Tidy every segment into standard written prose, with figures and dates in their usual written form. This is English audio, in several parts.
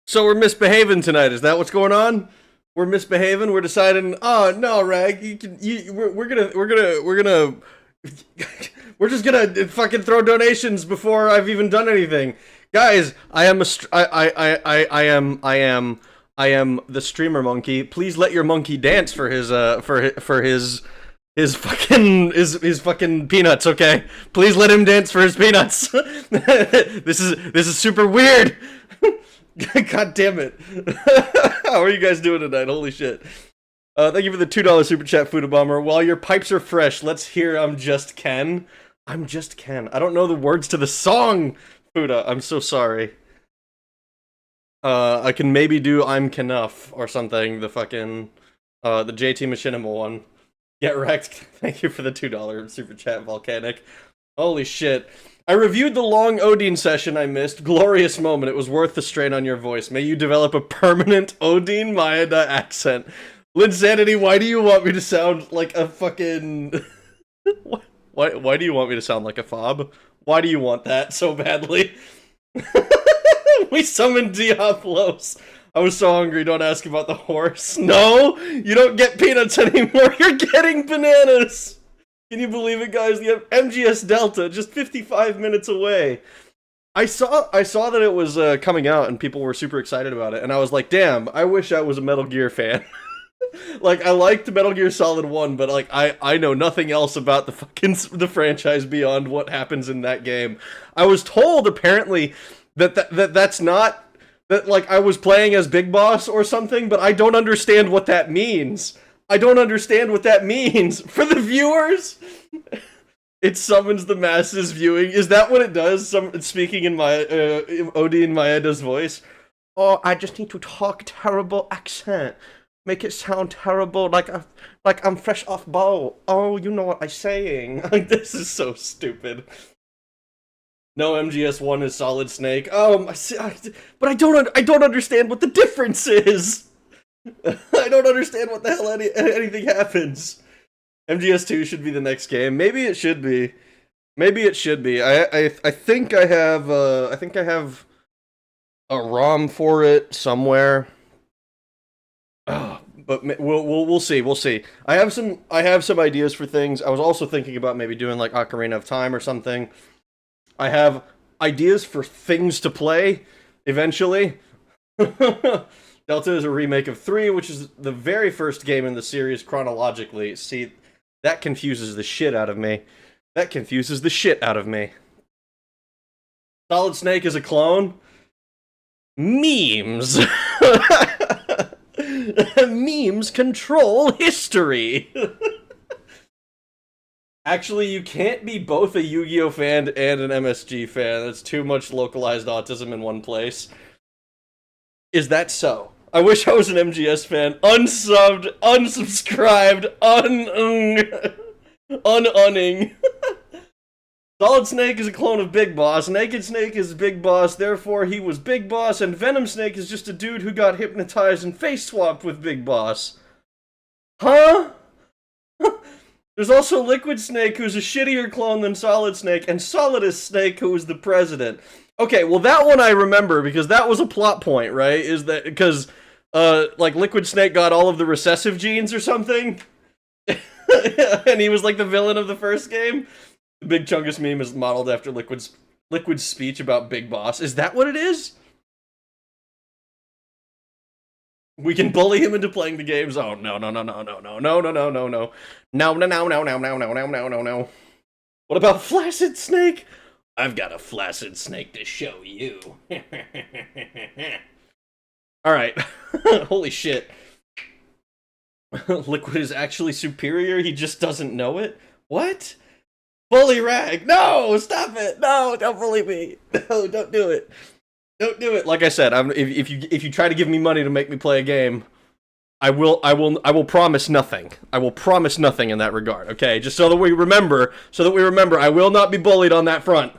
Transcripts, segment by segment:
So we're misbehaving tonight. Is that what's going on? We're misbehaving. We're deciding. Oh no, Rag. We're just gonna fucking throw donations before I've even done anything, guys. I am the streamer monkey. Please let your monkey dance for his his fucking peanuts. Okay, please let him dance for his peanuts. This is super weird. God damn it. How are you guys doing tonight? Holy shit. Thank you for the $2 super chat, Fuda Bomber. While your pipes are fresh, let's hear I'm Just Ken. I'm Just Ken. I don't know the words to the song, Fuda. I'm so sorry. I can maybe do I'm Kenough or something, the fucking, the JT Machinima one. Get wrecked. Thank you for the $2 super chat, Volcanic. Holy shit. I reviewed the long Odine session I missed. Glorious moment. It was worth the strain on your voice. May you develop a permanent Odine Maeda accent. Linsanity, why do you want me to sound like a fucking... why do you want me to sound like a fob? Why do you want that so badly? We summoned Diablos. I was so hungry, don't ask about the horse. No, you don't get peanuts anymore, you're getting bananas! Can you believe it, guys? You have MGS Delta, just 55 minutes away. I saw that it was coming out and people were super excited about it, and I was like, damn, I wish I was a Metal Gear fan. Like, I liked Metal Gear Solid 1, but like, I know nothing else about the franchise beyond what happens in that game. I was told, apparently, that's not... That, like, I was playing as Big Boss or something, but I don't understand what that means. I don't understand what that means. For the viewers, it summons the masses viewing. Is that what it does? Speaking in my Odine Maeda's voice. Oh, I just need to talk terrible accent. Make it sound terrible, like I'm fresh off bowl. Oh, you know what I'm saying. Like, this is so stupid. No, MGS1 is Solid Snake. But I don't understand what the difference is. I don't understand what the hell anything happens. MGS2 should be the next game. Maybe it should be. Maybe it should be. I think I have a ROM for it somewhere. But we'll see. We'll see. I have some ideas for things. I was also thinking about maybe doing like Ocarina of Time or something. I have ideas for things to play eventually. Delta is a remake of 3, which is the very first game in the series chronologically. See, that confuses the shit out of me. That confuses the shit out of me. Solid Snake is a clone? Memes! Memes control history! Actually, you can't be both a Yu-Gi-Oh fan and an MSG fan. That's too much localized autism in one place. Is that so? I wish I was an MGS fan. Unsubbed, unsubscribed, unning. Solid Snake is a clone of Big Boss. Naked Snake is Big Boss, therefore he was Big Boss, and Venom Snake is just a dude who got hypnotized and face-swapped with Big Boss. Huh? There's also Liquid Snake, who's a shittier clone than Solid Snake, and Solidus Snake, who is the president. Okay, well that one I remember, because that was a plot point, right? Is that, because, like, Liquid Snake got all of the recessive genes or something? And he was, like, the villain of the first game? The Big Chungus meme is modeled after Liquid's speech about Big Boss. Is that what it is? We can bully him into playing the games. Oh, no. No. What about Flaccid Snake? I've got a Flaccid Snake to show you. Alright. Holy shit. Liquid is actually superior, he just doesn't know it? What? Bully Rag! No! Stop it! No! Don't bully me! No, don't do it! Don't do it. Like I said, if you try to give me money to make me play a game, I will promise nothing. I will promise nothing in that regard. Okay, just so that we remember. I will not be bullied on that front.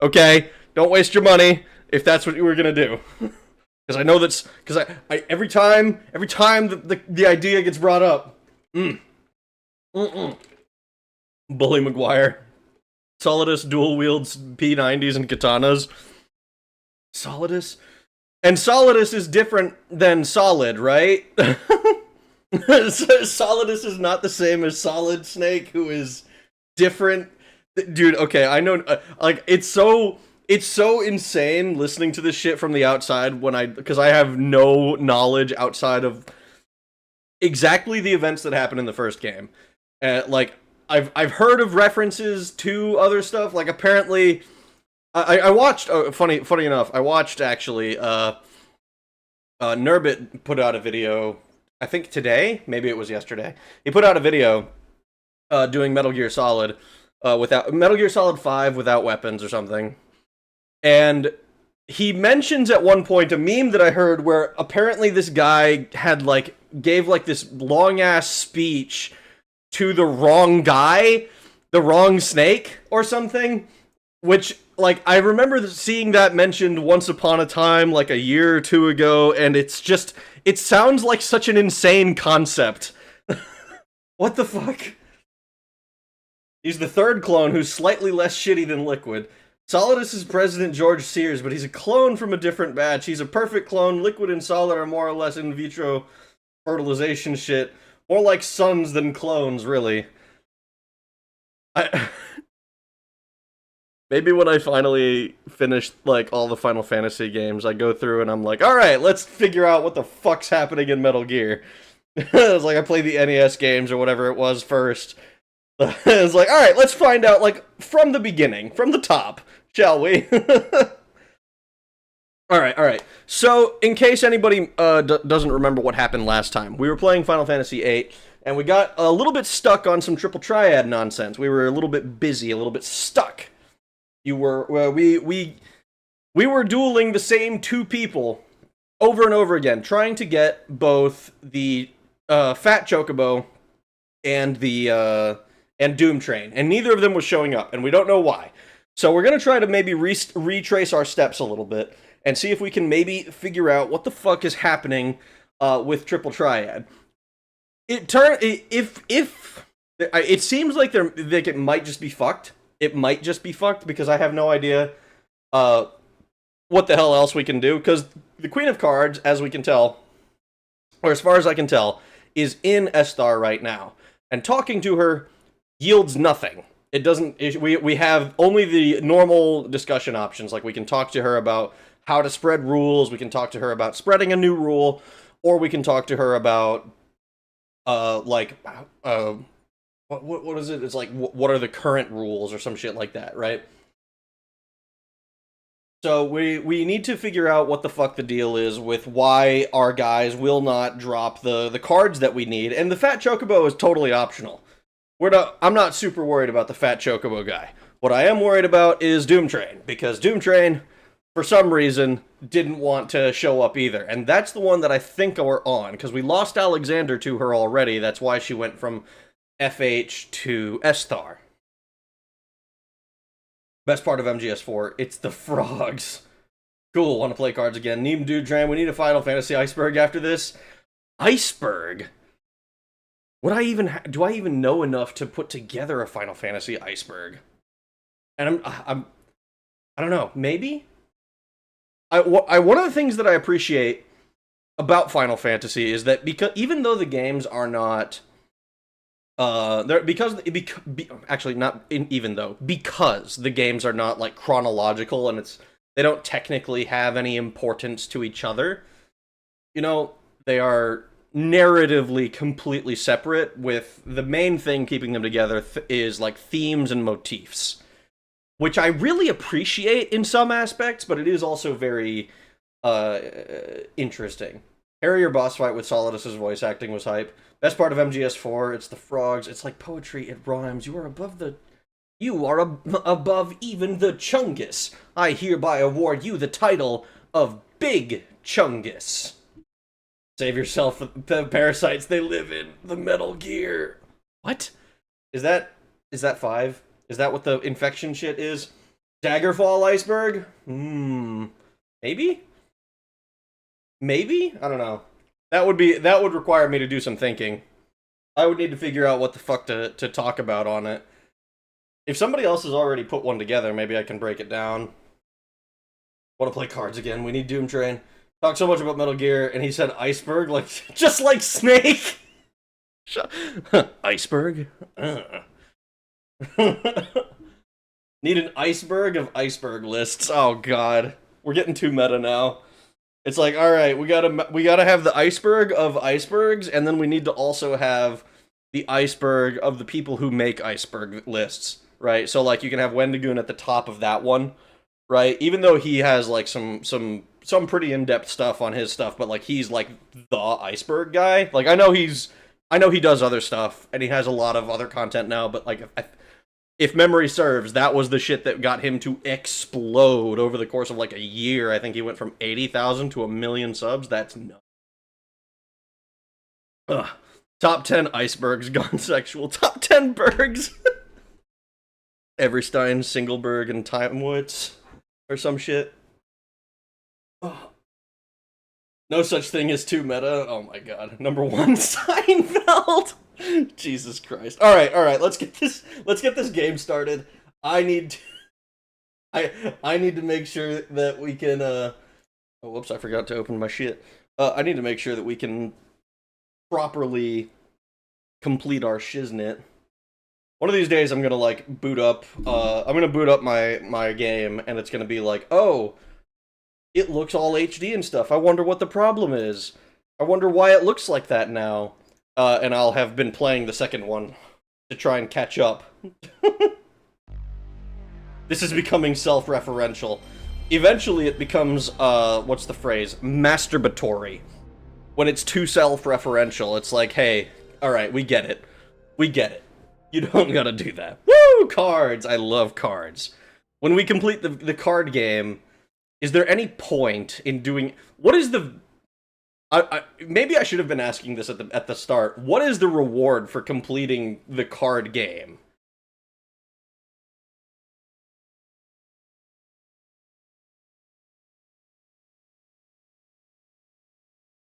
Okay, don't waste your money if that's what you were gonna do. Because I know that's because I every time the idea gets brought up. Bully McGuire. Solidus dual wields P90s and katanas. Solidus? And Solidus is different than Solid, right? Solidus is not the same as Solid Snake, who is different. Dude, okay, I know, like, it's so insane listening to this shit from the outside because I have no knowledge outside of exactly the events that happened in the first game. Like, I've heard of references to other stuff, like, apparently... I watched, funny enough, I watched, actually, Nurbit put out a video, I think today, maybe it was yesterday, he put out a video doing Metal Gear Solid without Metal Gear Solid 5 without weapons or something. And he mentions at one point a meme that I heard where apparently this guy had like gave like this long ass speech to the wrong guy, the wrong Snake or something, which like I remember seeing that mentioned once upon a time like a year or two ago, and it's just it sounds like such an insane concept. What the fuck? He's the third clone who's slightly less shitty than Liquid. Solidus is President George Sears, but he's a clone from a different batch. He's a perfect clone. Liquid and Solid are more or less in vitro fertilization shit. More like sons than clones, really. Maybe when I finally finish, like, all the Final Fantasy games, I go through and I'm like, alright, let's figure out what the fuck's happening in Metal Gear. It's like I played the NES games or whatever it was first. It's like, alright, let's find out, like, from the beginning, from the top, shall we? Alright. So, in case anybody doesn't remember what happened last time, we were playing Final Fantasy VIII, and we got a little bit stuck on some triple triad nonsense. We were a little bit busy, a little bit stuck. We were dueling the same two people over and over again, trying to get both the Fat Chocobo and the and Doom Train, and neither of them was showing up, and we don't know why. So we're gonna try to maybe retrace our steps a little bit and see if we can maybe figure out what the fuck is happening with Triple Triad. It seems like it might just be fucked. It might just be fucked because I have no idea what the hell else we can do, because the Queen of Cards, as we can tell, or as far as I can tell, is in Esthar right now, and talking to her yields nothing. It doesn't. We have only the normal discussion options. Like, we can talk to her about how to spread rules. We can talk to her about spreading a new rule, or we can talk to her about what is it? It's like what are the current rules or some shit like that, right? So we need to figure out what the fuck the deal is with why our guys will not drop the cards that we need, and the Fat Chocobo is totally optional. I'm not super worried about the Fat Chocobo guy. What I am worried about is Doom Train, because Doom Train, for some reason, didn't want to show up either. And that's the one that I think we're on, because we lost Alexander to her already. That's why she went from FH to Esthar. Best part of MGS4, it's the frogs. Cool, want to play cards again. Need Doom Train, we need a Final Fantasy Iceberg after this. Iceberg? Do I even know enough to put together a Final Fantasy Iceberg? And I don't know, maybe? One of the things that I appreciate about Final Fantasy is that even though the games are not because the games are not like chronological and they don't technically have any importance to each other, you know, they are narratively completely separate, with the main thing keeping them together is like themes and motifs, which I really appreciate in some aspects, but it is also very interesting. Harrier boss fight with Solidus's voice acting was hype. Best part of MGS4, it's the frogs. It's like poetry, it rhymes. You are above even the Chungus. I hereby award you the title of Big Chungus. Save yourself the parasites, they live in the Metal Gear. What? Is that 5? Is that what the infection shit is? Daggerfall Iceberg? Maybe? Maybe? I don't know. That would require me to do some thinking. I would need to figure out what the fuck to talk about on it. If somebody else has already put one together, maybe I can break it down. Want to play cards again? We need Doom Train. Talk so much about Metal Gear, and he said iceberg, like just like Snake. Iceberg? Need an iceberg of iceberg lists. Oh god, we're getting too meta now. It's like, all right, we gotta have the iceberg of icebergs, and then we need to also have the iceberg of the people who make iceberg lists, right? So like you can have Wendigoon at the top of that one, right? Even though he has like some some pretty in-depth stuff on his stuff, but like he's like the iceberg guy. Like I know he does other stuff and he has a lot of other content now, but like if memory serves, that was the shit that got him to explode over the course of like a year. I think he went from 80,000 to 1,000,000 subs. That's nuts. Ugh. Top 10 icebergs gone sexual. Top 10 bergs. Everstein, Singleberg, and Timewitz. Or some shit. Oh. No such thing as too meta. Oh my god. Number 1, Seinfeld. Jesus Christ. Alright, let's get this game started. I need to make sure that we can oh whoops, I forgot to open my shit. I need to make sure that we can properly complete our shiznit. One of these days I'm gonna like boot up my game and it's gonna be like, oh, it looks all HD and stuff. I wonder what the problem is. I wonder why it looks like that now. And I'll have been playing the second one to try and catch up. This is becoming self-referential. Eventually it becomes, what's the phrase? Masturbatory. When it's too self-referential, it's like, hey, alright, we get it. We get it. You don't gotta do that. Woo! Cards! I love cards. When we complete the card game, is there any point in doing... What is the... maybe I should have been asking this at the start. What is the reward for completing the card game?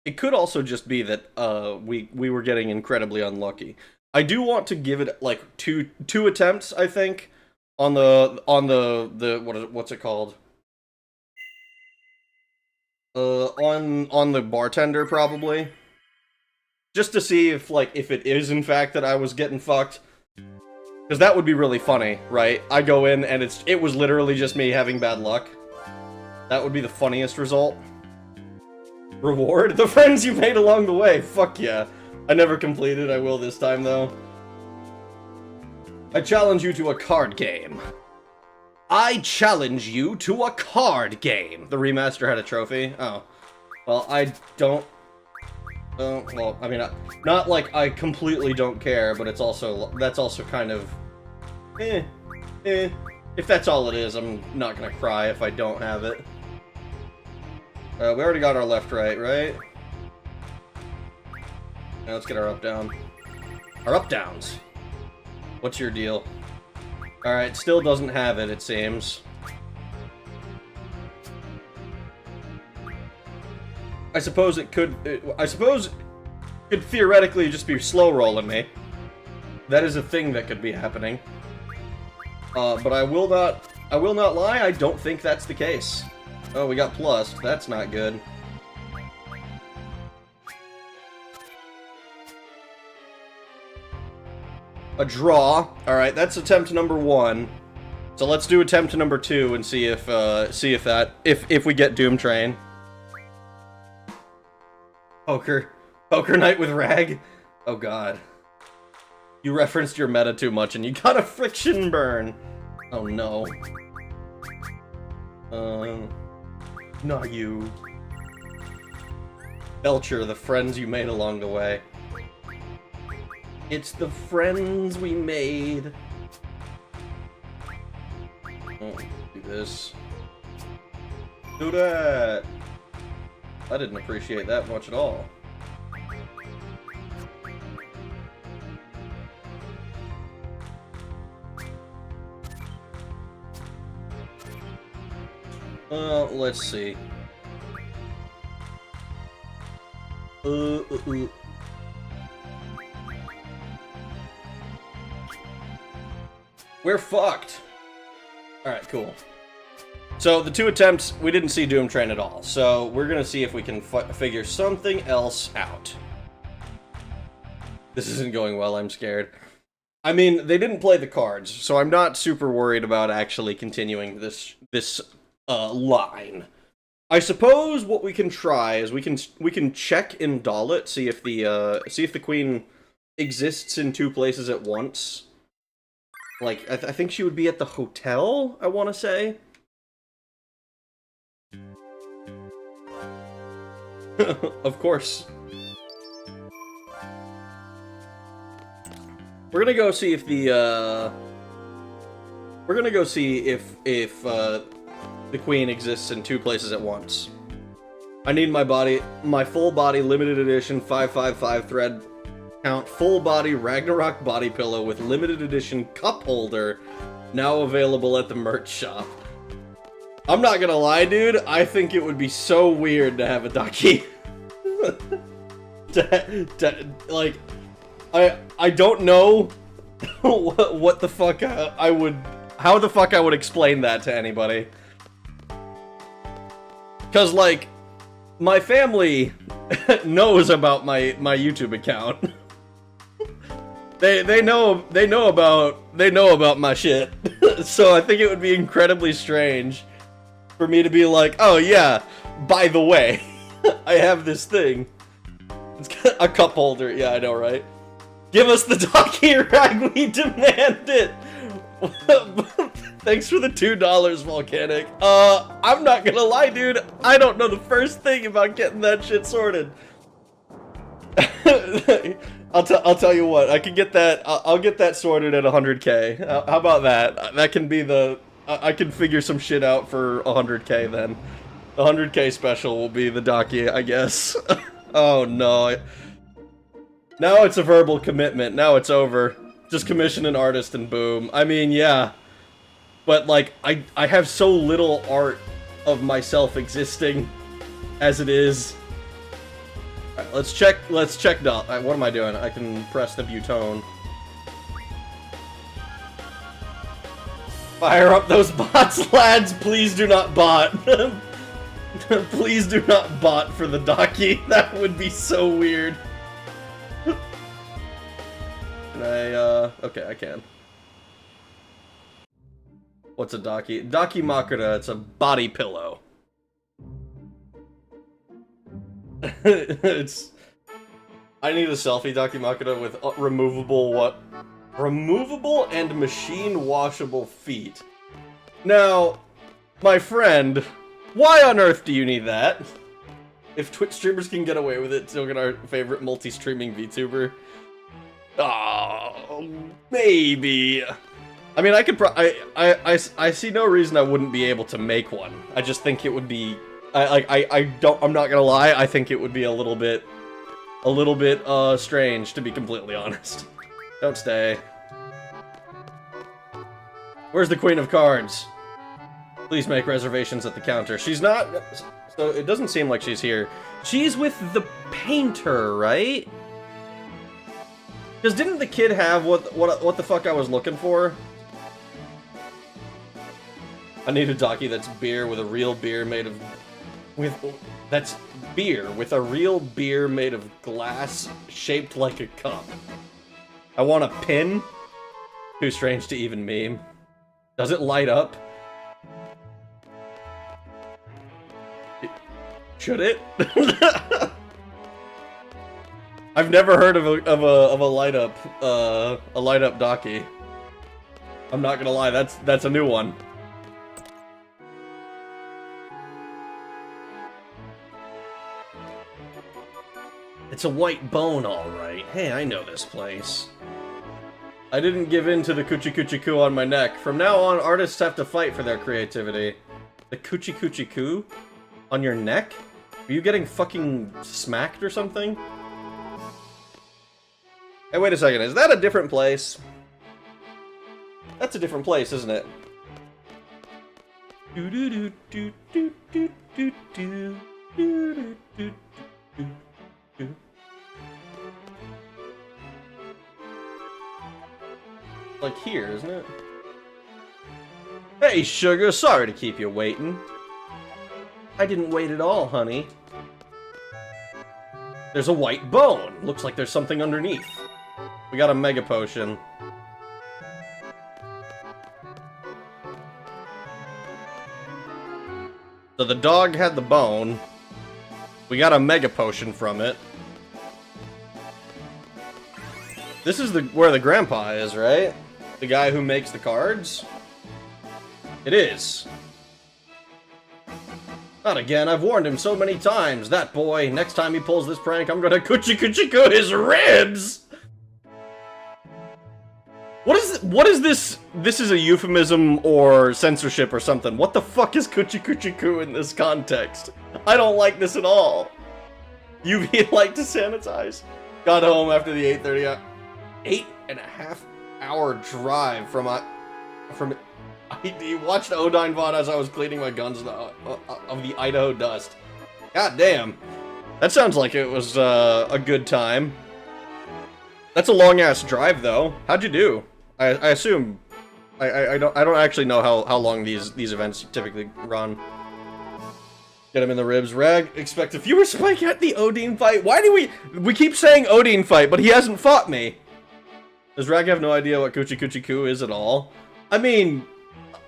It could also just be that we were getting incredibly unlucky. I do want to give it like two attempts, I think, on the what's it called? On the bartender probably. Just to see if it is in fact that I was getting fucked. Because that would be really funny, right? I go in and it was literally just me having bad luck. That would be the funniest result. Reward? The friends you made along the way. Fuck yeah. I never completed. I will this time, though. I challenge you to a card game. I challenge you to a card game. The remaster had a trophy? Oh. Well, I don't... well, I mean, not like I completely don't care, but it's also... That's also kind of... If that's all it is, I'm not gonna cry if I don't have it. We already got our left-right, right? Now let's get our up-down. Our up-downs! What's your deal? Alright, still doesn't have it, it seems. I suppose it could... I suppose it could theoretically just be slow-rolling me. That is a thing that could be happening. But I will not lie, I don't think that's the case. Oh, we got plus. That's not good. A draw. Alright, that's attempt number 1. So let's do attempt number 2 and see if we get Doom Train. Poker night with Rag. Oh god. You referenced your meta too much and you got a friction burn. Oh no. Not you. Belcher, the friends you made along the way. It's the friends we made. Oh, do this. Do that! I didn't appreciate that much at all. Let's see. We're fucked! Alright, cool. So, the 2 attempts, we didn't see Doom Train at all. So, we're gonna see if we can figure something else out. This isn't going well, I'm scared. I mean, they didn't play the cards, so I'm not super worried about actually continuing this line. I suppose what we can try is we can check in Dalit, see if the queen exists in 2 places at once. Like, I think she would be at the hotel, I want to say. Of course. We're gonna go see if the, we're gonna go see if the Queen exists in 2 places at once. I need my full body limited edition 555 thread count full body Ragnarok body pillow with limited edition cup holder now available at the merch shop. I'm not gonna lie, dude, I think it would be so weird to have a Daki. Like, I don't know what the fuck how the fuck I would explain that to anybody. Cause like, my family knows about my YouTube account. They know about my shit. So I think it would be incredibly strange for me to be like, oh yeah, by the way, I have this thing. It's a cup holder. Yeah, I know, right? Give us the Daki rag, we demand it! Thanks for the $2, Volcanic. I'm not gonna lie, dude. I don't know the first thing about getting that shit sorted. I'll tell you what. I can get that. I'll get that sorted at 100K. How about that? That can be the. I can figure some shit out for 100K then. The 100K special will be the Daki, I guess. Oh no. Now it's a verbal commitment. Now it's over. Just commission an artist and boom. I mean, yeah. But, like, I have so little art of myself existing as it is. Alright, let's check what am I doing? I can press the view tone. Fire up those bots, lads! Please do not bot. Please do not bot for the Daki. That would be so weird. Can I, okay, I can. What's a Daki? Daki Makura, it's a body pillow. It's... I need a selfie Daki Makura with removable and machine washable feet. Now, my friend, why on earth do you need that? If Twitch streamers can get away with it, still get our favorite multi-streaming VTuber. Oh, maybe. I mean, I could I see no reason I wouldn't be able to make one. I just think it would be, I'm not gonna lie, I think it would be a little bit, strange, to be completely honest. Don't stay. Where's the Queen of Cards? Please make reservations at the counter. She's not, so it doesn't seem like she's here. She's with the painter, right? Because didn't the kid have what the fuck I was looking for? I need a Daki that's beer with a real beer made of... That's beer with a real beer made of glass shaped like a cup. I want a pin. Too strange to even meme. Does it light up? Should it? I've never heard of a light up Daki. I'm not gonna lie, that's a new one. It's a white bone, alright. Hey, I know this place. I didn't give in to the coochie coochie coo on my neck. From now on, artists have to fight for their creativity. The coochie coochie coo? On your neck? Are you getting fucking smacked or something? Hey, wait a second, is that a different place? That's a different place, isn't it? Like here, isn't it? Hey, sugar, sorry to keep you waiting. I didn't wait at all, honey. There's a white bone. Looks like there's something underneath. We got a mega potion. So the dog had the bone. We got a mega potion from it. This is where the grandpa is, right? The guy who makes the cards? It is. Not again, I've warned him so many times. That boy, next time he pulls this prank, I'm gonna coochie-coochie-coo his ribs! What is this? This is a euphemism or censorship or something. What the fuck is coochie-coochie-coo in this context? I don't like this at all. UV light to sanitize. Got home after the 8:30 8.5 hour drive from ID. Watched Odine VOD as I was cleaning my guns of the Idaho dust. God damn. That sounds like it was a good time. That's a long ass drive though. How'd you do? I assume I don't actually know how long these events typically run. Get him in the ribs. Rag, expect a fewer spike at the Odine fight. Why do we keep saying Odine fight, but he hasn't fought me? Does Rag have no idea what Coochie Coochie Coo is at all? I mean,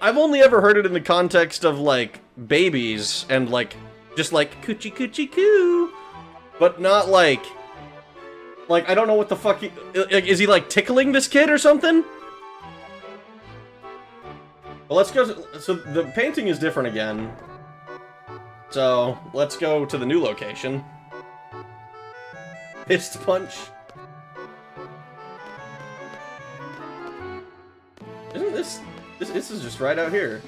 I've only ever heard it in the context of, like, babies, and, like, just like, Coochie Coochie Coo, but not, like, I don't know what the fuck is he, like, tickling this kid or something? Well, let's go, so the painting is different again, so let's go to the new location. Fist punch. Isn't this is just right out here.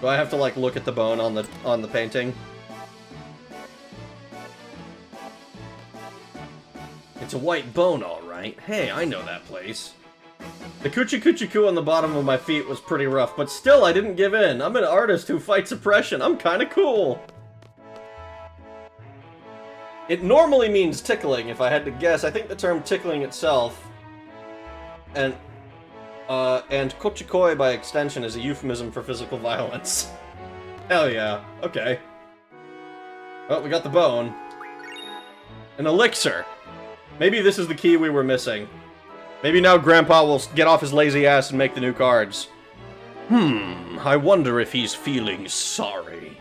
Do I have to, like, look at the bone on the painting? It's a white bone, alright. Hey, I know that place. The Coochie Coochie Coo on the bottom of my feet was pretty rough, but still, I didn't give in. I'm an artist who fights oppression. I'm kinda cool. It normally means tickling, if I had to guess. I think the term tickling itself and kochikoi by extension is a euphemism for physical violence. Hell yeah. Okay. Well, we got the bone. An elixir. Maybe this is the key we were missing. Maybe now Grandpa will get off his lazy ass and make the new cards. I wonder if he's feeling sorry.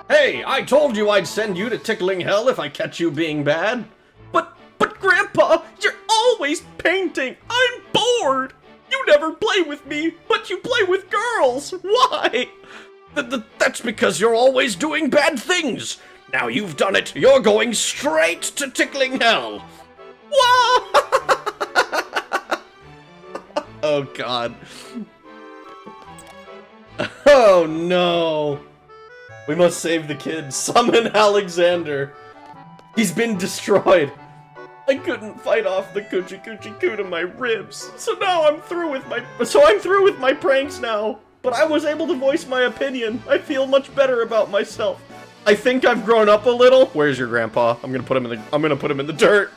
Hey, I told you I'd send you to tickling hell if I catch you being bad. But Grandpa, you're always painting. I'm bored. You never play with me, but you play with girls. Why? That's because you're always doing bad things. Now you've done it. You're going straight to tickling hell. Whoa! Oh, God. Oh, no. We must save the kid. Summon Alexander. He's been destroyed. I couldn't fight off the Coochie Coochie Coo to my ribs. So now I'm through with my pranks now. But I was able to voice my opinion. I feel much better about myself. I think I've grown up a little. Where's your grandpa? I'm gonna put him in the dirt.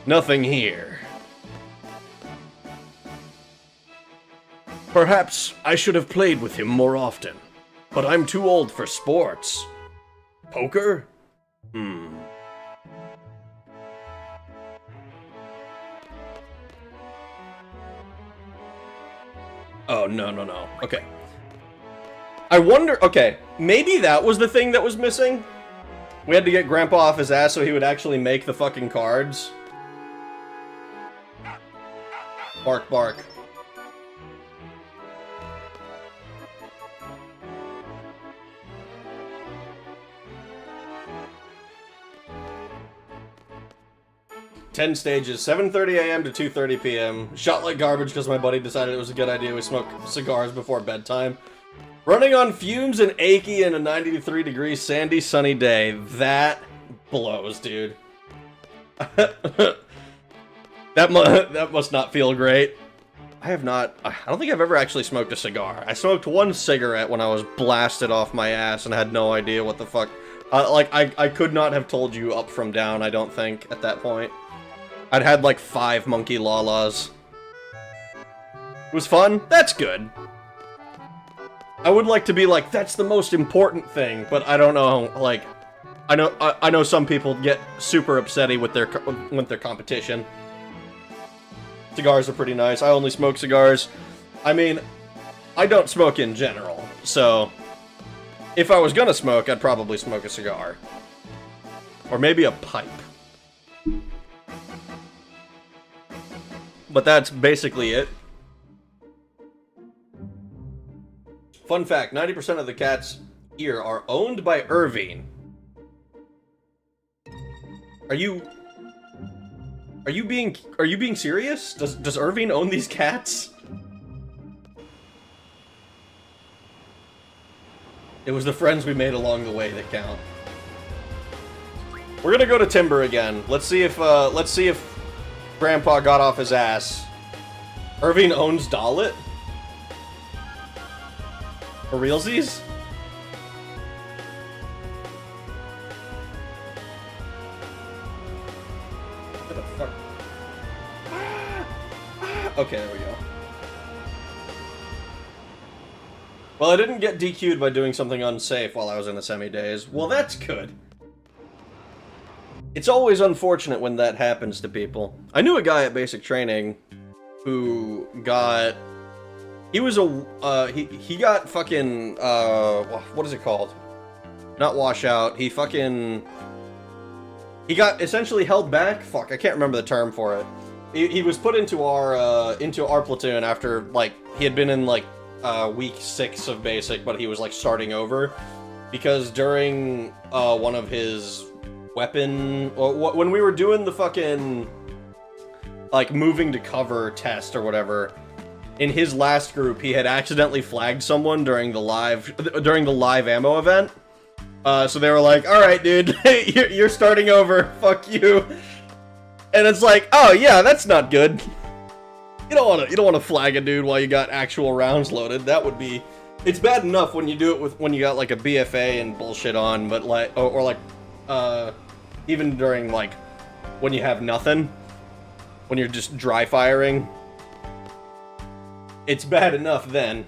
Nothing here. Perhaps I should have played with him more often. But I'm too old for sports. Poker? Oh, no. Okay. I wonder... Okay, maybe that was the thing that was missing? We had to get Grandpa off his ass so he would actually make the fucking cards. Bark, bark. Ten stages, 7:30 a.m. to 2:30 p.m. Shot like garbage because my buddy decided it was a good idea we smoke cigars before bedtime. Running on fumes and achy in a 93-degree sandy sunny day. That blows, dude. that must not feel great. I don't think I've ever actually smoked a cigar. I smoked one cigarette when I was blasted off my ass and had no idea what the fuck. I could not have told you up from down, I don't think, at that point. I'd had like 5 monkey lalas. It was fun? That's good. I would like to be like, that's the most important thing, but I don't know, like, I know some people get super upsetty with their competition. Cigars are pretty nice. I only smoke cigars. I mean, I don't smoke in general, so if I was gonna smoke, I'd probably smoke a cigar. Or maybe a pipe. But that's basically it. Fun fact, 90% of the cats here are owned by Irving. Are you being serious? Does Irving own these cats? It was the friends we made along the way that count. We're gonna go to Timber again. Let's see if Grandpa got off his ass. Irving owns Dalit? For realsies? What the fuck? Okay, there we go. Well, I didn't get DQ'd by doing something unsafe while I was in the semi-days. Well, that's good. It's always unfortunate when that happens to people. I knew a guy at basic training who got... He was a... he got fucking... what is it called? Not washout. He fucking... He got essentially held back? Fuck, I can't remember the term for it. He was put into our platoon after, like, he had been in, like, week 6 of basic, but he was, like, starting over. Because during, one of his weapon... when we were doing the fucking, like, moving to cover test or whatever, in his last group, he had accidentally flagged someone during the live ammo event. So they were like, alright, dude, you're starting over, fuck you. And it's like, oh yeah, that's not good. You don't want to flag a dude while you got actual rounds loaded. That would be... It's bad enough when you do it when you got, like, a BFA and bullshit on, but, like, or like, even during, like, when you have nothing, when you're just dry firing, it's bad enough then.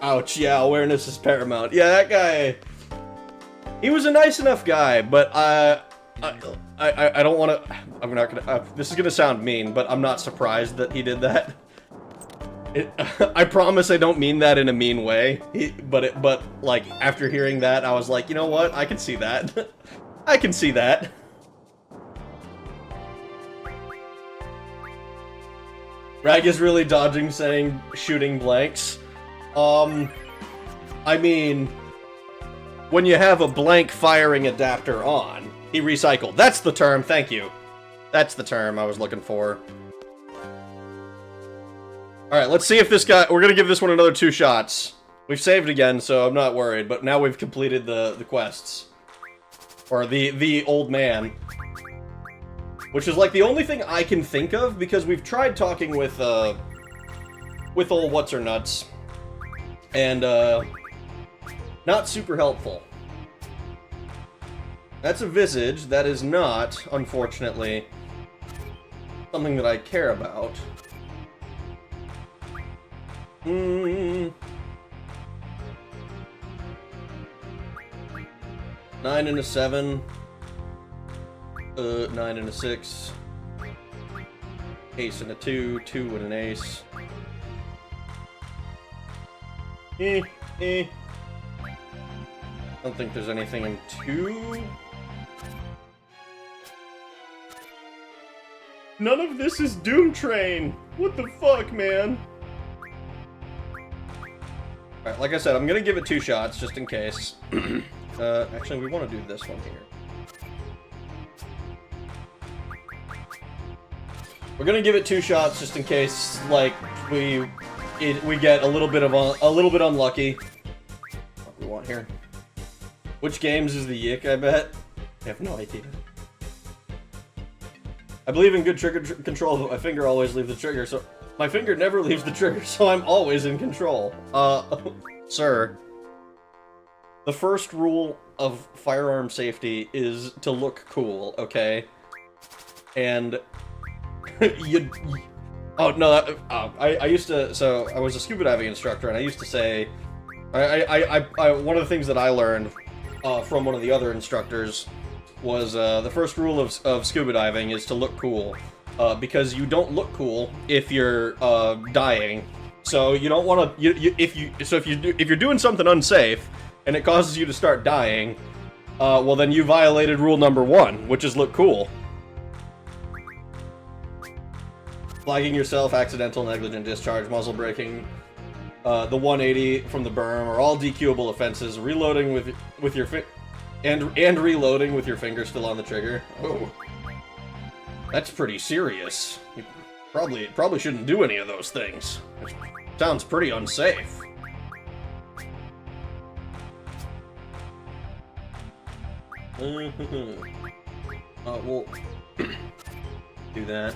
Ouch, yeah, awareness is paramount. Yeah, that guy, he was a nice enough guy, but, I don't want to, I'm not gonna, this is gonna sound mean, but I'm not surprised that he did that. I promise I don't mean that in a mean way, but, like, after hearing that, I was like, you know what, I can see that. I can see that. Rag is really dodging saying shooting blanks. I mean, when you have a blank firing adapter on, he recycled. That's the term, thank you. That's the term I was looking for. Alright, let's see if this guy... We're gonna give this one another 2 shots. We've saved again, so I'm not worried, but now we've completed the quests. Or the old man. Which is, like, the only thing I can think of, because we've tried talking with old What's-Her-Nuts. And, not super helpful. That's a visage. That is not, unfortunately, something that I care about. 9 and a 7. 9 and a 6. Ace and a 2. 2 and an ace. I don't think there's anything in 2. None of this is Doom Train! What the fuck, man? Alright, like I said, I'm gonna give it 2 shots, just in case. Actually, we want to do this one here. We're gonna give it 2 shots, just in case, like, we get a little bit unlucky. What do we want here? Which games is the yick, I bet? I have no idea. I believe in good trigger control, but my finger always leaves the trigger, so... My finger never leaves the trigger, so I'm always in control. Sir. The first rule of firearm safety is to look cool, okay? And... Oh, no, I used to... So, I was a scuba diving instructor, and I used to say... one of the things that I learned from one of the other instructors was the first rule of scuba diving is to look cool. Because you don't look cool if you're dying. So you don't want to. If you're doing something unsafe and it causes you to start dying, well then you violated rule number 1, which is look cool. Flagging yourself, accidental negligent discharge, muzzle breaking, the 180 from the berm are all DQable offenses. Reloading with your and reloading with your finger still on the trigger. Oh, that's pretty serious. You probably shouldn't do any of those things. It sounds pretty unsafe. We'll do that.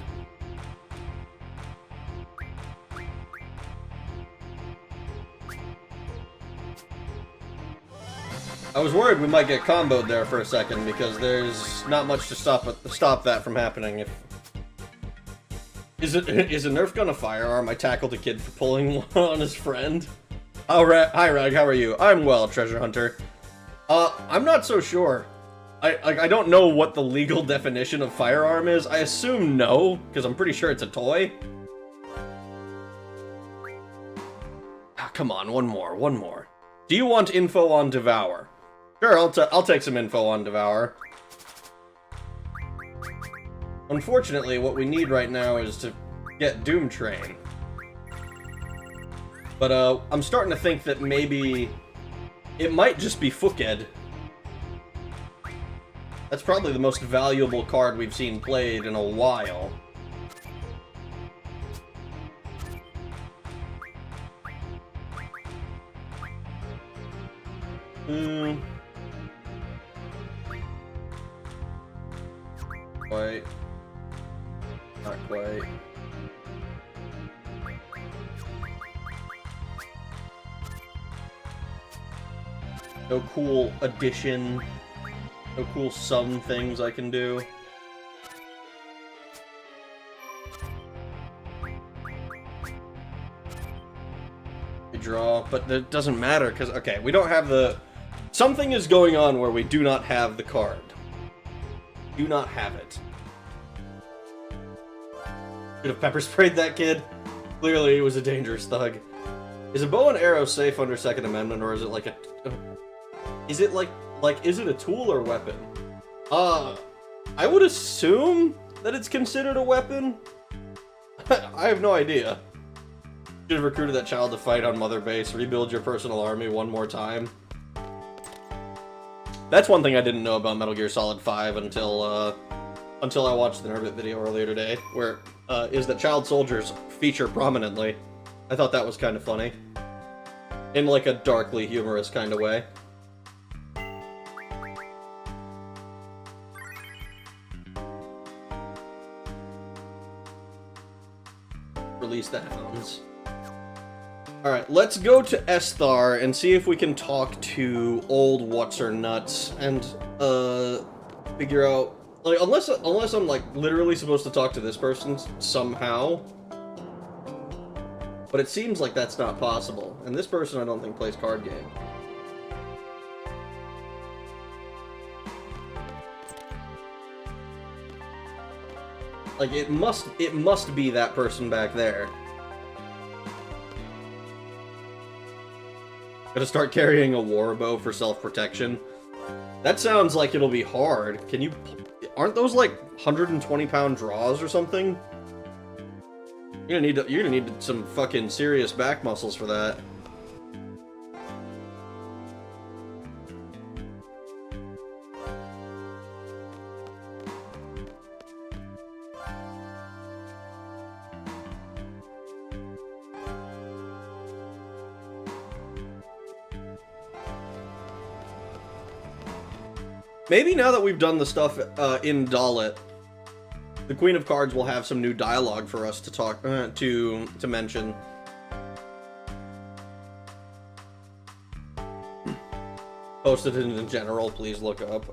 I was worried we might get comboed there for a second because there's not much to stop that from happening. Is a Nerf gun a firearm? I tackled a kid for pulling one on his friend. Oh, hi Rag, how are you? I'm well, treasure hunter. I'm not so sure. I don't know what the legal definition of firearm is. I assume no, because I'm pretty sure it's a toy. Ah, come on, one more. Do you want info on Devour? Sure, I'll take some info on Devour. Unfortunately, what we need right now is to get Doom Train. But I'm starting to think that maybe it might just be Fooked. That's probably the most valuable card we've seen played in a while. Quite. Not quite. No cool addition. No cool sum things I can do. We draw, but it doesn't matter because, okay, we don't have the... Something is going on where we do not have the card. Do not have it. Should have pepper sprayed that kid. Clearly, he was a dangerous thug. Is a bow and arrow safe under Second Amendment, or is it like a... Is it like, is it a tool or weapon? I would assume that it's considered a weapon. I have no idea. Should have recruited that child to fight on Mother Base. Rebuild your personal army one more time. That's one thing I didn't know about Metal Gear Solid 5 until I watched the Nervit video earlier today, where is that child soldiers feature prominently. I thought that was kind of funny. In like a darkly humorous kind of way. Release the hounds. Alright, let's go to Esthar and see if we can talk to old What's-Her-Nuts and, figure out... Like, unless I'm, like, literally supposed to talk to this person somehow. But it seems like that's not possible. And this person, I don't think, plays card game. Like, it must be that person back there. Gotta start carrying a warbow for self-protection. That sounds like it'll be hard. Can you... Aren't those like 120-pound draws or something? You're gonna need some fucking serious back muscles for that. Maybe now that we've done the stuff in Dalit, the Queen of Cards will have some new dialogue for us to talk to mention. Posted it in general, please look up.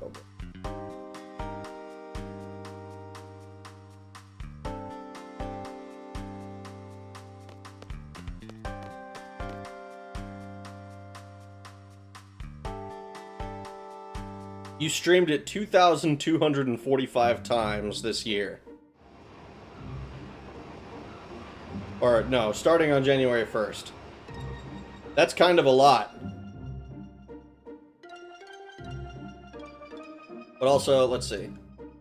You streamed it 2,245 times this year. Or, no, starting on January 1st. That's kind of a lot. But also, let's see.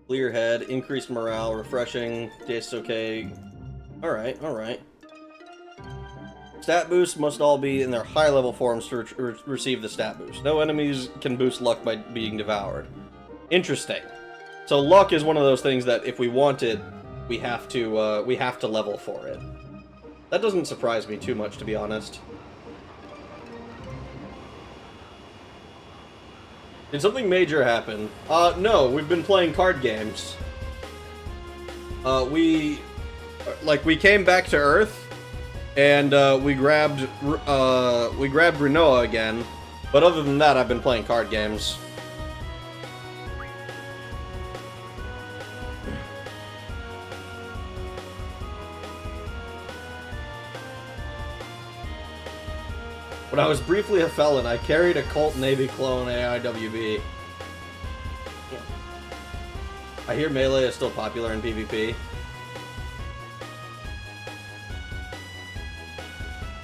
Clear head, increased morale, refreshing, tastes okay. Alright, alright. Stat boosts must all be in their high-level forms to receive the stat boost. No enemies can boost luck by being devoured. Interesting. So luck is one of those things that if we want it, we have to level for it. That doesn't surprise me too much, to be honest. Did something major happen? No, we've been playing card games. We came back to Earth, and we grabbed Renoa again, but other than that, I've been playing card games. When I was briefly a felon, I carried a Cult Navy clone AIWB. I hear Melee is still popular in PvP.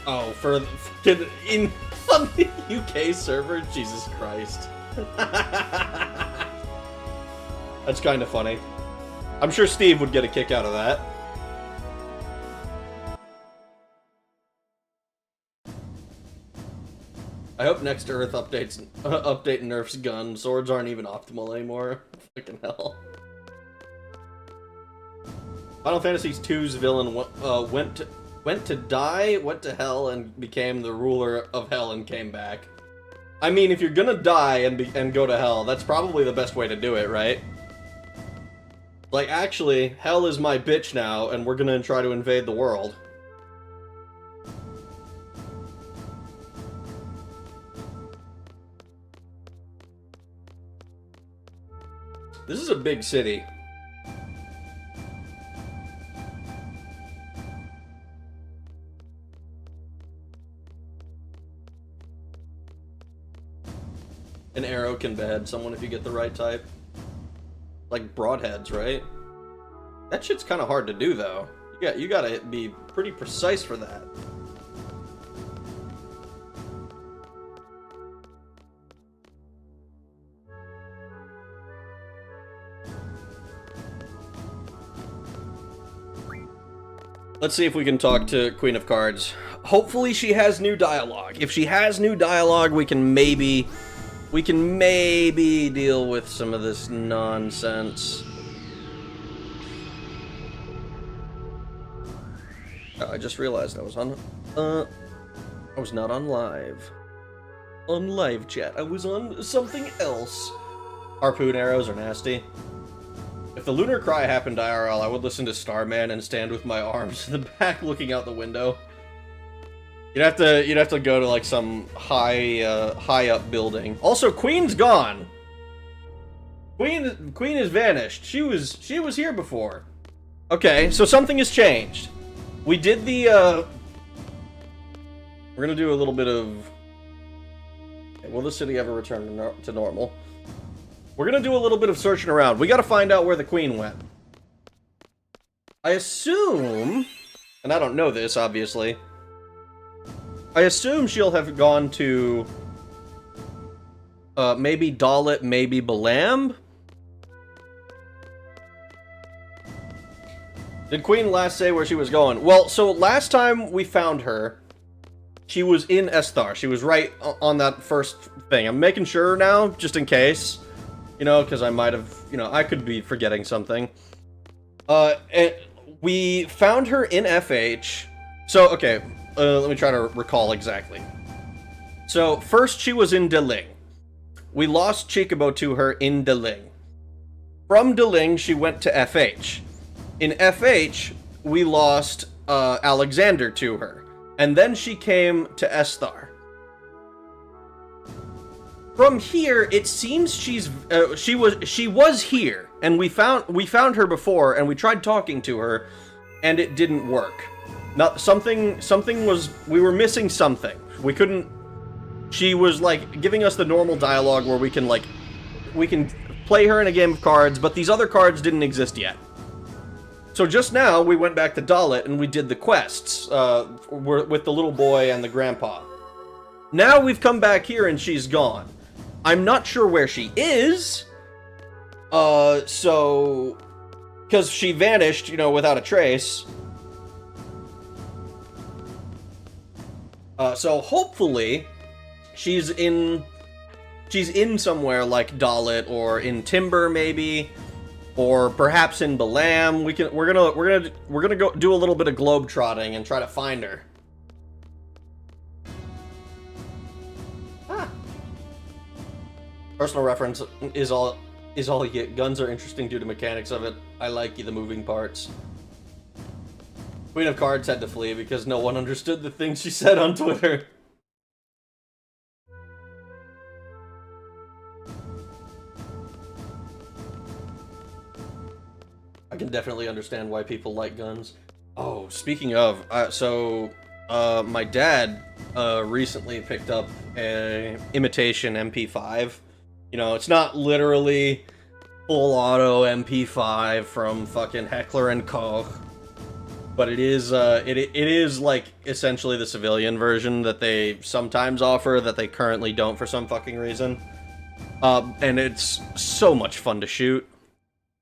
Oh, on the UK server? Jesus Christ. That's kind of funny. I'm sure Steve would get a kick out of that. I hope next Earth update nerfs gun. Swords aren't even optimal anymore. Fucking hell. Final Fantasy II's villain went to die, went to hell, and became the ruler of hell and came back. I mean, if you're gonna die and go to hell, that's probably the best way to do it, right? Like, actually, hell is my bitch now, and we're gonna try to invade the world. This is a big city. An arrow can behead someone if you get the right type. Like broadheads, right? That shit's kind of hard to do, though. You gotta be pretty precise for that. Let's see if we can talk to Queen of Cards. Hopefully she has new dialogue. If she has new dialogue, we can maybe deal with some of this nonsense. Oh, I just realized I was on I was not on live. On live chat. I was on something else. Harpoon arrows are nasty. If the Lunar Cry happened IRL, I would listen to Starman and stand with my arms in the back looking out the window. You'd have to go to like some high up building. Also, Queen's gone. Queen has vanished. She was here before. Okay, so something has changed. We did the we're gonna do a little bit of. Okay, will the city ever return to normal? We're gonna do a little bit of searching around. We gotta find out where the Queen went. I assume, and I don't know this, obviously, I assume she'll have gone to, maybe Dalit, maybe Balamb? Did Queen last say where she was going? Well, so last time we found her, she was in Esthar. She was right on that first thing. I'm making sure now, just in case. You know, because I might have, you know, I could be forgetting something. And we found her in FH. So, okay, let me try to recall exactly. So, first she was in Deling. We lost Chikabo to her in Deling. From Deling, she went to FH. In FH, we lost Alexander to her. And then she came to Esthar. From here, it seems she was here, and we found her before, and we tried talking to her, and it didn't work. Something was, we were missing something. We couldn't. She was like giving us the normal dialogue where we can play her in a game of cards, but these other cards didn't exist yet. So just now we went back to Dalit and we did the quests with the little boy and the grandpa. Now we've come back here and she's gone. I'm not sure where she is, so, because she vanished, you know, without a trace. So hopefully, she's in somewhere like Dalit or in Timber maybe, or perhaps in Balam. We're gonna go do a little bit of globe trotting and try to find her. Ah. Personal reference is all you get. Guns are interesting due to mechanics of it. I like the moving parts. Queen of Cards had to flee because no one understood the things she said on Twitter. I can definitely understand why people like guns. Oh, speaking of, my dad recently picked up a imitation MP5. You know, it's not literally full auto MP5 from fucking Heckler and Koch. But it is like essentially the civilian version that they sometimes offer that they currently don't for some fucking reason. And it's so much fun to shoot.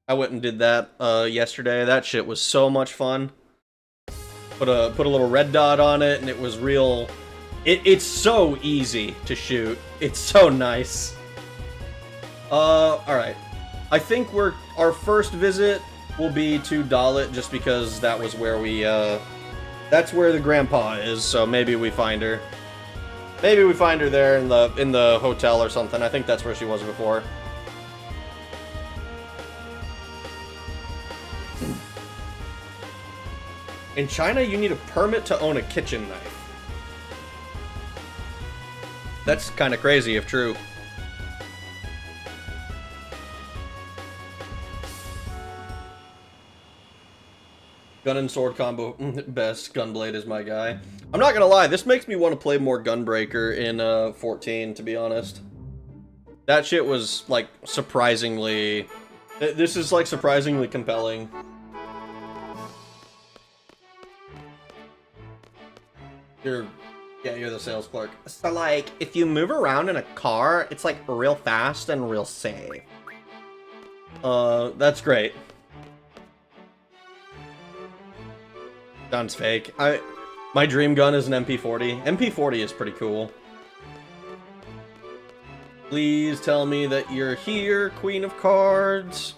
I went and did that yesterday. That shit was so much fun. Put a little red dot on it, and it was real. It's so easy to shoot. It's so nice. All right. I think our first visit will be to Dalit, just because that was where that's where the grandpa is, so maybe we find her. Maybe we find her there in the hotel or something. I think that's where she was before. In China, you need a permit to own a kitchen knife. That's kind of crazy if true. Gun and sword combo, best. Gunblade is my guy. I'm not gonna lie, this makes me want to play more Gunbreaker in 14, to be honest. That shit was, like, surprisingly... This is, like, surprisingly compelling. You're the sales clerk. So, like, if you move around in a car, it's, like, real fast and real safe. That's great. Gun's fake. My dream gun is an MP40. MP40 is pretty cool. Please tell me that you're here, Queen of Cards.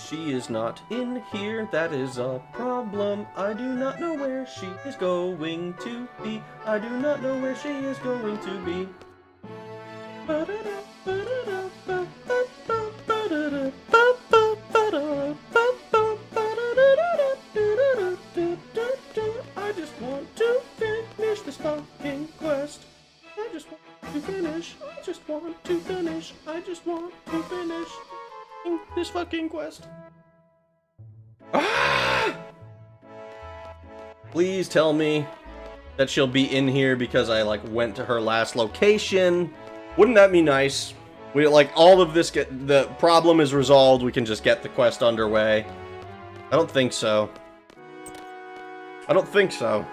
She is not in here. That is a problem. I do not know where she is going to be. I do not know where she is going to be. I just want to finish this fucking quest. I just want to finish. I just want to finish. I just want to finish this fucking quest. Ah! Please tell me that she'll be in here because I, like, went to her last location. Wouldn't that be nice? We, like, all of this the problem is resolved, we can just get the quest underway. I don't think so. I don't think so.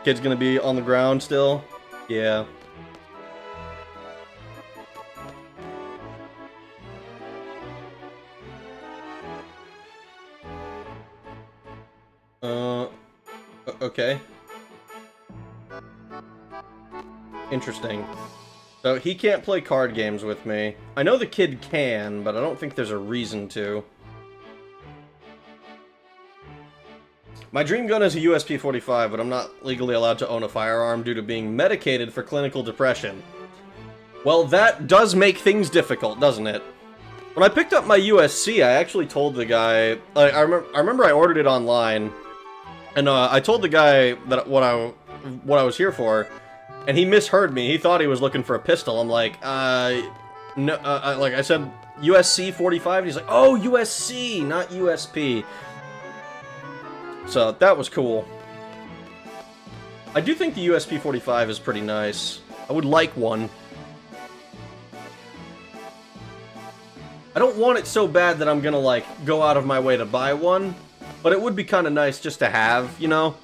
Kid's gonna be on the ground still? Yeah. Okay. Interesting. So he can't play card games with me. I know the kid can, but I don't think there's a reason to. My dream gun is a USP-45, but I'm not legally allowed to own a firearm due to being medicated for clinical depression. Well, that does make things difficult, doesn't it? When I picked up my USC, I actually told the guy... I remember I ordered it online, and I told the guy that what I was here for, and he misheard me. He thought he was looking for a pistol. I'm like, no, like I said, USC 45, and he's like, oh, USC, not USP. So, that was cool. I do think the USP 45 is pretty nice. I would like one. I don't want it so bad that I'm gonna, like, go out of my way to buy one, but it would be kind of nice just to have, you know?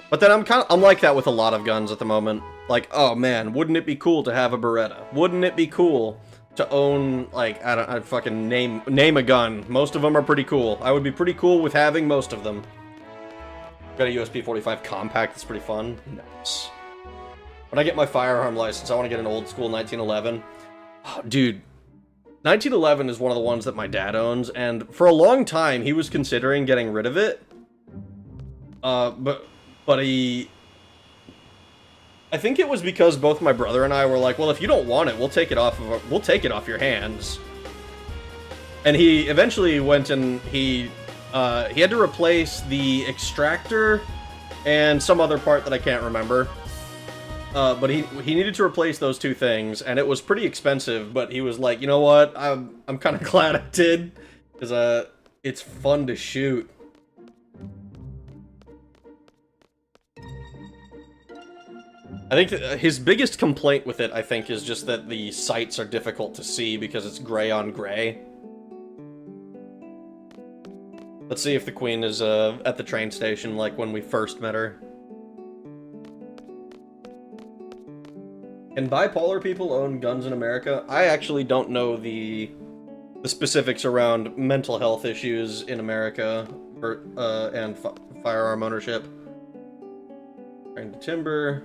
But then I'm like that with a lot of guns at the moment. Like, oh man, wouldn't it be cool to have a Beretta? Wouldn't it be cool to own, like, I fucking name a gun. Most of them are pretty cool. I would be pretty cool with having most of them. Got a USP 45 compact. That's pretty fun. Nice. When I get my firearm license, I want to get an old school 1911. Oh, dude, 1911 is one of the ones that my dad owns, and for a long time he was considering getting rid of it. But I think it was because both my brother and I were like, well, if you don't want it, we'll take it off your hands. And he eventually went and he had to replace the extractor and some other part that I can't remember. But he needed to replace those two things, and it was pretty expensive, but he was like, you know what, I'm kind of glad I did, because it's fun to shoot. I think his biggest complaint with it, I think, is just that the sights are difficult to see because it's gray on gray. Let's see if the queen is at the train station like when we first met her. Can bipolar people own guns in America? I actually don't know the specifics around mental health issues in America and firearm ownership. Train to timber.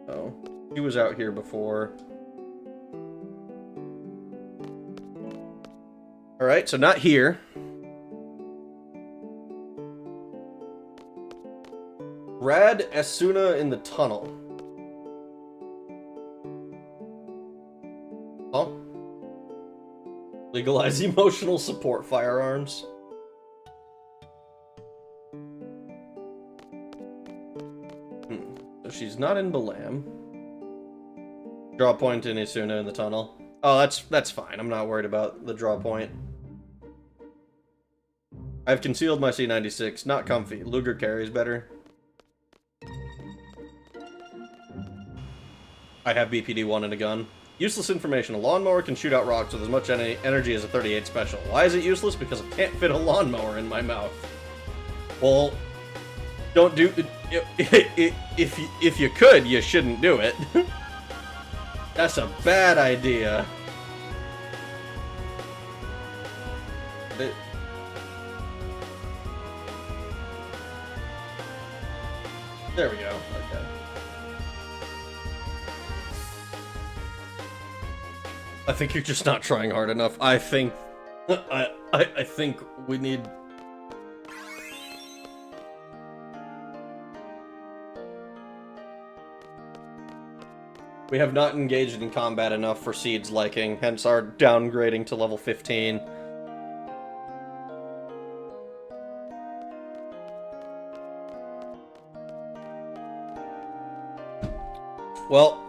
Oh, he was out here before. Alright, so not here. Rad Asuna in the tunnel. Oh. Legalize emotional support firearms. So she's not in Balam. Draw point in Asuna in the tunnel. Oh, that's fine. I'm not worried about the draw point. I've concealed my C96. Not comfy. Luger carries better. I have BPD-1 and a gun. Useless information. A lawnmower can shoot out rocks with as much energy as a 38 special. Why is it useless? Because I can't fit a lawnmower in my mouth. Well, don't do... If you could, you shouldn't do it. That's a bad idea. There we go. Okay. I think you're just not trying hard enough. I think I think we need... We have not engaged in combat enough for Seed's liking, hence our downgrading to level 15. Well,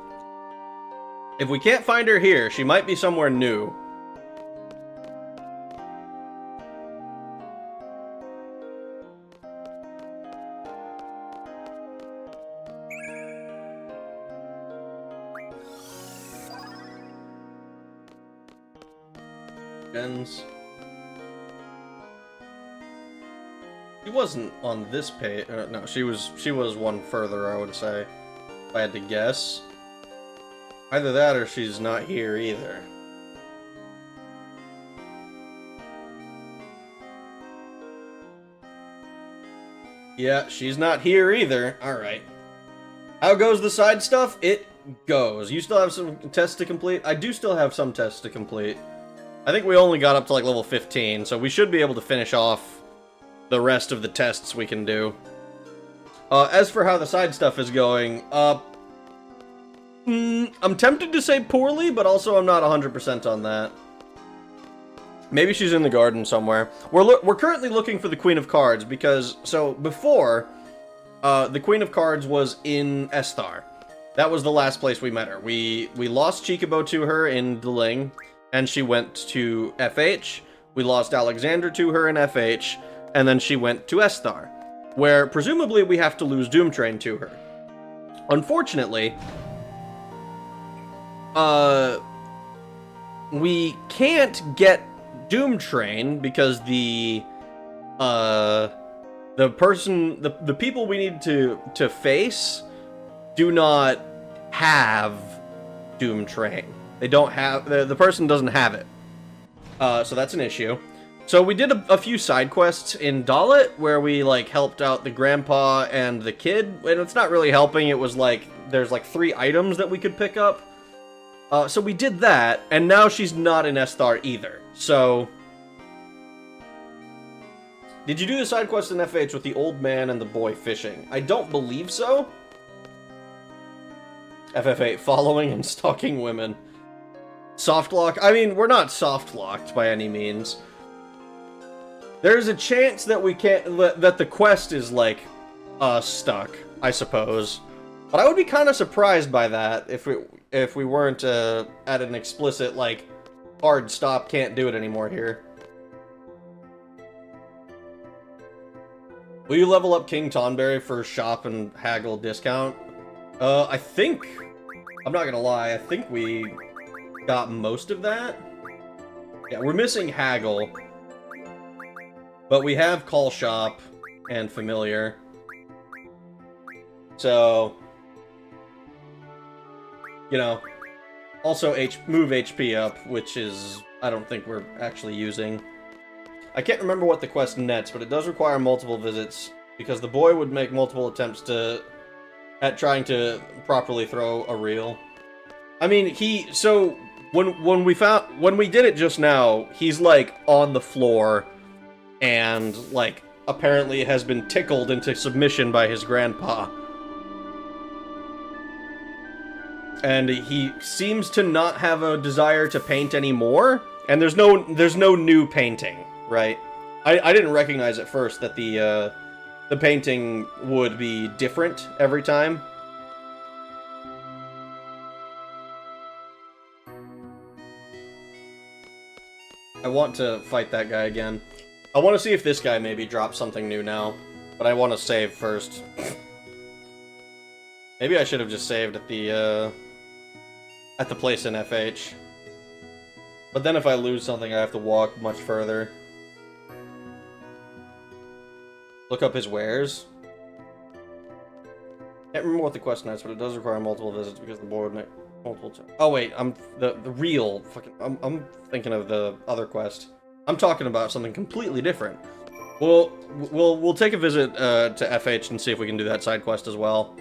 if we can't find her here, she might be somewhere new. She wasn't on this page. No, she was one further, I would say, if I had to guess. Either that or she's not here either. Yeah, she's not here either. Alright. How goes the side stuff? It goes. You still have some tests to complete? I do still have some tests to complete. I think we only got up to like level 15, so we should be able to finish off the rest of the tests we can do. As for how the side stuff is going, I'm tempted to say poorly, but also I'm not 100% on that. Maybe she's in the garden somewhere. We're currently looking for the Queen of Cards, because, so, before, the Queen of Cards was in Esthar. That was the last place we met her. We lost Chikabo to her in Deling, and she went to FH. We lost Alexander to her in FH, and then she went to Esthar, where presumably we have to lose Doomtrain to her. Unfortunately, we can't get Doomtrain because the people we need to face do not have Doomtrain. They don't have, the person doesn't have it. So that's an issue. So we did a few side quests in Dalit where we like helped out the grandpa and the kid, and it's not really helping. It was like there's like 3 items that we could pick up. So we did that, and now she's not in Esthar either. So did you do the side quest in FH with the old man and the boy fishing? I don't believe so. FF8, following and stalking women. Soft lock? I mean, we're not soft locked by any means. There's a chance that we can't, that the quest is, like, stuck, I suppose. But I would be kind of surprised by that if we weren't, at an explicit, like, hard stop, can't do it anymore here. Will you level up King Tonberry for shop and haggle discount? I think, I'm not gonna lie, I think we got most of that. Yeah, we're missing haggle. But we have Call Shop and Familiar. So, you know, also move HP up, which is, I don't think we're actually using. I can't remember what the quest nets, but it does require multiple visits, because the boy would make multiple attempts at trying to properly throw a reel. I mean, so, when we did it just now, he's, like, on the floor, and, like, apparently has been tickled into submission by his grandpa. And he seems to not have a desire to paint anymore, and there's no new painting, right? I didn't recognize at first that the painting would be different every time. I want to fight that guy again. I want to see if this guy maybe drops something new now, but I want to save first. Maybe I should have just saved at the place in FH. But then if I lose something, I have to walk much further. Look up his wares. Can't remember what the quest is, but it does require multiple visits because the boy would make multiple. Oh wait, I'm the real fucking. I'm thinking of the other quest. I'm talking about something completely different. We'll take a visit to FH and see if we can do that side quest as well.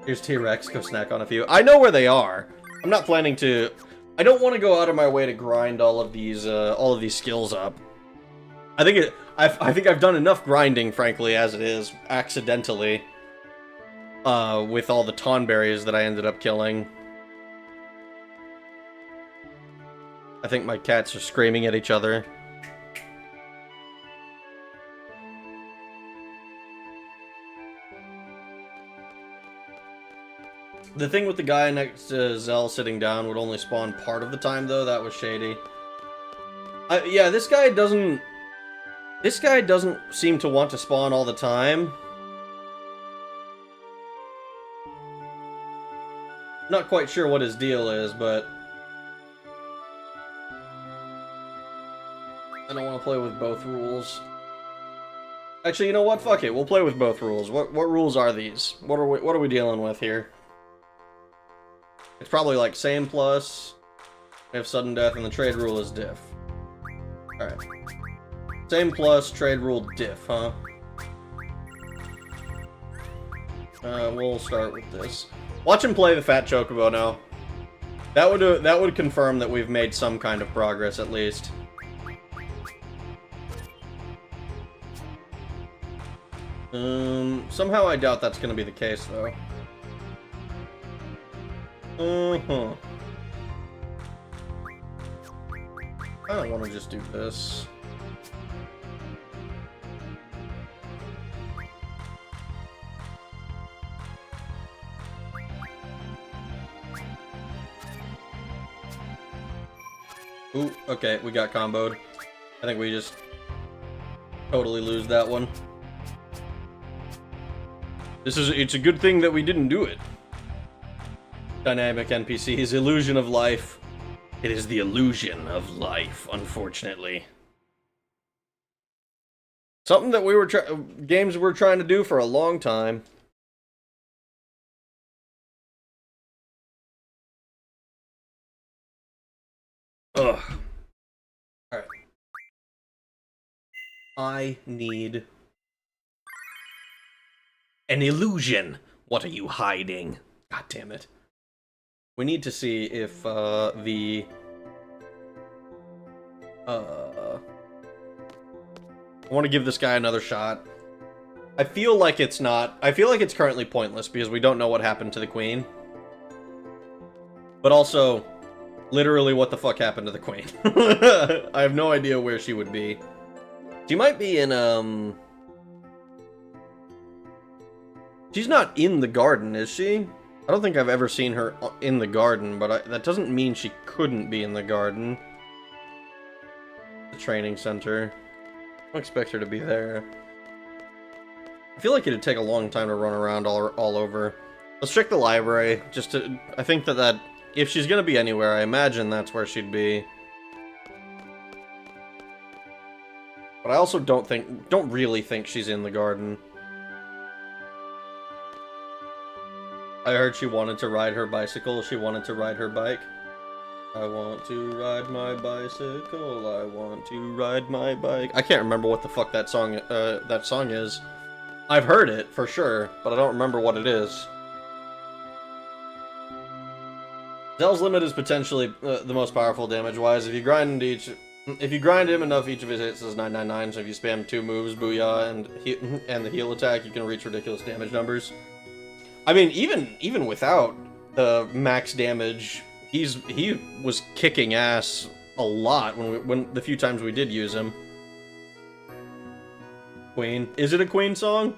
Here's T-Rex, go snack on a few. I know where they are. I'm not planning to. I don't want to go out of my way to grind all of these skills up. I think I've done enough grinding, frankly, as it is, accidentally. With all the Tonberries that I ended up killing. I think my cats are screaming at each other. The thing with the guy next to Zell sitting down would only spawn part of the time, though. That was shady. Yeah, this guy doesn't seem to want to spawn all the time. Not quite sure what his deal is, but I don't want to play with both rules. Actually, you know what? Fuck it. We'll play with both rules. What rules are these? What are we dealing with here? It's probably like same plus. We have sudden death, and the trade rule is diff. Alright. Same plus, trade rule diff, huh? We'll start with this. Watch him play the Fat Chocobo now. That would confirm that we've made some kind of progress, at least. Somehow I doubt that's gonna be the case, though. I don't want to just do this. Ooh, okay, we got comboed. I think we just totally lose that one. It's a good thing that we didn't do it. Dynamic NPCs, illusion of life. It is the illusion of life, unfortunately. Something that games we're trying to do for a long time. Ugh. I need an illusion. What are you hiding? God damn it. We need to see if I want to give this guy another shot. I feel like it's not. I feel like it's currently pointless because we don't know what happened to the queen. But also, literally what the fuck happened to the queen? I have no idea where she would be. She might be in, She's not in the garden, is she? I don't think I've ever seen her in the garden, but that doesn't mean she couldn't be in the garden. The training center. I don't expect her to be there. I feel like it'd take a long time to run around all over. Let's check the library, just to... I think that if she's gonna be anywhere, I imagine that's where she'd be. But I also don't really think she's in the garden. I heard she wanted to ride her bicycle. She wanted to ride her bike. I want to ride my bicycle. I want to ride my bike. I can't remember what the fuck that song is. I've heard it for sure, but I don't remember what it is. Zell's limit is potentially the most powerful damage-wise. If you grind him enough, each of his hits is 999. So if you spam 2 moves, Booyah, and the heal attack, you can reach ridiculous damage numbers. I mean, even without the max damage, he was kicking ass a lot when the few times we did use him. Queen. Is it a Queen song?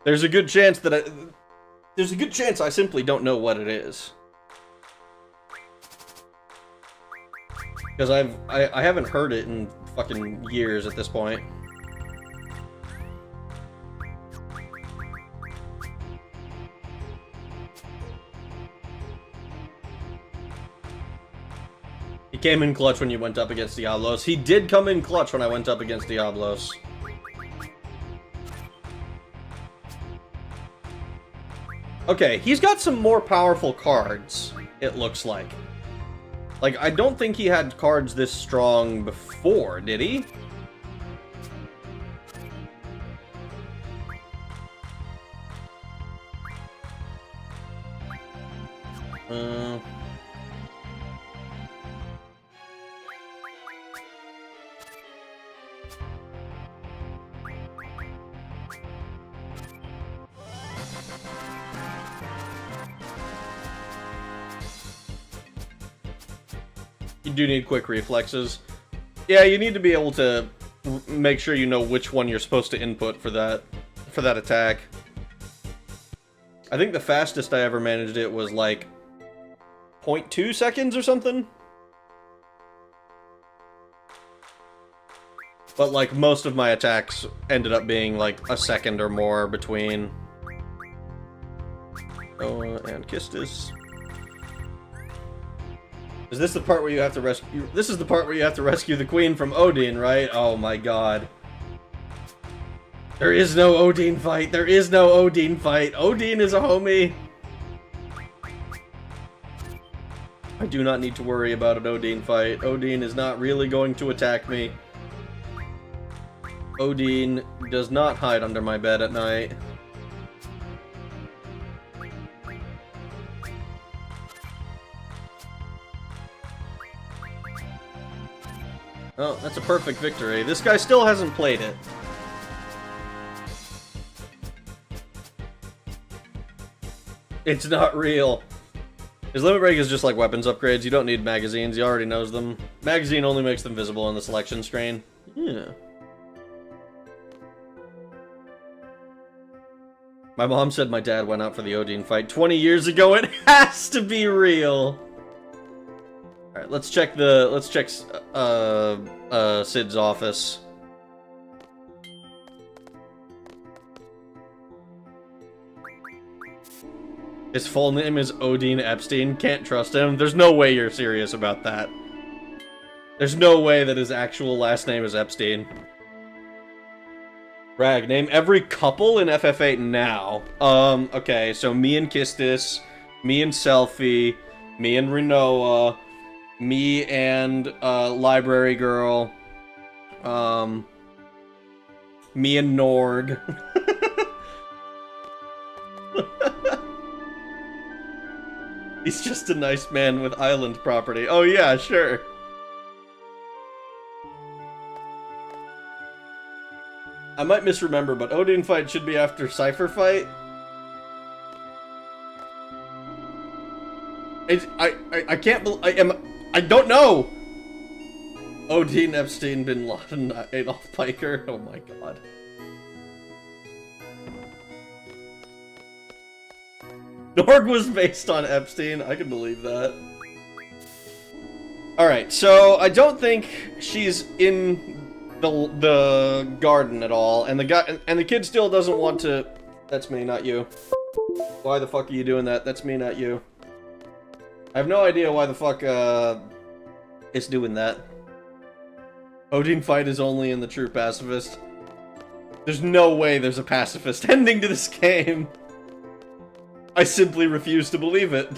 There's a good chance that I simply don't know what it is. Because I haven't heard it in fucking years at this point. He came in clutch when you went up against Diablos. He did come in clutch when I went up against Diablos. Okay, he's got some more powerful cards, it looks like. Like, I don't think he had cards this strong before, did he? You do need quick reflexes. Yeah, you need to be able to make sure you know which one you're supposed to input for that attack. I think the fastest I ever managed it was like 0.2 seconds or something. But like most of my attacks ended up being like a second or more between. Oh, and Kistis. Is this the part where you have to rescue? This is the part where you have to rescue the queen from Odine, right? Oh my god. There is no Odine fight. There is no Odine fight. Odine is a homie. I do not need to worry about an Odine fight. Odine is not really going to attack me. Odine does not hide under my bed at night. Oh, that's a perfect victory. This guy still hasn't played it. It's not real. His limit break is just like weapons upgrades. You don't need magazines. He already knows them. Magazine only makes them visible in the selection screen. Yeah. My mom said my dad went out for the Odine fight 20 years ago. It has to be real. All right, let's check Sid's office. His full name is Odine Epstein. Can't trust him. There's no way you're serious about that. There's no way that his actual last name is Epstein. Rag, name every couple in FF8 now. Okay, so me and Kistis, me and Selfie, me and Renoa, Me and Library Girl. Me and Norg. He's just a nice man with island property. Oh yeah, sure. I might misremember, but Odine fight should be after Cypher fight. I can't believe I don't know. Odine, Epstein, Bin Laden, Adolf Piker. Oh my god. Norg was based on Epstein. I can believe that. Alright, so I don't think she's in the garden at all, and the kid still doesn't want to. That's me, not you. Why the fuck are you doing that? That's me, not you. I have no idea why the fuck it's doing that. Odine fight is only in the true pacifist. There's no way there's a pacifist ending to this game. I simply refuse to believe it.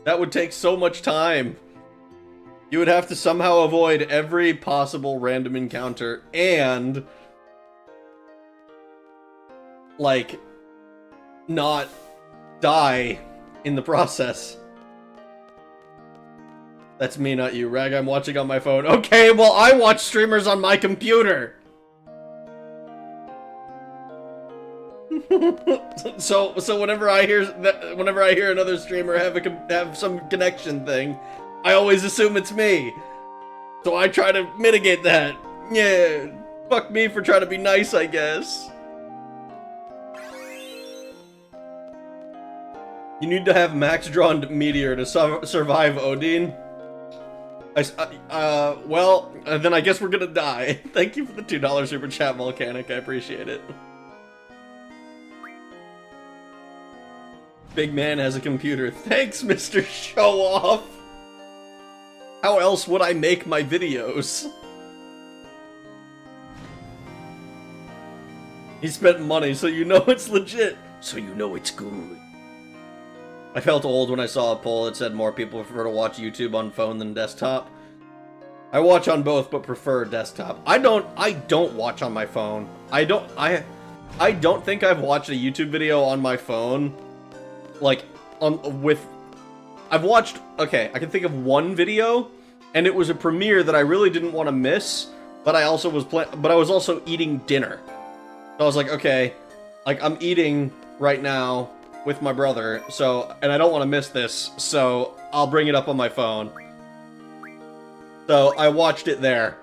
That would take so much time. You would have to somehow avoid every possible random encounter and, like, not die in the process. That's me, not you. Rag, I'm watching on my phone. Okay, well, I watch streamers on my computer. so whenever I hear another streamer have some connection thing, I always assume it's me. So I try to mitigate that. Yeah, fuck me for trying to be nice, I guess. You need to have max drawn meteor to survive, Odine. Well, then I guess we're gonna die. Thank you for the $2 super chat, Volcanic. I appreciate it. Big man has a computer. Thanks, Mr. Show Off. How else would I make my videos? He spent money, so you know it's legit. So you know it's good. I felt old when I saw a poll that said more people prefer to watch YouTube on phone than desktop. I watch on both, but prefer desktop. I don't watch on my phone. I don't think I've watched a YouTube video on my phone. Like, I've watched, okay, I can think of one video, and it was a premiere that I really didn't want to miss, but I also was but I was also eating dinner. So I was like, okay, like, I'm eating right now with my brother, so, and I don't want to miss this, so I'll bring it up on my phone. So I watched it there.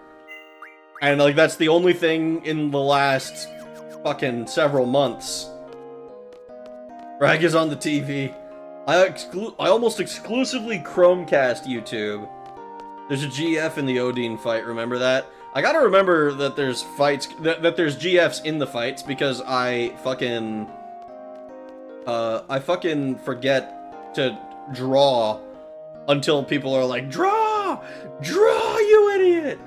And, like, that's the only thing in the last fucking several months. Rag is on the TV. I almost exclusively Chromecast YouTube. There's a GF in the Odine fight, remember that? I gotta remember that there's fights, that there's GFs in the fights, because I fucking forget to draw until people are like, draw! Draw, you idiot!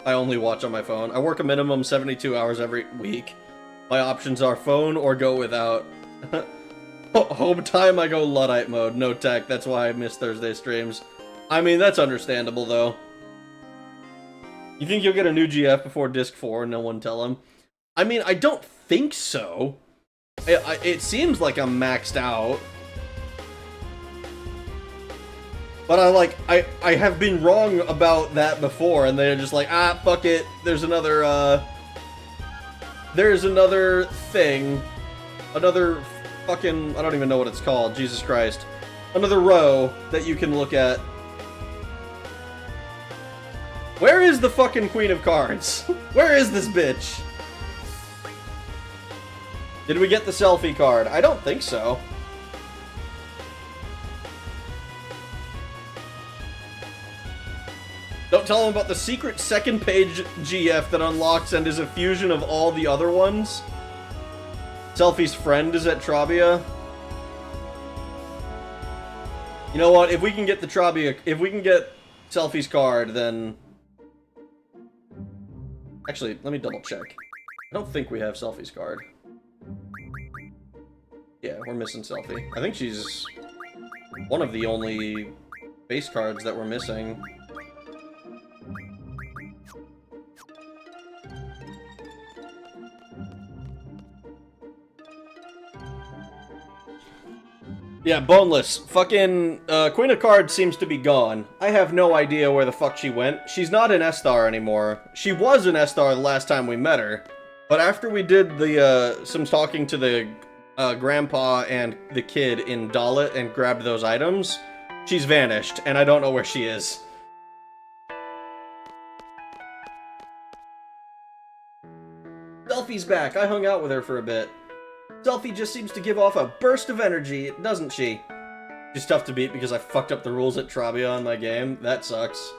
I only watch on my phone. I work a minimum 72 hours every week. My options are phone or go without. Home time, I go Luddite mode. No tech, that's why I miss Thursday streams. I mean, that's understandable, though. You think you'll get a new GF before Disc 4? No one tell him. I mean, I don't think so. It seems like I'm maxed out. But I have been wrong about that before, and they're just like, ah, fuck it, there's another thing. Another fucking, I don't even know what it's called, Jesus Christ. Another row that you can look at. Where is the fucking Queen of Cards? Where is this bitch? Did we get the selfie card? I don't think so. Don't tell him about the secret second page GF that unlocks and is a fusion of all the other ones. Selfie's friend is at Trabia. You know what? If we can get the Trabia, if we can get Selfie's card, then... Actually, let me double check. I don't think we have Selfie's card. Yeah, we're missing Selfie. I think she's one of the only base cards that we're missing. Yeah, Boneless. Fucking, Queen of Cards seems to be gone. I have no idea where the fuck she went. She's not an S-Star anymore. She was an S-Star the last time we met her. But after we did the, some talking to the, grandpa and the kid in Dalit and grabbed those items, she's vanished, and I don't know where she is. Selfie's back. I hung out with her for a bit. Selfie just seems to give off a burst of energy, doesn't she? She's tough to beat because I fucked up the rules at Trabia on my game. That sucks.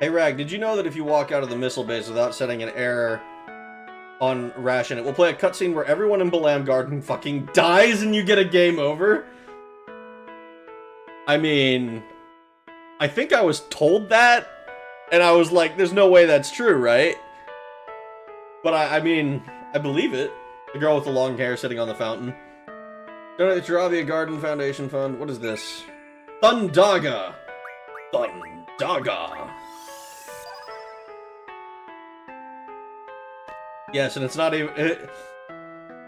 Hey Rag, did you know that if you walk out of the missile base without setting an error on Ration, it will play a cutscene where everyone in Balam Garden fucking dies and you get a game over? I mean, I think I was told that, and I was like, there's no way that's true, right? But I mean, I believe it. The girl with the long hair sitting on the fountain. Donate the Trabia Garden Foundation Fund. What is this? Thundaga! Thundaga! Yes, and it's not even...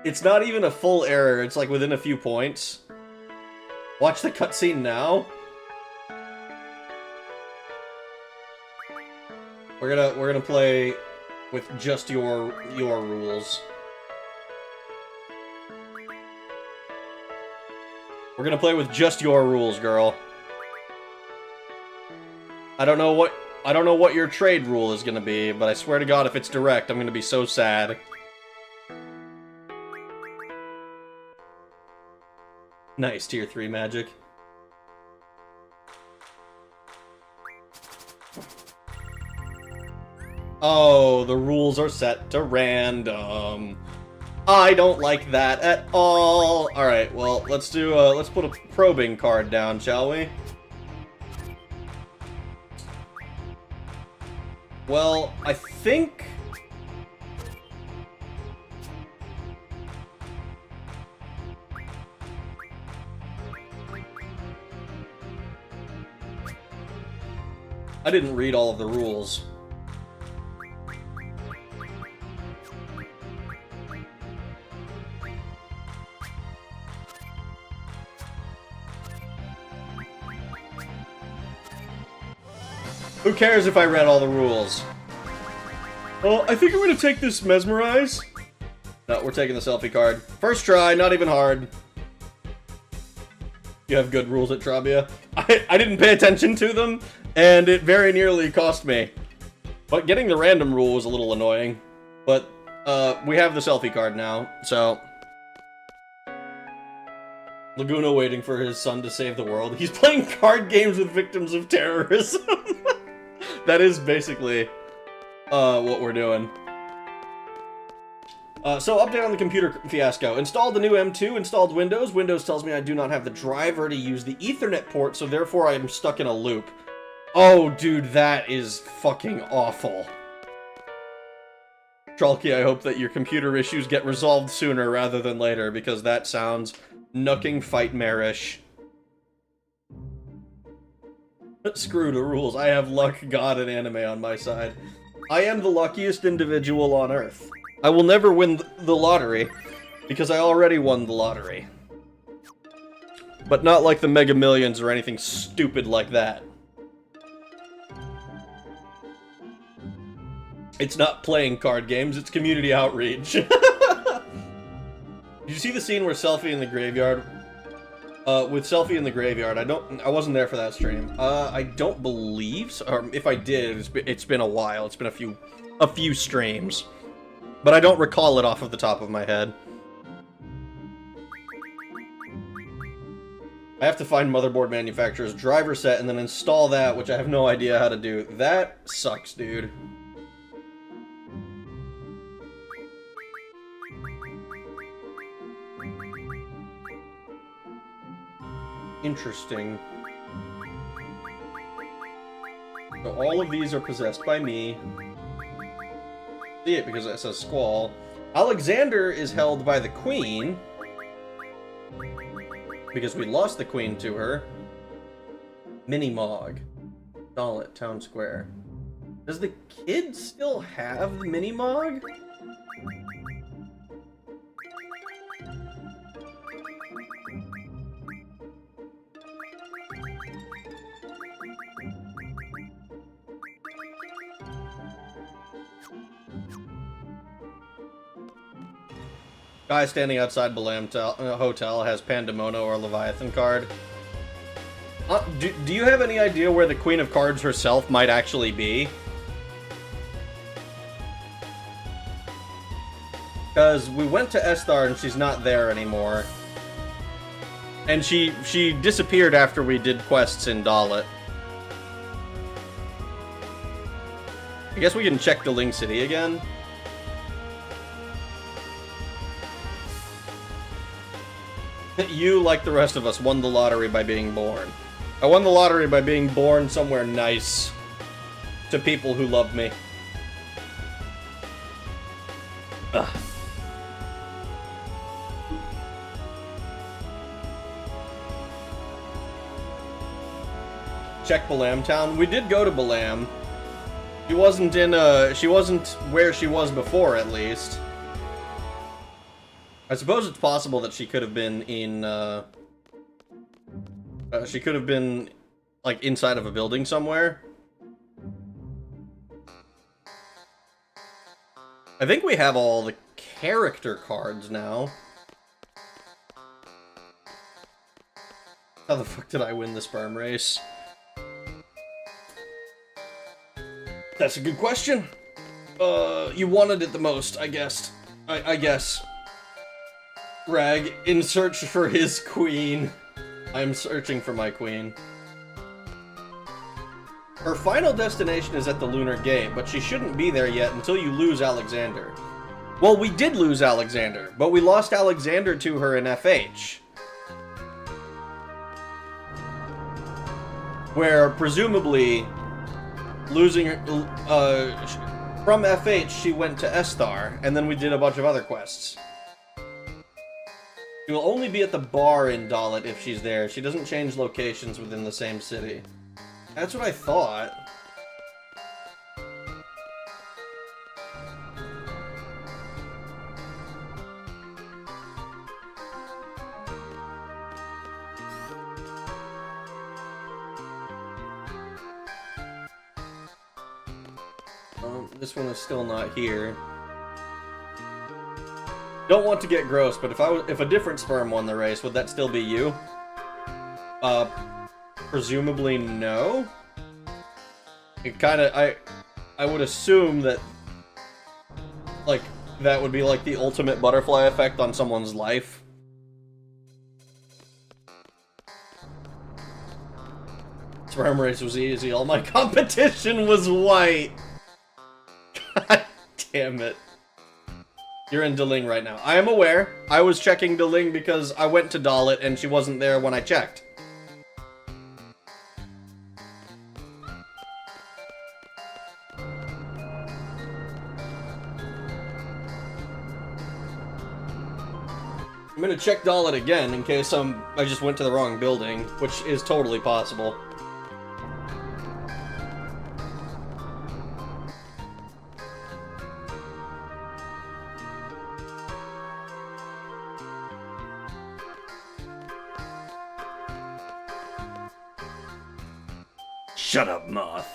It's not even a full error. It's like within a few points. Watch the cutscene now. We're gonna play with just your rules. We're gonna play with just your rules, girl. I don't know what your trade rule is gonna be, but I swear to God, if it's direct, I'm gonna be so sad. Nice, tier 3 magic. Oh, the rules are set to random. I don't like that at all. Alright, well, let's do, let's put a probing card down, shall we? Well, I think... I didn't read all of the rules. Who cares if I read all the rules? Well, I think I'm gonna take this Mesmerize. No, we're taking the selfie card. First try, not even hard. You have good rules at Trabia. I didn't pay attention to them, and it very nearly cost me. But getting the random rule was a little annoying. But, we have the selfie card now, so... Laguna waiting for his son to save the world. He's playing card games with victims of terrorism. That is basically, what we're doing. So, update on the computer fiasco. Installed the new M2, installed Windows. Windows tells me I do not have the driver to use the Ethernet port, so therefore I am stuck in a loop. Oh, dude, that is fucking awful. Trolky, I hope that your computer issues get resolved sooner rather than later, because that sounds nucking fightmare-ish. Screw the rules. I have luck, God, and anime on my side. I am the luckiest individual on Earth. I will never win the lottery, because I already won the lottery. But not like the Mega Millions or anything stupid like that. It's not playing card games, it's community outreach. Did you see the scene where Selfie in the graveyard? With Selfie in the graveyard, I wasn't there for that stream. I don't believe so, or if I did, it's been a while. It's been a few streams. But I don't recall it off of the top of my head. I have to find motherboard manufacturer's driver set and then install that, which I have no idea how to do. That sucks, dude. Interesting. Oh, all of these are possessed by me. See it because it says Squall. Alexander is held by the Queen. Because we lost the Queen to her. Minimog. Dalit, Town Square. Does the kid still have the Minimog? Guy standing outside Balam Hotel has Pandemono or Leviathan card. Do you have any idea where the Queen of Cards herself might actually be? Because we went to Esthar and she's not there anymore. And she disappeared after we did quests in Dalit. I guess we can check Daling City again. You, like the rest of us, won the lottery by being born. I won the lottery by being born somewhere nice to people who love me. Ugh. Check Balam Town. We did go to Balam. She wasn't in, she wasn't where she was before, at least. I suppose it's possible that she could have been in, she could have been, like, inside of a building somewhere. I think we have all the character cards now. How the fuck did I win the sperm race? That's a good question. You wanted it the most, I guess. I guess. Rag, in search for his queen. I'm searching for my queen. Her final destination is at the Lunar Gate, but she shouldn't be there yet until you lose Alexander. Well, we did lose Alexander, but we lost Alexander to her in FH. Where, presumably, losing her, from FH, she went to Esthar, and then we did a bunch of other quests. She will only be at the bar in Dalit if she's there. She doesn't change locations within the same city. That's what I thought. This one is still not here. Don't want to get gross, but if a different sperm won the race, would that still be you? Presumably no. It kinda, I would assume that, like, that would be like the ultimate butterfly effect on someone's life. Sperm race was easy, all my competition was white. God damn it. You're in Daling right now. I am aware. I was checking Daling because I went to Dalit and she wasn't there when I checked. I'm gonna check Dalit again in case I just went to the wrong building, which is totally possible. Shut up, Moth.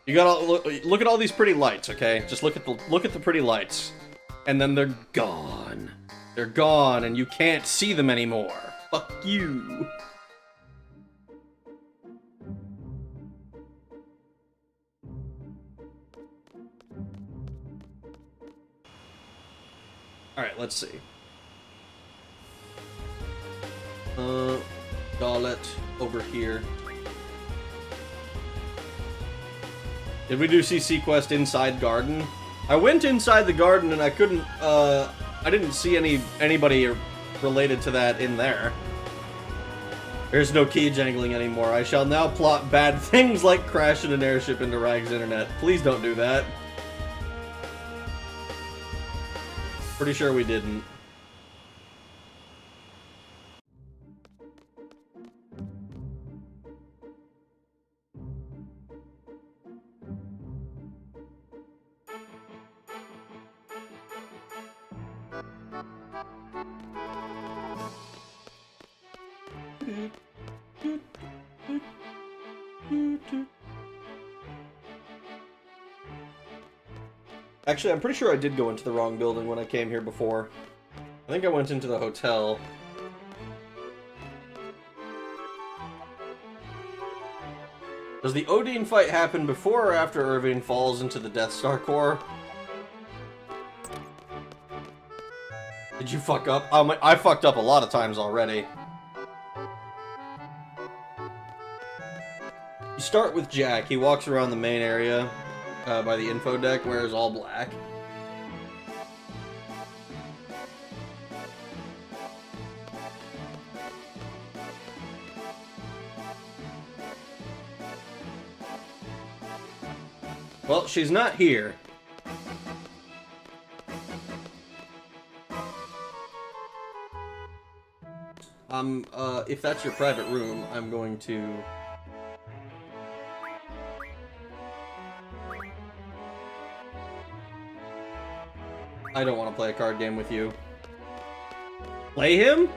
You gotta look at all these pretty lights, okay? Just look at the pretty lights, and then they're gone. They're gone, and you can't see them anymore. Fuck you. All right, let's see. Dalit over here. Did we do CC quest inside garden? I went inside the garden and I couldn't, I didn't see anybody related to that in there. There's no key jangling anymore. I shall now plot bad things like crashing an airship into Rag's internet. Please don't do that. Pretty sure we didn't. Actually, I'm pretty sure I did go into the wrong building when I came here before. I think I went into the hotel. Does the Odine fight happen before or after Irving falls into the Death Star core? Did you fuck up? I fucked up a lot of times already. You start with Jack. He walks around the main area by the info deck, wears all black. Well, she's not here. If that's your private room, I'm going to... I don't want to play a card game with you. Play him?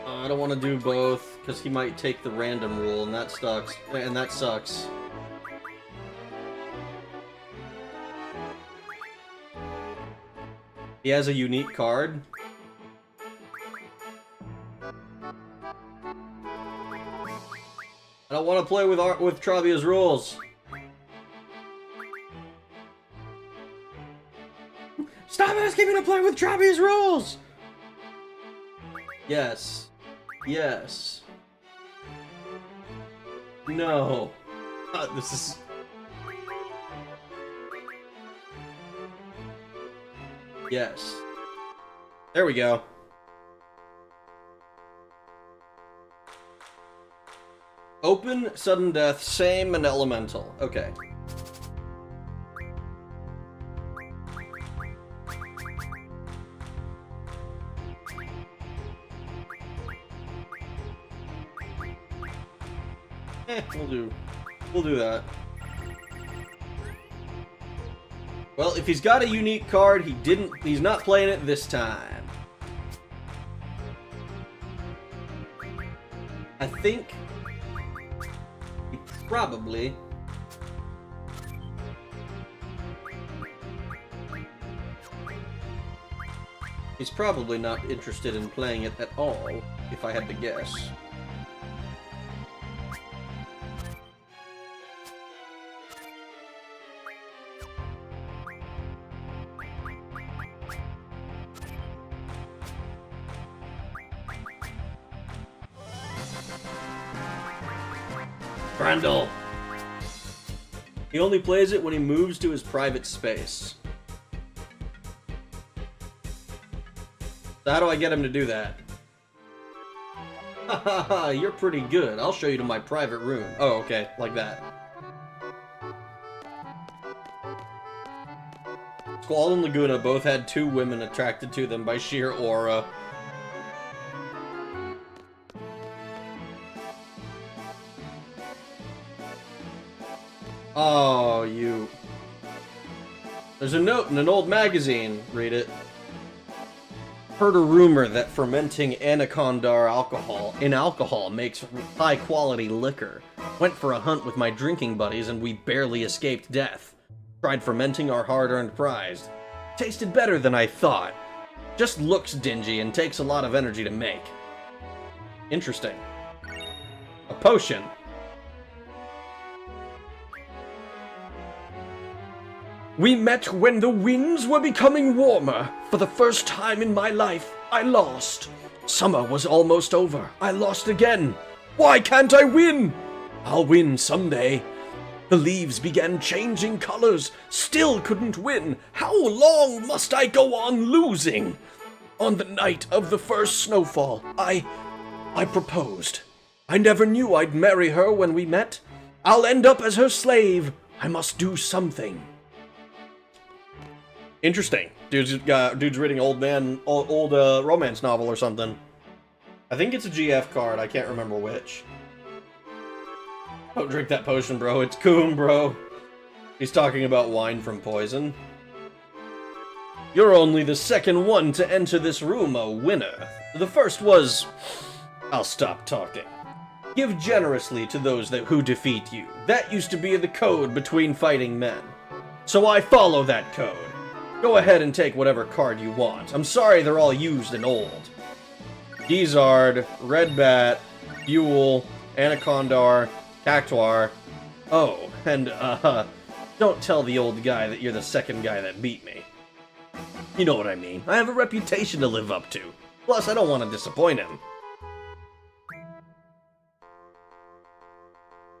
I don't want to do both, because he might take the random rule, and that sucks. And that sucks. He has a unique card. I don't want to play with Travia's rules. Stop asking me to play with Travia's rules! Yes. Yes. No. This is... Yes. There we go. Open, sudden death, same, and elemental. Okay. We'll do that. Well, if he's got a unique card, he's not playing it this time. I think he probably... He's probably not interested in playing it at all, if I had to guess. Brandel. He only plays it when he moves to his private space. So how do I get him to do that? Hahaha, you're pretty good. I'll show you to my private room. Oh, okay, like that. Squall and Laguna both had two women attracted to them by sheer aura. Oh, you... There's a note in an old magazine. Read it. Heard a rumor that fermenting Anacondar alcohol makes high-quality liquor. Went for a hunt with my drinking buddies and we barely escaped death. Tried fermenting our hard-earned prize. Tasted better than I thought. Just looks dingy and takes a lot of energy to make. Interesting. A potion. We met when the winds were becoming warmer. For the first time in my life, I lost. Summer was almost over. I lost again. Why can't I win? I'll win someday. The leaves began changing colors, still couldn't win. How long must I go on losing? On the night of the first snowfall, I proposed. I never knew I'd marry her when we met. I'll end up as her slave. I must do something. Interesting. Dude's reading old romance novel or something. I think it's a GF card. I can't remember which. Don't drink that potion, bro. It's coon, bro. He's talking about wine from poison. You're only the second one to enter this room, a winner. The first was... I'll stop talking. Give generously to those who defeat you. That used to be the code between fighting men. So I follow that code. Go ahead and take whatever card you want. I'm sorry they're all used and old. Gizzard, Red Bat, Buell, Anacondar, Cactuar. Oh, and, don't tell the old guy that you're the second guy that beat me. You know what I mean. I have a reputation to live up to. Plus, I don't want to disappoint him.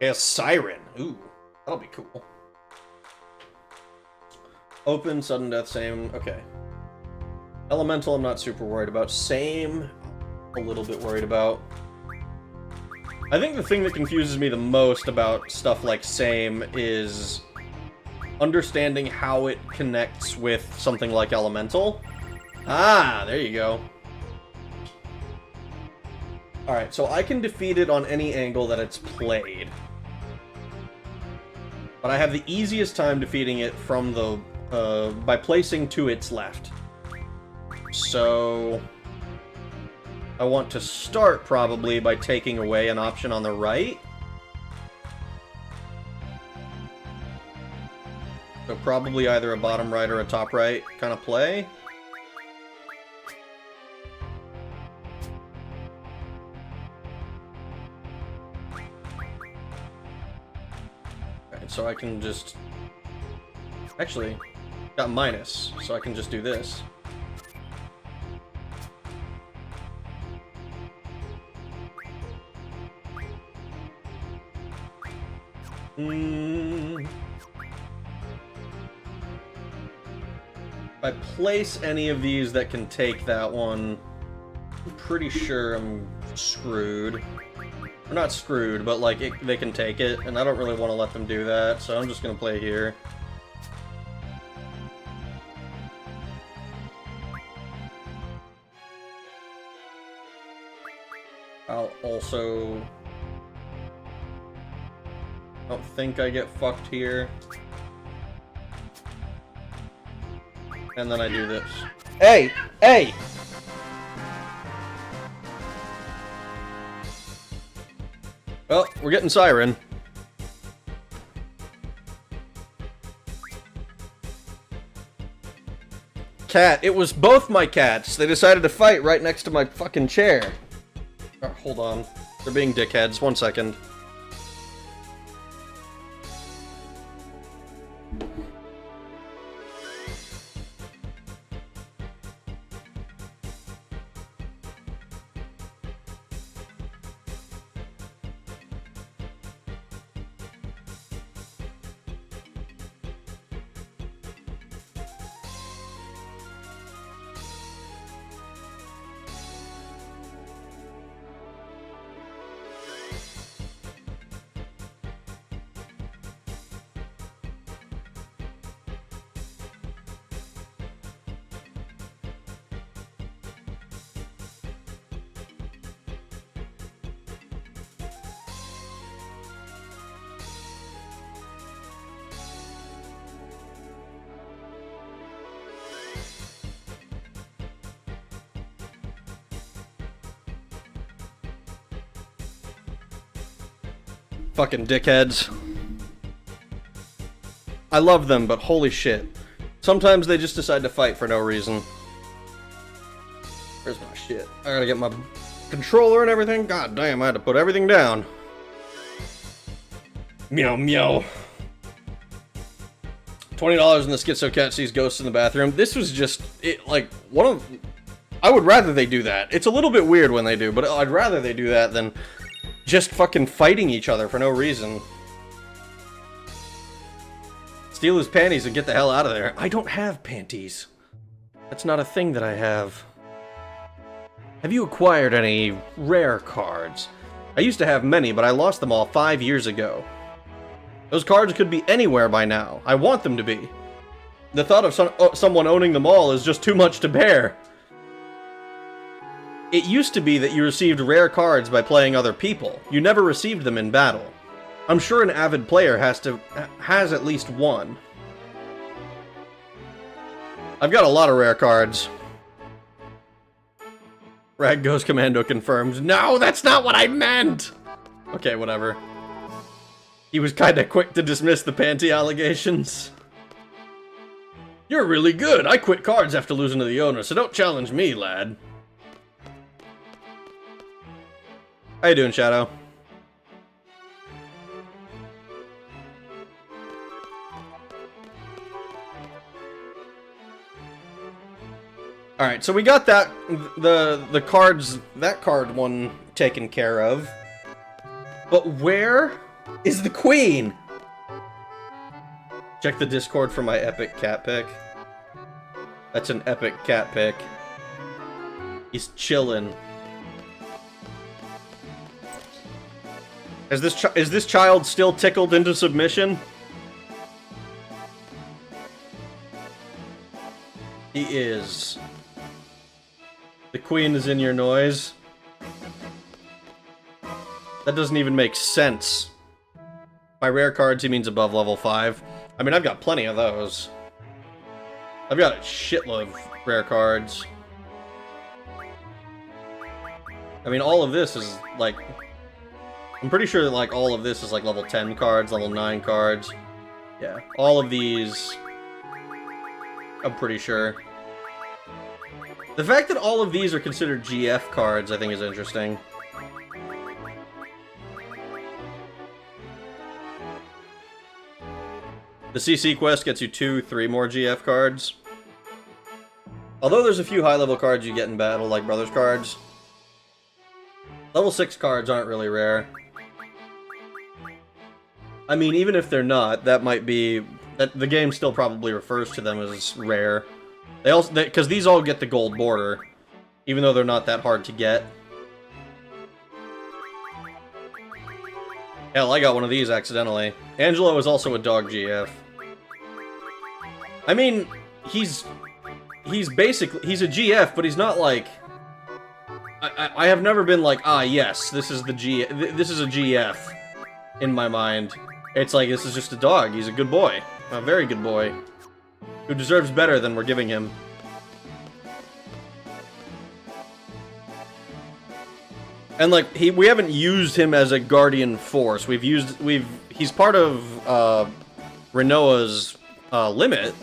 A siren. Ooh, that'll be cool. Open, sudden death, same. Okay. Elemental, I'm not super worried about. Same, a little bit worried about. I think the thing that confuses me the most about stuff like same is understanding how it connects with something like elemental. Ah, there you go. Alright, so I can defeat it on any angle that it's played. But I have the easiest time defeating it from the, by placing to its left. So... I want to start, probably, by taking away an option on the right. So probably either a bottom right or a top right kind of play. Alright, so I can just... Actually, got minus, so I can just do this. If I place any of these that can take that one, I'm pretty sure I'm screwed. Or not screwed, but like they can take it, and I don't really want to let them do that, so I'm just gonna play here. I'll also... I don't think I get fucked here. And then I do this. Hey! Hey! Well, we're getting Siren. Cat. It was both my cats. They decided to fight right next to my fucking chair. Oh, hold on. They're being dickheads. 1 second. Fucking dickheads. I love them, but holy shit. Sometimes they just decide to fight for no reason. Where's my shit? I gotta get my controller and everything. God damn, I had to put everything down. Meow meow. $20 and the Schizo Cat sees ghosts in the bathroom. This was just, like, one of... I would rather they do that. It's a little bit weird when they do, but I'd rather they do that than just fucking fighting each other for no reason. Steal his panties and get the hell out of there. I don't have panties. That's not a thing that I have. Have you acquired any rare cards? I used to have many, but I lost them all 5 years ago. Those cards could be anywhere by now. I want them to be. The thought of someone owning them all is just too much to bear. It used to be that you received rare cards by playing other people. You never received them in battle. I'm sure an avid player has at least one. I've got a lot of rare cards. Rag Ghost Commando confirms. No, that's not what I meant! Okay, whatever. He was kinda quick to dismiss the panty allegations. You're really good. I quit cards after losing to the owner, so don't challenge me, lad. How you doing, Shadow? Alright, so we got that, the cards, that card one taken care of. But where is the queen? Check the Discord for my epic cat pic. That's an epic cat pic. He's chillin'. Is this child still tickled into submission? He is. The queen is in your noise. That doesn't even make sense. By rare cards, he means above level 5. I mean, I've got plenty of those. I've got a shitload of rare cards. I mean, all of this is, like... I'm pretty sure that, like, all of this is, like, level 10 cards, level 9 cards. Yeah, all of these... I'm pretty sure. The fact that all of these are considered GF cards, I think, is interesting. The CC quest gets you 2-3 more GF cards. Although there's a few high-level cards you get in battle, like Brothers cards. Level 6 cards aren't really rare. I mean, even if they're not, that might be... the game still probably refers to them as rare. They also... because these all get the gold border. Even though they're not that hard to get. Hell, I got one of these accidentally. Angelo is also a dog GF. I mean, he's basically... he's a GF, but he's not like... I have never been like, ah, yes, this is the this is a GF in my mind. It's like, this is just a dog. He's a good boy. A very good boy. Who deserves better than we're giving him. And, like, we haven't used him as a guardian force. He's part of, Renoa's, limit.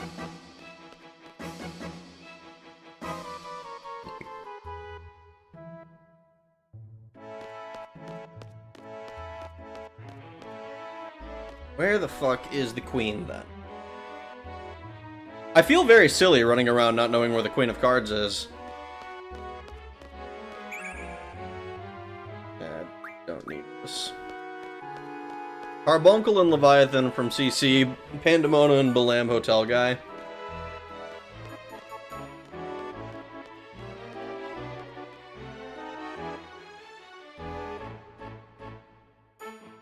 Where the fuck is the queen, then? I feel very silly running around not knowing where the Queen of Cards is. I don't need this. Carbuncle and Leviathan from CC, Pandemona and Balam Hotel Guy.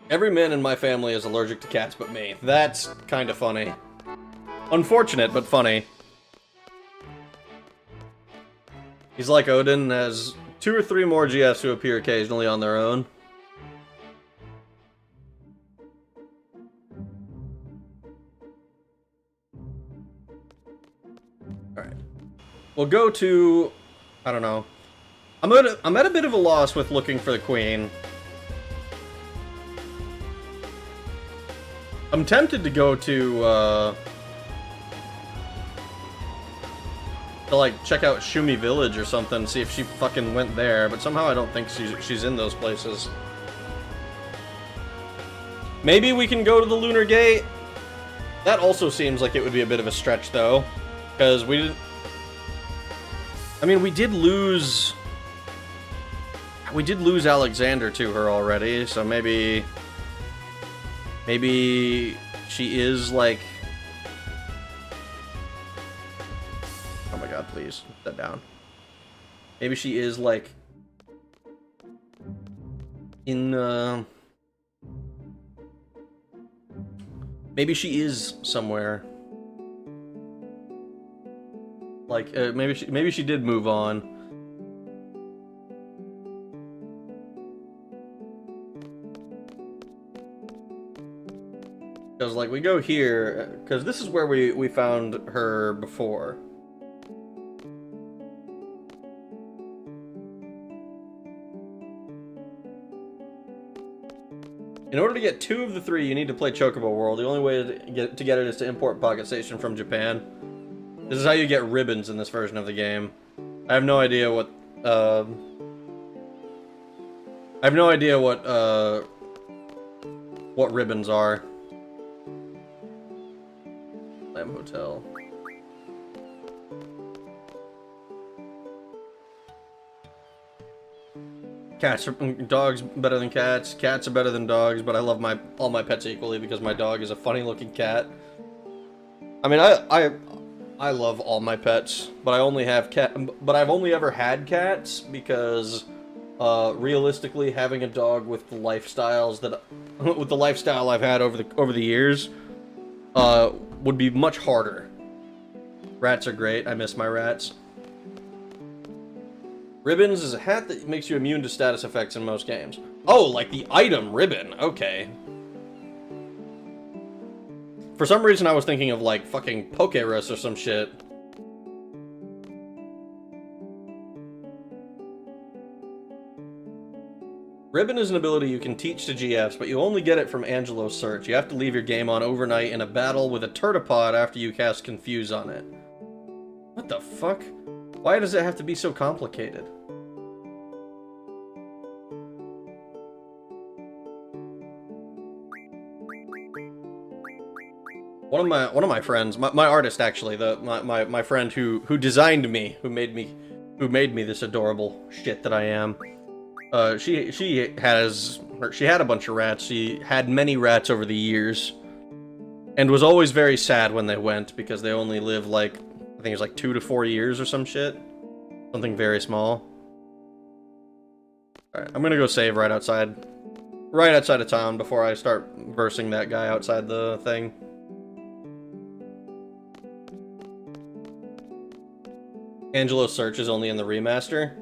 Every man in my family is allergic to cats but me. That's kind of funny. Unfortunate, but funny. He's like Odin, has 2 or 3 more GFs who appear occasionally on their own. Alright. We'll go to... I don't know. I'm at a bit of a loss with looking for the queen. I'm tempted to go to like, check out Shumi Village or something, see if she fucking went there, but somehow I don't think she's in those places. Maybe we can go to the Lunar Gate? That also seems like it would be a bit of a stretch, though, because we didn't... I mean, we did lose Alexander to her already, so maybe she is, like, Oh my god, please. Put that down. Maybe she is, like... in, maybe she is somewhere. Like, maybe she did move on. Because, like, we go here, because this is where we found her before. In order to get 2 of the 3, you need to play Chocobo World. The only way to get it is to import Pocket Station from Japan. This is how you get ribbons in this version of the game. I have no idea what, what ribbons are. Lamb Hotel. Dogs better than cats. Cats are better than dogs, but I love all my pets equally because my dog is a funny-looking cat. I mean, I love all my pets, but I've only ever had cats because realistically, having a dog with the lifestyle I've had over the years would be much harder. Rats are great. I miss my rats. Ribbons is a hat that makes you immune to status effects in most games. Oh, like the item ribbon. Okay. For some reason, I was thinking of, like, fucking Pokerus or some shit. Ribbon is an ability you can teach to GFs, but you only get it from Angelo's Search. You have to leave your game on overnight in a battle with a Turtipod after you cast Confuse on it. What the fuck? Why does it have to be so complicated? One of my friends, my artist actually, my friend who designed me, who made me this adorable shit that I am. She had a bunch of rats. She had many rats over the years, and was always very sad when they went because they only live like, I think it was like 2 to 4 years or some shit. Something very small. Alright, I'm gonna go save right outside of town before I start versing that guy outside the thing. Angelo's Search is only in the remaster.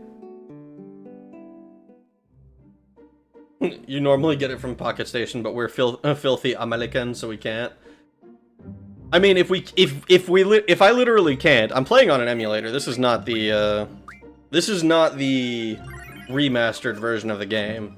You normally get it from Pocket Station, but we're filthy Americans, so we can't. I mean, if I literally can't, I'm playing on an emulator. This is not the remastered version of the game.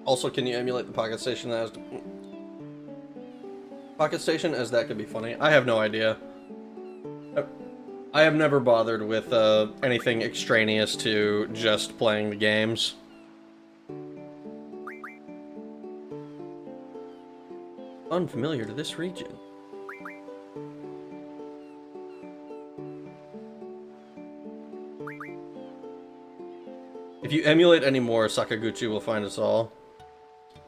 Also, can you emulate the Pocket Station as... Pocket Station as that could be funny? I have no idea. I have never bothered with anything extraneous to just playing the games. Unfamiliar to this region. If you emulate any more, Sakaguchi will find us all.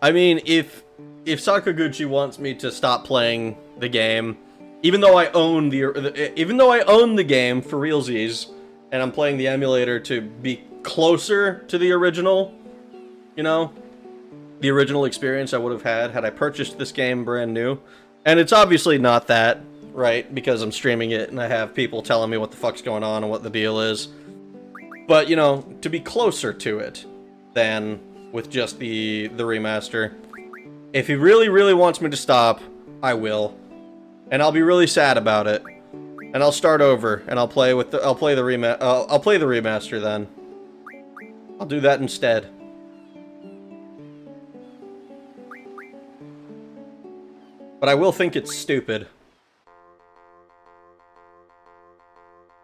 I mean, if Sakaguchi wants me to stop playing the game, even though I own the game for realsies, and I'm playing the emulator to be closer to the original, you know, the original experience I would have had I purchased this game brand new, and it's obviously not that, right? Because I'm streaming it and I have people telling me what the fuck's going on and what the deal is. But you know, to be closer to it than with just the remaster. If he really, really wants me to stop, I will. And I'll be really sad about it. And I'll start over and I'll play the remaster then. I'll do that instead. But I will think it's stupid.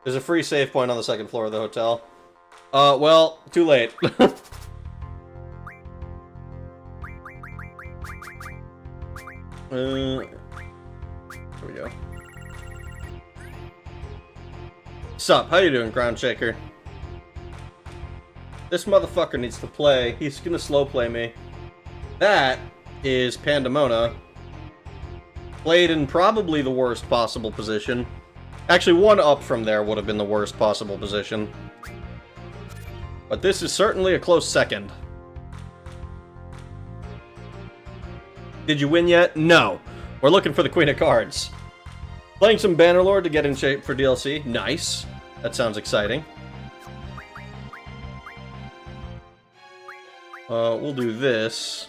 There's a free save point on the second floor of the hotel. Well, too late. Here we go. Sup, how you doing, Ground Shaker? This motherfucker needs to play. He's gonna slow play me. That is Pandemona. Played in probably the worst possible position. Actually, one up from there would have been the worst possible position. But this is certainly a close second. Did you win yet? No. We're looking for the Queen of Cards. Playing some Bannerlord to get in shape for DLC. Nice. That sounds exciting. We'll do this.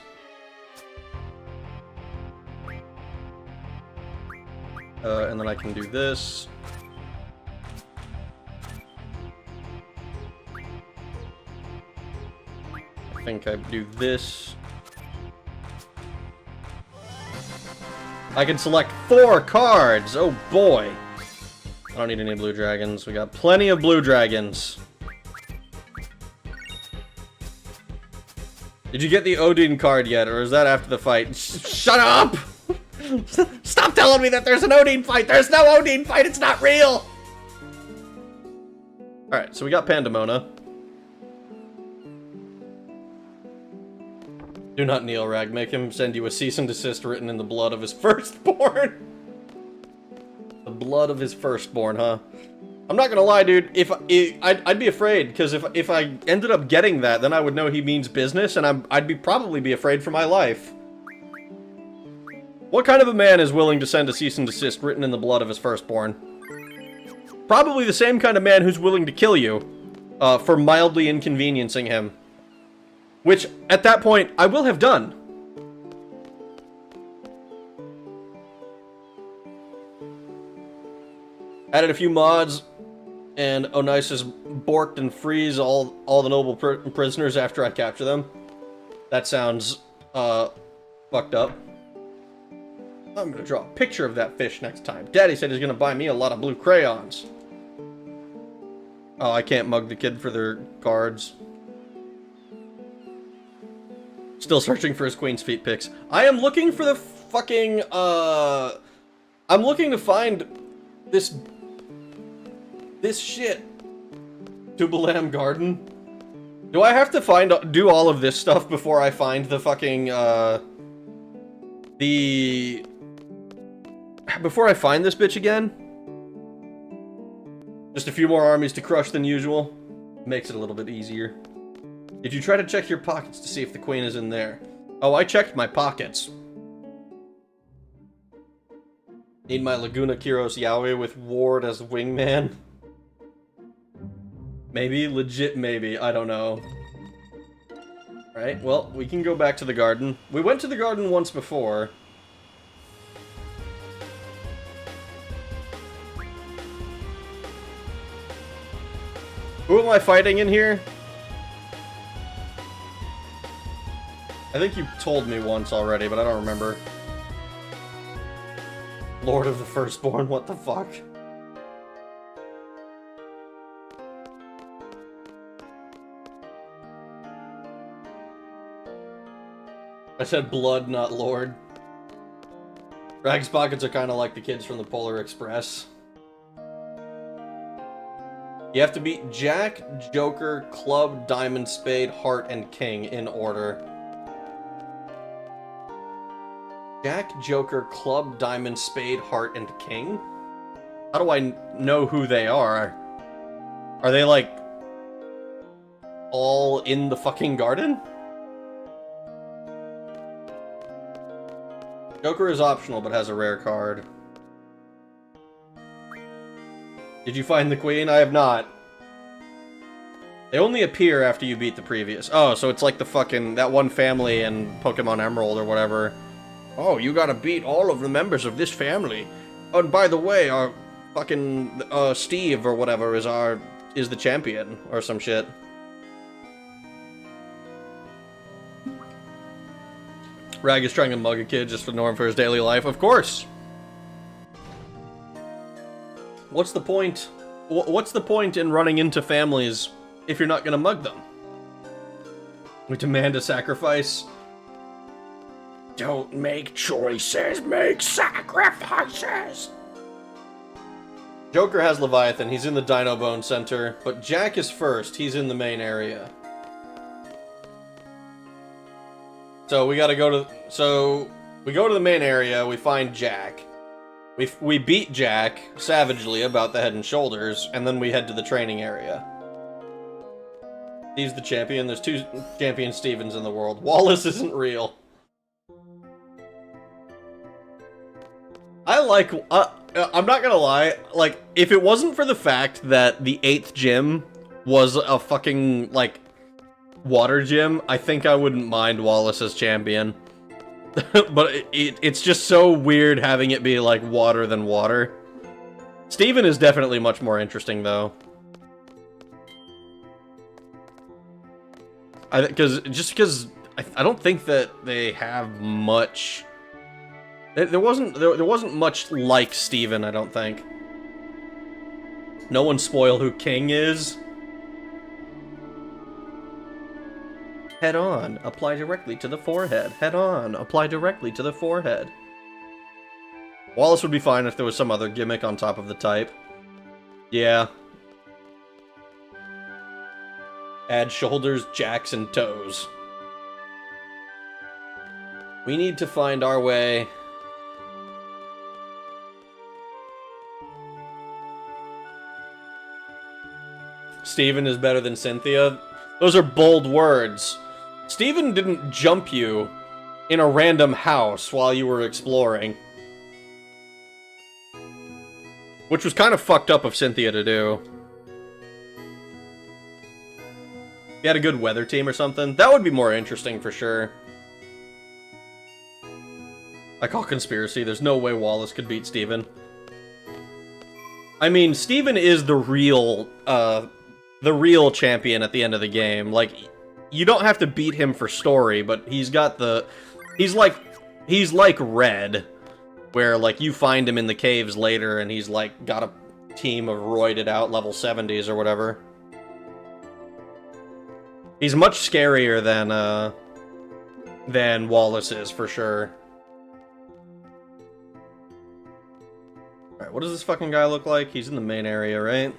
And then I can do this. I think I do this. I can select 4 cards! Oh boy! I don't need any blue dragons. We got plenty of blue dragons. Did you get the Odine card yet, or is that after the fight? Shut up! Stop telling me that there's an Odine fight! There's no Odine fight! It's not real! Alright, so we got Pandemona. Do not kneel, Rag. Make him send you a cease and desist written in the blood of his firstborn. The blood of his firstborn, huh? I'm not gonna lie, dude. I'd be afraid, because if I ended up getting that, then I would know he means business, and I'd probably be afraid for my life. What kind of a man is willing to send a cease and desist written in the blood of his firstborn? Probably the same kind of man who's willing to kill you, for mildly inconveniencing him. Which, at that point, I will have done. Added a few mods, and Onisus borked and frees all the noble prisoners after I capture them. That sounds, fucked up. I'm gonna draw a picture of that fish next time. Daddy said he's gonna buy me a lot of blue crayons. Oh, I can't mug the kid for their cards. Still searching for his Queen's Feet pics. I am looking for the fucking, I'm looking to find this shit. Tubalam Garden. Do I have to do all of this stuff before I find the fucking, before I find this bitch again? Just a few more armies to crush than usual. Makes it a little bit easier. Did you try to check your pockets to see if the queen is in there? Oh, I checked my pockets. Need my Laguna Kiros Yaoi with Ward as wingman? Maybe? Legit maybe. I don't know. Alright, well, we can go back to the garden. We went to the garden once before. Who am I fighting in here? I think you told me once already, but I don't remember. Lord of the Firstborn, what the fuck? I said blood, not lord. Rag's pockets are kind of like the kids from the Polar Express. You have to beat Jack, Joker, Club, Diamond, Spade, Heart, and King in order. Jack, Joker, Club, Diamond, Spade, Heart, and King? How do I know who they are? Are they, like, all in the fucking garden? Joker is optional, but has a rare card. Did you find the queen? I have not. They only appear after you beat the previous. Oh, so it's like the fucking, that one family in Pokemon Emerald or whatever. Oh, you gotta beat all of the members of this family. Oh, and by the way, our fucking, Steve or whatever is the champion, or some shit. Rag is trying to mug a kid just for norm for his daily life. Of course! What's the point? What's the point in running into families if you're not gonna mug them. We demand a sacrifice. Don't make choices, make sacrifices! Joker has Leviathan, he's in the Dino Bone Center, but Jack is first, he's in the main area. So we gotta go to... So, we go to the main area, we find Jack. We beat Jack, savagely, about the head and shoulders, and then we head to the training area. He's the champion, there's 2 champion Stevens in the world. Wallace isn't real. I like... I'm not gonna lie, like, if it wasn't for the fact that the 8th gym was a fucking, like, water gym, I think I wouldn't mind Wallace as champion. But it's just so weird having it be, like, water than water. Steven is definitely much more interesting, though. Just because I don't think that they have much... There wasn't much like Steven, I don't think. No one spoil who King is. Head on, apply directly to the forehead. Head on, apply directly to the forehead. Wallace would be fine if there was some other gimmick on top of the type. Yeah. Add shoulders, jacks, and toes. We need to find our way... Steven is better than Cynthia. Those are bold words. Steven didn't jump you in a random house while you were exploring. Which was kind of fucked up of Cynthia to do. If you had a good weather team or something, that would be more interesting for sure. I call conspiracy. There's no way Wallace could beat Steven. I mean, Steven is the real champion at the end of the game. Like, you don't have to beat him for story, but he's got the... He's like Red, where, like, you find him in the caves later, and he's, like, got a team of roided out level 70s or whatever. He's much scarier than Wallace is, for sure. Alright, what does this fucking guy look like? He's in the main area, right?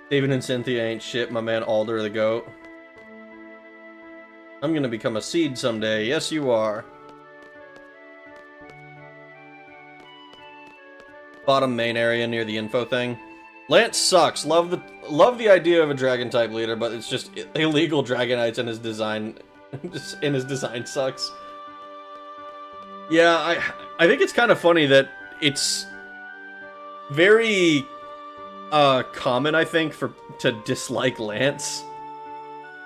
Steven and Cynthia ain't shit, my man Alder the Goat. I'm gonna become a seed someday. Yes, you are. Bottom main area near the info thing. Lance sucks. Love the idea of a dragon type leader, but it's just illegal dragonites and his design sucks. Yeah, I think it's kind of funny that it's very common, I think, to dislike Lance.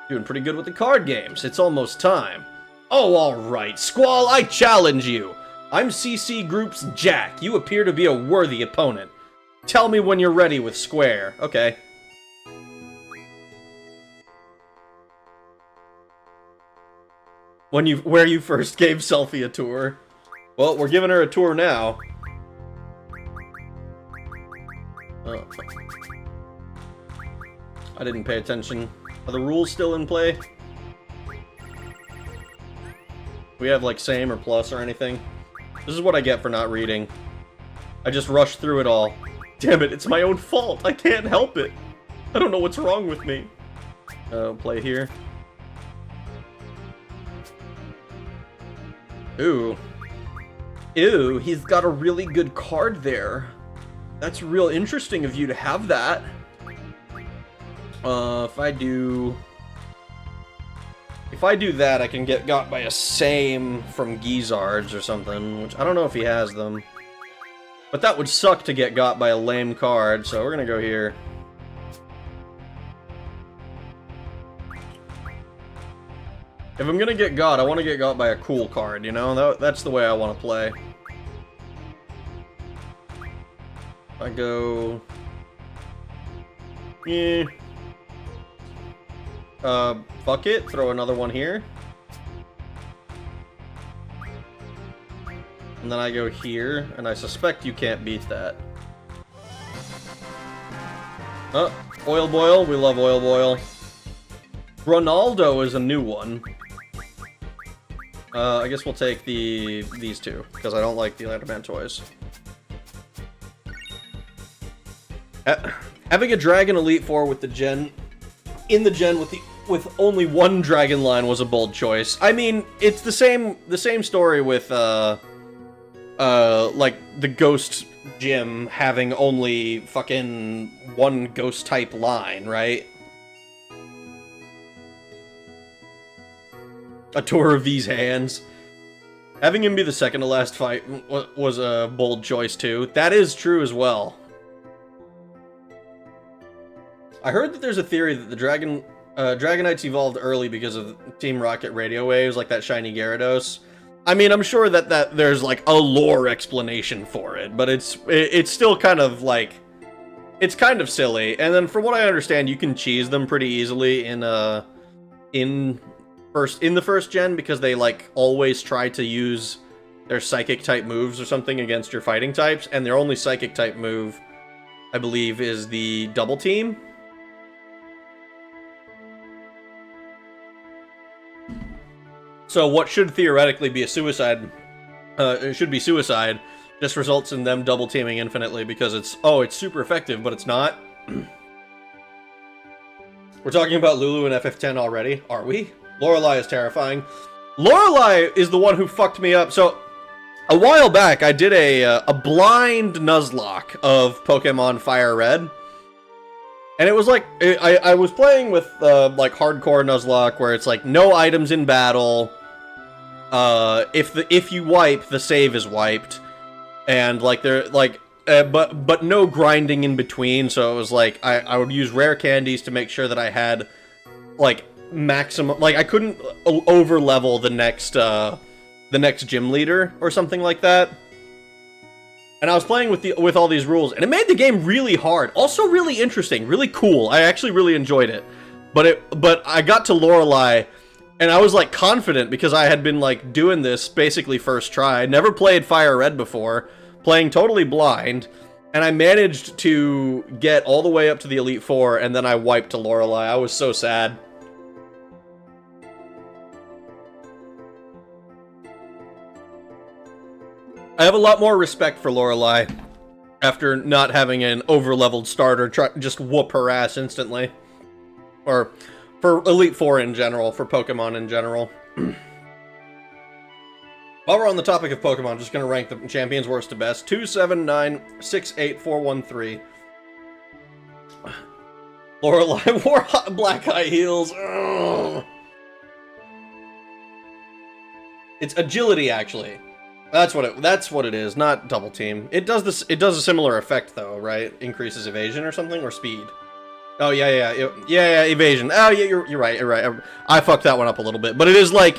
Doing pretty good with the card games. It's almost time. Oh, alright, Squall, I challenge you. I'm CC Group's Jack. You appear to be a worthy opponent. Tell me when you're ready with Square. Okay. Where you first gave Selfie a tour. Well, we're giving her a tour now. Oh. I didn't pay attention. Are the rules still in play? We have, like, same or plus or anything? This is what I get for not reading. I just rushed through it all. Damn it, it's my own fault. I can't help it. I don't know what's wrong with me. Play here. Ooh. Ew, he's got a really good card there. That's real interesting of you to have that. If I do that, I can get got by a same from Gizzards or something, which I don't know if he has them. But that would suck to get got by a lame card, so we're gonna go here. If I'm gonna get got, I want to get got by a cool card, you know? That's the way I want to play. I go... Yeah. Fuck it, throw another one here. And then I go here, and I suspect you can't beat that. Oil Boil. We love Oil Boil. Ronaldo is a new one. I guess we'll take these two, because I don't like the Lanterman toys. Having a Dragon Elite Four with the gen... in the gen with only one Dragon line was a bold choice. I mean, it's the same story with, like, the Ghost Gym having only fucking one Ghost-type line, right? A tour of these hands. Having him be the second to last fight was a bold choice, too. That is true as well. I heard that there's a theory that the Dragonites evolved early because of Team Rocket radio waves, like that shiny Gyarados. I mean, I'm sure that there's, like, a lore explanation for it, but it's still kind of, like... It's kind of silly. And then, from what I understand, you can cheese them pretty easily in the first gen, because they, like, always try to use their Psychic-type moves or something against your fighting types, and their only Psychic-type move, I believe, is the Double Team. So what should theoretically be a suicide, it should be suicide, just results in them double teaming infinitely because it's super effective, but it's not. We're talking about Lulu and FF10 already, are we? Lorelei is terrifying. Lorelei is the one who fucked me up. So, a while back, I did a blind Nuzlocke of Pokemon Fire Red. And it was like, I was playing with, like, hardcore Nuzlocke, where it's like, no items in battle. If you wipe, the save is wiped. And, like, but no grinding in between, so it was like, I would use rare candies to make sure that I had, like, maximum, like, I couldn't over-level the next gym leader, or something like that. And I was playing with all these rules, and it made the game really hard. Also really interesting, really cool. I actually really enjoyed it. But I got to Lorelei, and I was, like, confident, because I had been, like, doing this basically first try. I never played Fire Red before, playing totally blind, and I managed to get all the way up to the Elite Four, and then I wiped to Lorelei. I was so sad. I have a lot more respect for Lorelei after not having an over-leveled starter just whoop her ass instantly. Or for Elite Four in general, for Pokemon in general. While we're on the topic of Pokemon, I'm just going to rank the champions worst to best. 2, 7, 9, 6, 8, 4, 1, 3. Lorelei wore black high heels. Ugh. It's agility, actually. That's what it is, not double team. It does this. It does a similar effect though, right? Increases evasion or something, or speed. Oh yeah, evasion. Oh yeah, you're right. You're right. I fucked that one up a little bit, but it is like,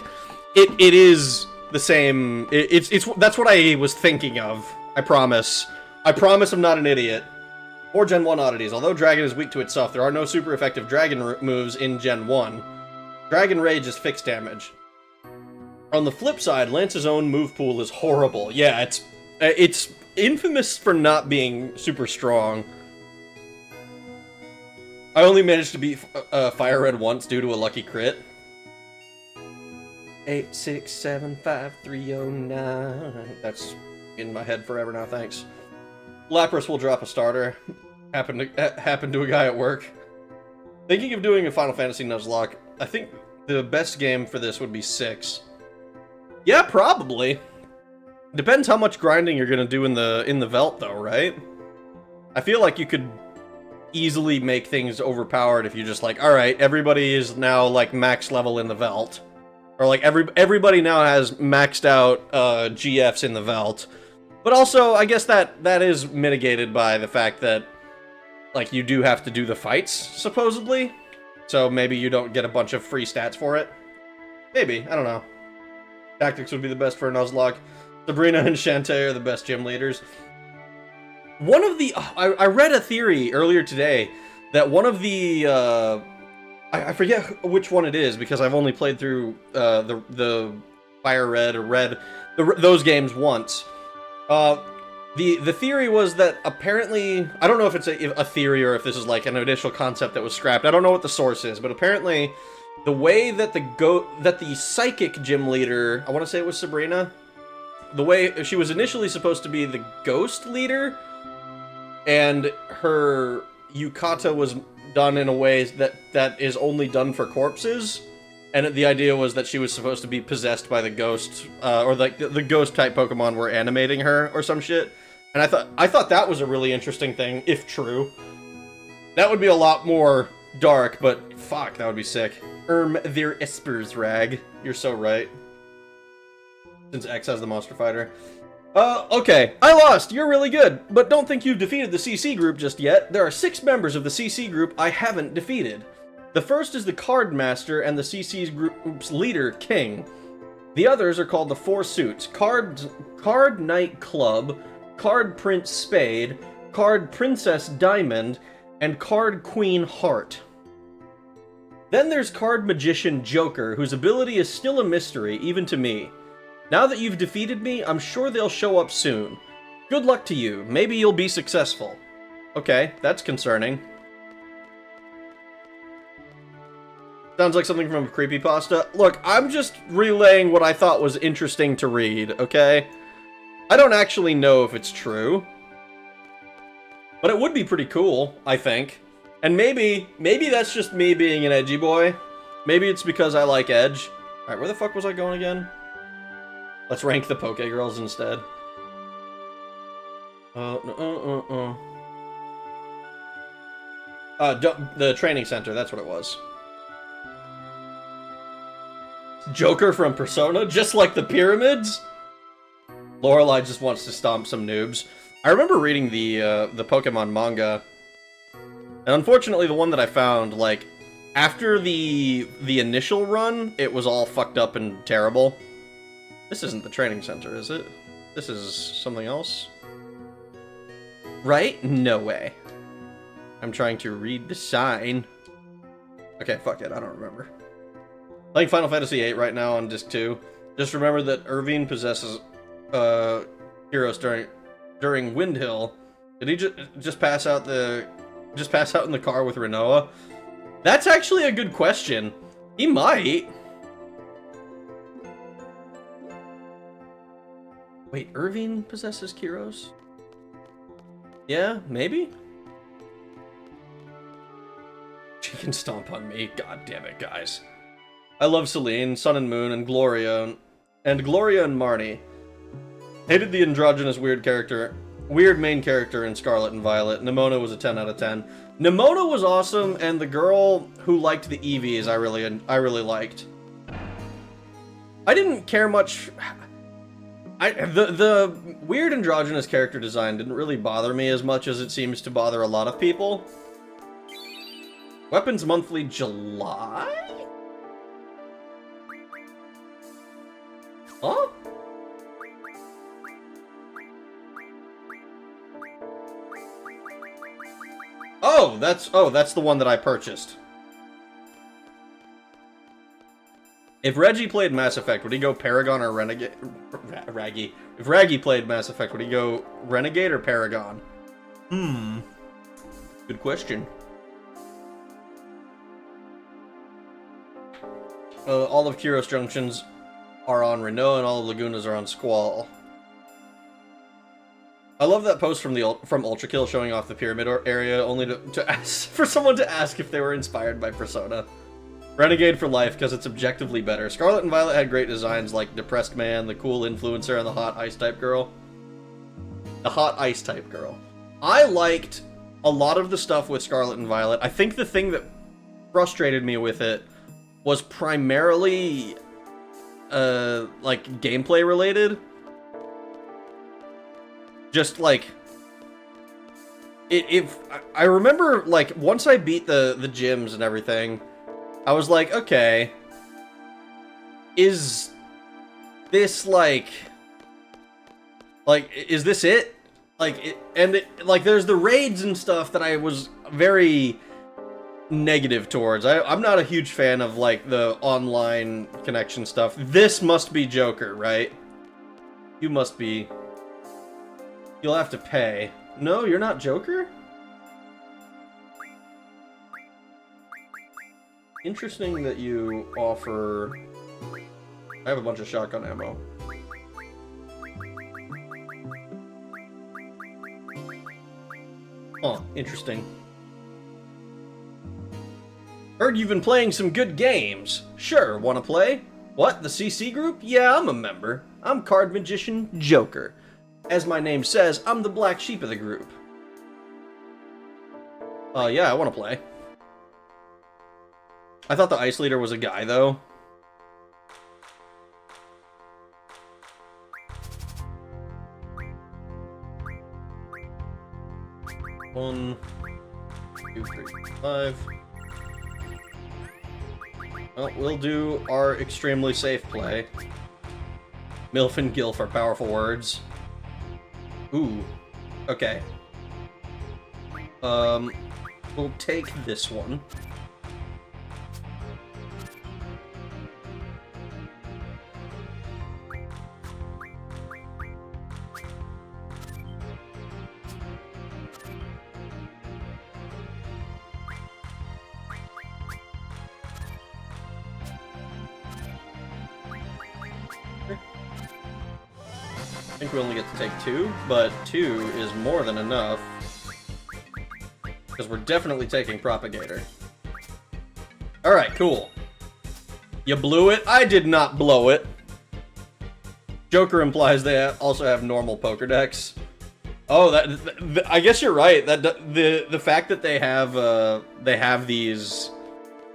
it is the same. It's that's what I was thinking of. I promise. I promise I'm not an idiot. Or Gen 1 oddities. Although Dragon is weak to itself, there are no super effective Dragon moves in Gen 1. Dragon Rage is fixed damage. On the flip side, Lance's own move pool is horrible. Yeah, it's infamous for not being super strong. I only managed to beat Fire Red once due to a lucky crit. 8675309. That's in my head forever now, thanks. Lapras will drop a starter. Happened to a guy at work. Thinking of doing a Final Fantasy Nuzlocke. I think the best game for this would be 6. Yeah, probably. Depends how much grinding you're gonna do in the Velt, though, right? I feel like you could easily make things overpowered if you just like, all right, everybody is now like max level in the Velt, or like everybody now has maxed out GFs in the Velt. But also, I guess that is mitigated by the fact that like you do have to do the fights supposedly, so maybe you don't get a bunch of free stats for it. Maybe, I don't know. Tactics would be the best for a Nuzlocke. Sabrina and Shantae are the best gym leaders. One of the... I read a theory earlier today that one of the... I forget which one it is, because I've only played through the Fire Red or Red... those games once. The theory was that apparently, I don't know if it's a theory or if this is like an initial concept that was scrapped. I don't know what the source is, but apparently the way that the psychic gym leader, I want to say it was Sabrina, the way she was initially supposed to be the ghost leader, and her yukata was done in a way that is only done for corpses, and the idea was that she was supposed to be possessed by the ghost, or like the ghost type Pokemon were animating her or some shit. And I thought that was a really interesting thing, if true. That would be a lot more dark, but fuck, that would be sick. Their Espers Rag. You're so right. Since X has the Monster Fighter. Okay. I lost. You're really good. But don't think you've defeated the CC group just yet. There are 6 members of the CC group I haven't defeated. The first is the Card Master and the CC's group's leader, King. The others are called the 4 Suits. Card Knight Club, Card Prince Spade, Card Princess Diamond, and Card Queen Heart. Then there's Card Magician Joker, whose ability is still a mystery, even to me. Now that you've defeated me, I'm sure they'll show up soon. Good luck to you. Maybe you'll be successful. Okay, that's concerning. Sounds like something from a creepypasta. Look, I'm just relaying what I thought was interesting to read, okay? I don't actually know if it's true. But it would be pretty cool, I think. And maybe that's just me being an edgy boy. Maybe it's because I like edge. Alright, where the fuck was I going again? Let's rank the Poke Girls instead. The training center, that's what it was. Joker from Persona, just like the pyramids? Lorelei just wants to stomp some noobs. I remember reading the Pokemon manga, and unfortunately the one that I found, like, after the initial run, it was all fucked up and terrible. This isn't the training center, is it? This is something else? Right? No way. I'm trying to read the sign. Okay, fuck it, I don't remember. Playing Final Fantasy VIII right now on disc 2. Just remember that Irvine possesses heroes during Windhill. Did he just pass out in the car with Rinoa? That's actually a good question. He might. Wait, Irvine possesses Kyros? Yeah, maybe? She can stomp on me. God damn it, guys. I love Celine, Sun and Moon, and Gloria and Marnie. Hated the androgynous weird main character in Scarlet and Violet. Nimona was a 10 out of 10. Nimona was awesome, and the girl who liked the EVs I really liked. I didn't care much. The weird androgynous character design didn't really bother me as much as it seems to bother a lot of people. Weapons Monthly July? Huh? Oh, that's the one that I purchased. If Reggie played Mass Effect, would he go Paragon or Renegade? Raggy. If Raggy played Mass Effect, would he go Renegade or Paragon? Good question. All of Kyros Junctions are on Renault, and all of Lagunas are on Squall. I love that post from Ultra Kill showing off the pyramid area, only to ask for someone to ask if they were inspired by Persona. Renegade for life, because it's objectively better. Scarlet and Violet had great designs like Depressed Man, the cool influencer, and the hot ice-type girl. The hot ice-type girl. I liked a lot of the stuff with Scarlet and Violet. I think the thing that frustrated me with it was primarily, like, gameplay related. Just, like, if I remember, like, once I beat the gyms and everything, I was like, okay, is this, like, is this it? Like, like, there's the raids and stuff that I was very negative towards. I'm not a huge fan of, like, the online connection stuff. This must be Joker, right? You must be You'll have to pay. No, you're not Joker? Interesting that you offer... I have a bunch of shotgun ammo. Oh, interesting. Heard you've been playing some good games. Sure, wanna play? What, the CC group? Yeah, I'm a member. I'm Card Magician Joker. As my name says, I'm the black sheep of the group. Yeah, I wanna play. I thought the Ice Leader was a guy, though. One, 2, 3, 5. Well, we'll do our extremely safe play. MILF and GILF are powerful words. Ooh. Okay. We'll take this one. I think we only get to take 2, but 2 is more than enough. Because we're definitely taking Propagator. Alright, cool. You blew it? I did not blow it. Joker implies they also have normal poker decks. Oh, I guess you're right. That the fact that they have these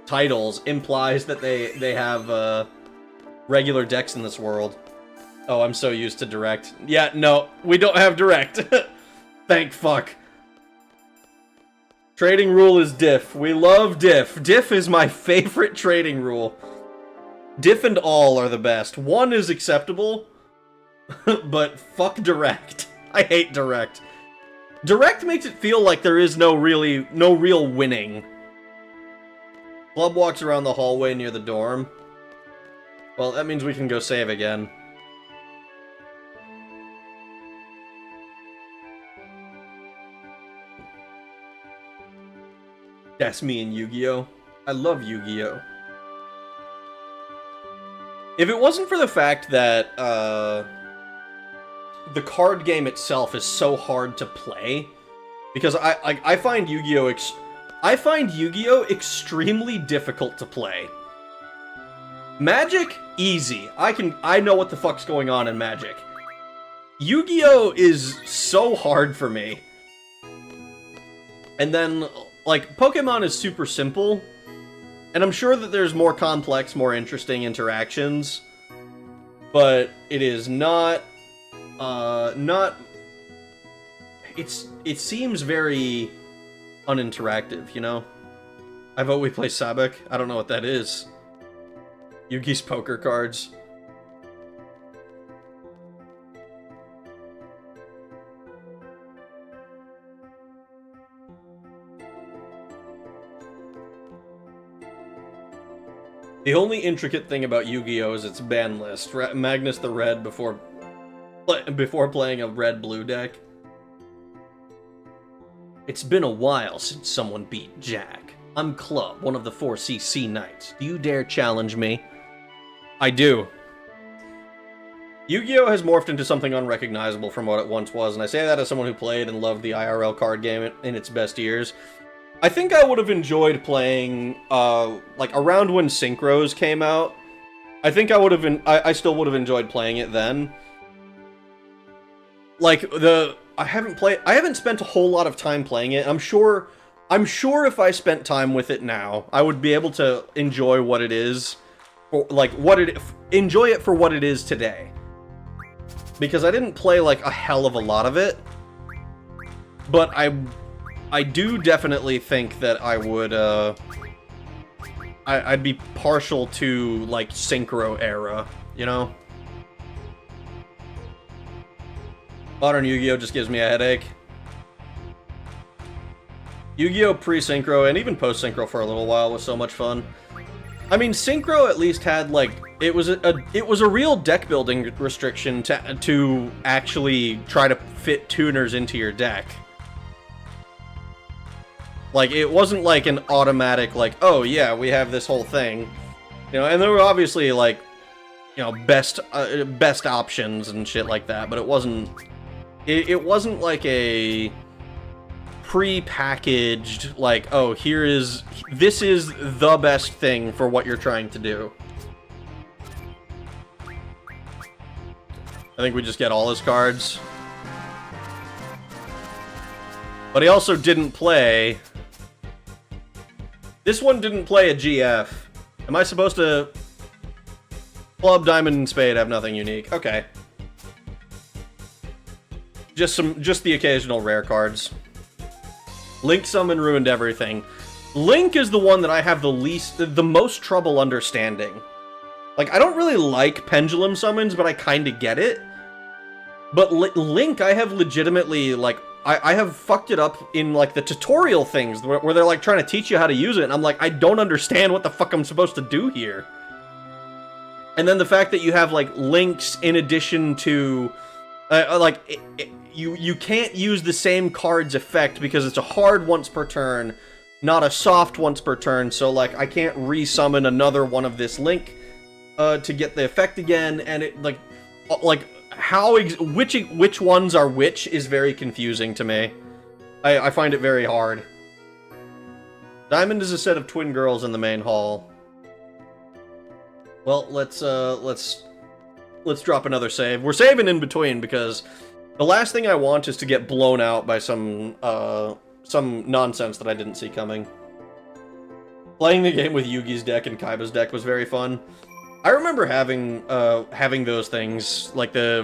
titles implies that they have regular decks in this world. Oh, I'm so used to Direct. Yeah, no, we don't have Direct. Thank fuck. Trading rule is diff. We love diff. Diff is my favorite trading rule. Diff and all are the best. 1 is acceptable, but fuck Direct. I hate Direct. Direct makes it feel like there is no real winning. Club walks around the hallway near the dorm. Well, that means we can go save again. That's me and Yu-Gi-Oh! I love Yu-Gi-Oh! If it wasn't for the fact that, the card game itself is so hard to play, because I find Yu-Gi-Oh! Extremely difficult to play. Magic, easy. I know what the fuck's going on in Magic. Yu-Gi-Oh! Is so hard for me. And then, like, Pokemon is super simple, and I'm sure that there's more complex, more interesting interactions, but it is not, it seems very uninteractive, you know? I vote we play Sabek. I don't know what that is. Yugi's poker cards. The only intricate thing about Yu-Gi-Oh! Is its ban list. Magnus the Red before playing a red-blue deck. It's been a while since someone beat Jack. I'm Club, one of the 4 CC Knights. Do you dare challenge me? I do. Yu-Gi-Oh! Has morphed into something unrecognizable from what it once was, and I say that as someone who played and loved the IRL card game in its best years. I think I would have enjoyed playing, like, around when Synchros came out. I think I would have I still would have enjoyed playing it then. Like, I haven't spent a whole lot of time playing it. I'm sure if I spent time with it now, I would be able to enjoy what it is, or, like, enjoy it for what it is today. Because I didn't play, like, a hell of a lot of it, but I do definitely think that I would, I'd be partial to, like, Synchro era, you know? Modern Yu-Gi-Oh! Just gives me a headache. Yu-Gi-Oh! Pre-Synchro, and even post-Synchro for a little while, was so much fun. I mean, Synchro at least had, like, It was a real deck building restriction to actually try to fit tuners into your deck. Like, it wasn't like an automatic, like, oh yeah, we have this whole thing. You know, and there were obviously, like, you know, best options and shit like that, but it wasn't like a pre-packaged, like, oh, this is the best thing for what you're trying to do. I think we just get all his cards. But he also didn't play... This one didn't play a GF. Am I supposed to... Club, Diamond, and Spade have nothing unique. Okay. Just the occasional rare cards. Link Summon ruined everything. Link is the one that I have the most trouble understanding. Like, I don't really like pendulum summons, but I kinda get it. But Link, I have legitimately, like, I have fucked it up in, like, the tutorial things, where they're, like, trying to teach you how to use it, and I'm like, I don't understand what the fuck I'm supposed to do here. And then the fact that you have, like, links in addition to, you can't use the same card's effect because it's a hard once per turn, not a soft once per turn, so, like, I can't resummon another one of this link to get the effect again, and it, like how which ones are which is very confusing to me. I find it very hard. Diamond is a set of twin girls in the main hall. Well, let's drop another save. We're saving in between because the last thing I want is to get blown out by some nonsense that I didn't see coming. Playing the game with Yugi's deck and Kaiba's deck was very fun. I remember having those things, like they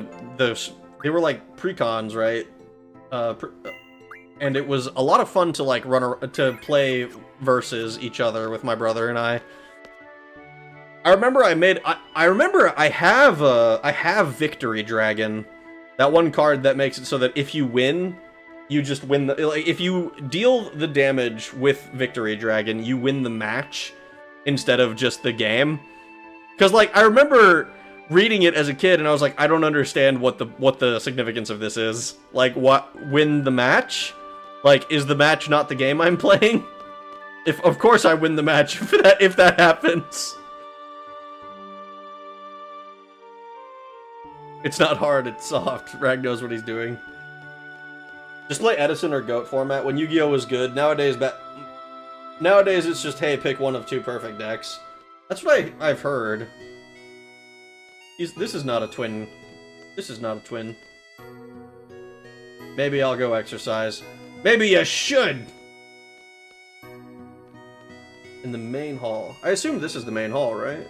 were like precons, right? And it was a lot of fun to like to play versus each other with my brother and I. I remember I have Victory Dragon, that one card that makes it so that if you win, you just win like, if you deal the damage with Victory Dragon, you win the match instead of just the game. Because, like, I remember reading it as a kid, and I was like, I don't understand what the significance of this is. Like, what? Win the match? Like, is the match not the game I'm playing? Of course I win the match if that happens. It's not hard, it's soft. Rag knows what he's doing. Just play Edison or GOAT format. When Yu-Gi-Oh! Was good, nowadays it's just, hey, pick one of two perfect decks. That's what I've heard. This is not a twin. This is not a twin. Maybe I'll go exercise. Maybe you should! In the main hall. I assume this is the main hall, right?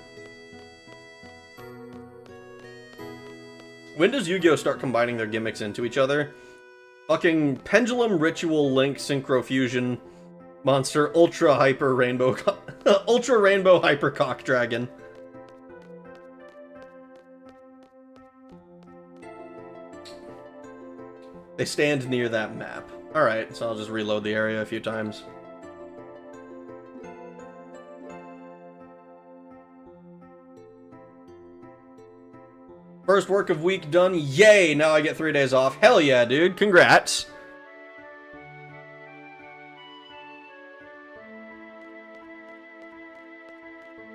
When does Yu-Gi-Oh! Start combining their gimmicks into each other? Fucking Pendulum, Ritual, Link, Synchro Fusion, Monster, Ultra Hyper Rainbow, Ultra Rainbow Hyper Cock Dragon. They stand near that map. Alright, so I'll just reload the area a few times. First work of week done. Yay! Now I get 3 days off. Hell yeah, dude. Congrats.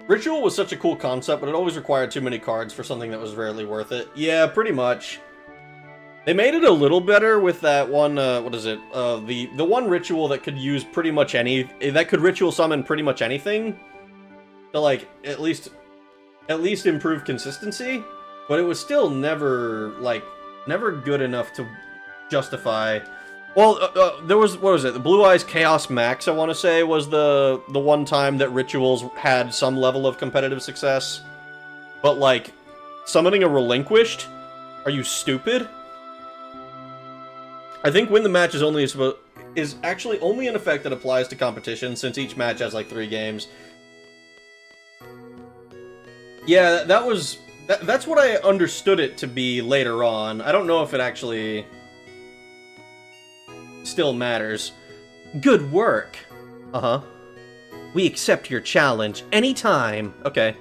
Ritual was such a cool concept, but it always required too many cards for something that was rarely worth it. Yeah, pretty much. They made it a little better with that one, what is it? The one ritual that could use pretty much that could ritual summon pretty much anything. To, like, at least improve consistency. But it was still never good enough to justify... Well, there was, what was it? The Blue Eyes Chaos Max, I want to say, was the one time that Rituals had some level of competitive success. But, like, summoning a Relinquished? Are you stupid? I think win the match is actually only an effect that applies to competition, since each match has, like, 3 games. Yeah, that's what I understood it to be later on. I don't know if it actually still matters. Good work. Uh-huh. We accept your challenge anytime. Okay.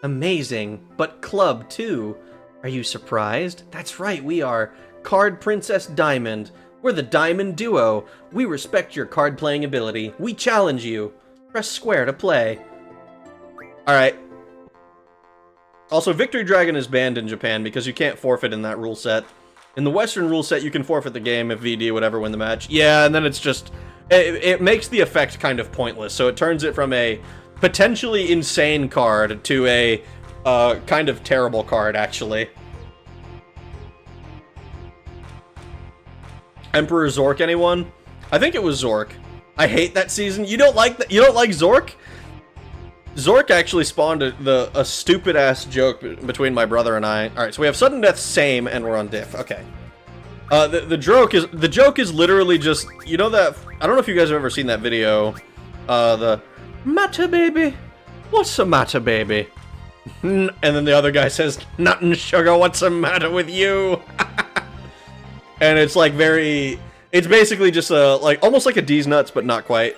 Amazing, but club too. Are you surprised? That's right, we are Card Princess Diamond. We're the Diamond Duo. We respect your card playing ability. We challenge you. Press square to play. Alright. Also, Victory Dragon is banned in Japan because you can't forfeit in that rule set. In the Western rule set, you can forfeit the game if VD would ever win the match. Yeah, and then it's just... It makes the effect kind of pointless, so it turns it from a potentially insane card to a kind of terrible card, actually. Emperor Zork, anyone? I think it was Zork. I hate that season. You don't like that? You don't like Zork? Zork actually spawned a stupid ass joke between my brother and I. All right, so we have sudden death, same, and we're on diff. Okay. The joke is literally just, you know that, I don't know if you guys have ever seen that video. The matter, baby. What's the matter, baby? And then the other guy says, nothing, sugar. What's the matter with you? And it's like very, it's basically just a, like, almost like a D's nuts, but not quite.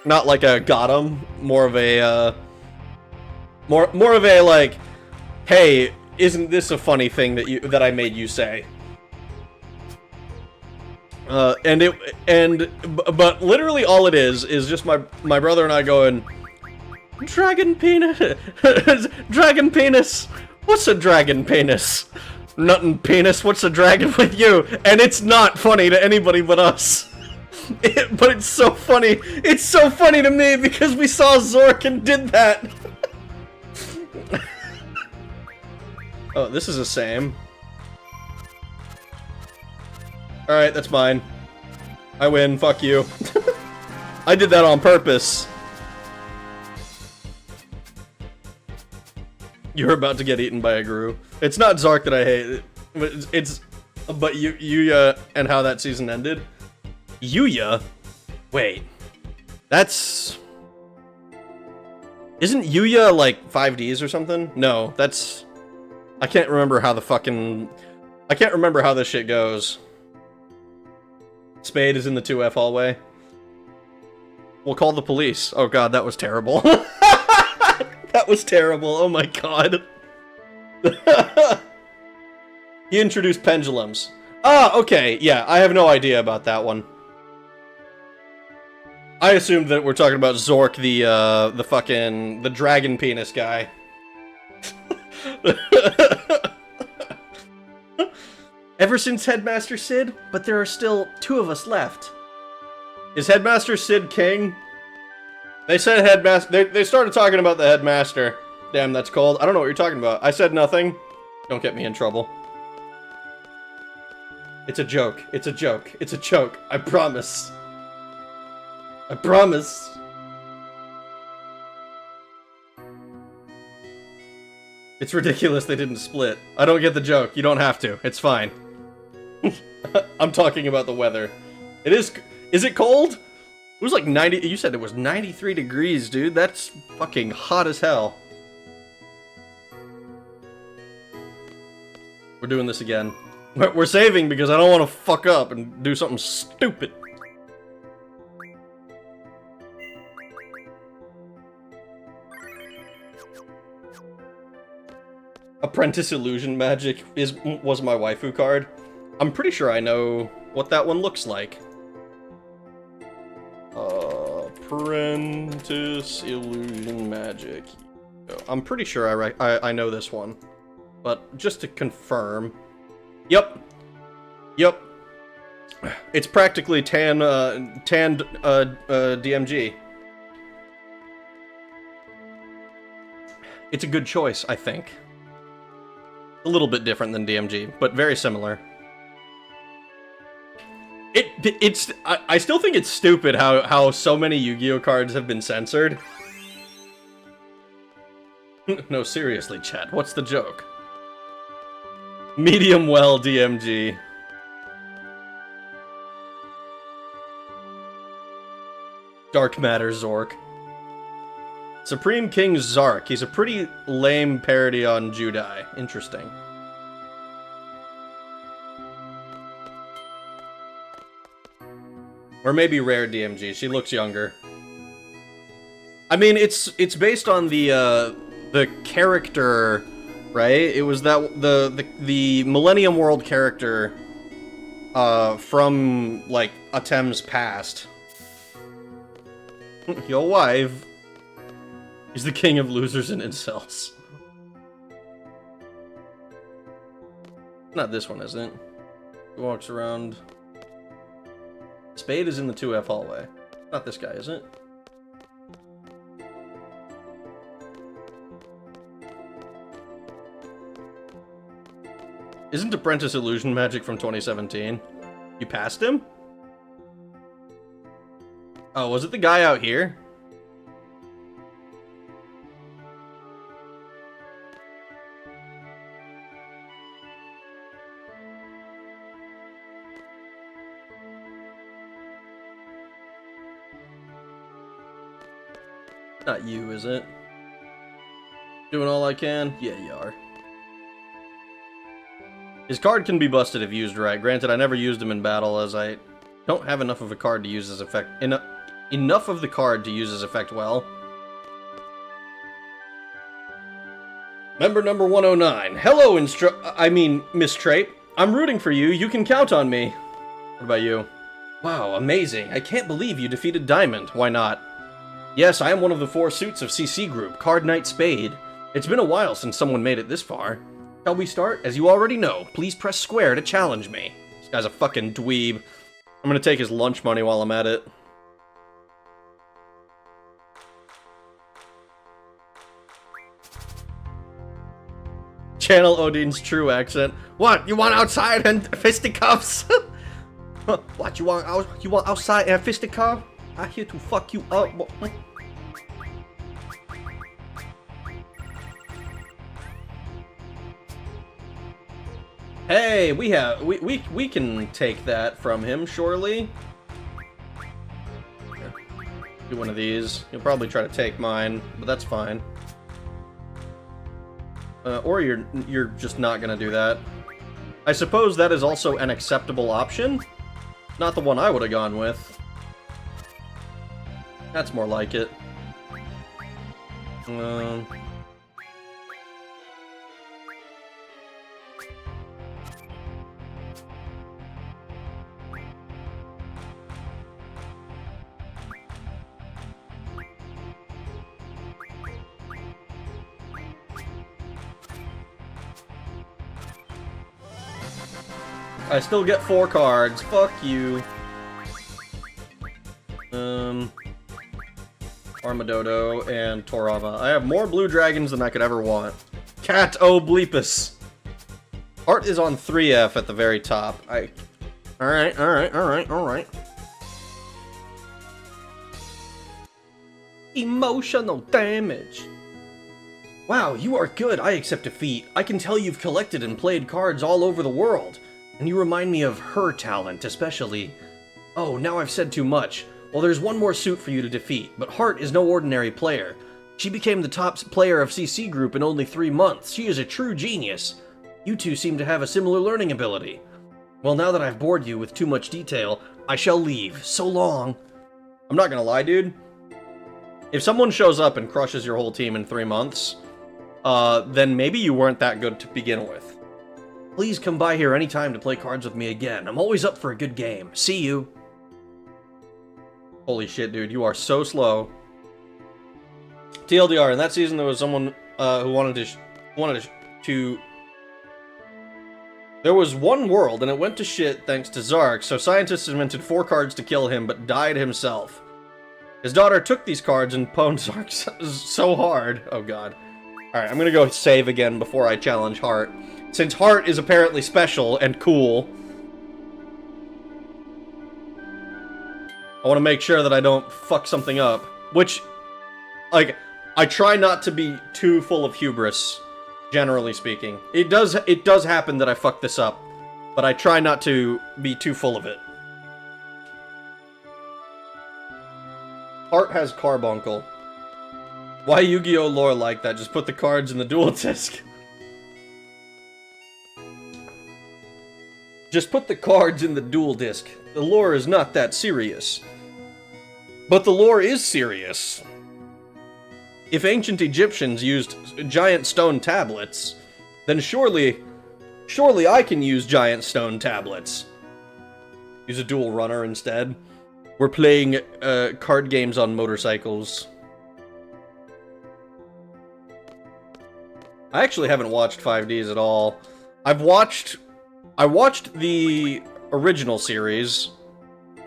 Not like a got 'em, more of a, more of a, like, hey, isn't this a funny thing that I made you say? But literally all it is just my brother and I going, dragon penis, dragon penis, what's a dragon penis? Nothing penis, what's a dragon with you? And it's not funny to anybody but us. But it's so funny. It's so funny to me because we saw Zork and did that. Oh, this is the same. Alright, that's mine. I win, fuck you. I did that on purpose. You're about to get eaten by a GOOOOO. It's not Zark that I hate. But Yuya and how that season ended. Yuya? Wait. That's... Isn't Yuya like 5Ds or something? No, that's... I can't remember how the fucking... I can't remember how this shit goes. Spade is in the 2F hallway. We'll call the police. Oh god, that was terrible. That was terrible, oh my god. He introduced pendulums. Ah, okay, yeah, I have no idea about that one. I assumed that we're talking about Zork, the dragon penis guy. Ever since Headmaster Sid, but there are still 2 of us left. Is Headmaster Sid king? They said Headmaster... They started talking about the Headmaster. Damn, that's cold. I don't know what you're talking about. I said nothing. Don't get me in trouble. It's a joke. It's a joke. It's a joke. I promise. I promise. It's ridiculous they didn't split. I don't get the joke. You don't have to. It's fine. I'm talking about the weather. It is... Is it cold? It was like 90... You said it was 93 degrees, dude. That's fucking hot as hell. We're doing this again. We're saving because I don't want to fuck up and do something stupid. Apprentice Illusion Magic was my waifu card. I'm pretty sure I know what that one looks like. Apprentice Illusion Magic. I'm pretty sure I know this one. But just to confirm. Yep. Yep. It's practically tan DMG. It's a good choice, I think. A little bit different than DMG, but very similar. I still think it's stupid how so many Yu-Gi-Oh cards have been censored. No, seriously, chat, what's the joke? Medium well DMG. Dark Matter Zork. Supreme King Zark. He's a pretty lame parody on Judai. Interesting. Or maybe Rare DMG. She looks younger. I mean, it's based on the the character, right? It was that the Millennium World character from like Atem's past. Your wife is the king of losers and incels. Not this one, isn't it? He walks around. Spade is in the 2F hallway. Not this guy, is it? Isn't Apprentice Illusion Magic from 2017? You passed him? Oh, was it the guy out here? Not you, is it? Doing all I can? Yeah, you are. His card can be busted if used right. Granted, I never used him in battle as I don't have enough of a card to use his effect. Enough of the card to use his effect well. Member number 109. Hello, Miss Trape. I'm rooting for you. You can count on me. What about you? Wow, amazing. I can't believe you defeated Diamond. Why not? Yes, I am one of the 4 suits of CC Group, Card Knight Spade. It's been a while since someone made it this far. Shall we start? As you already know, please press square to challenge me. This guy's a fucking dweeb. I'm gonna take his lunch money while I'm at it. Channel Odine's true accent. What? You want outside and fisticuffs? What? You want outside and fisticuffs? I'm here to fuck you up. Hey, we can take that from him, surely. Here, do one of these. You'll probably try to take mine, but that's fine. Or you're just not gonna do that. I suppose that is also an acceptable option. Not the one I would have gone with. That's more like it. I still get 4 cards. Fuck you. Armadodo and Torama. I have more blue dragons than I could ever want. Cat O Bleepus. Art is on 3F at the very top. Alright. Emotional damage. Wow, you are good. I accept defeat. I can tell you've collected and played cards all over the world. And you remind me of her talent, especially. Oh, now I've said too much. Well, there's one more suit for you to defeat, but Heart is no ordinary player. She became the top player of CC Group in only 3 months. She is a true genius. You two seem to have a similar learning ability. Well, now that I've bored you with too much detail, I shall leave. So long. I'm not gonna lie, dude. If someone shows up and crushes your whole team in 3 months, then maybe you weren't that good to begin with. Please come by here anytime to play cards with me again. I'm always up for a good game. See you. Holy shit, dude. You are so slow. TLDR, in that season there was someone who wanted to... There was one world, and it went to shit thanks to Zark, so scientists invented 4 cards to kill him, but died himself. His daughter took these cards and pwned Zark so hard. Oh god. Alright, I'm gonna go save again before I challenge Heart. Since Heart is apparently special and cool, I want to make sure that I don't fuck something up. Which, like, I try not to be too full of hubris, generally speaking. It does happen that I fuck this up, but I try not to be too full of it. Heart has Carbuncle. Why Yu-Gi-Oh! Lore like that? Just put the cards in the dual disc. Just put the cards in the dual disc. The lore is not that serious. But the lore is serious. if ancient Egyptians used giant stone tablets, then surely I can use giant stone tablets. Use a dual runner instead. We're playing card games on motorcycles. I actually haven't watched 5Ds at all. I watched the original series,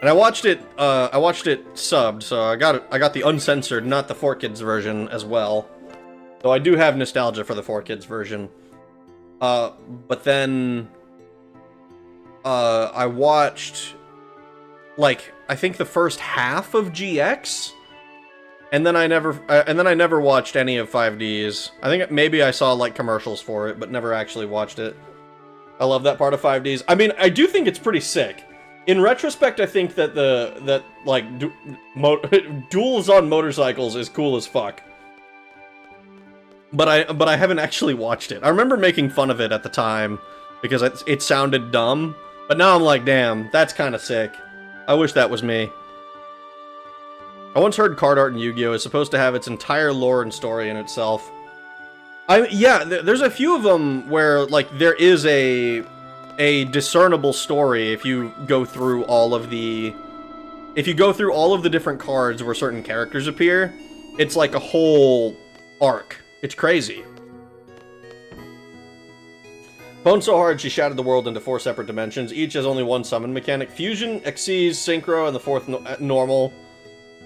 and I watched it subbed, so I got the uncensored, not the 4Kids version as well. Though I do have nostalgia for the 4Kids version. But then I watched, like, I think the first half of GX, and then I never watched any of 5Ds. I think maybe I saw like commercials for it, but never actually watched it. I love that part of 5Ds. I mean, I do think it's pretty sick. In retrospect, I think that duels on motorcycles is cool as fuck. But I haven't actually watched it. I remember making fun of it at the time because it sounded dumb. But now I'm like, damn, that's kind of sick. I wish that was me. I once heard card art in Yu-Gi-Oh! Is supposed to have its entire lore and story in itself. Yeah, there's a few of them where, like, there is a discernible story if you go through all of the different cards where certain characters appear. It's like a whole arc. It's crazy. Boned so hard she shattered the world into 4 separate dimensions. Each has only one summon mechanic. Fusion, Xyz, Synchro, and the 4th normal.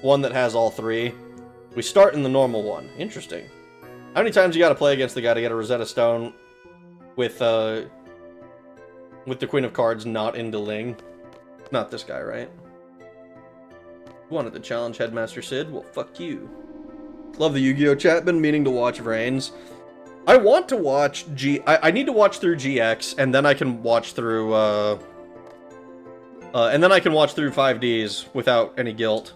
One that has all 3. We start in the normal one. Interesting. How many times you gotta play against the guy to get a Rosetta Stone with the Queen of Cards not into Ling? Not this guy, right? You wanted to challenge Headmaster Sid? Well, fuck you. Love the Yu-Gi-Oh! Chat. Been meaning to watch VIII. I want to watch I need to watch through GX, and then I can watch through, 5Ds without any guilt.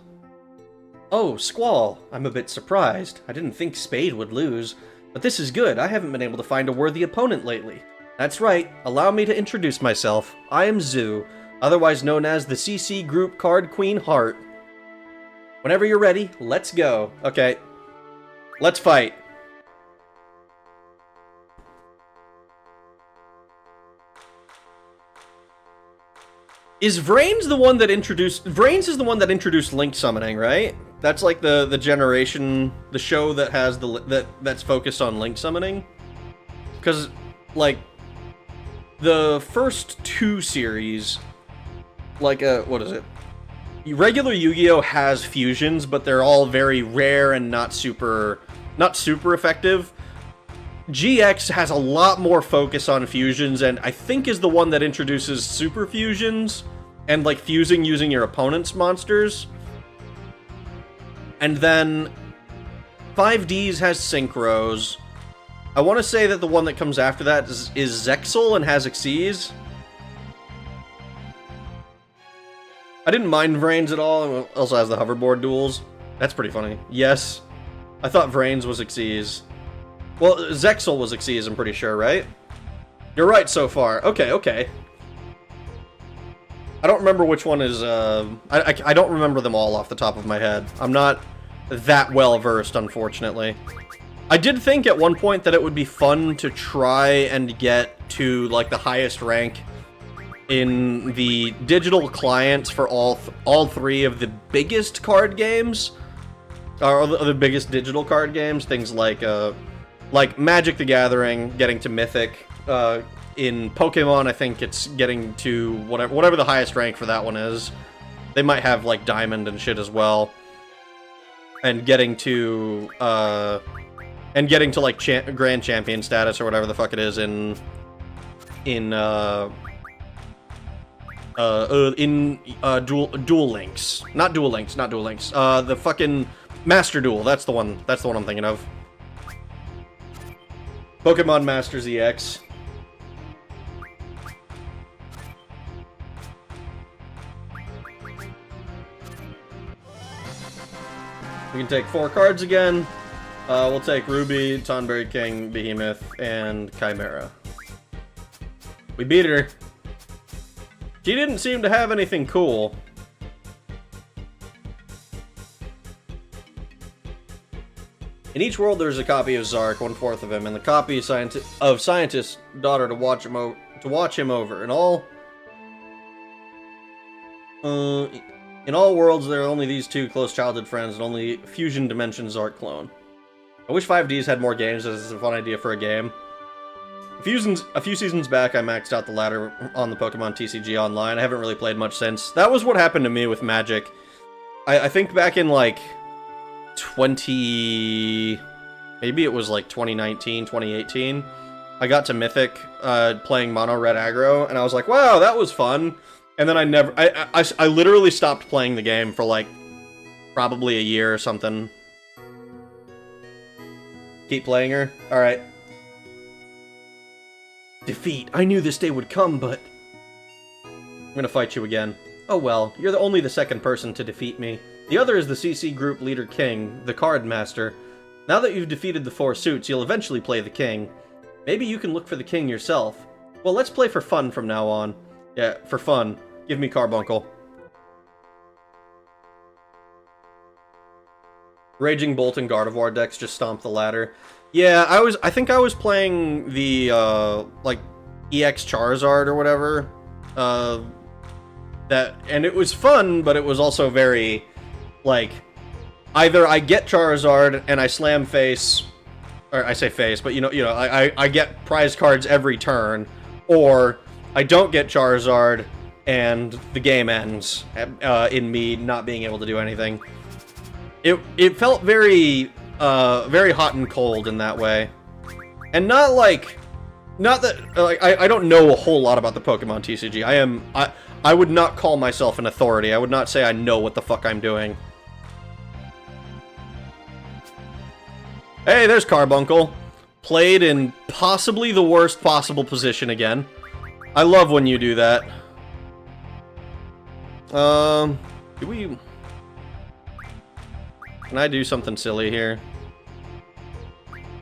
Oh, Squall. I'm a bit surprised. I didn't think Spade would lose. But this is good. I haven't been able to find a worthy opponent lately. That's right. Allow me to introduce myself. I am Zoo, otherwise known as the CC Group Card Queen Heart. Whenever you're ready, let's go. Okay. Let's fight. Is VIII the one that introduced... VIII is the one that introduced Link summoning, right? That's like the generation... The show that has that's focused on Link summoning? Because, like, the first 2 series... Like, what is it? Regular Yu-Gi-Oh! Has fusions, but they're all very rare and not super effective. GX has a lot more focus on fusions, and I think is the one that introduces super fusions and, like, fusing using your opponent's monsters. And then 5Ds has synchros. I want to say that the one that comes after that is Zexal and has Xyz. I didn't mind VIII at all. It also has the hoverboard duels. That's pretty funny. Yes. I thought VIII was Xyz. Well, Zexal was Xyz, I'm pretty sure, right? You're right so far. Okay, okay. I don't remember which one is, I don't remember them all off the top of my head. I'm not that well-versed, unfortunately. I did think at one point that it would be fun to try and get to, like, the highest rank in the digital clients for all 3 of the biggest card games. Or the biggest digital card games. Things like Magic the Gathering, getting to Mythic. In Pokemon, I think it's getting to whatever the highest rank for that one is. They might have, like, Diamond and shit as well. And getting to like, Grand Champion status or whatever the fuck it is in Duel Links. Not Duel Links, not Duel Links. The fucking Master Duel, that's the one I'm thinking of. Pokemon Masters EX. We can take 4 cards again. We'll take Ruby, Tonberry King, Behemoth, and Chimera. We beat her. She didn't seem to have anything cool. In each world, there's a copy of Zark, 1/4 of him, and the copy of Scientist's daughter to watch him over. In all worlds, there are only these two close childhood friends, and only Fusion Dimension Zark clone. I wish 5Ds had more games, as it's a fun idea for a game. A few seasons back, I maxed out the ladder on the Pokemon TCG Online. I haven't really played much since. That was what happened to me with Magic. I think back in, like, maybe it was, like, 2019, 2018, I got to Mythic, playing Mono Red Aggro, and I was like, wow, that was fun. And then I literally stopped playing the game for, like, probably a year or something. Keep playing her? Alright. Defeat. I knew this day would come, but... I'm gonna fight you again. Oh well, you're only the second person to defeat me. The other is the CC group leader King, the card master. Now that you've defeated the 4 suits, you'll eventually play the King. Maybe you can look for the King yourself. Well, let's play for fun from now on. Yeah, for fun. Give me Carbuncle. Raging Bolt and Gardevoir decks just stomp the ladder. Yeah, I think I was playing the, like, EX Charizard or whatever. And it was fun, but it was also very, like, either I get Charizard and I slam face, or I say face, but I get prize cards every turn, or I don't get Charizard and the game ends in me not being able to do anything. It felt very very hot and cold in that way, and not that like I don't know a whole lot about the Pokemon TCG. I would not call myself an authority. I would not say I know what the fuck I'm doing. Hey, there's Carbuncle. Played in possibly the worst possible position again. I love when you do that. Do we... Can I do something silly here?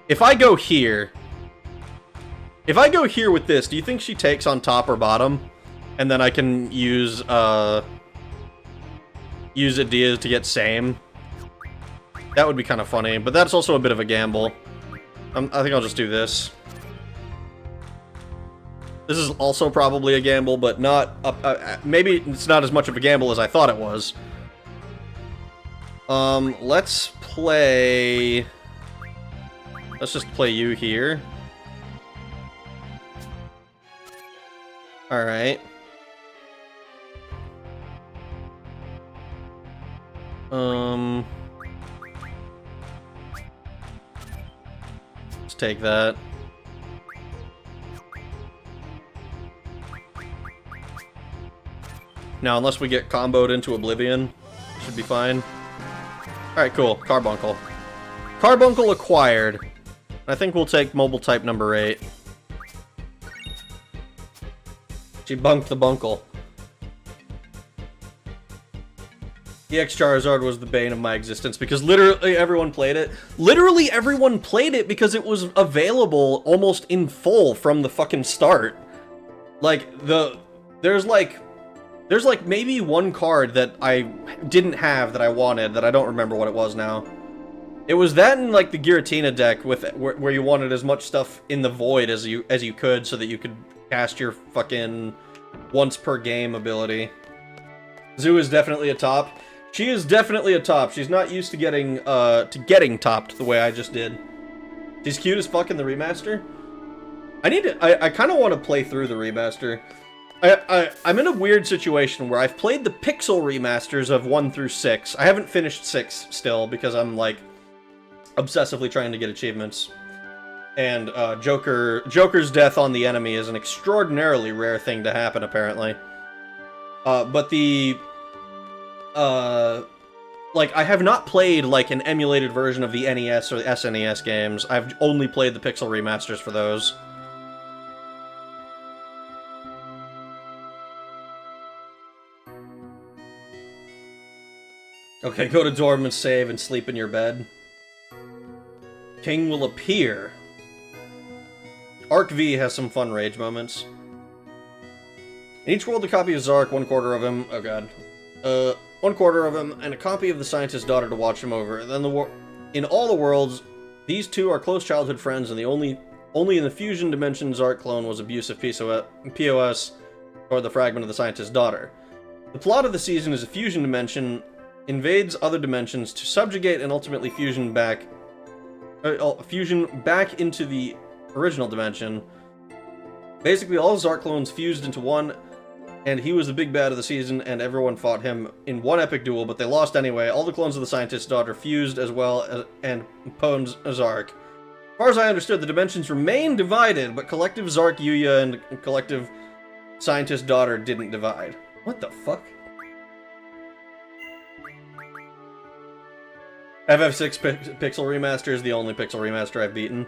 If I go here... If I go here with this, do you think she takes on top or bottom? And then I can use Adias to get same? That would be kind of funny, but that's also a bit of a gamble. I think I'll just do this. This is also probably a gamble, but not... maybe it's not as much of a gamble as I thought it was. Let's play... Let's just play you here. Alright. Let's take that. Now, unless we get comboed into Oblivion, should be fine. Alright, cool. Carbuncle. Carbuncle acquired. I think we'll take mobile type number 8. She bunked the bunkle. EX Charizard was the bane of my existence because literally everyone played it. Literally everyone played it because it was available almost in full from the fucking start. Like, there's like maybe one card that I didn't have that I wanted that I don't remember what it was now. It was that in like the Giratina deck with where you wanted as much stuff in the void as you could so that you could cast your fucking once per game ability. Zoo is definitely a top. She is definitely a top. She's not used to getting topped the way I just did. She's cute as fuck in the remaster. I kind of want to play through the remaster. I'm in a weird situation where I've played the Pixel remasters of 1 through 6. I haven't finished 6 still because I'm like obsessively trying to get achievements. And Joker's death on the enemy is an extraordinarily rare thing to happen, apparently. But like, I have not played, like, an emulated version of the NES or the SNES games. I've only played the Pixel remasters for those. Okay, go to dorm and save and sleep in your bed. King will appear. Arc V has some fun rage moments. In each world, a copy of Zark, 1/4 of him. Oh god. 1/4 of him, and a copy of the scientist's daughter to watch him over. And then in all the worlds, These two are close childhood friends, and the only in the fusion dimension Zark clone was abusive POS or the fragment of the scientist's daughter. The plot of the season is a fusion dimension invades other dimensions to subjugate and ultimately fusion back into the original dimension. Basically, all Zark clones fused into one, and he was the big bad of the season, and everyone fought him in one epic duel, but they lost anyway. All the clones of the scientist's daughter fused as well, and pwned Zark. As far as I understood, the dimensions remain divided, but collective Zark Yuya and collective scientist daughter didn't divide. What the fuck? FF6 Pixel Remaster is the only Pixel Remaster I've beaten.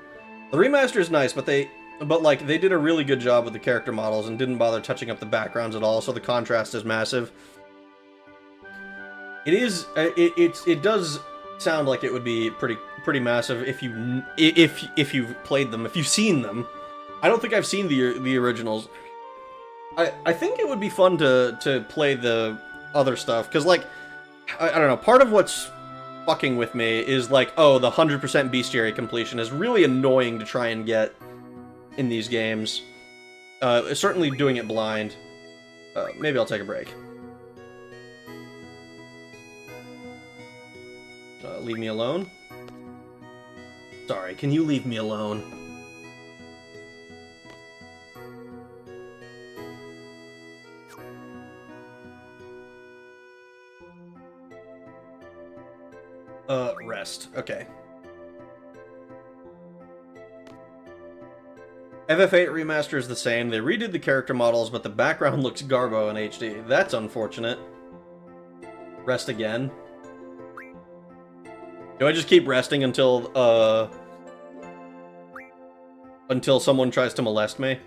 The remaster is nice, but they did a really good job with the character models and didn't bother touching up the backgrounds at all, so the contrast is massive. It does sound like it would be pretty massive if you've played them, if you've seen them. I don't think I've seen the originals. I think it would be fun to play the other stuff, because, like, I don't know, part of what's fucking with me is, like, oh, the 100% bestiary completion is really annoying to try and get in these games. Certainly doing it blind. Maybe I'll take a break. Leave me alone? Sorry, can you leave me alone? Rest. Okay. FF8 Remaster is the same. They redid the character models, but the background looks garbo in HD. That's unfortunate. Rest again. Do I just keep resting until someone tries to molest me?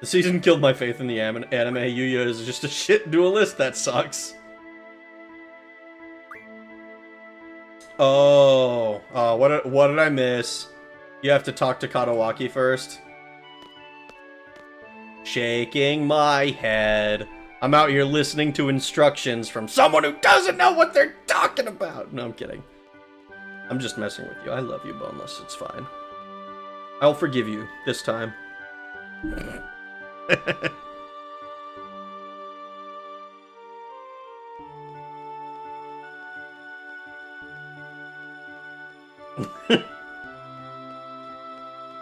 The season killed my faith in the anime. Yuya is just a shit duelist. That sucks. Oh, what did I miss? You have to talk to Katawaki first. Shaking my head. I'm out here listening to instructions from someone who doesn't know what they're talking about. No, I'm kidding. I'm just messing with you. I love you, Boneless. It's fine. I'll forgive you this time.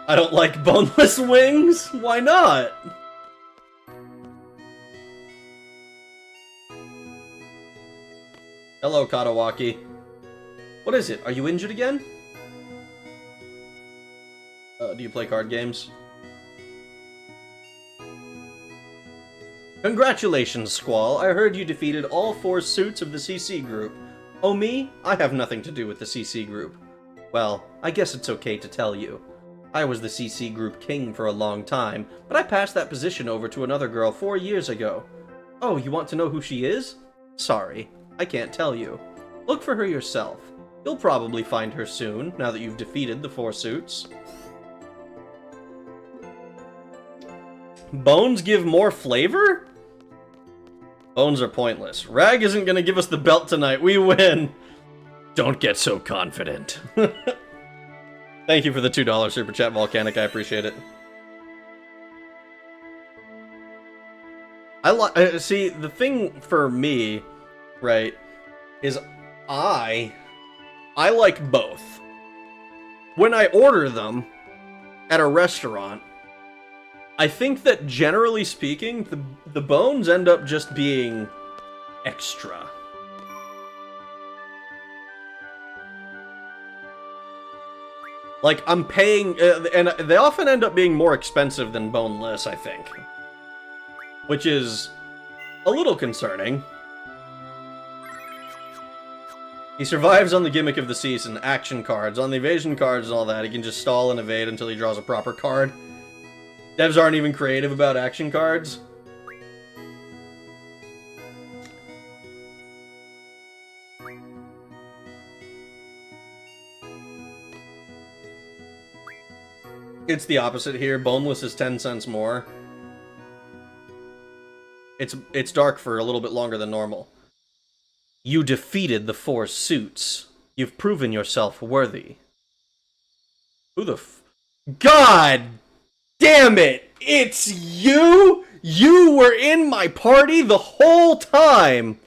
I don't like boneless wings? Why not? Hello, Katawaki. What is it? Are you injured again? Do you play card games? Congratulations, Squall. I heard you defeated all 4 suits of the CC group. Oh, me? I have nothing to do with the CC group. Well, I guess it's okay to tell you. I was the CC group king for a long time, but I passed that position over to another girl 4 years ago. Oh, you want to know who she is? Sorry, I can't tell you. Look for her yourself. You'll probably find her soon, now that you've defeated the 4 suits. Bones give more flavor? Bones are pointless. Rag isn't gonna give us the belt tonight. We win. Don't get so confident. Thank you for the $2 super chat, Volcanic. I appreciate it. See, the thing for me, right, is I like both. When I order them at a restaurant, I think that generally speaking, the bones end up just being extra. Like, I'm paying, and they often end up being more expensive than boneless, I think. Which is a little concerning. He survives on the gimmick of the season, action cards. On the evasion cards and all that, he can just stall and evade until he draws a proper card. Devs aren't even creative about action cards. It's the opposite here. Boneless is 10 cents more. It's dark for a little bit longer than normal. You defeated the 4 suits. You've proven yourself worthy. Who the God damn it! It's you? You were in my party the whole time!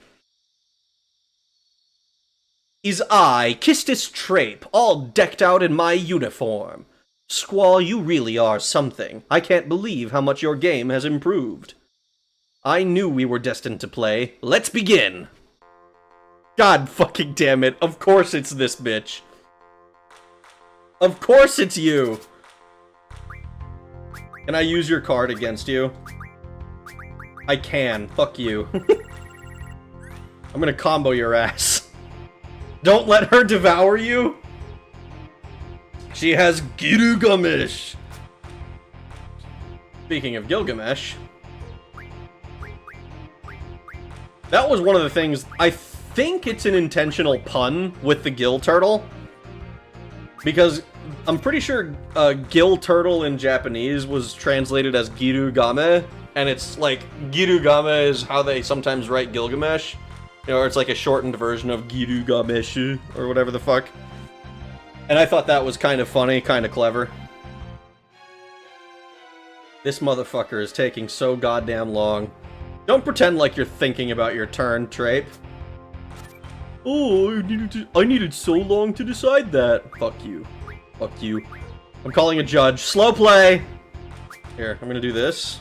Is I, Kistis Trape, all decked out in my uniform. Squall, you really are something. I can't believe how much your game has improved. I knew we were destined to play. Let's begin! God fucking damn it. Of course it's this bitch. Of course it's you! Can I use your card against you? I can. Fuck you. I'm gonna combo your ass. Don't let her devour you! She has Gilgamesh! Speaking of Gilgamesh... That was one of the things... I think it's an intentional pun with the Gill Turtle. Because I'm pretty sure Gill Turtle in Japanese was translated as Girugame. And it's like, Girugame is how they sometimes write Gilgamesh. You know, or it's like a shortened version of Girugamesh, or whatever the fuck. And I thought that was kind of funny, kind of clever. This motherfucker is taking so goddamn long. Don't pretend like you're thinking about your turn, Trape. Oh, I needed so long to decide that. Fuck you. Fuck you. I'm calling a judge. Slow play! Here, I'm gonna do this.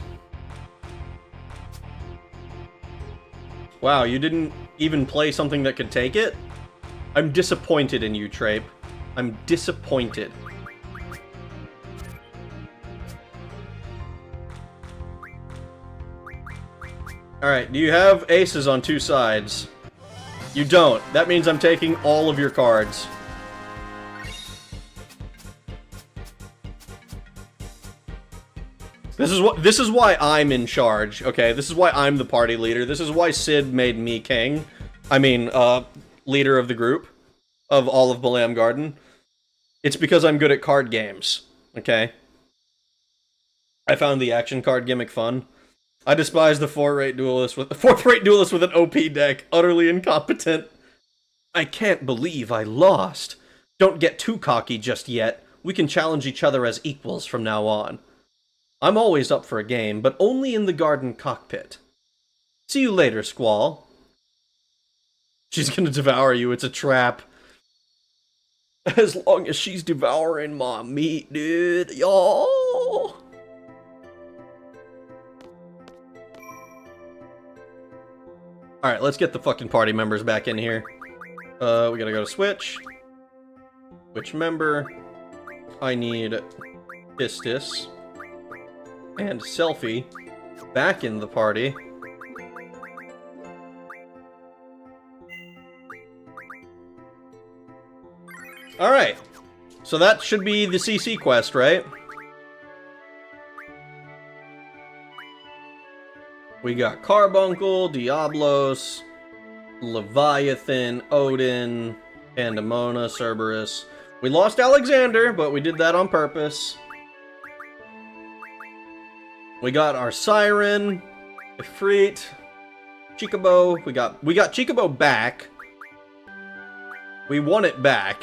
Wow, you didn't even play something that could take it? I'm disappointed in you, Trape. I'm disappointed. Alright, do you have aces on 2 sides? You don't. That means I'm taking all of your cards. This is why I'm in charge, okay? This is why I'm the party leader. This is why Sid made me king. I mean, leader of the group. Of all of Balam Garden. It's because I'm good at card games, okay? I found the action card gimmick fun. I despise the 4th-rate duelist with an OP deck. Utterly incompetent. I can't believe I lost. Don't get too cocky just yet. We can challenge each other as equals from now on. I'm always up for a game, but only in the garden cockpit. See you later, Squall. She's gonna devour you, it's a trap. As long as she's devouring my meat, dude. Y'all. Alright, let's get the fucking party members back in here. We gotta go to Switch. Switch member. I need Pistis. And Selfie. Back in the party. Alright. So that should be the CC quest, right? We got Carbuncle, Diablos, Leviathan, Odin, Pandemona, Cerberus. We lost Alexander, but we did that on purpose. We got our Siren, Ifrit, Chocobo. We got Chocobo back. We won it back.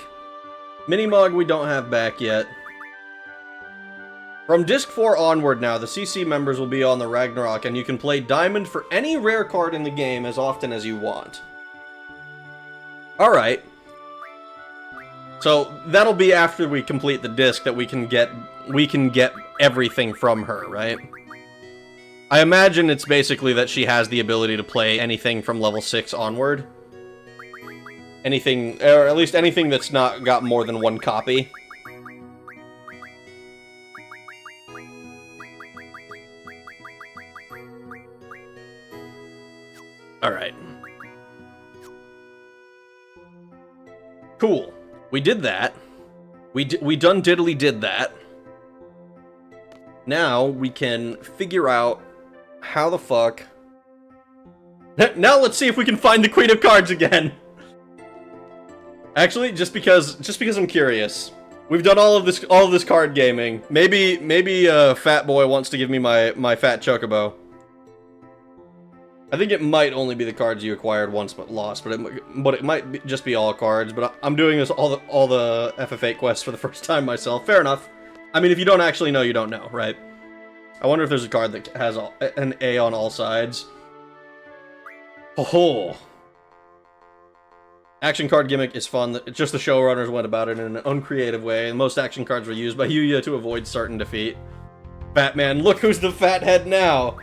Minimog we don't have back yet. From Disc 4 onward now, the CC members will be on the Ragnarok, and you can play Diamond for any rare card in the game as often as you want. Alright. So, that'll be after we complete the disc that we can get everything from her, right? I imagine it's basically that she has the ability to play anything from level 6 onward. Anything, or at least anything that's not got more than 1 copy. Alright. Cool. We did that. We done diddly did that. Now we can figure out how the fuck... Now let's see if we can find the Queen of Cards again! Actually, just because I'm curious. We've done all of this card gaming. Maybe Fat Boy wants to give me my fat chocobo. I think it might only be the cards you acquired once but lost, but it might just be all cards. But I'm doing this all the FF8 quests for the first time myself. Fair enough. I mean, if you don't actually know, you don't know, right? I wonder if there's a card that has an A on all sides. Oh. Action card gimmick is fun. It's just the showrunners went about it in an uncreative way, and most action cards were used by Yuya to avoid certain defeat. Fat man, look who's the fathead now!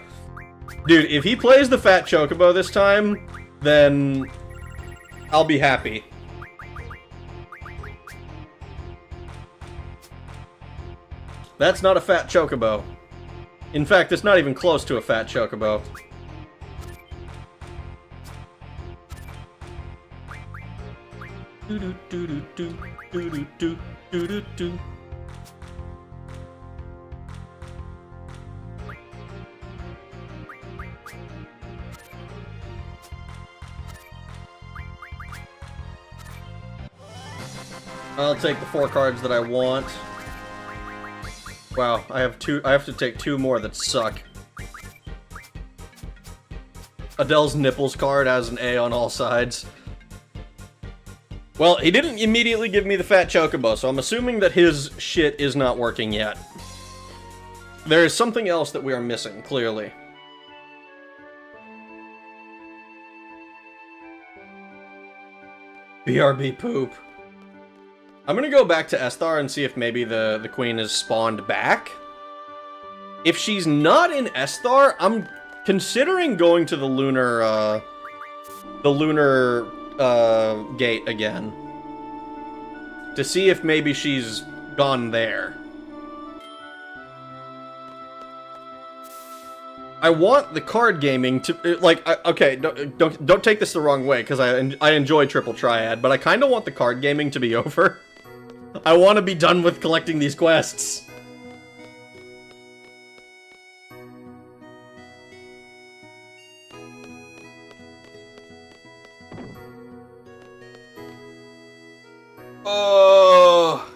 Dude, if he plays the fat chocobo this time, then I'll be happy. That's not a fat chocobo. In fact, it's not even close to a fat chocobo. I'll take the 4 cards that I want. Wow, I have to take 2 more that suck. Adele's nipples card has an A on all sides. Well, he didn't immediately give me the fat chocobo, so I'm assuming that his shit is not working yet. There is something else that we are missing, clearly. BRB poop. I'm gonna go back to Esthar and see if maybe the queen is spawned back. If she's not in Esthar, I'm considering going to the lunar gate again. To see if maybe she's gone there. I want the card gaming to, like, okay, don't take this the wrong way, because I enjoy Triple Triad, but I kind of want the card gaming to be over. I want to be done with collecting these quests. Oh.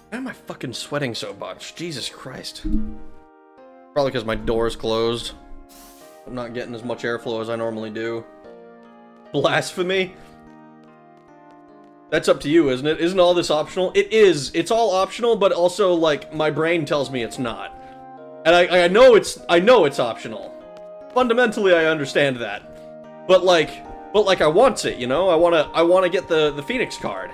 Why am I fucking sweating so much? Jesus Christ. Probably because my door is closed. I'm not getting as much airflow as I normally do. Blasphemy? That's up to you, isn't it? Isn't all this optional? It is. It's all optional, but also, like, my brain tells me it's not. And I know it's optional. Fundamentally, I understand that. But I want it, you know? I wanna get the Phoenix card.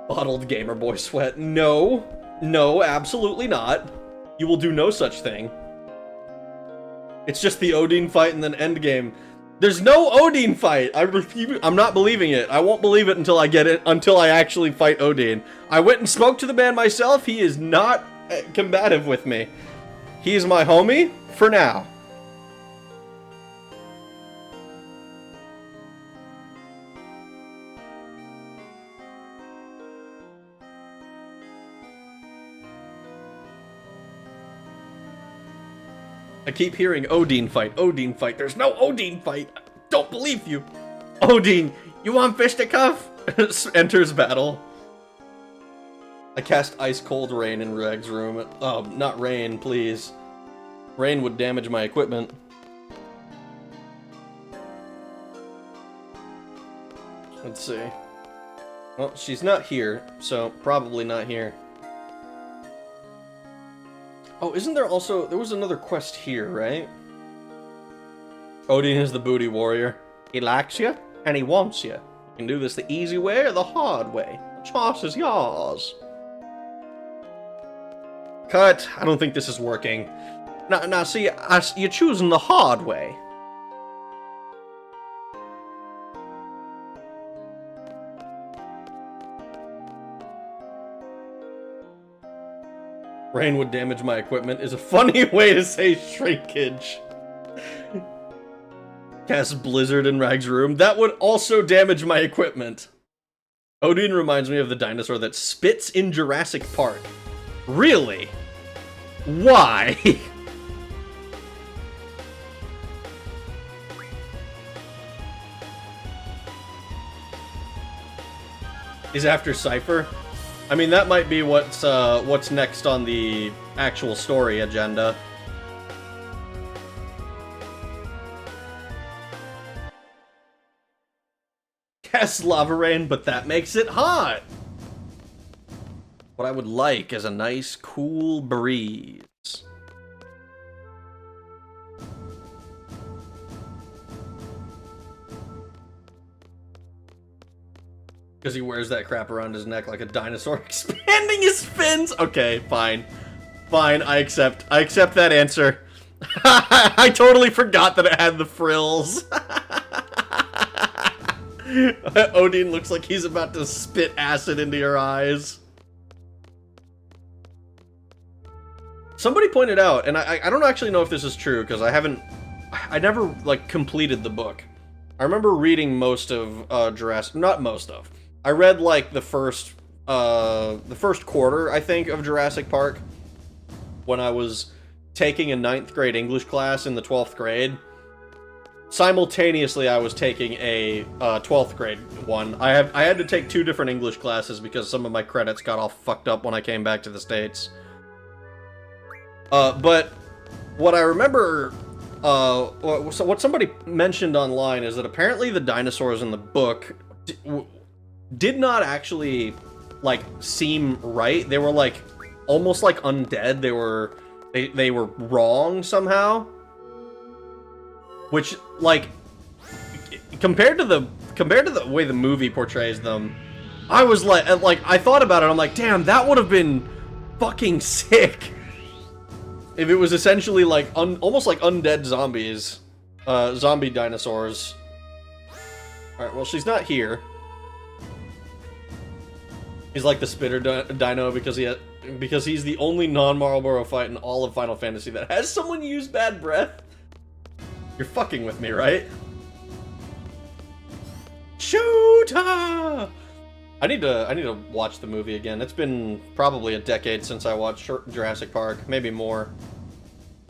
Bottled Gamer Boy sweat. No. No, absolutely not. You will do no such thing. It's just the Odine fight and then endgame. There's no Odine fight! I refuse. I'm not believing it. I won't believe it until I get it, until I actually fight Odine. I went and spoke to the man myself. He is not combative with me. He is my homie for now. I keep hearing Odine fight, Odine fight. There's no Odine fight. I don't believe you. Odine, you want fisticuff? Enters battle. I cast Ice Cold Rain in Reg's room. Oh, not rain, please. Rain would damage my equipment. Let's see. Well, she's not here, so probably not here. Oh, isn't there also... There was another quest here, right? Odine is the booty warrior. He likes you, and he wants you. You can do this the easy way or the hard way. The choice is yours. Cut. I don't think this is working. Now see, you're choosing the hard way. Rain would damage my equipment is a funny way to say shrinkage. Cast Blizzard in Rag's room. That would also damage my equipment. Odin reminds me of the dinosaur that spits in Jurassic Park. Really? Why? Is after Cypher? I mean, that might be what's next on the actual story agenda. Yes, lava rain, but that makes it hot! What I would like is a nice, cool breeze. Because he wears that crap around his neck like a dinosaur, expanding his fins! Okay, fine. Fine, I accept. I accept that answer. I totally forgot that it had the frills. Odine looks like he's about to spit acid into your eyes. Somebody pointed out, and I don't actually know if this is true, because I never, like, completed the book. I remember reading most of, Jurassic, not most of. I read, like, the first quarter, I think, of Jurassic Park, when I was taking a 9th grade English class in the 12th grade. Simultaneously, I was taking a 12th grade one. I had to take 2 different English classes because some of my credits got all fucked up when I came back to the States. But what I remember, so what somebody mentioned online is that apparently the dinosaurs in the book did not actually, like, seem right. They were, like, almost like undead. They were wrong somehow. Which, like, compared to the way the movie portrays them, I was like, I thought about it, I'm like, damn, that would have been fucking sick. If it was essentially like, almost like undead zombies. Zombie dinosaurs. Alright, well, she's not here. He's like the spitter dino because he's the only non-Marlboro fight in all of Final Fantasy that has someone use bad breath. You're fucking with me, right? Shooter! I need to watch the movie again. It's been probably a decade since I watched Jurassic Park, maybe more.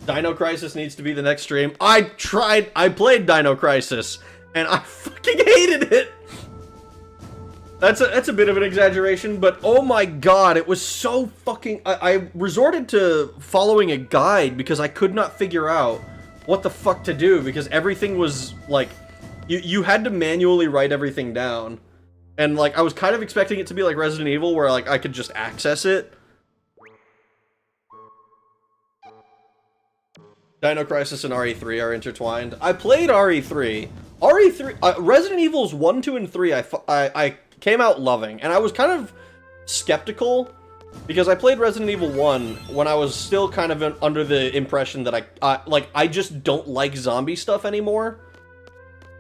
Dino Crisis needs to be the next stream. I played Dino Crisis, and I fucking hated it! That's a bit of an exaggeration, but oh my god, it was so fucking... I resorted to following a guide because I could not figure out what the fuck to do, because everything was, like... You had to manually write everything down. And, like, I was kind of expecting it to be like Resident Evil, where, like, I could just access it. Dino Crisis and RE3 are intertwined. I played RE3. Resident Evils 1, 2, and 3 I came out loving, and I was kind of skeptical, because I played Resident Evil 1 when I was still kind of under the impression that I just don't like zombie stuff anymore.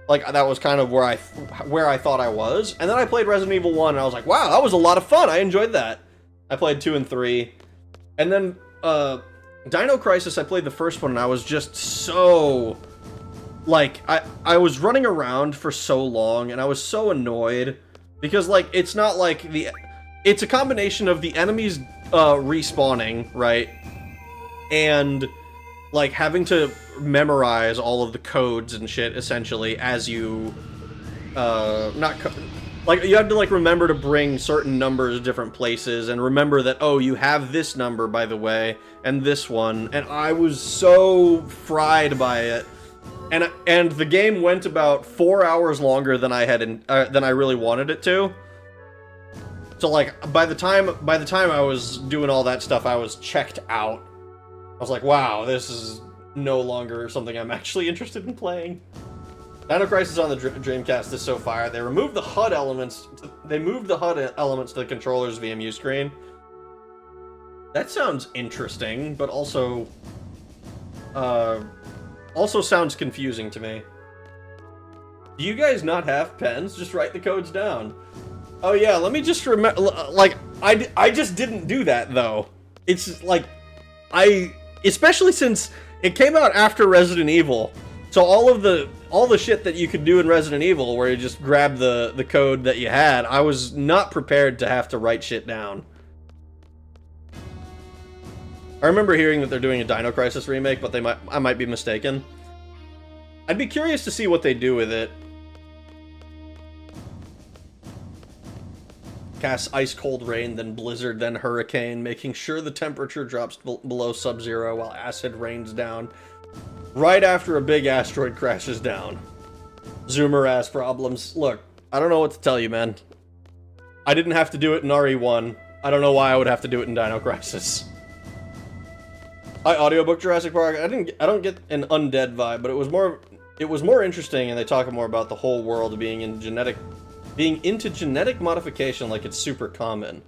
Like, that was kind of where I thought I was. And then I played Resident Evil 1, and I was like, wow, that was a lot of fun. I enjoyed that. I played 2 and 3. And then, Dino Crisis, I played the first one, and I was just so... Like, I was running around for so long, and I was so annoyed. Because, like, it's not like the... It's a combination of the enemies, respawning, right? And... like, having to memorize all of the codes and shit, essentially, as you, like, you have to, like, remember to bring certain numbers to different places, and remember that, oh, you have this number, by the way, and this one, and I was so fried by it, and the game went about 4 hours longer than I had, than I really wanted it to. So, like, by the time I was doing all that stuff, I was checked out. I was like, wow, this is no longer something I'm actually interested in playing. Dino Crisis on the Dreamcast is so fire. They removed the HUD elements. They moved the HUD elements to the controller's VMU screen. That sounds interesting, but also sounds confusing to me. Do you guys not have pens? Just write the codes down. Oh yeah, let me just remember. Like, I just didn't do that though. It's like especially since it came out after Resident Evil, so all the shit that you could do in Resident Evil, where you just grab the code that you had, I was not prepared to have to write shit down. I remember hearing that they're doing a Dino Crisis remake, but I might be mistaken. I'd be curious to see what they do with it. casts ice cold rain, then blizzard, then hurricane, making sure the temperature drops below sub-zero while acid rains down right after a big asteroid crashes down. Zoomer ass problems. Look, I don't know what to tell you, man. I didn't have to do it in RE1. I don't know why I would have to do it in Dino Crisis. I audiobook Jurassic Park. I don't get an undead vibe, but it was more interesting, and they talk more about the whole world being into genetic modification like it's super common.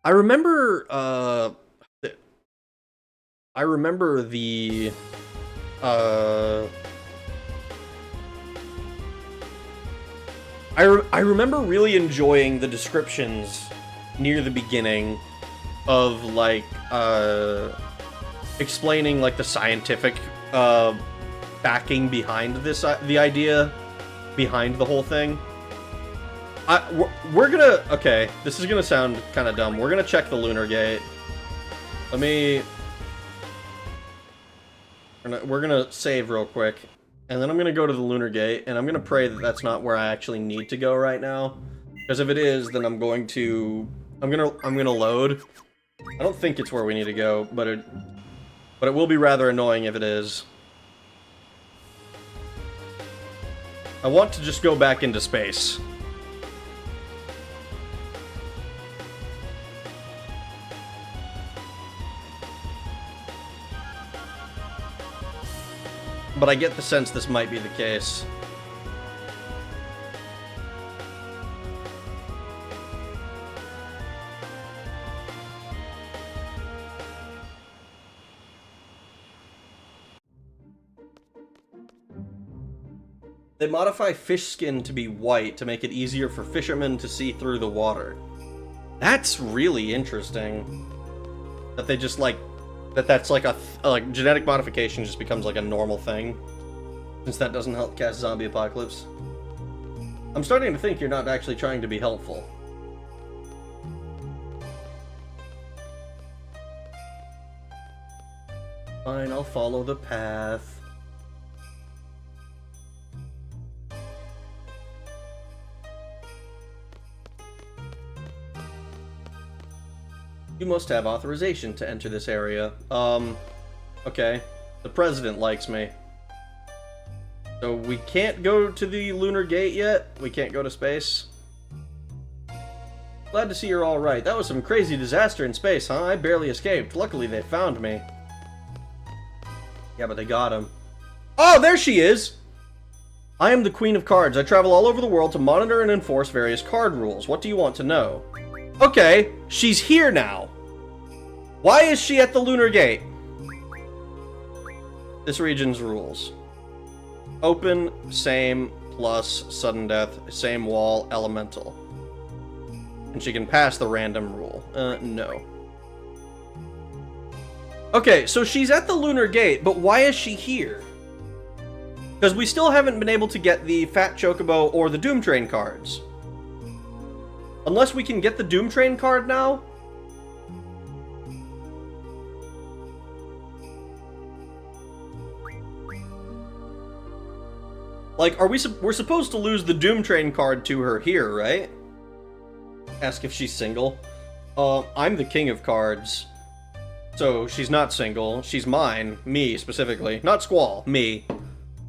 I remember the I remember really enjoying the descriptions near the beginning of, like, explaining, like, the scientific backing behind this, the idea behind the whole thing. We're gonna, okay, this is gonna sound kind of dumb. We're gonna check the lunar gate. We're gonna save real quick, and then I'm gonna go to the lunar gate, and I'm gonna pray that that's not where I actually need to go right now. Because if it is, then I'm gonna load. I don't think it's where we need to go, but it will be rather annoying if it is. I want to just go back into space. But I get the sense this might be the case. They modify fish skin to be white to make it easier for fishermen to see through the water. That's really interesting. That they just, like, that's like like genetic modification just becomes like a normal thing, since that doesn't help cast zombie apocalypse. I'm starting to think you're not actually trying to be helpful. Fine, I'll follow the path. You must have authorization to enter this area. Okay. The president likes me. So we can't go to the lunar gate yet? We can't go to space? Glad to see you're alright. That was some crazy disaster in space, huh? I barely escaped. Luckily they found me. Yeah, but they got him. Oh, there she is! I am the Queen of Cards. I travel all over the world to monitor and enforce various card rules. What do you want to know? Okay, she's here now. Why is she at the lunar gate? This region's rules. Open, same, plus, sudden death, same wall, elemental. And she can pass the random rule. No. Okay, so she's at the lunar gate, but why is she here? Because we still haven't been able to get the Fat Chocobo or the Doom Train cards. Unless we can get the Doom Train card now? Like, we're supposed to lose the Doom Train card to her here, right? Ask if she's single. I'm the king of cards. So, she's not single. She's mine. Me, specifically. Not Squall. Me.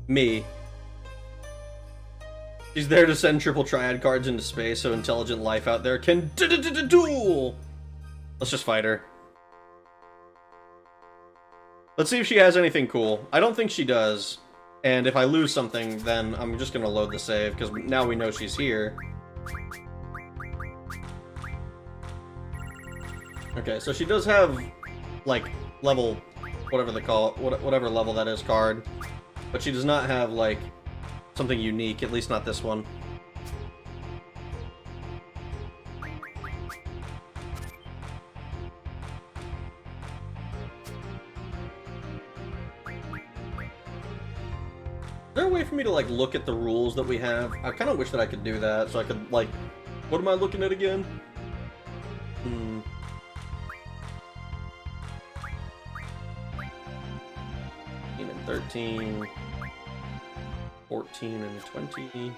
Me. She's there to send triple Triad cards into space so intelligent life out there can duel! Let's just fight her. Let's see if she has anything cool. I don't think she does. And if I lose something, then I'm just gonna load the save, because now we know she's here. Okay, so she does have, like, level, whatever they call it, whatever level that is card. But she does not have, like, something unique, at least not this one. Is there a way for me to, like, look at the rules that we have? I kind of wish that I could do that, so I could, like... What am I looking at again? 13. 14 and 20.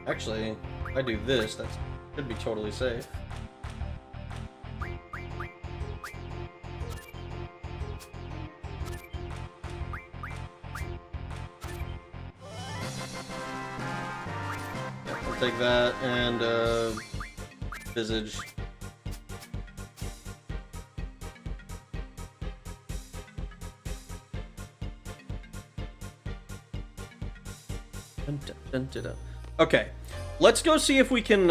Actually, if I do this, that should be totally safe. I'll take that and Visage. Okay, let's go see if we can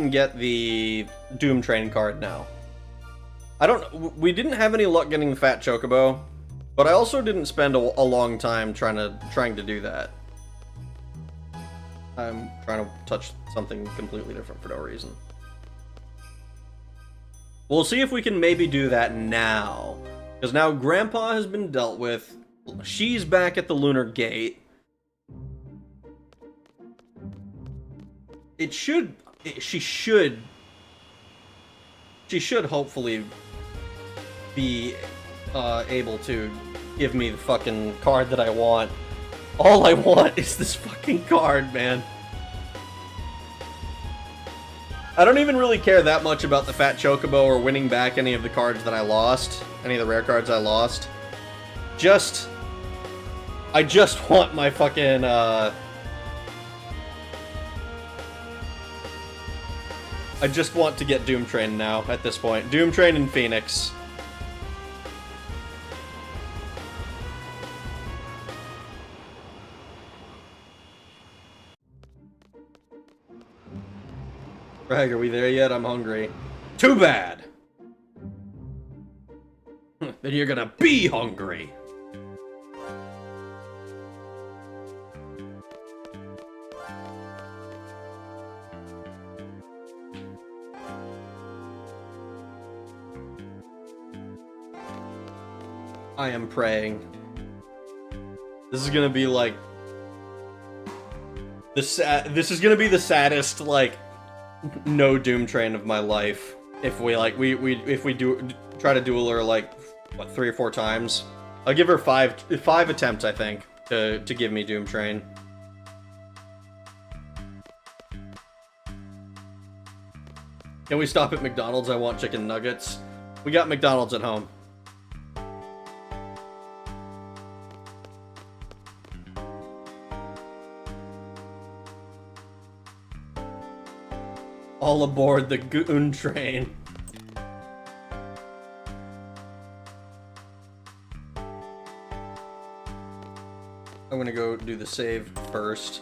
get the Doom Train card now. We didn't have any luck getting the Fat Chocobo, but I also didn't spend a long time trying to do that. I'm trying to touch something completely different for no reason. We'll see if we can maybe do that now, because now Grandpa has been dealt with. She's back at the Lunar Gate. She should hopefully be able to give me the fucking card that I want. All I want is this fucking card, man. I don't even really care that much about the Fat Chocobo or winning back any of the cards that I lost, any of the rare cards I lost. I just want my fucking I just want to get Doom Train now, at this point. Doom Train and Phoenix. Greg, are we there yet? I'm hungry. Too bad! Then you're gonna be hungry! I am praying. This is gonna be like this is gonna be the saddest like no Doom Train of my life if we try to duel her like what 3 or 4 times. I'll give her 5 attempts I think to give me Doom Train. Can we stop at McDonald's? I want chicken nuggets. We got McDonald's at home. All aboard the Goon Train. I'm gonna go do the save first.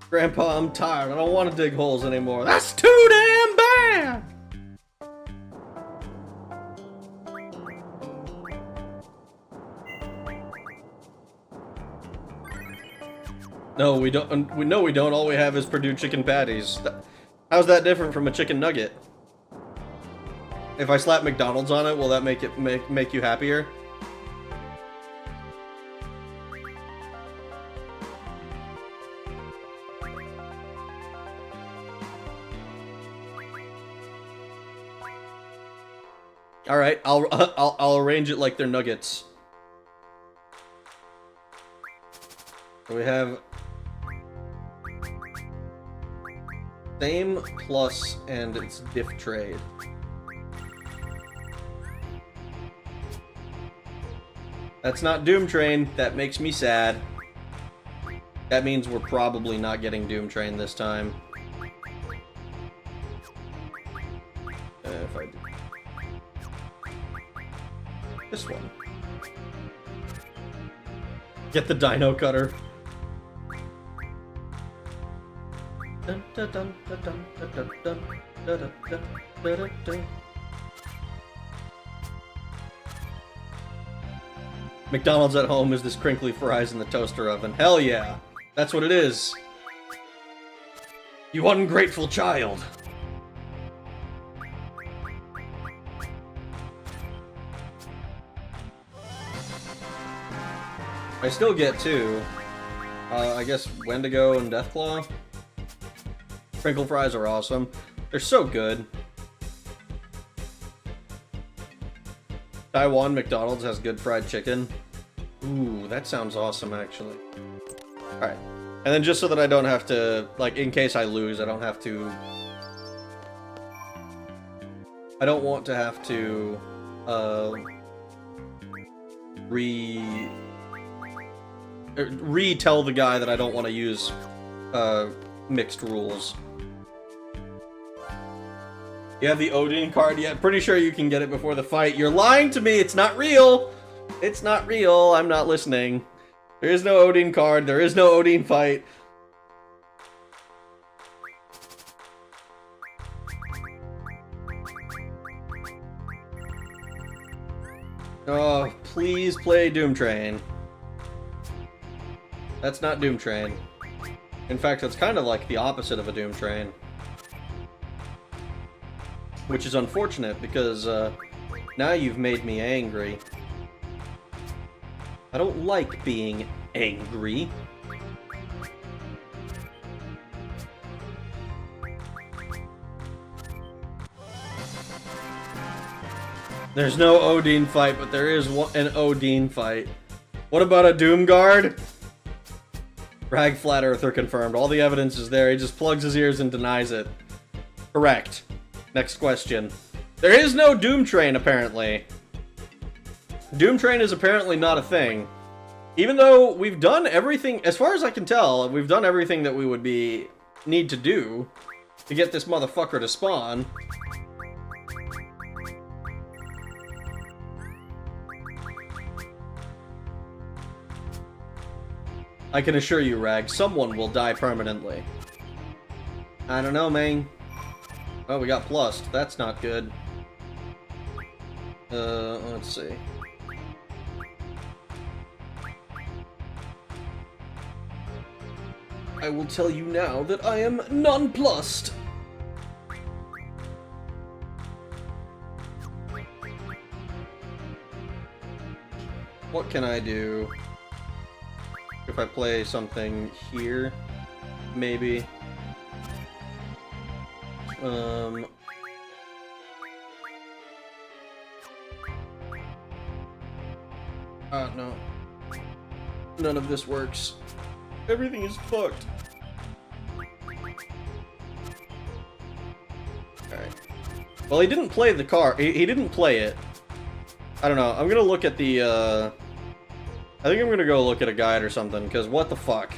Grandpa, I'm tired. I don't want to dig holes anymore. That's too damn bad! No, we don't. We don't. All we have is Purdue chicken patties. How's that different from a chicken nugget? If I slap McDonald's on it, will that make it make you happier? All right, I'll arrange it like they're nuggets. So we have same plus and it's diff trade. That's not Doom Train. That makes me sad. That means we're probably not getting Doom Train this time. If I do this one. Get the Dino Cutter. McDonald's at home is this crinkly fries in the toaster oven. Hell yeah! That's what it is! You ungrateful child! I still get 2. I guess Wendigo and Deathclaw. Crinkle fries are awesome. They're so good. Taiwan McDonald's has good fried chicken. Ooh, that sounds awesome, actually. Alright. And then just so that I don't have to, like, in case I lose, I don't have to... I don't want to have to, retell the guy that I don't want to use, mixed rules. You have the Odine card yet? Pretty sure you can get it before the fight. You're lying to me! It's not real! It's not real! I'm not listening. There is no Odine card. There is no Odine fight. Oh, please play Doom Train. That's not Doom Train. In fact, it's kind of like the opposite of a Doom Train. Which is unfortunate, because, now you've made me angry. I don't like being angry. There's no Odine fight, but there is an Odine fight. What about a Doom Guard? Rag Flat Earther confirmed. All the evidence is there. He just plugs his ears and denies it. Correct. Next question. There is no Doom Train, apparently. Doom Train is apparently not a thing. Even though we've done everything, as far as I can tell, we've done everything that we would need to do to get this motherfucker to spawn. I can assure you, Rag, someone will die permanently. I don't know, man. Oh, we got plussed. That's not good. Let's see. I will tell you now that I am nonplussed. What can I do? If I play something here, maybe. No. None of this works. Everything is fucked. Alright. Well, he didn't play the car. He didn't play it. I don't know. I'm gonna look at the, I think I'm gonna go look at a guide or something, because what the fuck?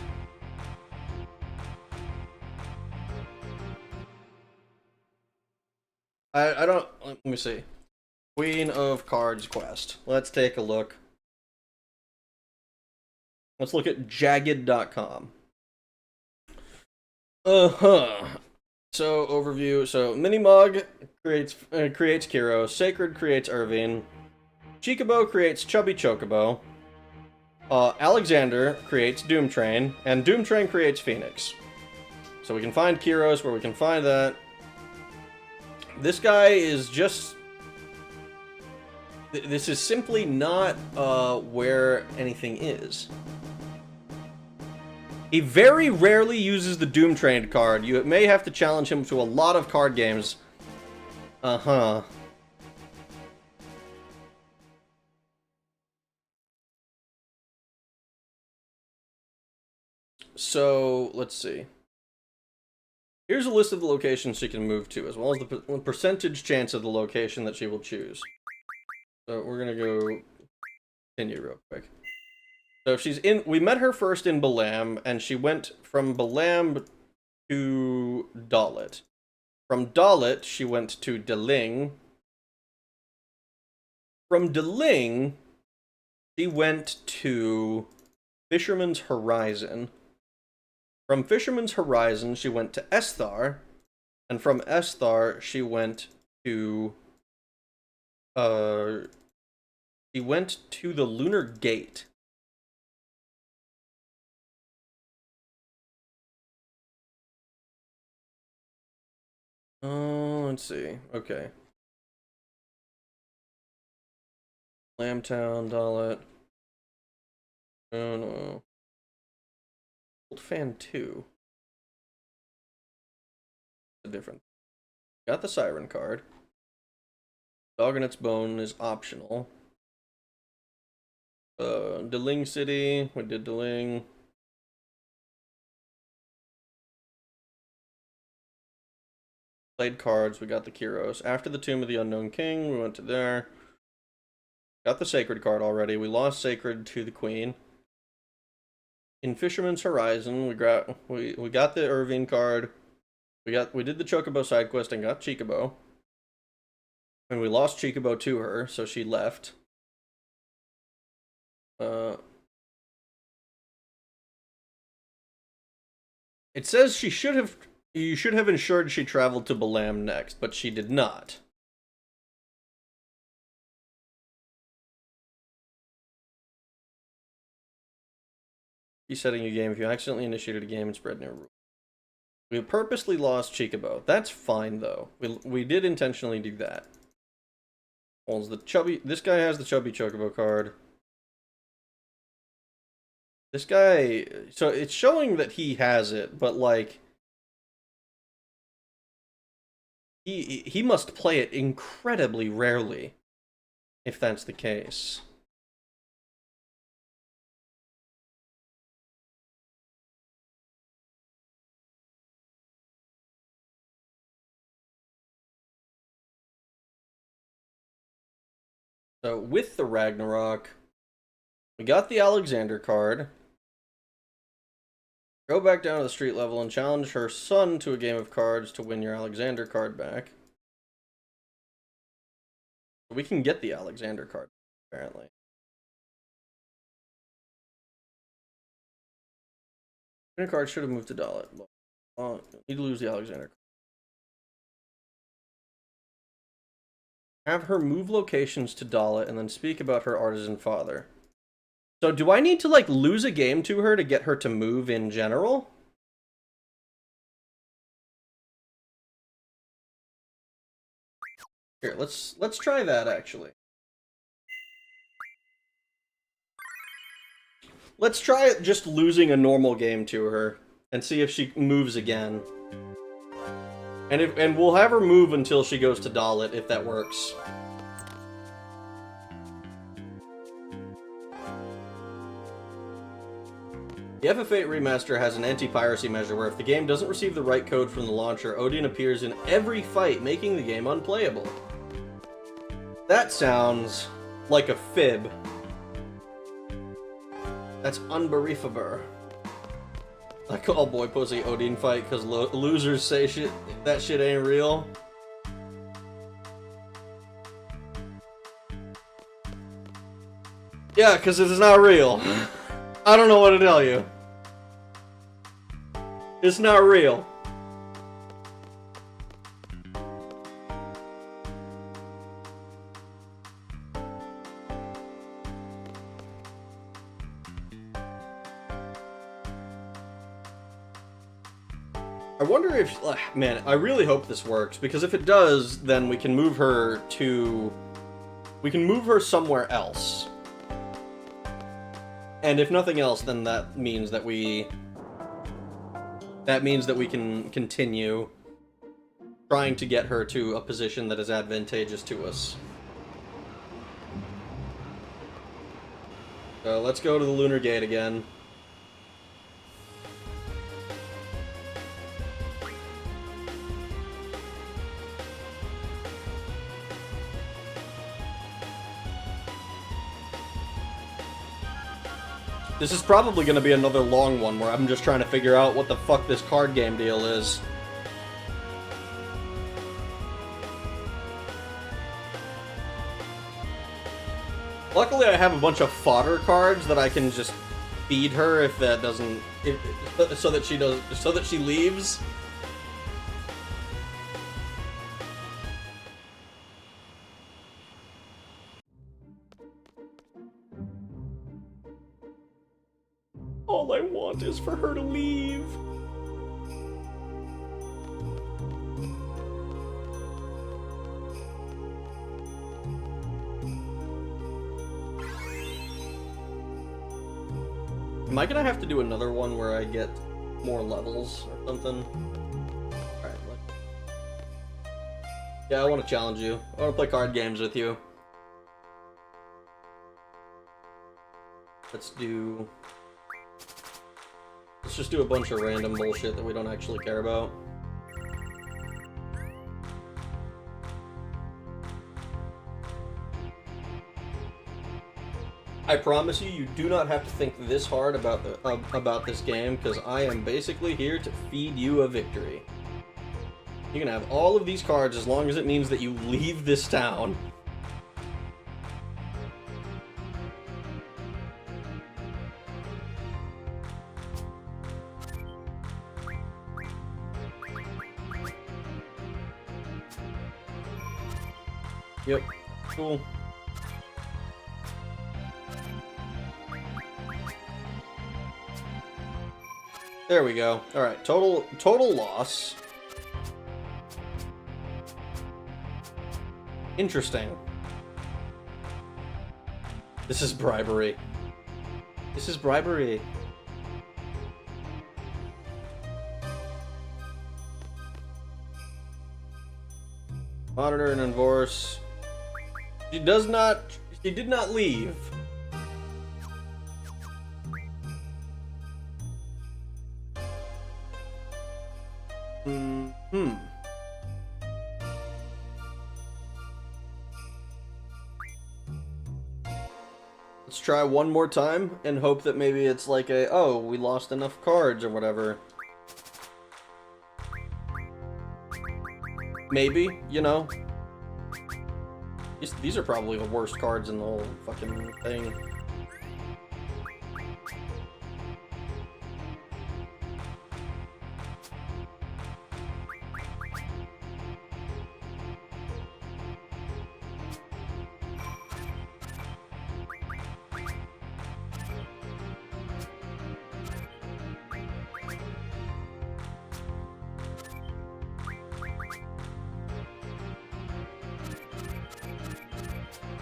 I don't... Let me see. Queen of Cards quest. Let's take a look. Let's look at jagged.com. So, overview. So, Minimog creates Kiro. Sacred creates Irvine. Chikobo creates Chubby Chocobo. Alexander creates Doom Train. And Doom Train creates Phoenix. So we can find Kiros where we can find that. This guy is just... This is simply not where anything is. He very rarely uses the Doom Train card. You may have to challenge him to a lot of card games. Uh-huh. So, let's see. Here's a list of the locations she can move to, as well as the percentage chance of the location that she will choose. So we're gonna go continue real quick. So she's in. We met her first in Balam, and she went from Balam to Dalit. From Dalit, she went to Deling. From Deling, she went to Fisherman's Horizon. From Fisherman's Horizon, she went to Esthar, and from Esthar, she went to the Lunar Gate. Let's see. Okay. Lambtown, Dalit. Oh no. Old Fan 2. Different. Got the Siren card. Dog in its Bone is optional. Deling City. We did Deling. Played cards. We got the Kyros. After the Tomb of the Unknown King, we went to there. Got the Sacred card already. We lost Sacred to the Queen. In Fisherman's Horizon, we got the Irvine card. We did the Chocobo side quest and got Chikobo. And we lost Chikobo to her, so she left. It says you should have ensured she traveled to Balam next, but she did not. Resetting a game. If you accidentally initiated a game and spread new rules. We purposely lost Chikobo. That's fine though. We did intentionally do that. Holds the chubby. This guy has the chubby Chocobo card. This guy. So it's showing that he has it, but like he must play it incredibly rarely, if that's the case. So with the Ragnarok, we got the Alexander card. Go back down to the street level and challenge her son to a game of cards to win your Alexander card back. We can get the Alexander card, apparently. Winner card should have moved to Dalit. Need to lose the Alexander card. Have her move locations to Dalit and then speak about her artisan father. So do I need to like lose a game to her to get her to move in general? Here, let's try that actually. Let's try just losing a normal game to her and see if she moves again. And we'll have her move until she goes to Dalit, if that works. The FF8 remaster has an anti-piracy measure where if the game doesn't receive the right code from the launcher, Odine appears in every fight, making the game unplayable. That sounds like a fib. That's unbelievable. I call boy pussy Odine fight because losers say that shit ain't real. Yeah, because it is not real. I don't know what to tell you. It's not real. I wonder if, man, I really hope this works, because if it does, then we can move her to, we can move her somewhere else. And if nothing else, then that means that we can continue trying to get her to a position that is advantageous to us. So let's go to the Lunar Gate again. This is probably going to be another long one where I'm just trying to figure out what the fuck this card game deal is. Luckily, I have a bunch of fodder cards that I can just feed her if that doesn't, so that she leaves. All I want is for her to leave. Am I gonna have to do another one where I get more levels or something? Alright, look. Yeah, I want to challenge you. I want to play card games with you. Let's just do a bunch of random bullshit that we don't actually care about. I promise you, you do not have to think this hard about this game, because I am basically here to feed you a victory. You can have all of these cards as long as it means that you leave this town. Yep, cool. There we go. Alright, total loss. Interesting. This is bribery. This is bribery. Monitor and enforce. She did not leave. Let's try one more time and hope that maybe it's like a, oh, we lost enough cards or whatever. Maybe, you know. These are probably the worst cards in the whole fucking thing.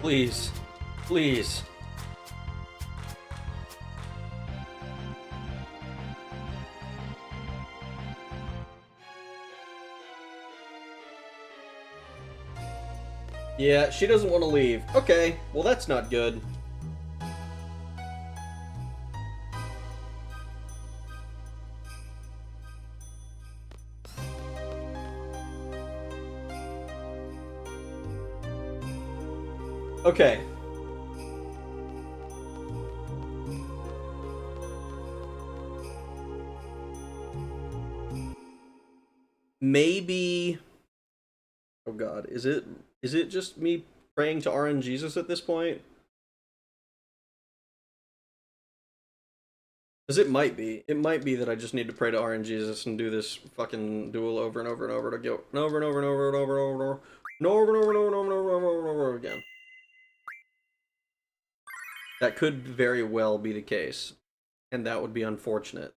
Please. Please. Yeah, she doesn't want to leave. Okay, well that's not good. Okay. Maybe... Oh god, is it just me praying to RNGesus at this point? Because it might be. It might be that I just need to pray to RNGesus and do this fucking duel over and over and over to go over and over and over and over and over and over and over and over and over and over and over again. That could very well be the case, and that would be unfortunate.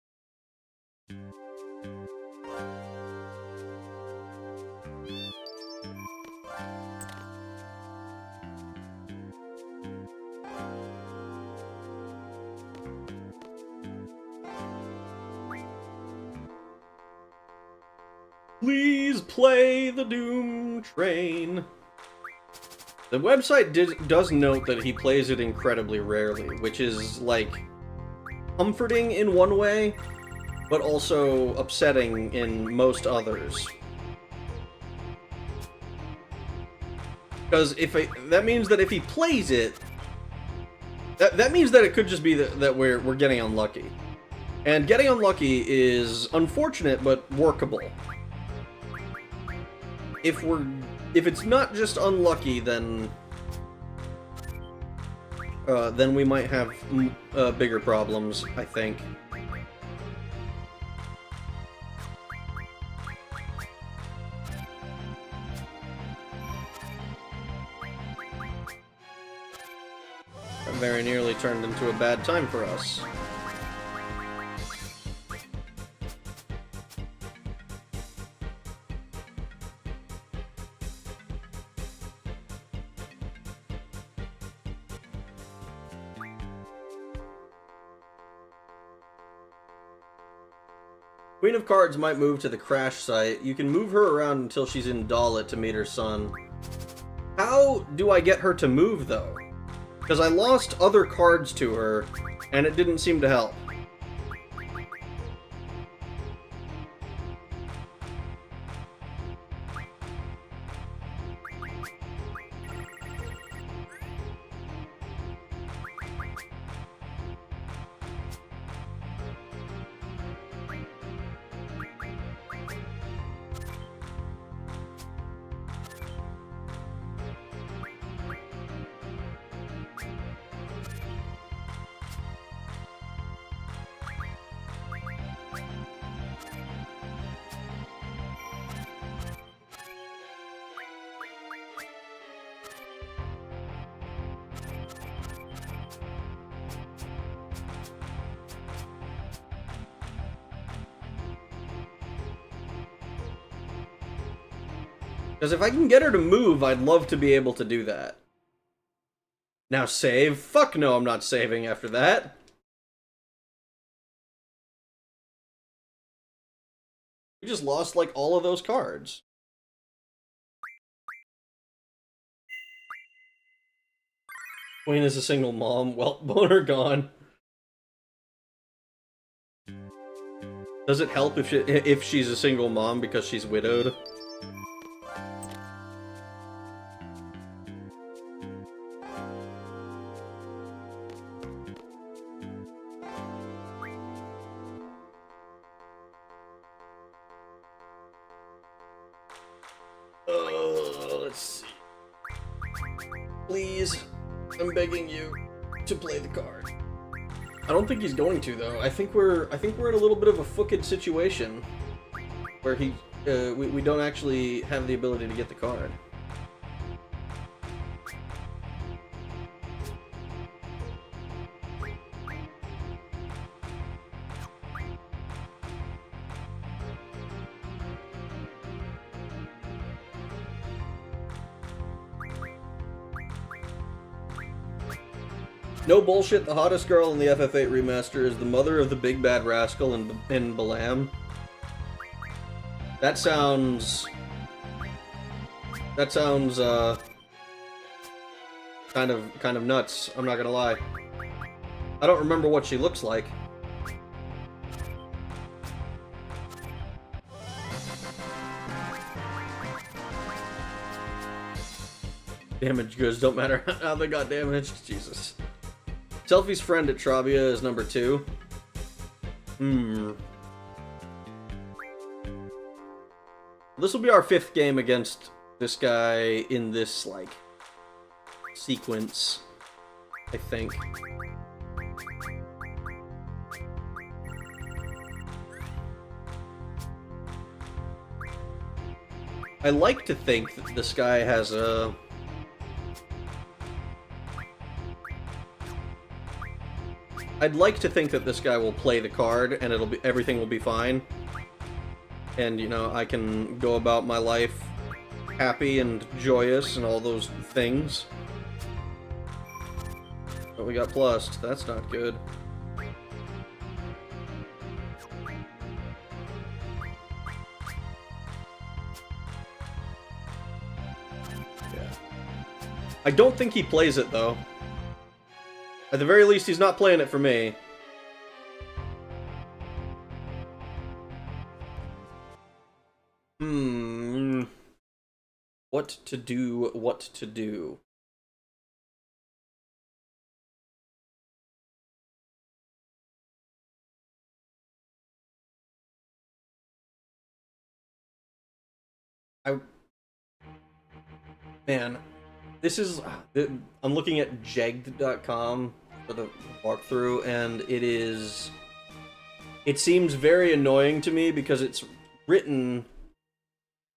Please play the Doom Train. The website does note that he plays it incredibly rarely, which is, like, comforting in one way, but also upsetting in most others. Because that means that if he plays it, that means that it could just be that we're getting unlucky. And getting unlucky is unfortunate, but workable. If it's not just unlucky, then we might have bigger problems, I think. That very nearly turned into a bad time for us. Queen of Cards might move to the crash site. You can move her around until she's in Dalit to meet her son. How do I get her to move, though? Because I lost other cards to her, And it didn't seem to help. Because if I can get her to move, I'd love to be able to do that. Now save? Fuck no, I'm not saving after that. We just lost, like, all of those cards. Queen is a single mom. Well, boner gone. Does it help if she's a single mom because she's widowed? Let's see. Please, I'm begging you to play the card. I don't think he's going to, though. I think we're in a little bit of a fucked situation where we don't actually have the ability to get the card. No bullshit, the hottest girl in the FF8 remaster is the mother of the big bad rascal in Balam. That sounds kind of nuts, I'm not gonna lie. I don't remember what she looks like. Damage goods don't matter how they got damaged. Jesus. Selfie's friend at Trabia is number 2. This will be our 5th game against this guy in this, like, sequence, I think. I like to think that this guy has a... I'd like to think that this guy will play the card and everything will be fine. And, you know, I can go about my life happy and joyous and all those things. But we got plussed. That's not good. Yeah. I don't think he plays it, though. At the very least, he's not playing it for me. What to do, what to do. Man, this is... I'm looking at jegged.com for the walkthrough, and it seems very annoying to me because it's written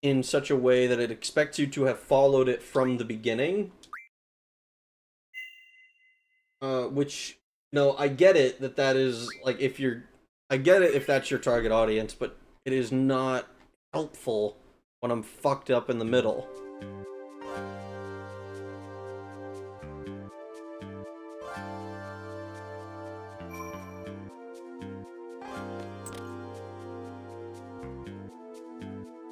in such a way that it expects you to have followed it from the beginning. Which, no, I get it that is, like, I get it if that's your target audience, but it is not helpful when I'm fucked up in the middle.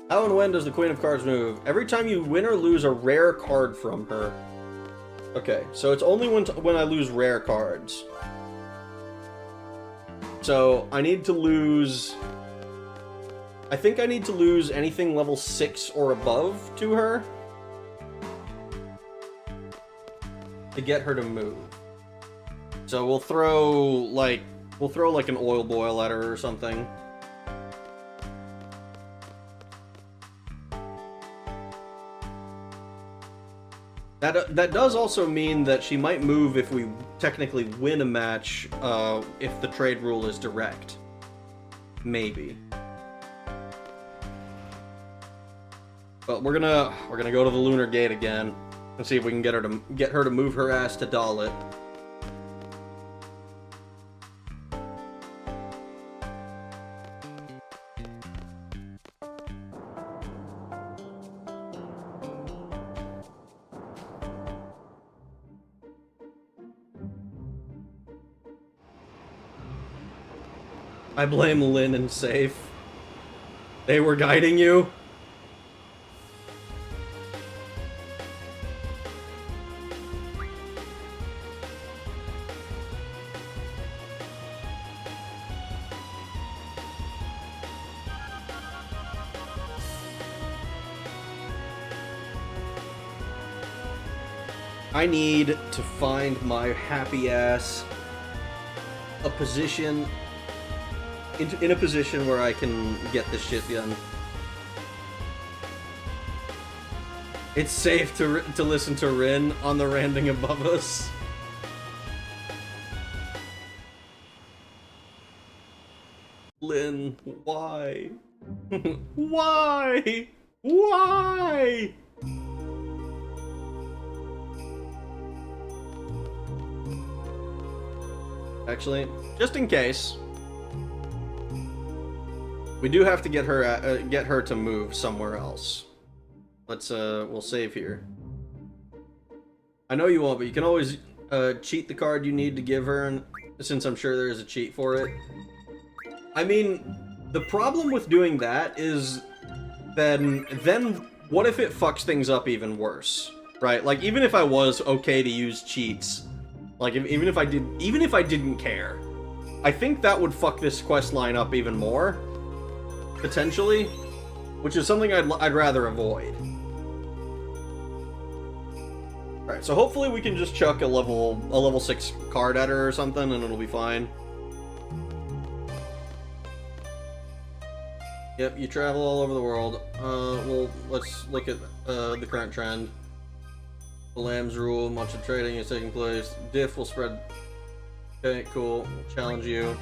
How and when does the Queen of Cards move? Every time you win or lose a rare card from her. Okay, so it's only when I lose rare cards. So, I need to lose... I think I need to lose anything level 6 or above to her to get her to move. So we'll throw like an oil boil at her or something. That does also mean that she might move if we technically win a match, if the trade rule is direct. Maybe. But we're gonna go to the Lunar Gate again and see if we can get her to move her ass to Dalit. I blame Lynn and Safe. They were guiding you. I need to find my happy ass a position in a position where I can get this shit done. It's safe to listen to Rin on the randing above us. Lynn, why? Why? Why? Actually, just in case, we do have to get her to move somewhere else. Let's we'll save here. I know you won't, but you can always cheat the card you need to give her, and since I'm sure there is a cheat for it. I mean, the problem with doing that is then what if it fucks things up even worse, right? Like, even if I was okay to use cheats, like even if I didn't care, I think that would fuck this quest line up even more, potentially, which is something I'd rather avoid. All right, so hopefully we can just chuck a level 6 card at her or something, and it'll be fine. Yep, you travel all over the world. Well, let's look at the current trend. The Lamb's rule, much of trading is taking place. Diff will spread. Okay, cool. We'll challenge you.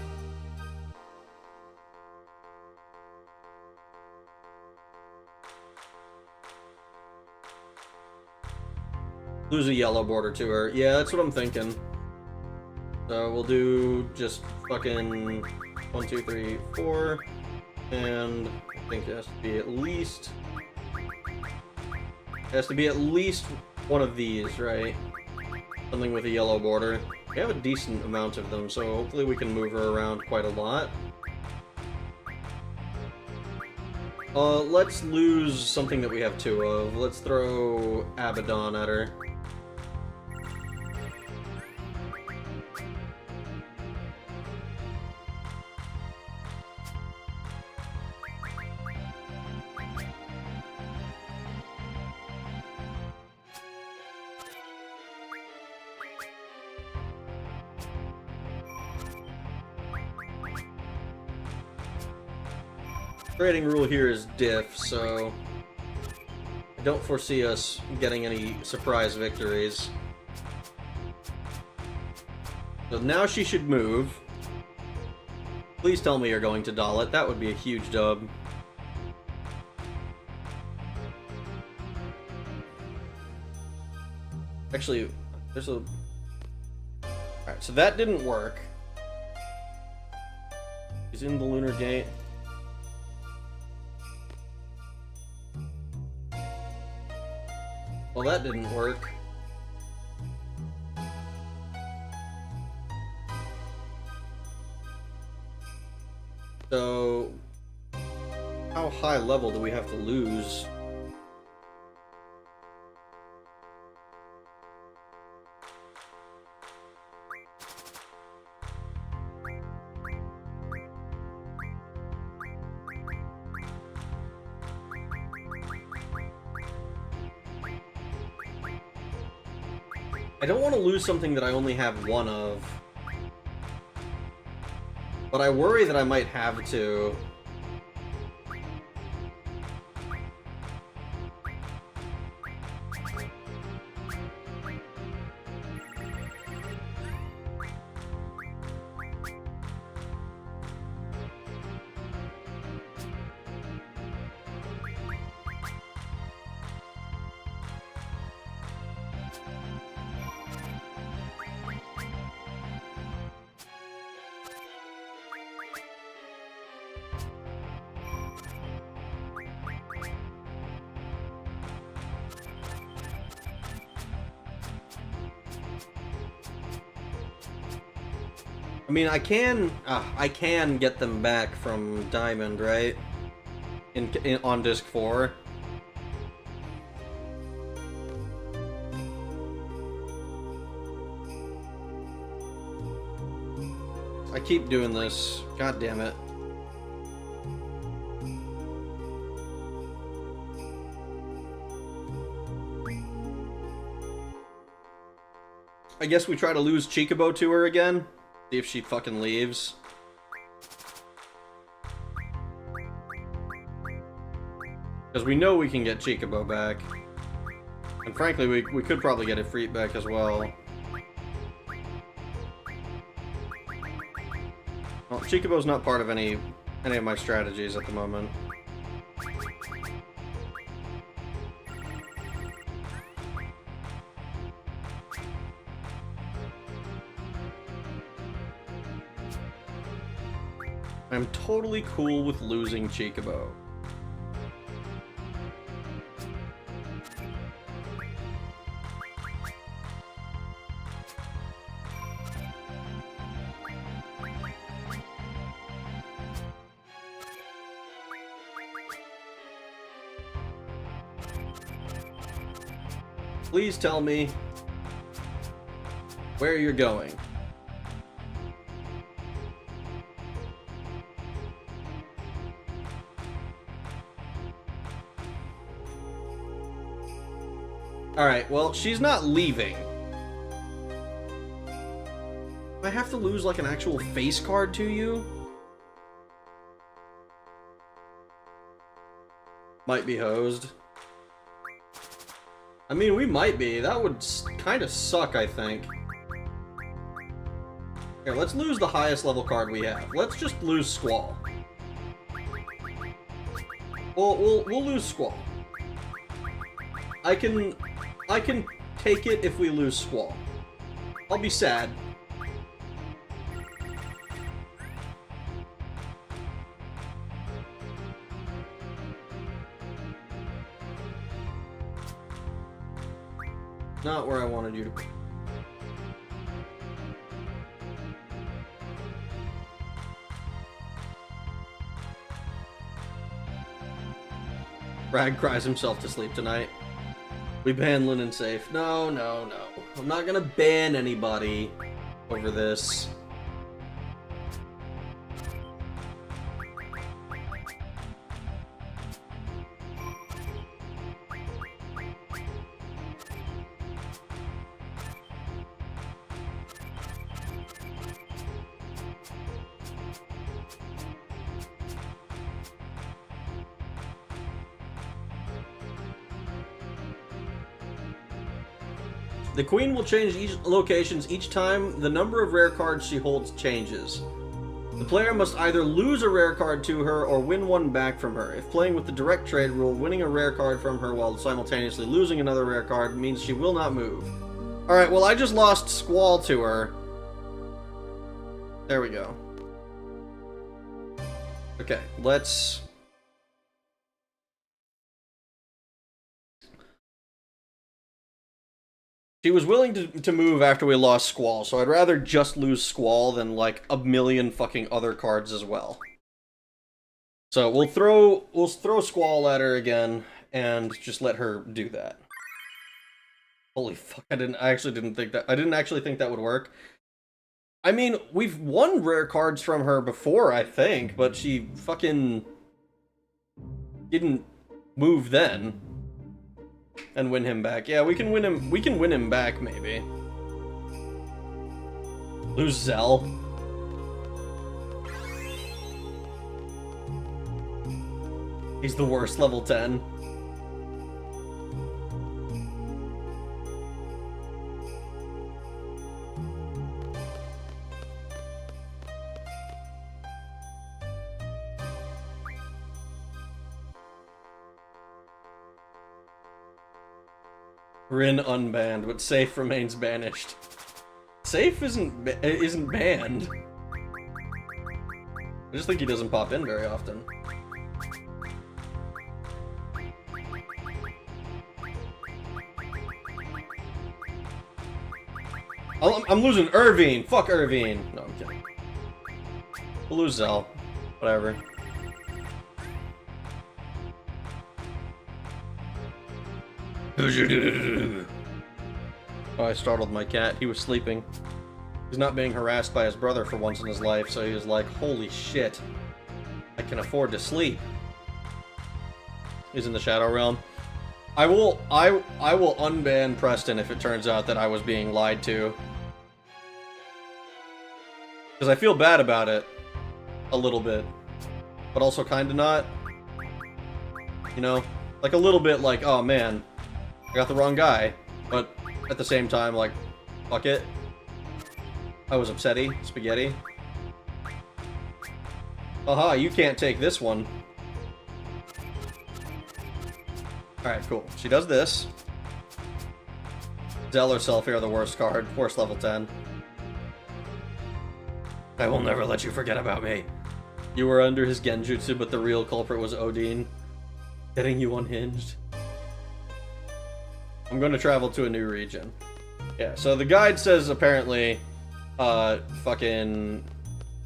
Lose a yellow border to her. Yeah, that's what I'm thinking. So we'll do just fucking 1, 2, 3, 4. And I think it has to be at least... It has to be at least one of these, right? Something with a yellow border. We have a decent amount of them, so hopefully we can move her around quite a lot. Let's lose something that we have 2 of. Let's throw Abaddon at her. Trading rule here is diff, so I don't foresee us getting any surprise victories. So now she should move. Please tell me you're going to Dalit. That would be a huge dub. Actually, there's a... Alright, so that didn't work. He's in the Lunar Gate. Well, that didn't work. So, how high level do we have to lose? I don't want to lose something that I only have one of. But I worry that I might have to. I mean, I can get them back from Diamond, right? On disc 4. I keep doing this. God damn it. I guess we try to lose Chocobo to her again. See if she fucking leaves. Because we know we can get Chocobo back. And frankly, we could probably get Ifrit back as well. Well, Chocobo's not part of any of my strategies at the moment. I'm totally cool with losing Chocobo. Please tell me where you're going. Alright, well, she's not leaving. I have to lose, like, an actual face card to you? Might be hosed. I mean, we might be. That would kind of suck, I think. Here, let's lose the highest level card we have. Let's just lose Squall. We'll lose Squall. I can take it if we lose Squall. I'll be sad. Not where I wanted you to be. Brad cries himself to sleep tonight. We ban Linen Safe. No, no, no. I'm not gonna ban anybody over this. The queen will change locations each time the number of rare cards she holds changes. The player must either lose a rare card to her or win one back from her. If playing with the direct trade rule, winning a rare card from her while simultaneously losing another rare card means she will not move. Alright, well, I just lost Squall to her. There we go. Okay, let's... She was willing to move after we lost Squall, so I'd rather just lose Squall than, like, a million fucking other cards as well. So we'll throw Squall at her again, and just let her do that. Holy fuck, I didn't actually think that would work. I mean, we've won rare cards from her before, I think, but she fucking didn't move then. And win him back. Yeah, we can win him back, maybe. Lose Zell. He's the worst, level 10. Rin unbanned, but Safe remains banished. Safe isn't banned. I just think he doesn't pop in very often. I'm losing Irvine. Fuck Irvine. No, I'm kidding. We'll lose Zell. Whatever. Oh, I startled my cat. He was sleeping. He's not being harassed by his brother for once in his life, so he was like, holy shit. I can afford to sleep. He's in the Shadow Realm. I will unban Preston if it turns out that I was being lied to. Because I feel bad about it. A little bit. But also kinda not. You know? Like a little bit like, oh man, I got the wrong guy. But at the same time, like, fuck it. I was upsetty. Spaghetti. Aha, you can't take this one. Alright, cool. She does this. Zell or Selfie are the worst card. Worst level 10. I will never let you forget about me. You were under his genjutsu, but the real culprit was Odine. Getting you unhinged. I'm going to travel to a new region. Yeah, so the guide says apparently, fucking...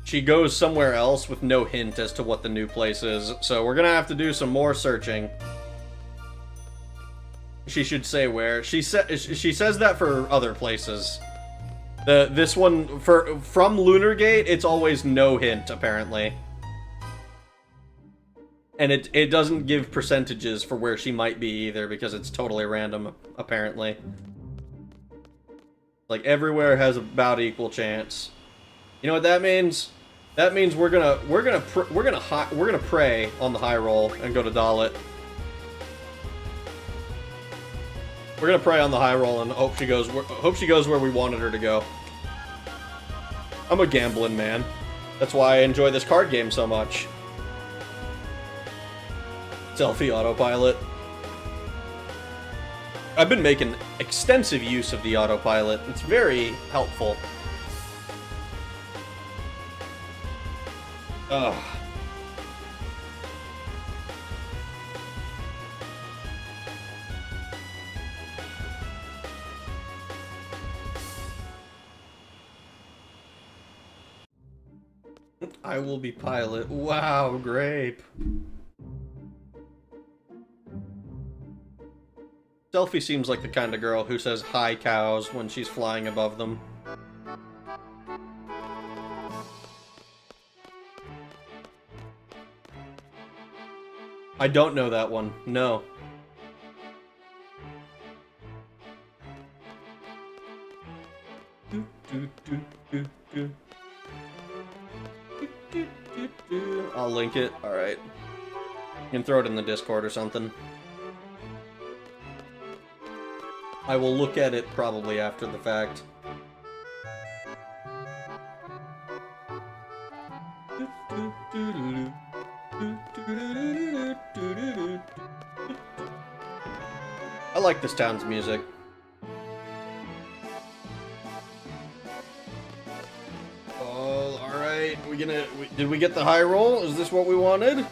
She goes somewhere else with no hint as to what the new place is, so we're gonna have to do some more searching. She should say where. She says that for other places. This one, from Lunar Gate, it's always no hint, apparently. And it doesn't give percentages for where she might be either, because it's totally random, apparently. Like, everywhere has about equal chance. You know what that means? That means we're gonna pray on the high roll and go to Dalit. We're gonna pray on the high roll and hope she goes where we wanted her to go. I'm a gambling man. That's why I enjoy this card game so much. Selfie autopilot. I've been making extensive use of the autopilot. It's very helpful. Ugh. I will be pilot. Wow, grape. Selfie seems like the kind of girl who says hi cows when she's flying above them. I don't know that one. No. I'll link it. Alright. You can throw it in the Discord or something. I will look at it probably after the fact. I like this town's music. Oh, alright. Did we get the high roll? Is this what we wanted?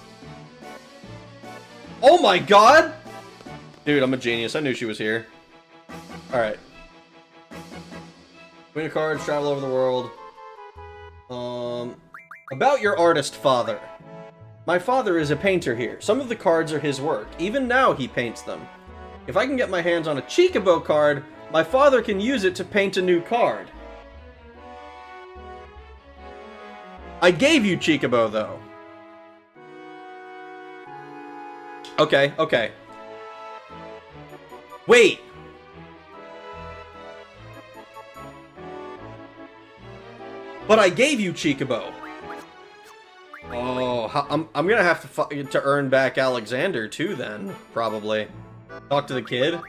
Oh my god! Dude, I'm a genius. I knew she was here. Alright. Queen of cards, travel over the world. About your artist father. My father is a painter here. Some of the cards are his work. Even now he paints them. If I can get my hands on a Chicobo card, my father can use it to paint a new card. I gave you Chicobo, though. Okay, okay. Wait! But I gave you Chikobo. Oh, I'm gonna have to earn back Alexander too then, probably. Talk to the kid.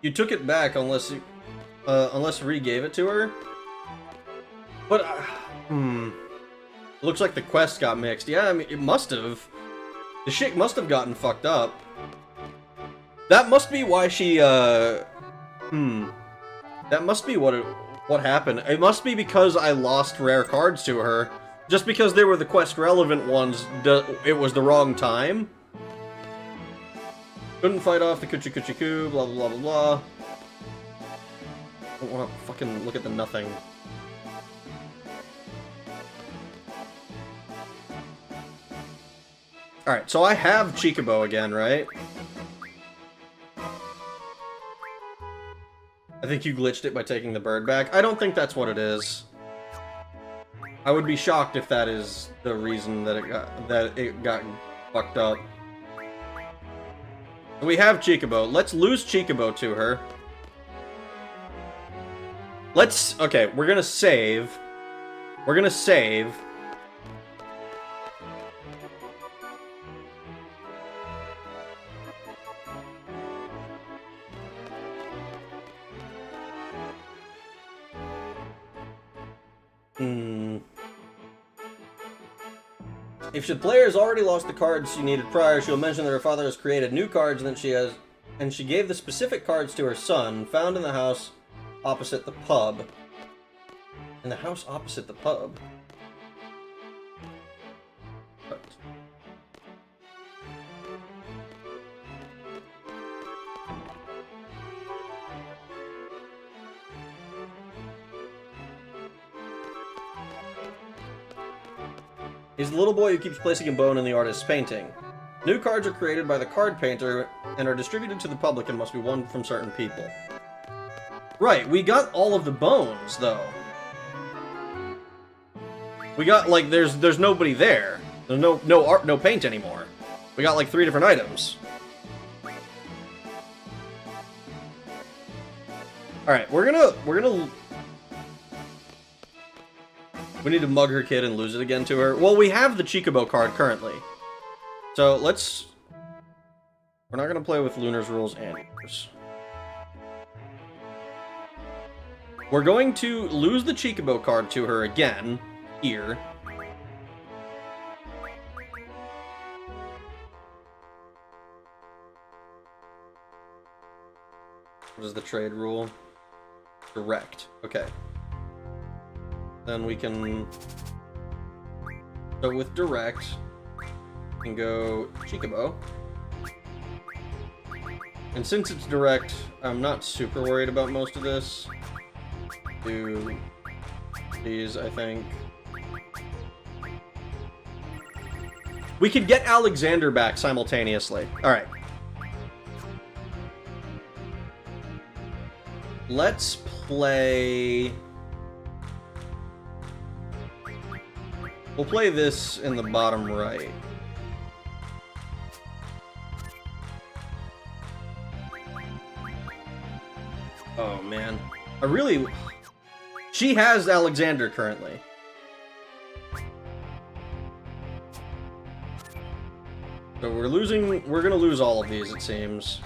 You took it back unless Ree gave it to her. But looks like the quest got mixed. Yeah, I mean it must have. The shit must have gotten fucked up. That must be why she That must be what happened. It must be because I lost rare cards to her. Just because they were the quest relevant ones, it was the wrong time. Couldn't fight off the Kuchi Kuchi Ku, blah blah blah blah. I don't wanna fucking look at the nothing. Alright, so I have Chikobo again, right? I think you glitched it by taking the bird back. I don't think that's what it is. I would be shocked if that is the reason that it got fucked up. We have Chikobo. Let's lose Chikobo to her. Okay, we're gonna save. We're gonna save. If the player has already lost the cards she needed prior, she'll mention that her father has created new cards and that she gave the specific cards to her son, found in the house opposite the pub. In the house opposite the pub? What? He's the little boy who keeps placing a bone in the artist's painting. New cards are created by the card painter and are distributed to the public and must be won from certain people. Right, we got all of the bones, though. We got, like, there's nobody there. There's no art, no paint anymore. We got, like, 3 different items. Alright, we're gonna... We need to mug her kid and lose it again to her. Well, we have the Chikobo card currently. So, let's... We're not gonna play with Lunar's rules and yours. We're going to lose the Chikobo card to her again, here. What is the trade rule? Direct. Okay. Then we can... So with direct, we can go Chikobo. And since it's direct, I'm not super worried about most of this. Do these, I think. We could get Alexander back simultaneously. Alright. Let's play... We'll play this in the bottom right. Oh, man. I really... She has Alexander currently. So we're gonna lose all of these, it seems.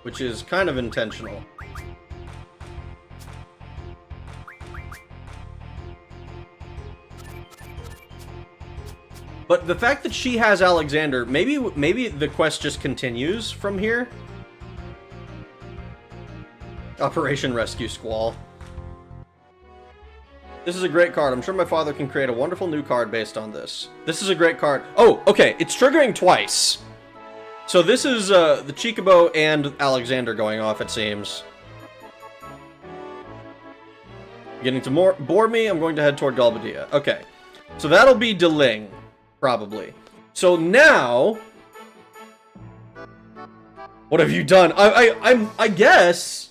Which is kind of intentional. But the fact that she has Alexander, maybe the quest just continues from here. Operation Rescue Squall. This is a great card. I'm sure my father can create a wonderful new card based on this. This is a great card. Oh, okay. It's triggering twice. So this is the Chikobo and Alexander going off, it seems. Beginning to bore me, I'm going to head toward Galbadia. Okay. So that'll be Deling, probably. So now... What have you done? I guess...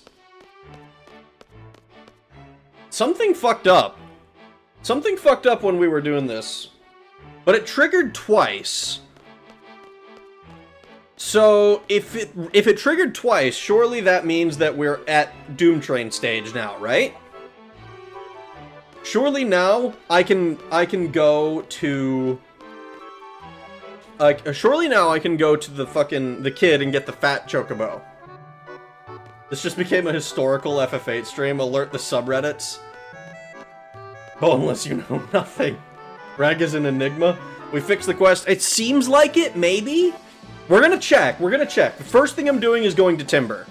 Something fucked up. Something fucked up when we were doing this. But it triggered twice. So, if it triggered twice, surely that means that we're at Doom Train stage now, right? Surely now I can go to surely now I can go to the kid and get the fat chocobo. This just became a historical FF8 stream. Alert the subreddits. Boneless, you know nothing. Rag is an enigma. We fixed the quest. It seems like it, maybe? We're gonna check. We're gonna check. The first thing I'm doing is going to Timber.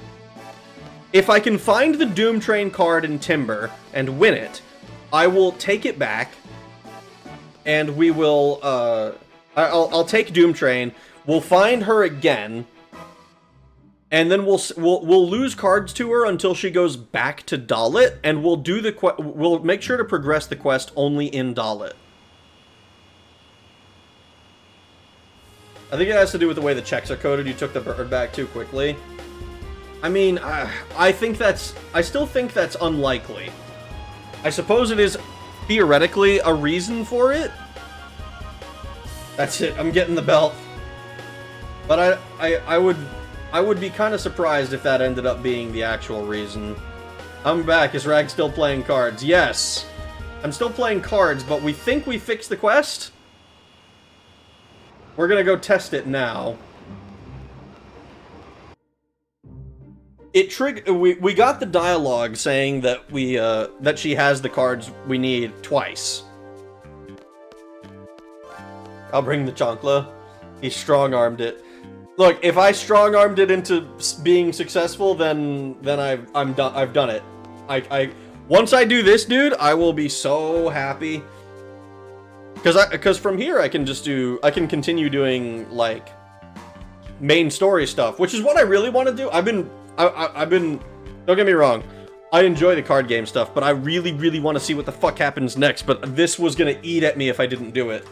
If I can find the Doom Train card in Timber and win it, I will take it back, and we will, I'll take Doom Train, we'll find her again, and then we'll lose cards to her until she goes back to Dalit, and we'll do we'll make sure to progress the quest only in Dalit. I think it has to do with the way the checks are coded. You took the bird back too quickly. I mean, I still think that's unlikely. I suppose it is theoretically a reason for it. That's it. I'm getting the belt. But I would be kind of surprised if that ended up being the actual reason. I'm back. Is Rag still playing cards? Yes. I'm still playing cards, but we think we fixed the quest. We're gonna go test it now. We got the dialogue saying that that she has the cards we need twice. I'll bring the chancla. He strong-armed it. Look, if I strong-armed it into being successful, then I've done it. Once I do this, dude, I will be so happy. Because from here I can continue doing like main story stuff, which is what I really want to do. I've been don't get me wrong, I enjoy the card game stuff, but I really, really want to see what the fuck happens next, but this was gonna eat at me if I didn't do it.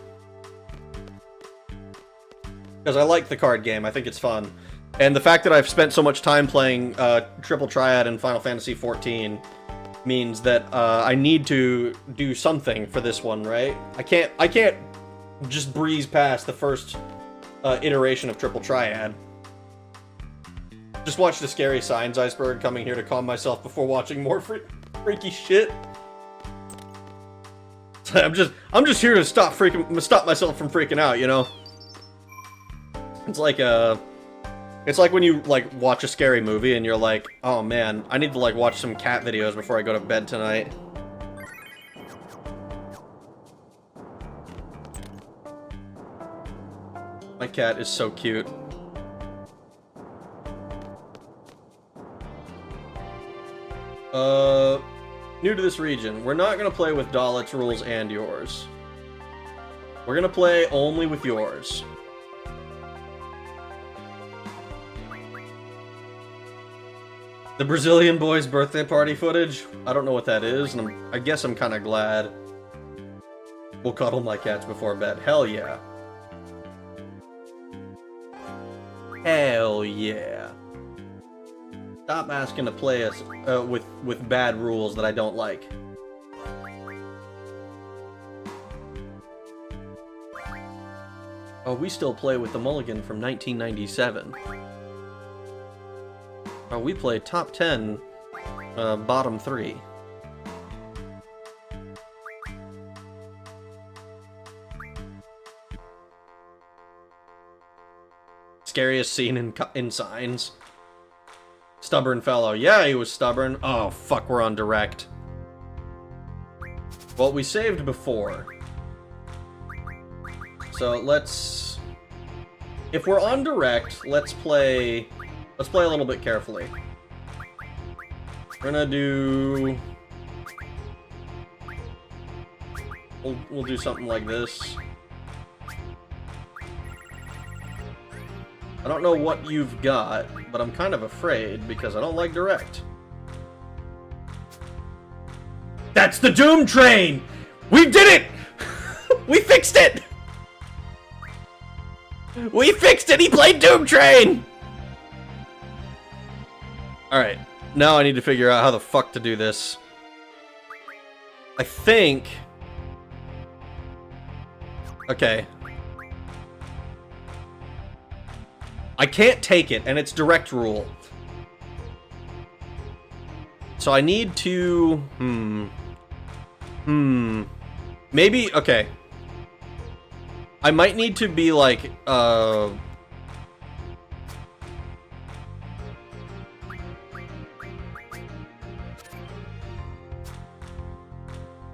Because I like the card game, I think it's fun. And the fact that I've spent so much time playing Triple Triad and Final Fantasy XIV means that I need to do something for this one, right? I can't just breeze past the first iteration of Triple Triad. Just watch the Scary Signs iceberg, coming here to calm myself before watching more freaky shit. I'm just here to stop myself from freaking out, you know? It's like when you like watch a scary movie and you're like, oh man, I need to like watch some cat videos before I go to bed tonight. My cat is so cute. New to this region. We're not gonna play with Dalit's rules and yours. We're gonna play only with yours. The Brazilian boy's birthday party footage? I don't know what that is, and I guess I'm kind of glad. We'll cuddle my cats before bed. Hell yeah. Hell yeah. Stop asking to play us with bad rules that I don't like. Oh, we still play with the mulligan from 1997. Oh, we play top 10, bottom 3. Scariest scene in Signs. Stubborn fellow. Yeah, he was stubborn. Oh, fuck, we're on direct. Well, we saved before. So, let's... If we're on direct, let's play a little bit carefully. We're gonna do... We'll do something like this. I don't know what you've got, but I'm kind of afraid because I don't like direct. That's the Doom Train! We did it! We fixed it! We fixed it! He played Doom Train! Alright, now I need to figure out how the fuck to do this. I think... Okay. I can't take it, and it's direct rule. So I need to... Maybe... Okay. I might need to be, like,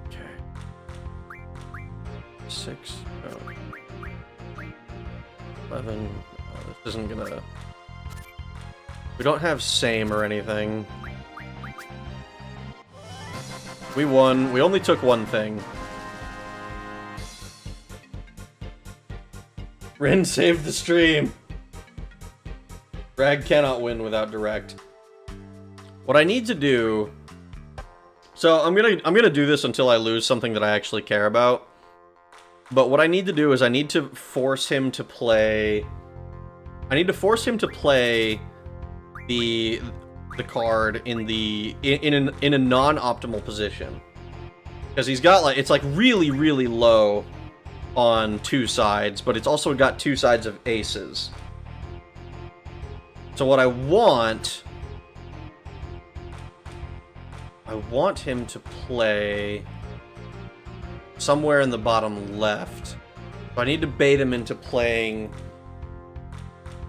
Okay. 6... Oh. 11... Oh, this isn't gonna... We don't have same or anything. We won. We only took one thing. Rin saved the stream. Bragg cannot win without direct. What I need to do... So, I'm gonna do this until I lose something that I actually care about. But what I need to do is I need to force him to play... I need to force him to play the card in a non-optimal position. Because he's got, like, it's like really, really low on two sides, but it's also got two sides of aces. So what I want him to play somewhere in the bottom left. So I need to bait him into playing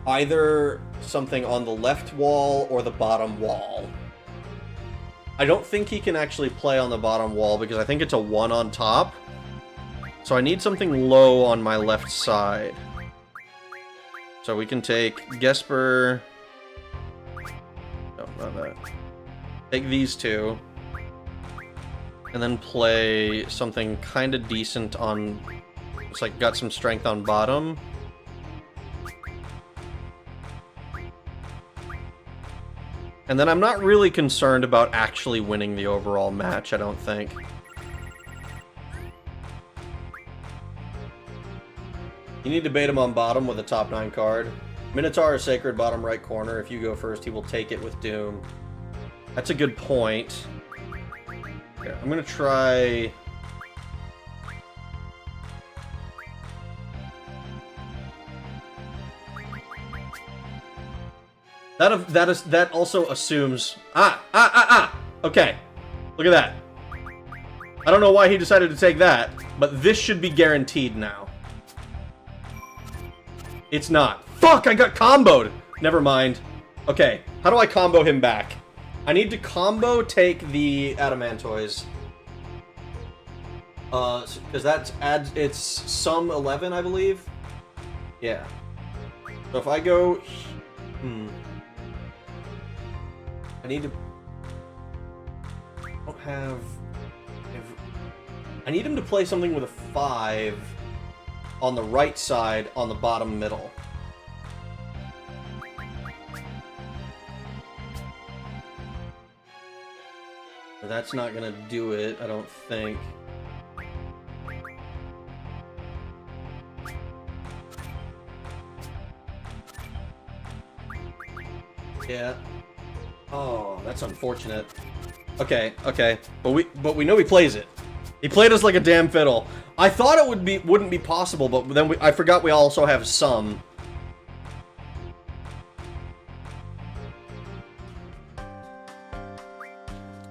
either something on the left wall or the bottom wall. I don't think he can actually play on the bottom wall because I think it's a 1 on top. So I need something low on my left side. So we can take Gesper... No, not that. Take these two. And then play something kind of decent on... It's like got some strength on bottom. And then I'm not really concerned about actually winning the overall match, I don't think. You need to bait him on bottom with a top 9 card. Minotaur is sacred bottom right corner. If you go first, he will take it with Doom. That's a good point. Here, I'm gonna try... That also assumes... Okay. Look at that. I don't know why he decided to take that, but this should be guaranteed now. It's not. Fuck, I got comboed! Never mind. Okay, how do I combo him back? I need to combo take the Adamantoys. Because that adds... It's sum 11, I believe? Yeah. So if I go... I need to... I don't have... I need him to play something with a 5 on the right side on the bottom middle. But that's not gonna do it, I don't think. Yeah. Oh, that's unfortunate. Okay, okay. But we know he plays it. He played us like a damn fiddle. I thought it wouldn't be possible, but then I forgot we also have some.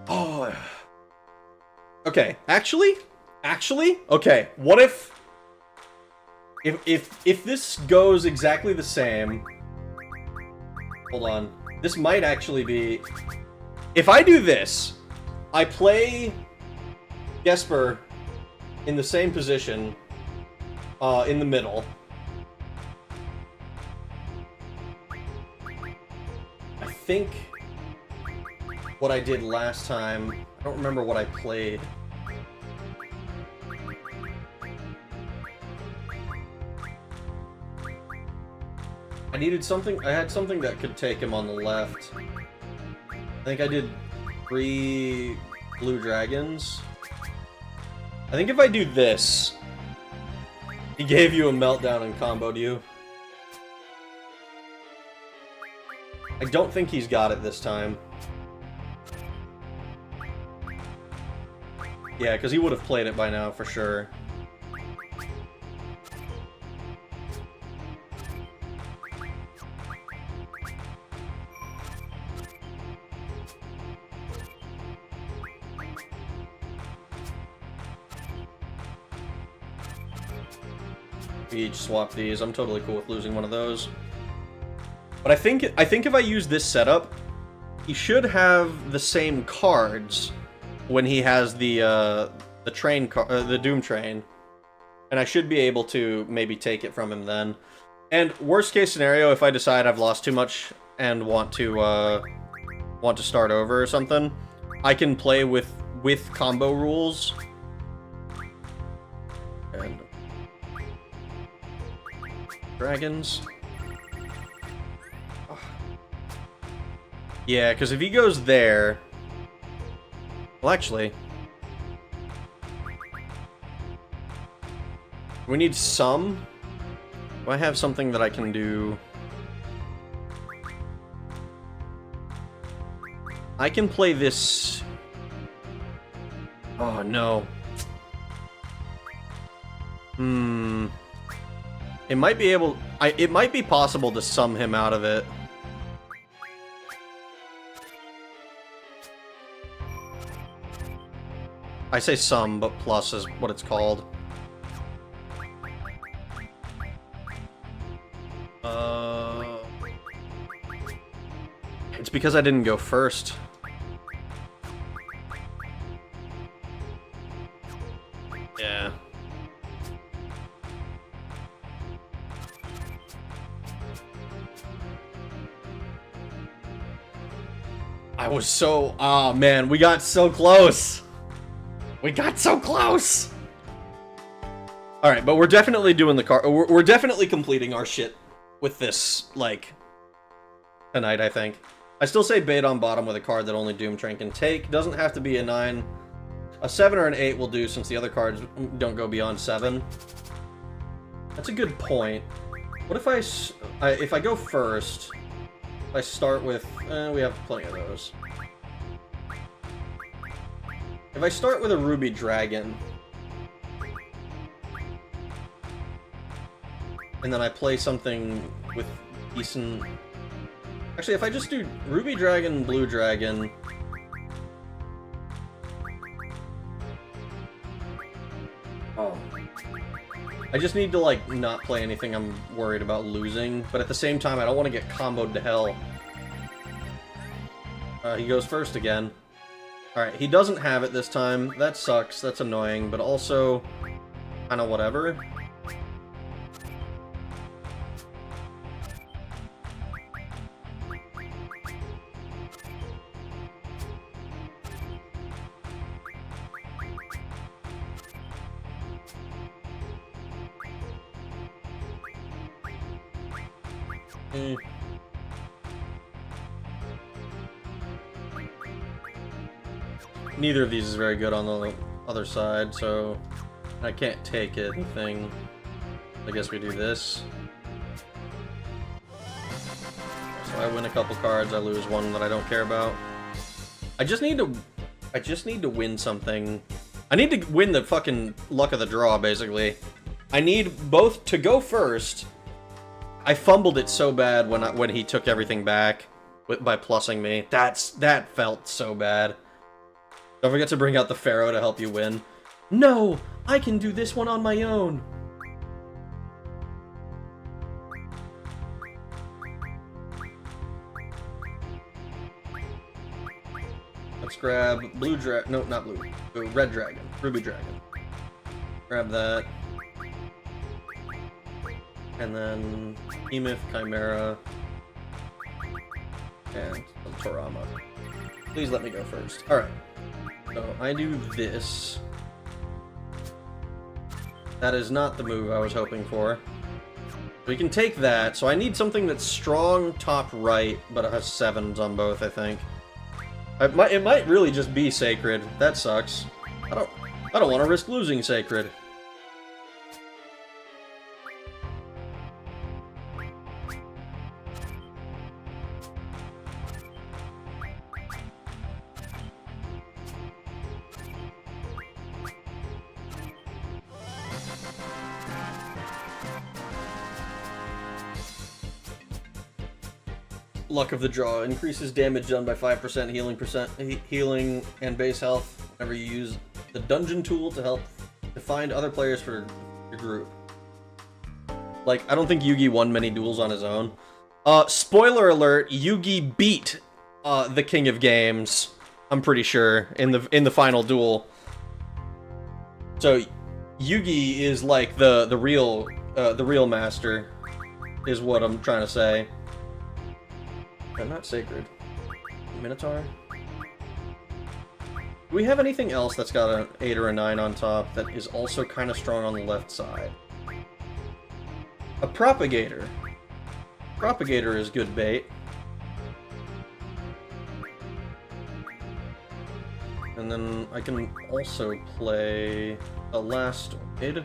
Oh. Okay, actually, okay. What if this goes exactly the same? Hold on. This might actually be... If I do this, I play Gesper in the same position, in the middle. I think what I did last time... I don't remember what I played. I needed something... I had something that could take him on the left. I think I did 3 blue dragons. I think if I do this... He gave you a meltdown and comboed you. I don't think he's got it this time. Yeah, because he would have played it by now, for sure. We each swap these. I'm totally cool with losing one of those. But I think if I use this setup, he should have the same cards when he has the train the Doom train, and I should be able to maybe take it from him then. And worst case scenario, if I decide I've lost too much and want to start over or something, I can play with combo rules. And dragons. Oh. Yeah, because if he goes there... Well, actually... We need some... Do I have something that I can do? I can play this... Oh, no. It might be able... it might be possible to sum him out of it. I say sum, but plus is what it's called. It's because I didn't go first. Yeah. I was so... Oh, man, we got so close! We got so close! Alright, but we're definitely doing the car... We're definitely completing our shit with this, like, tonight, I think. I still say bait on bottom with a card that only Doom Train can take. Doesn't have to be a 9. A 7 or an 8 will do, since the other cards don't go beyond 7. That's a good point. What if I go first... I start with... we have plenty of those. If I start with a Ruby Dragon... And then I play something with decent... Actually, if I just do Ruby Dragon, Blue Dragon... Oh. I just need to, like, not play anything I'm worried about losing, but at the same time, I don't want to get comboed to hell. He goes first again. Alright, he doesn't have it this time. That sucks. That's annoying, but also kind of whatever. Neither of these is very good on the other side, so I can't take anything. I guess we do this. So I win a couple cards, I lose one that I don't care about. I just need to win something. I need to win the fucking luck of the draw, basically. I need both to go first. I fumbled it so bad when he took everything back by plussing me. That felt so bad. Don't forget to bring out the Pharaoh to help you win. No! I can do this one on my own! Let's grab blue dragon. No, not blue. Red dragon. Ruby dragon. Grab that. And then Emith, Chimera, and some Torama. Please let me go first. Alright. So I do this. That is not the move I was hoping for. We can take that, so I need something that's strong top right, but it has 7s on both, I think. It might really just be Sacred. That sucks. I don't want to risk losing Sacred. Luck of the Draw. Increases damage done by 5%, healing and base health whenever you use the dungeon tool to help to find other players for your group. Like, I don't think Yugi won many duels on his own. Spoiler alert, Yugi beat the King of Games, I'm pretty sure, in the final duel. So Yugi is like the real master, is what I'm trying to say. I'm not sacred. Minotaur? Do we have anything else that's got an 8 or a 9 on top that is also kind of strong on the left side? A Propagator. Propagator is good bait. And then I can also play a Lastoid.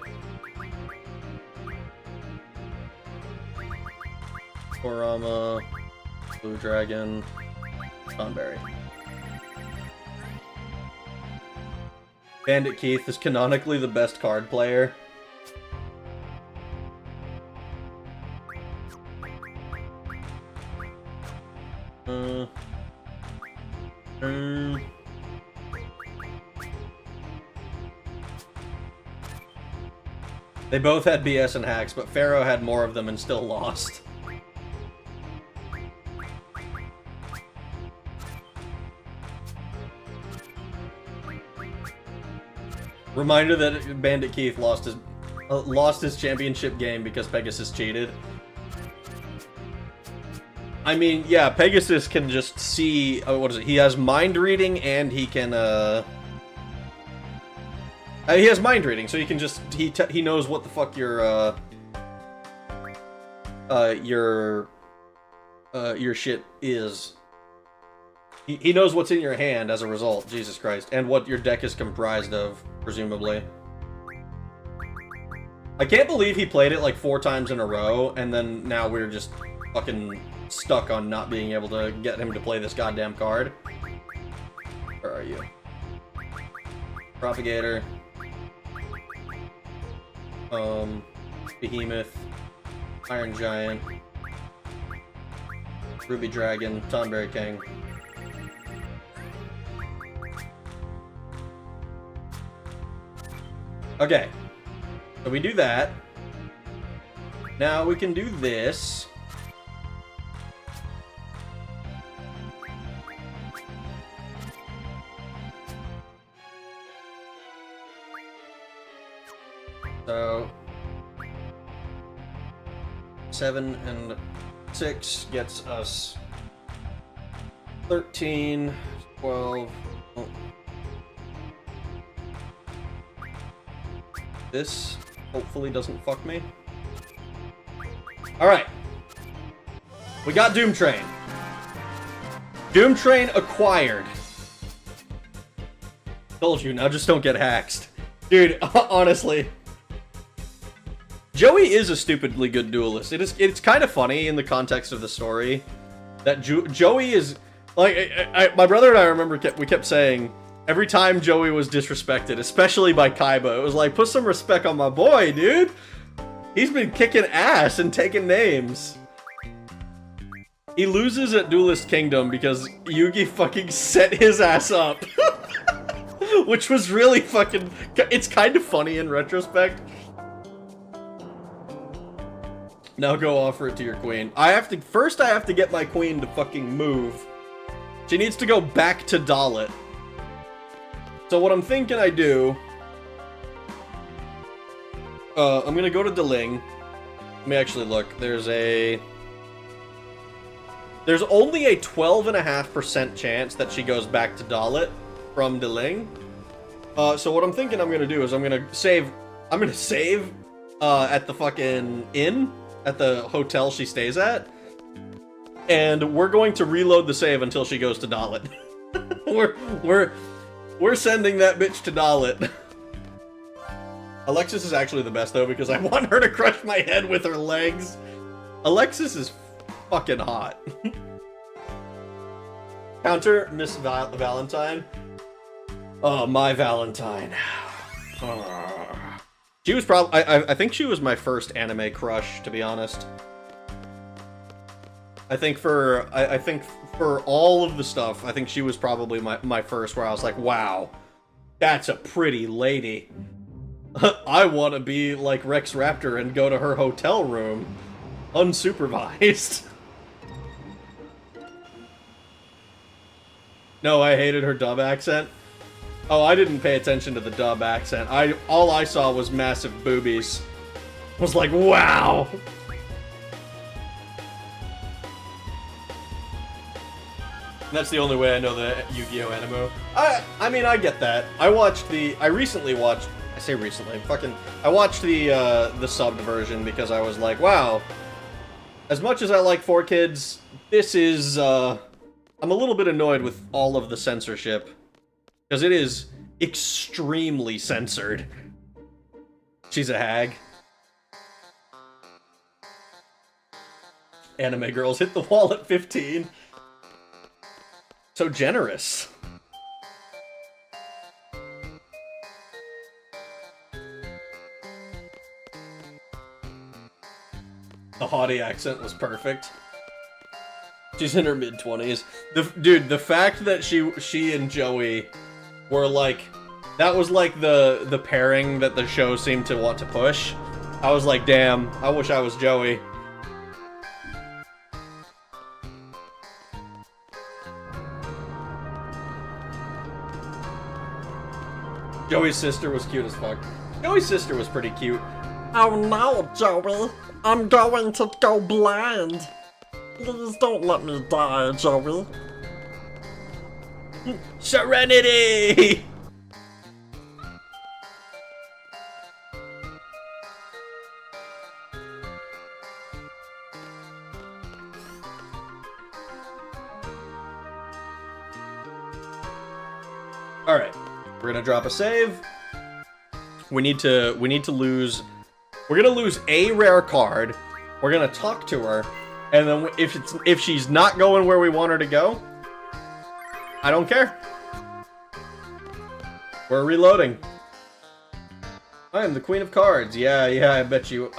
Korama, Blue Dragon, Tonberry. Bandit Keith is canonically the best card player. They both had BS and hacks, but Pharaoh had more of them and still lost. Reminder that Bandit Keith lost his championship game because Pegasus cheated. I mean, yeah, Pegasus can just see, what is it? He has mind reading and he can he has mind reading, so he can just he knows what the fuck your shit is. He knows what's in your hand as a result, Jesus Christ, and what your deck is comprised of, presumably. I can't believe he played it like 4 times in a row, and then now we're just fucking stuck on not being able to get him to play this goddamn card. Where are you? Propagator. Behemoth. Iron Giant. Ruby Dragon. Tonberry King. Okay, so we do that. Now we can do this. So 7 and 6 gets us 13, 12. Oh. This hopefully doesn't fuck me. Alright. We got Doom Train. Doom Train acquired. Told you, now just don't get hacked. Dude, honestly. Joey is a stupidly good duelist. It's kind of funny in the context of the story that Joey is... Like, my brother and I remember we kept saying... Every time Joey was disrespected, especially by Kaiba, it was like, put some respect on my boy, dude. He's been kicking ass and taking names. He loses at Duelist Kingdom because Yugi fucking set his ass up. Which was really fucking... It's kind of funny in retrospect. Now go offer it to your queen. First I have to get my queen to fucking move. She needs to go back to Dalit. So what I'm thinking I do, I'm gonna go to Deling. Let me actually look. There's only a 12.5% chance that she goes back to Dalit from Deling. So what I'm thinking I'm gonna do is I'm gonna save at the fucking inn, at the hotel she stays at. And we're going to reload the save until she goes to Dalit. We're sending that bitch to Dalit. Alexis is actually the best, though, because I want her to crush my head with her legs. Alexis is fucking hot. Counter, Miss Valentine. Oh, my Valentine. She was probably... I think she was my first anime crush, to be honest. I think for all of the stuff, I think she was probably my first where I was like, wow, that's a pretty lady. I want to be like Rex Raptor and go to her hotel room unsupervised. No, I hated her dub accent. Oh, I didn't pay attention to the dub accent. All I saw was massive boobies. I was like, wow. That's the only way I know the Yu-Gi-Oh anime. I mean, I get that. I watched the I watched the subbed version because I was like, wow. As much as I like 4Kids, this is I'm a little bit annoyed with all of the censorship because it is extremely censored. She's a hag. Anime girls hit the wall at 15. So generous. The haughty accent was perfect. She's in her mid-20s. Dude, the fact that she and Joey were like, that was like the pairing that the show seemed to want to push. I was like, damn, I wish I was Joey. Joey's sister was cute as fuck. Joey's sister was pretty cute. Oh no, Joey. I'm going to go blind. Please don't let me die, Joey. Serenity! Alright, we're gonna drop a save. We need to lose... We're gonna lose a rare card. We're gonna talk to her. And then if she's not going where we want her to go, I don't care. We're reloading. I am the Queen of Cards. Yeah, I bet you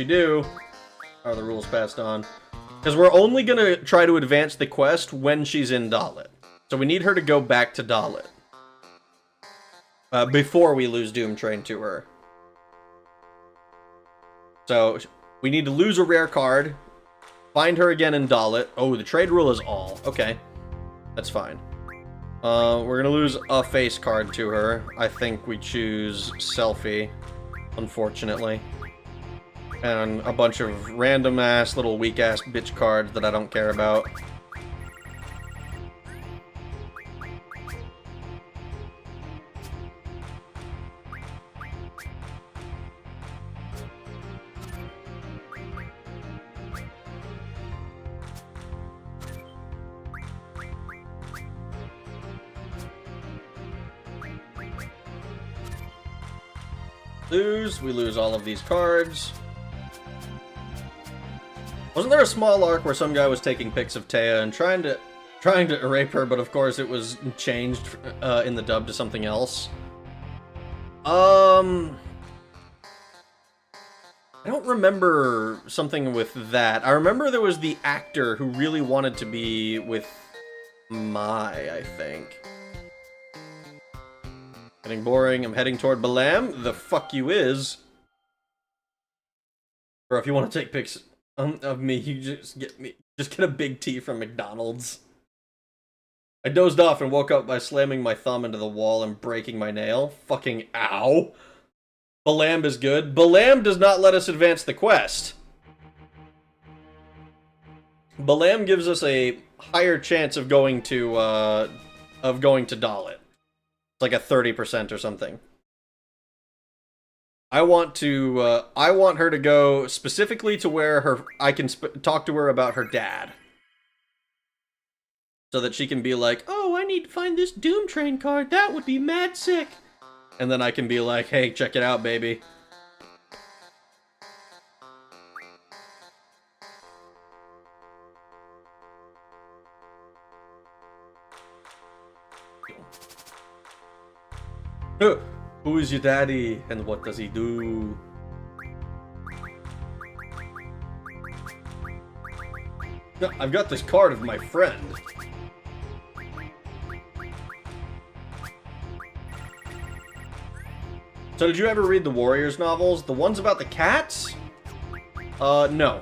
do. Are the rules passed on? Because we're only gonna try to advance the quest when she's in Dalit. So we need her to go back to Dalit. Before we lose Doom Train to her. So we need to lose a rare card. Find her again in Dalit. Oh, the trade rule is all. Okay. That's fine. We're gonna lose a face card to her. I think we choose Selfie, unfortunately. And a bunch of random-ass, little weak-ass bitch cards that I don't care about. We lose all of these cards. Wasn't there a small arc where some guy was taking pics of Taya and trying to rape her, but of course it was changed in the dub to something else? I don't remember something with that. I remember there was the actor who really wanted to be with Mai, I think. Getting boring. I'm heading toward Balam. The fuck you is. Or if you want to take pics of me, you just get a big T from McDonald's. I dozed off and woke up by slamming my thumb into the wall and breaking my nail. Fucking ow. Balam is good. Balam does not let us advance the quest. Balam gives us a higher chance of going to Dalit. It's like a 30% or something. I want her to go specifically to where I can talk to her about her dad. So that she can be like, oh, I need to find this Doom Train card. That would be mad sick. And then I can be like, hey, check it out, baby. Who is your daddy, and what does he do? I've got this card of my friend. So did you ever read the Warriors novels? The ones about the cats? No.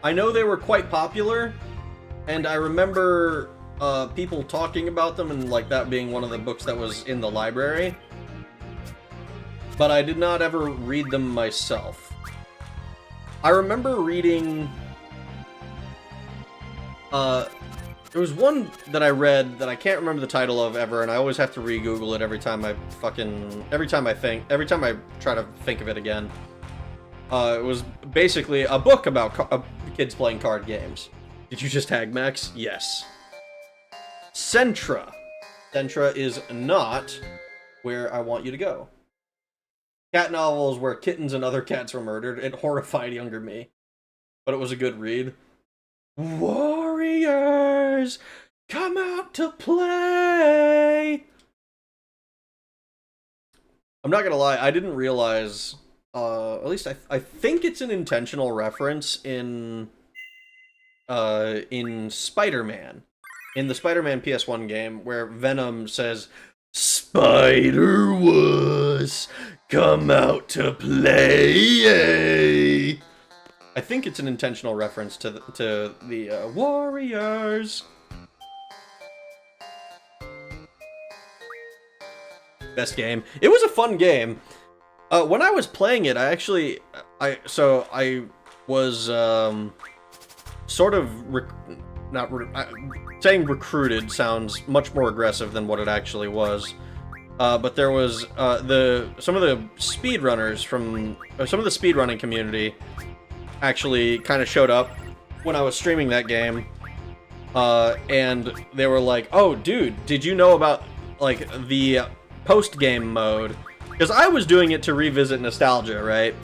I know they were quite popular, and I remember people talking about them and like that being one of the books that was in the library. But I did not ever read them myself. I remember reading... there was one that I read that I can't remember the title of ever, and I always have to re-Google it every time I try to think of it again. It was basically a book about kids playing card games. Did you just tag Max? Yes. Centra. Centra is not where I want you to go. Cat novels where kittens and other cats were murdered. It horrified younger me. But it was a good read. Warriors, come out to play! I'm not gonna lie, I didn't realize, at least I think it's an intentional reference in Spider-Man. In the Spider-Man PS1 game, where Venom says, Spider-Wuss, come out to play! I think it's an intentional reference to the Warriors. Best game. It was a fun game. When I was playing it, I was sort of saying recruited sounds much more aggressive than what it actually was. But there was some of the speedrunners from some of the speedrunning community actually kind of showed up when I was streaming that game, and they were like, "Oh, dude, did you know about like the post-game mode?" Because I was doing it to revisit nostalgia, right?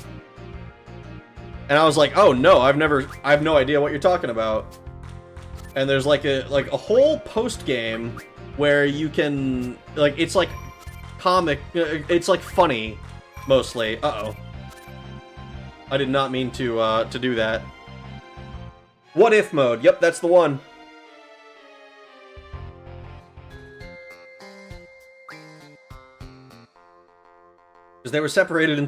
And I was like, "Oh no, I have no idea what you're talking about." And there's like a whole post-game where you can it's like comic, it's like funny mostly. Uh-oh. I did not mean to do that. What if mode? Yep, that's the one. Because they were separated in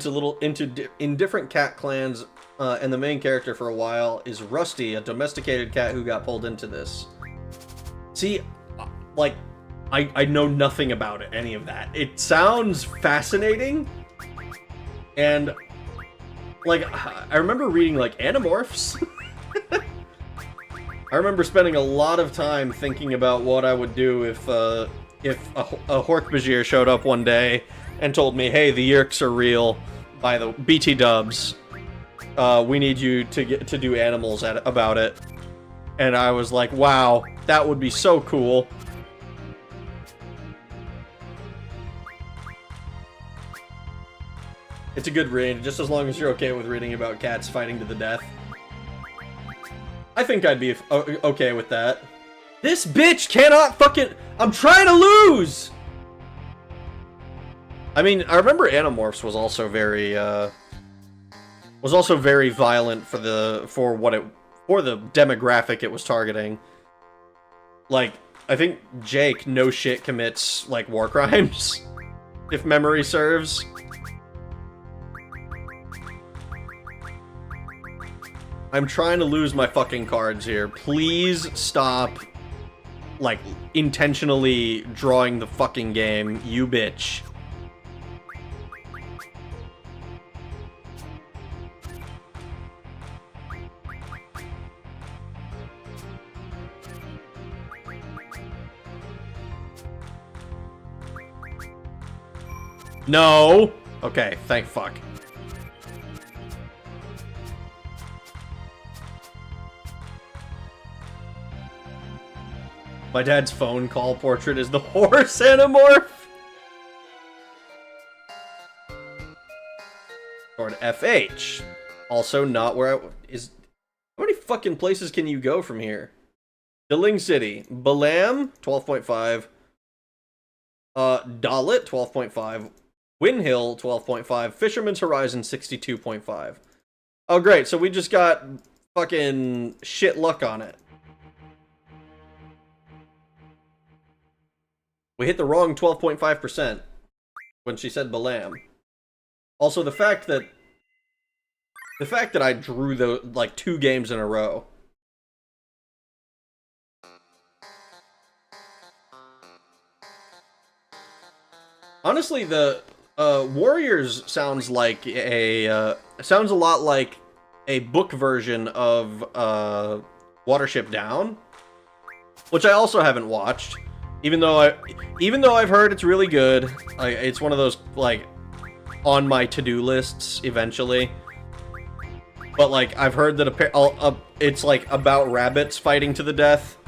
different cat clans, and the main character for a while is Rusty, a domesticated cat who got pulled into this. See, like, I know nothing about it, any of that. It sounds fascinating, and like, I remember reading, like, Animorphs. I remember spending a lot of time thinking about what I would do if a Hork-Bajir showed up one day and told me, hey, the Yeerks are real by the BT dubs. We need you to do animals about it. And I was like, wow, that would be so cool. It's a good read, just as long as you're okay with reading about cats fighting to the death. I think I'd be okay with that. This bitch cannot fucking... I'm trying to lose! I mean, I remember Animorphs was also very violent for the demographic it was targeting. Like, I think Jake no shit commits like war crimes, if memory serves. I'm trying to lose my fucking cards here. Please stop, like, intentionally drawing the fucking game, you bitch. No! Okay, thank fuck. My dad's phone call portrait is the horse Animorph! Or an FH. Also not where how many fucking places can you go from here? Dilling City. Balam, 12.5. Dalit, 12.5. Windhill, 12.5. Fisherman's Horizon, 62.5. Oh, great. So we just got fucking shit luck on it. We hit the wrong 12.5% when she said Balam. Also, the fact that I drew the like 2 games in a row. Honestly, the Warriors sounds like a sounds a lot like a book version of Watership Down, which I also haven't watched. Even though I've heard it's really good. It's one of those like on my to-do lists eventually. But like I've heard that it's like about rabbits fighting to the death.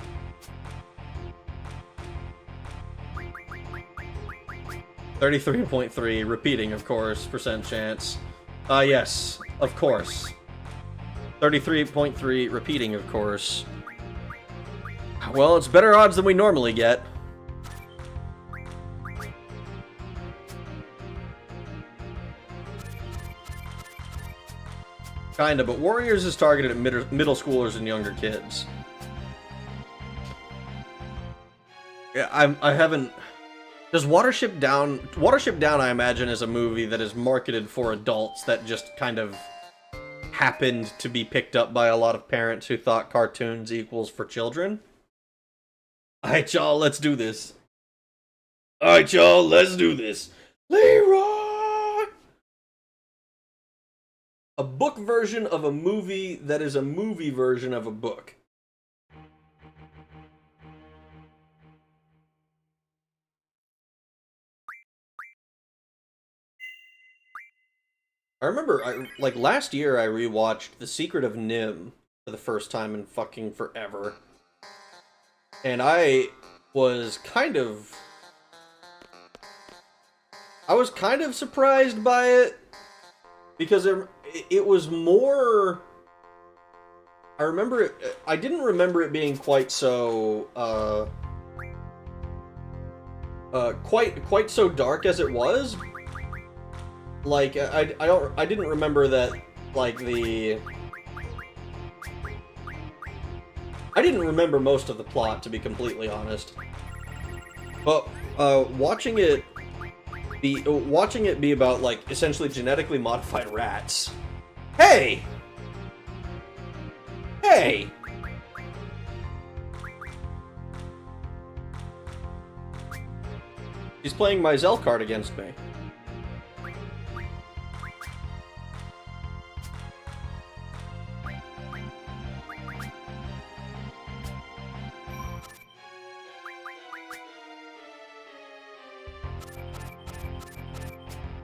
$33.3 repeating, of course, percent chance. Yes, of course. 33.3 repeating, of course. Well, it's better odds than we normally get. Kinda, but Warriors is targeted at middle schoolers and younger kids. Yeah, I haven't... Does Watership Down... Watership Down, I imagine, is a movie that is marketed for adults that just kind of happened to be picked up by a lot of parents who thought cartoons equals for children. Alright, y'all, let's do this. Alright, y'all, let's do this. Leroy! A book version of a movie that is a movie version of a book. I remember, like, last year I rewatched The Secret of Nim for the first time in fucking forever. And I was kind of surprised by it. Because it was more... I remember it... I didn't remember it being quite so... quite so dark as it was. Like, I didn't remember that, like, I didn't remember most of the plot, to be completely honest. But, watching it be about, like, essentially genetically modified rats. Hey! Hey! He's playing my Zell card against me.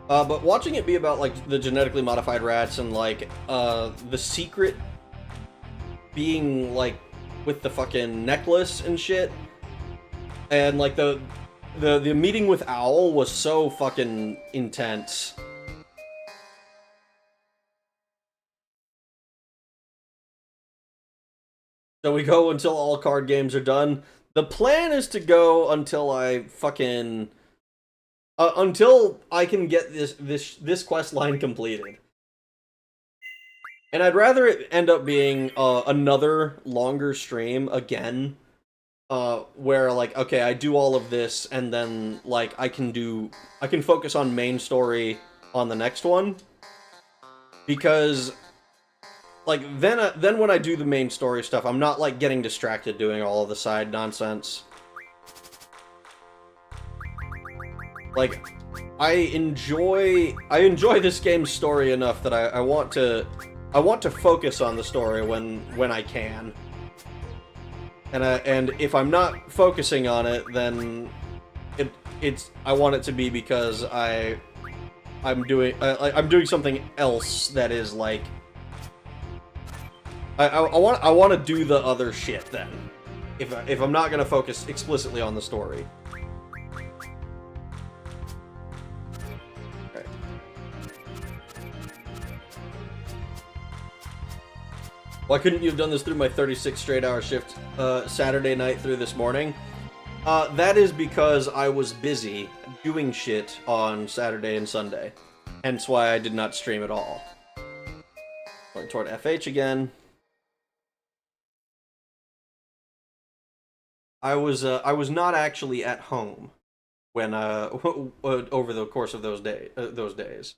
But watching it be about, like, the genetically modified rats and, like, the secret being, like, with the fucking necklace and shit, and, like, the meeting with Owl was so fucking intense. So we go until all card games are done. The plan is to go until I fucking... until I can get this quest line completed. And I'd rather it end up being another longer stream again, where, like, okay, I do all of this, and then, like, I can focus on main story on the next one, because, like, then when I do the main story stuff, I'm not, like, getting distracted doing all of the side nonsense. Like, I enjoy this game's story enough that I want to focus on the story when I can. And if I'm not focusing on it, then I want it to be because I'm doing something else that is, like, I want to do the other shit then. If I'm not gonna focus explicitly on the story. Why couldn't you have done this through my 36 straight hour shift Saturday night through this morning? That is because I was busy doing shit on Saturday and Sunday. Hence why I did not stream at all. Going toward FH again. I was not actually at home when over the course of those days.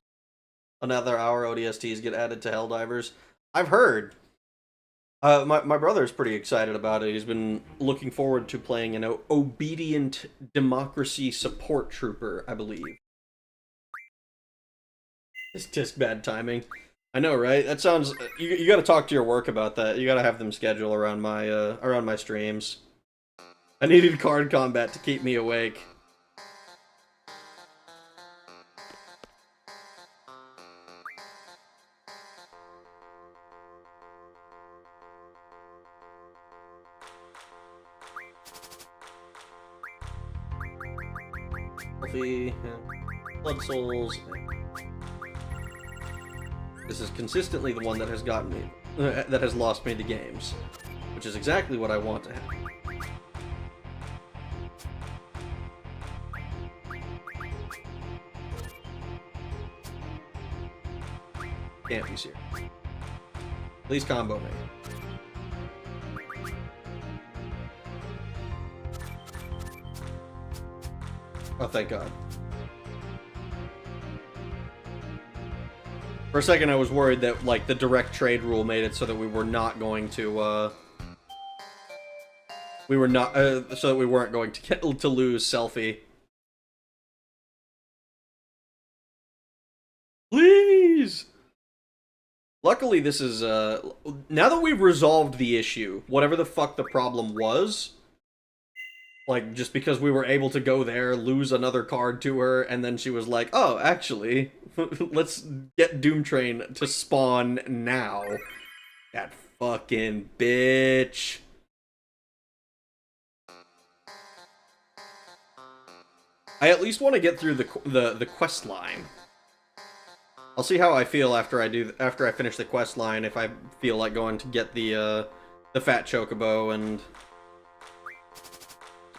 Another hour ODSTs get added to Helldivers. I've heard. My brother's pretty excited about it. He's been looking forward to playing an obedient democracy support trooper, I believe. It's just bad timing. I know, right? That sounds. You got to talk to your work about that. You got to have them schedule around my streams. I needed card combat to keep me awake. Blood Souls. This is consistently the one that has gotten me, that has lost me to games, which is exactly what I want to happen. Can't be serious. Please combo me. Oh, thank God. For a second, I was worried that, like, the direct trade rule made it so that we were not going to, so that we weren't going to lose Selfie. Please! Luckily, this is, now that we've resolved the issue, whatever the fuck the problem was, like, just because we were able to go there, lose another card to her, and then she was like, oh, actually, let's get Doomtrain to spawn now. That fucking bitch. I at least want to get through the quest line. I'll see how I feel after I finish the quest line, if I feel like going to get the fat chocobo and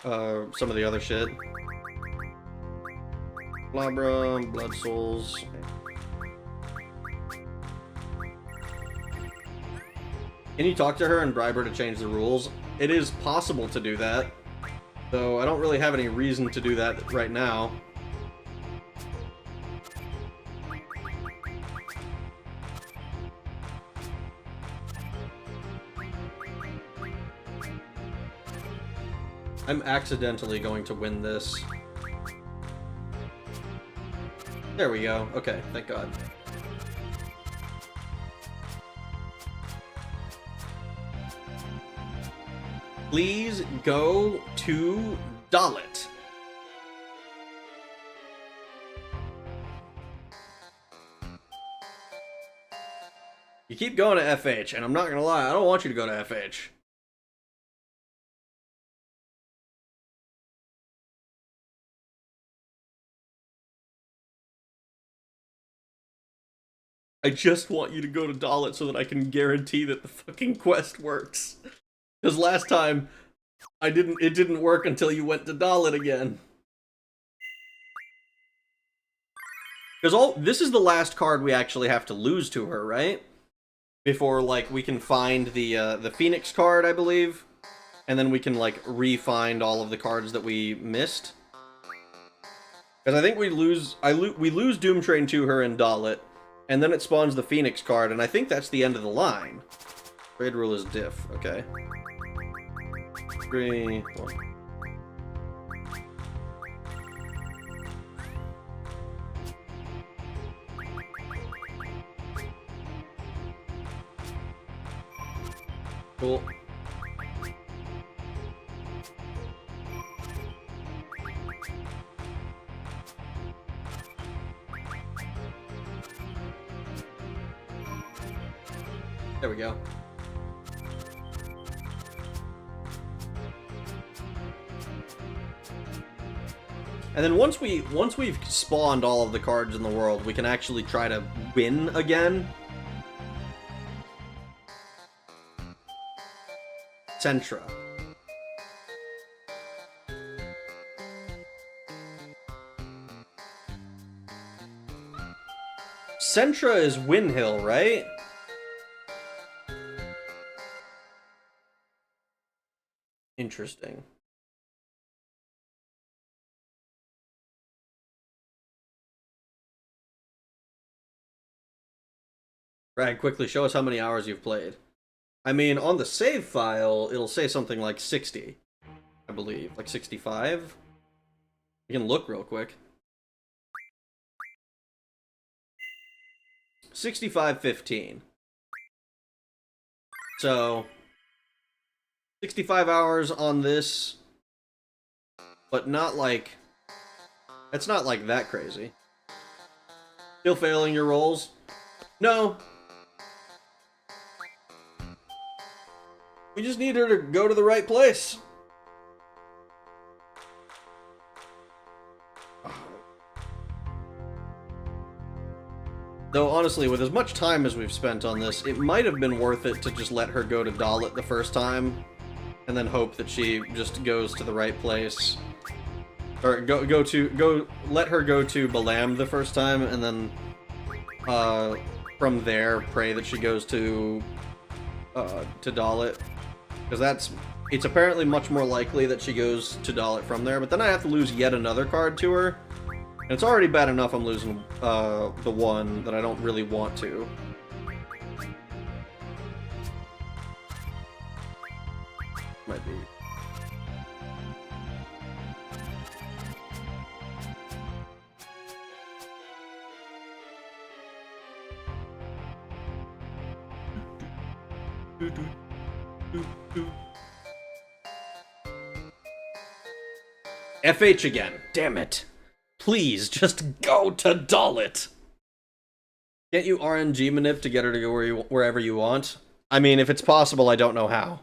some of the other shit. Labra, Blood Souls. Can you talk to her and bribe her to change the rules? It is possible to do that, though I don't really have any reason to do that right now. I'm accidentally going to win this. There we go. Okay, thank God. Please go to Dalit. You keep going to FH, and I'm not gonna lie, I don't want you to go to FH. I just want you to go to Dalit so that I can guarantee that the fucking quest works. Because last time, it didn't work until you went to Dalit again. Because this is the last card we actually have to lose to her, right? Before, like, we can find the Phoenix card, I believe. And then we can, like, re-find all of the cards that we missed. Because I think we lose Doomtrain to her in Dalit. And then it spawns the Phoenix card, and I think that's the end of the line. Trade rule is diff, okay. 3, 1. Cool. There we go. And then once we've spawned all of the cards in the world, we can actually try to win again. Sentra. Sentra is Windhill, right? Interesting. Brad, quickly show us how many hours you've played. I mean, on the save file, it'll say something like 60, I believe. Like 65? You can look real quick. 65:15. So, 65 hours on this, but not like... It's not like that crazy. Still failing your rolls? No. We just need her to go to the right place. Though, honestly, with as much time as we've spent on this, it might have been worth it to just let her go to Dalit the first time, and then hope that she just goes to the right place. Or let her go to Balam the first time, and then, from there, pray that she goes to Dalit. Because it's apparently much more likely that she goes to Dalit from there, but then I have to lose yet another card to her. And it's already bad enough I'm losing the one that I don't really want to. Might be. FH again. Damn it. Please, just go to Dalit! Can't you RNG manip to get her to go wherever you want? I mean, if it's possible, I don't know how.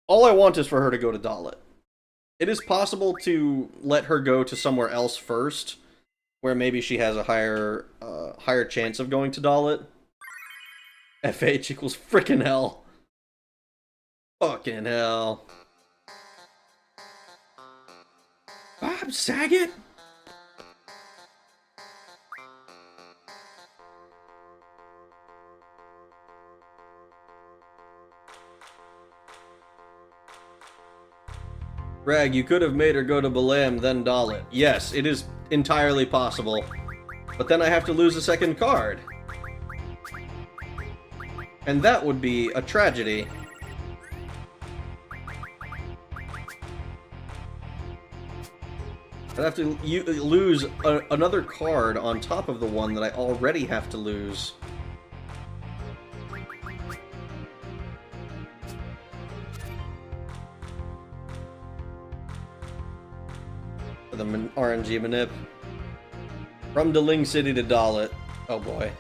All I want is for her to go to Dalit. It is possible to let her go to somewhere else first, where maybe she has a higher chance of going to Dalit. FH equals frickin' hell. Fucking hell. Bob Saget? Rag, you could have made her go to Balam, then Dalit. Yes, it is entirely possible. But then I have to lose a second card. And that would be a tragedy. I'd have to lose another card on top of the one that I already have to lose. For the RNG manip. From Deling City to Dalit. Oh boy.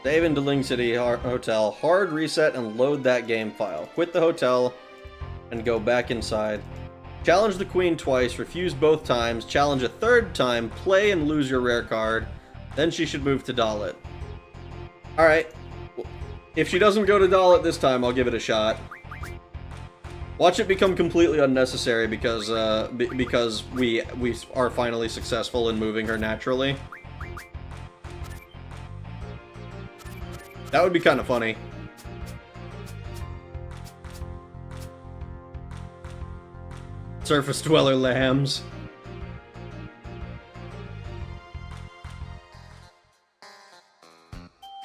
Save in Deling City Hotel. Hard reset and load that game file. Quit the hotel and go back inside. Challenge the queen twice, refuse both times, challenge a third time, play and lose your rare card. Then she should move to Dalit. Alright. If she doesn't go to Dalit this time, I'll give it a shot. Watch it become completely unnecessary because we are finally successful in moving her naturally. That would be kind of funny. Surface Dweller Lambs.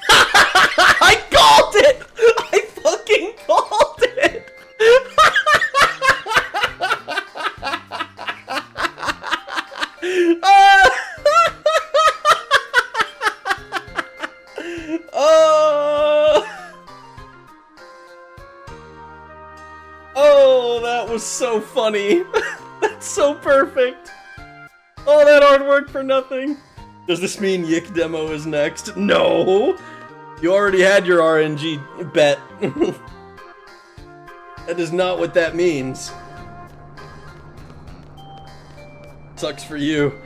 I called it! I fucking called it! Oh, that was so funny. That's so perfect. Oh, that artwork for nothing. Does this mean Yik demo is next? No! You already had your RNG bet. That is not what that means. Sucks for you.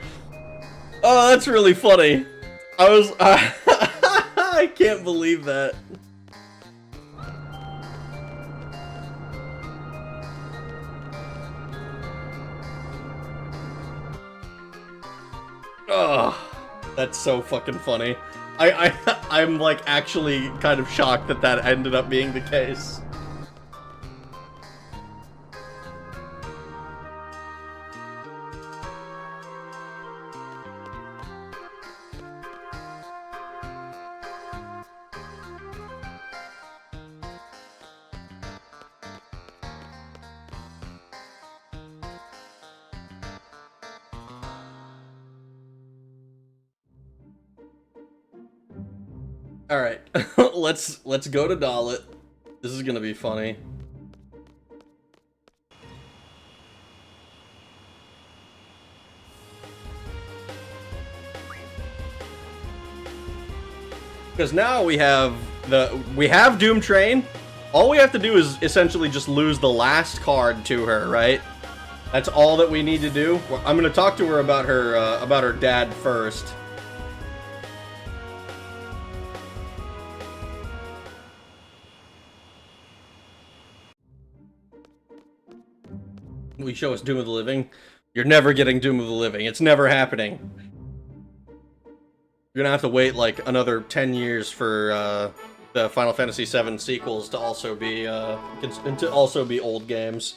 Oh, that's really funny. I can't believe that. Oh, that's so fucking funny. I'm like actually kind of shocked that that ended up being the case. All right, let's go to Dalit. This is gonna be funny. Because now we have Doom Train. All we have to do is essentially just lose the last card to her, right? That's all that we need to do. I'm gonna talk to her about her dad first. Will you show us Doom of the Living? You're never getting Doom of the Living. It's never happening. You're gonna have to wait like another 10 years for the Final Fantasy VII sequels to also be old games.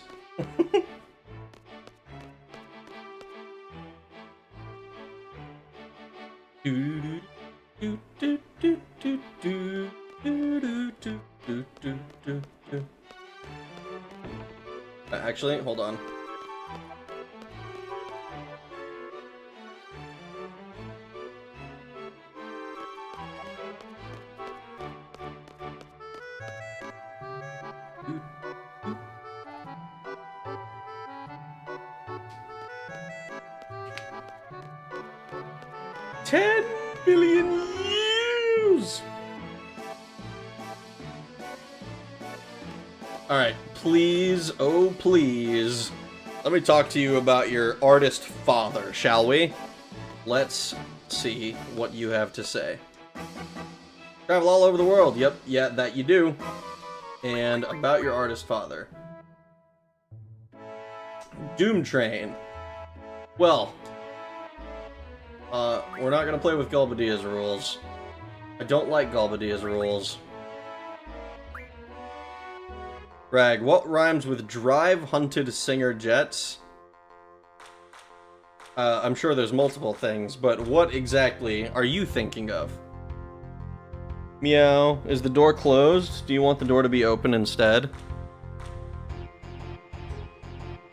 Actually, hold on. $10 billion years! Alright, please, oh please, let me talk to you about your artist father, shall we? Let's see what you have to say. Travel all over the world, yep, yeah, that you do. And about your artist father. Doom Train. Well, we're not gonna play with Galbadia's rules. I don't like Galbadia's rules. Rag, what rhymes with drive hunted singer jets? I'm sure there's multiple things, but what exactly are you thinking of? Meow, is the door closed? Do you want the door to be open instead?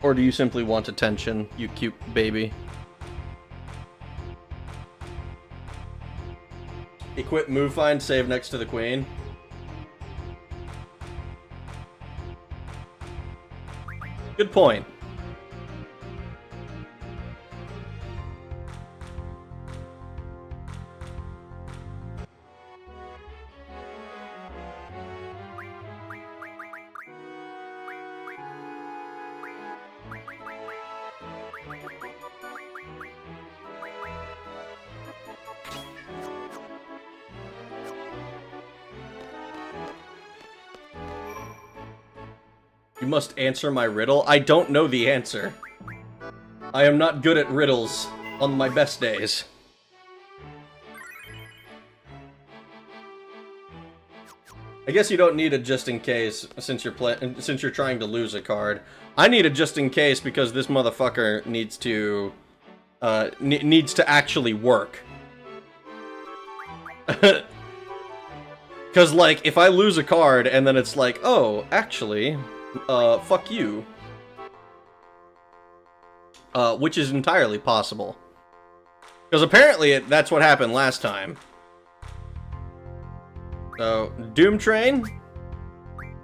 Or do you simply want attention, you cute baby? Equip, move, find, save next to the queen. Good point. You must answer my riddle? I don't know the answer. I am not good at riddles on my best days. I guess you don't need a just in case since you're trying to lose a card. I need a just in case because this motherfucker needs to actually work. Cause like if I lose a card and then it's like, oh, actually, fuck you. Which is entirely possible. Because apparently that's what happened last time. So, Doom Train.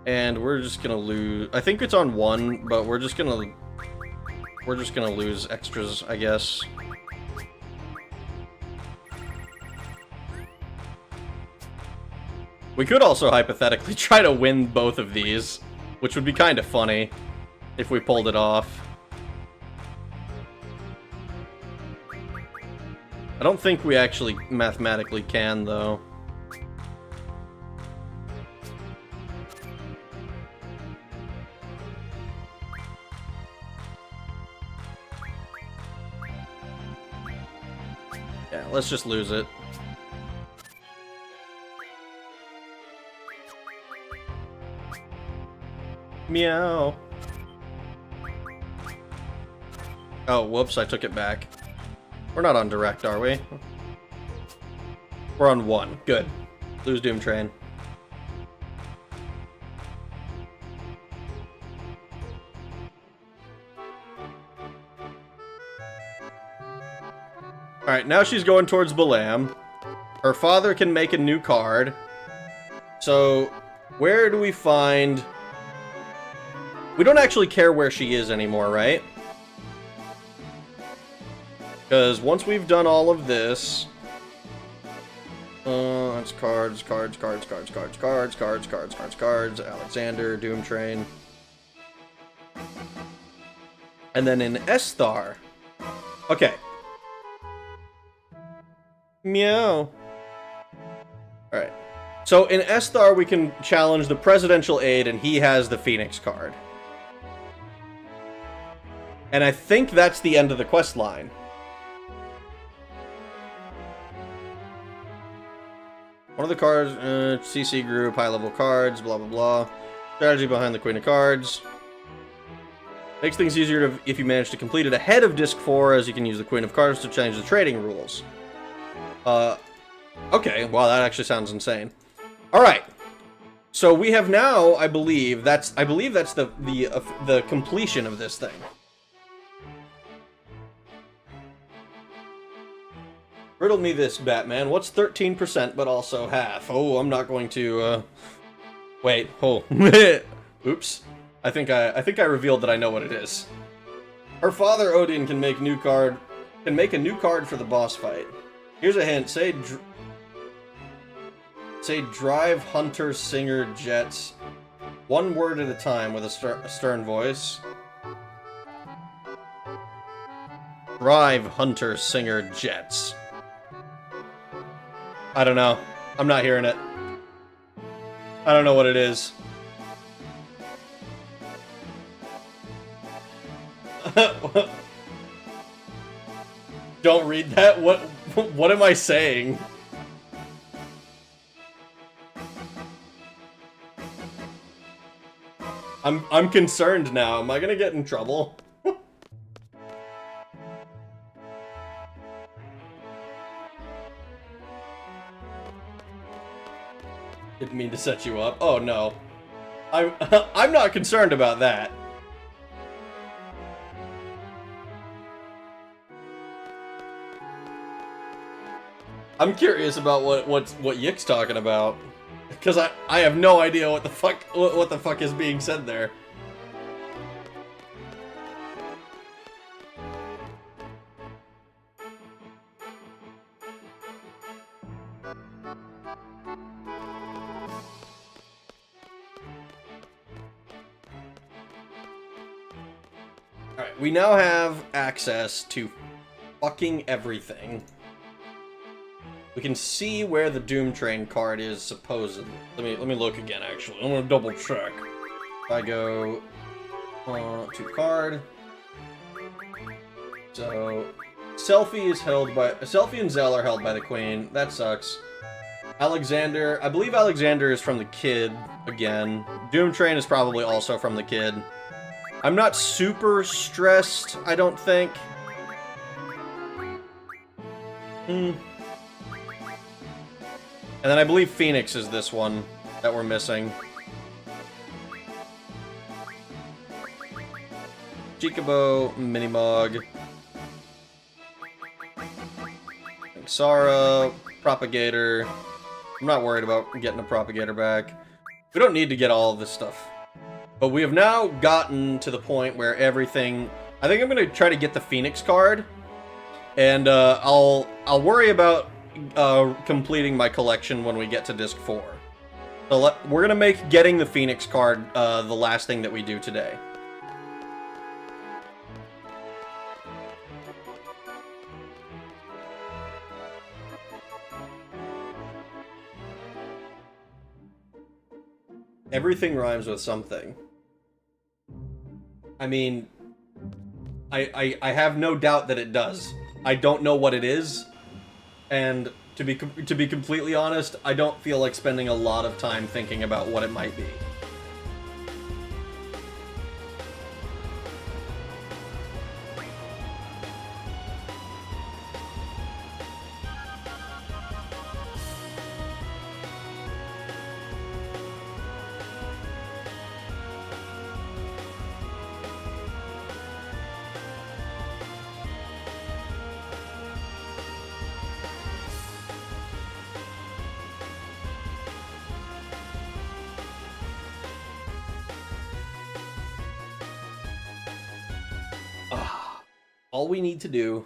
And we're just gonna lose... I think it's on 1, but we're just gonna lose extras, I guess. We could also hypothetically try to win both of these, which would be kind of funny if we pulled it off. I don't think we actually mathematically can, though. Yeah, let's just lose it. Meow. Oh, whoops, I took it back. We're not on direct, are we? We're on 1. Good. Lose Doom Train. Alright, now she's going towards Balam. Her father can make a new card. So, where do we find... We don't actually care where she is anymore, right? Because once we've done all of this... that's cards, Alexander, Doom Train. And then in Esthar... Okay. Meow. Alright. So in Esthar we can challenge the Presidential Aid and he has the Phoenix card. And I think that's the end of the quest line. One of the cards, CC group, high-level cards, blah, blah, blah. Strategy behind the Queen of Cards. Makes things easier if you manage to complete it ahead of Disc 4, as you can use the Queen of Cards to change the trading rules. Okay, wow, that actually sounds insane. Alright. So we have now, I believe that's the completion of this thing. Riddle me this, Batman. What's 13% but also half? Oh, I'm not going to, Wait, oh. Oops. I think I revealed that I know what it is. Her father, Odine, can make a new card for the boss fight. Here's a hint. Say drive, hunter, singer, jets. One word at a time with a stern voice. Drive, hunter, singer, jets. I don't know. I'm not hearing it. I don't know what it is. Don't read that. What am I saying? I'm concerned now. Am I gonna get in trouble? Didn't mean to set you up. Oh no. I'm not concerned about that. I'm curious about what Yick's talking about, because I have no idea what the fuck is being said there. Alright, we now have access to fucking everything. We can see where the Doom Train card is, supposedly. Let me look again, actually. I'm gonna double check. If I go to card. So Selfie and Zell are held by the Queen. That sucks. Alexander, I believe Alexander is from the Kid again. Doom Train is probably also from the Kid. I'm not super stressed, I don't think. And then I believe Phoenix is this one that we're missing. Chikabo, Minimog. Sara, Propagator. I'm not worried about getting a Propagator back. We don't need to get all of this stuff. But we have now gotten to the point where everything... I think I'm going to try to get the Phoenix card. And I'll worry about completing my collection when we get to Disc 4. So we're going to make getting the Phoenix card the last thing that we do today. Everything rhymes with something. I mean, I have no doubt that it does. I don't know what it is, and to be completely honest, I don't feel like spending a lot of time thinking about what it might be. All we need to do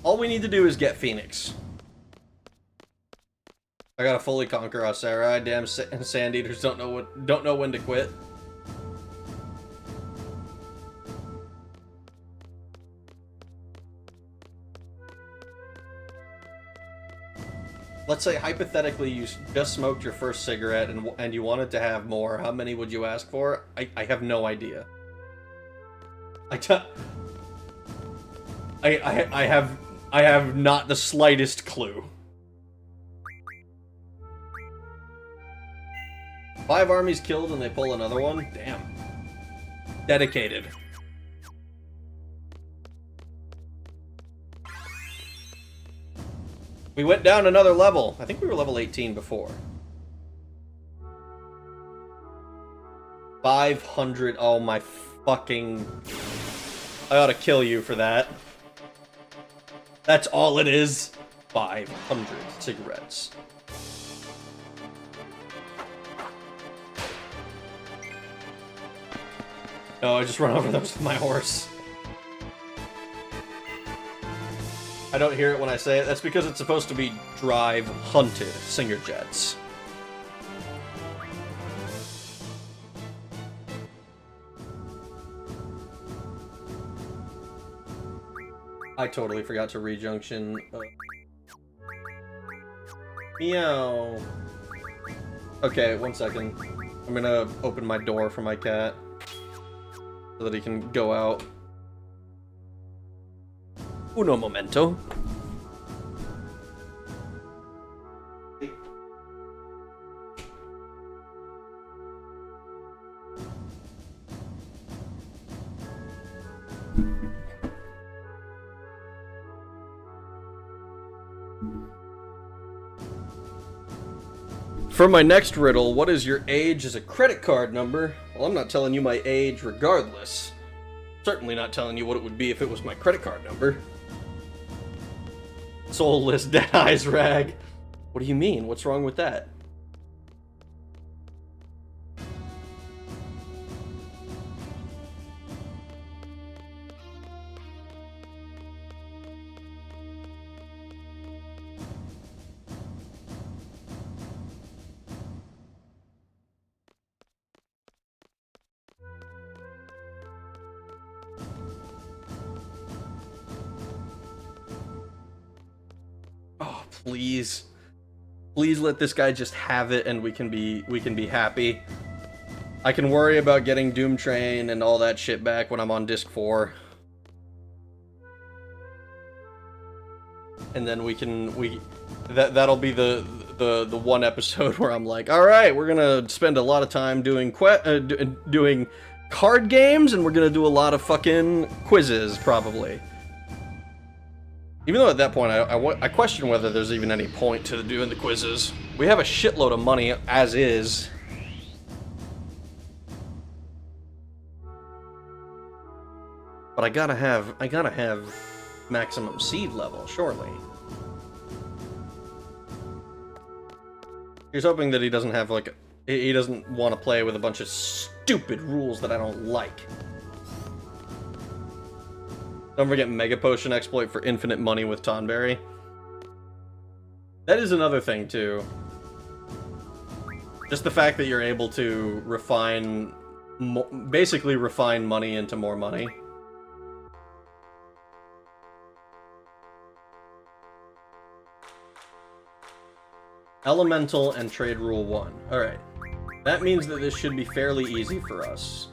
is get Phoenix. I gotta fully conquer Osera. Damn sand eaters don't know when to quit. Let's say hypothetically you just smoked your first cigarette and you wanted to have more. How many would you ask for? I have no idea. I have not the slightest clue. 5 armies killed and they pull another one? Damn. Dedicated. We went down another level. I think we were level 18 before. 500. Oh my fucking... I ought to kill you for that. That's all it is. 500 cigarettes. No, I just run over those with my horse. I don't hear it when I say it. That's because it's supposed to be drive hunted Singer jets. I totally forgot to rejunction. Meow. Okay, 1 second. I'm gonna open my door for my cat so that he can go out. Uno momento. For my next riddle, what is your age as a credit card number? Well, I'm not telling you my age regardless. Certainly not telling you what it would be if it was my credit card number. Soulless dead eyes rag. What do you mean? What's wrong with that? Please. Please let this guy just have it and we can be happy. I can worry about getting Doom Train and all that shit back when I'm on disc 4. And then that'll be the one episode where I'm like, all right, we're gonna spend a lot of time doing doing card games and we're gonna do a lot of fucking quizzes probably. Even though at that point, I question whether there's even any point to doing the quizzes. We have a shitload of money as is. But I gotta have maximum seed level, surely. Here's hoping that he doesn't have he doesn't want to play with a bunch of stupid rules that I don't like. Don't forget Mega Potion exploit for infinite money with Tonberry. That is another thing, too. Just the fact that you're able to basically refine money into more money. Elemental and Trade Rule 1. Alright. That means that this should be fairly easy for us.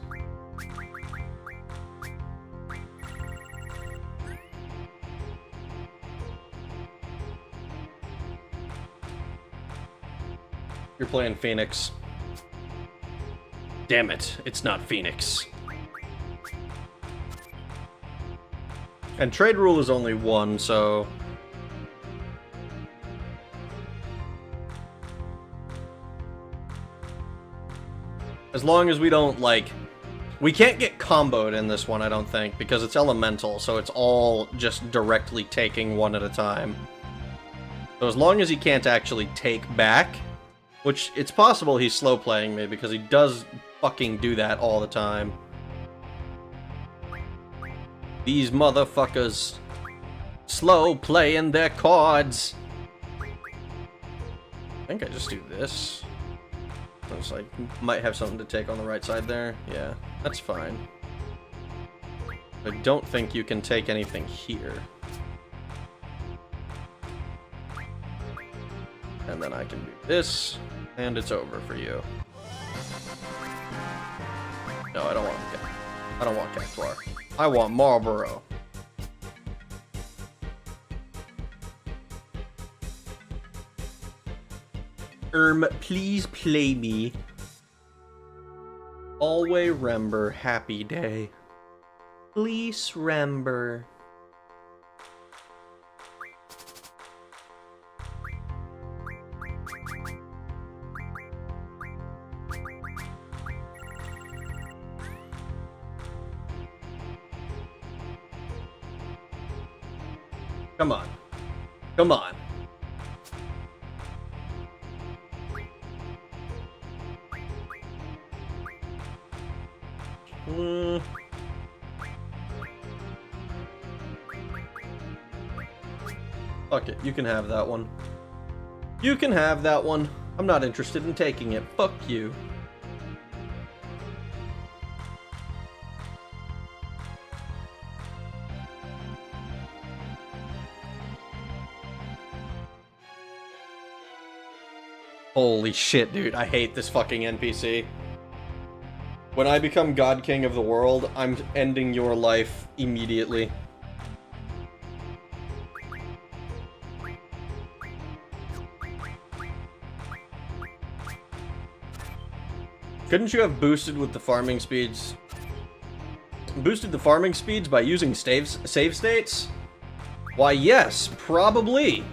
You're playing Phoenix. Damn it, it's not Phoenix. And trade rule is only 1, so... as long as we don't, we can't get comboed in this one, I don't think, because it's elemental, so it's all just directly taking one at a time. So as long as he can't actually take back... which, it's possible he's slow playing me, because he does fucking do that all the time. These motherfuckers slow playing their chords. I think I just do this. Looks like might have something to take on the right side there. Yeah, that's fine. I don't think you can take anything here. And then I can do this, and it's over for you. No, I don't want I don't want Cactuar. I want Marlboro. Please play me. Always remember happy day. Please remember. Come on. Come on. Fuck it, you can have that one. You can have that one. I'm not interested in taking it. Fuck you. Holy shit, dude. I hate this fucking NPC. When I become God King of the world, I'm ending your life immediately. Couldn't you have boosted with the farming speeds? Boosted the farming speeds by using save states? Why, yes, probably.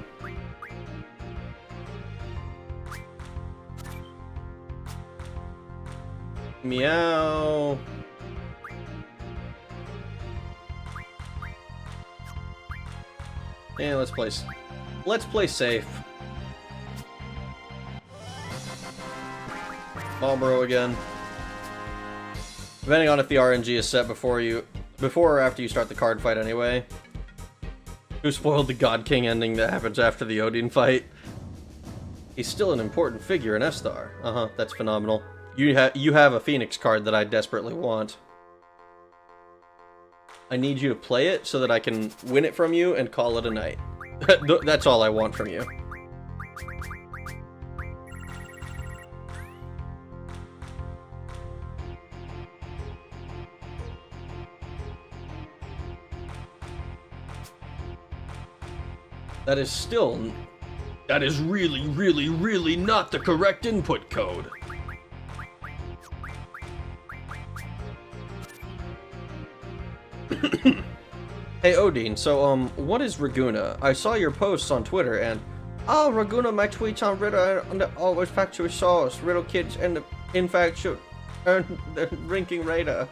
Meow. Yeah, let's play safe. Marlboro again. Depending on if the RNG is set before or after you start the card fight anyway. Who spoiled the God King ending that happens after the Odine fight? He's still an important figure in S-Star. Uh-huh, that's phenomenal. You have a Phoenix card that I desperately want. I need you to play it so that I can win it from you and call it a night. That's all I want from you. That is really, really, really not the correct input code. Hey Odine, so what is Raguna? I saw your posts on Twitter and Raguna, my tweets on Riddle and always factory sauce. Riddle kids and in fact should earn the ranking radar.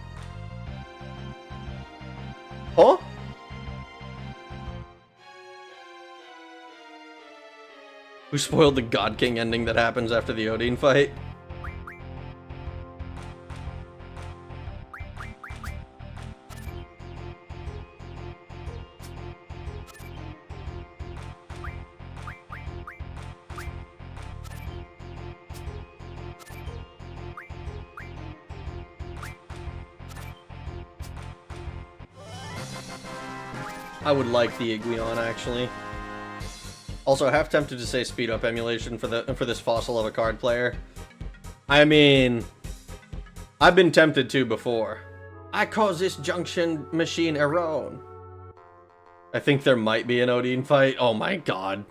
Huh? Who spoiled the God King ending that happens after the Odine fight? I would like the Iguion, actually. Also, half tempted to say speed up emulation for this fossil of a card player. I mean, I've been tempted to before. I call this junction machine Aron. I think there might be an Odine fight. Oh my god.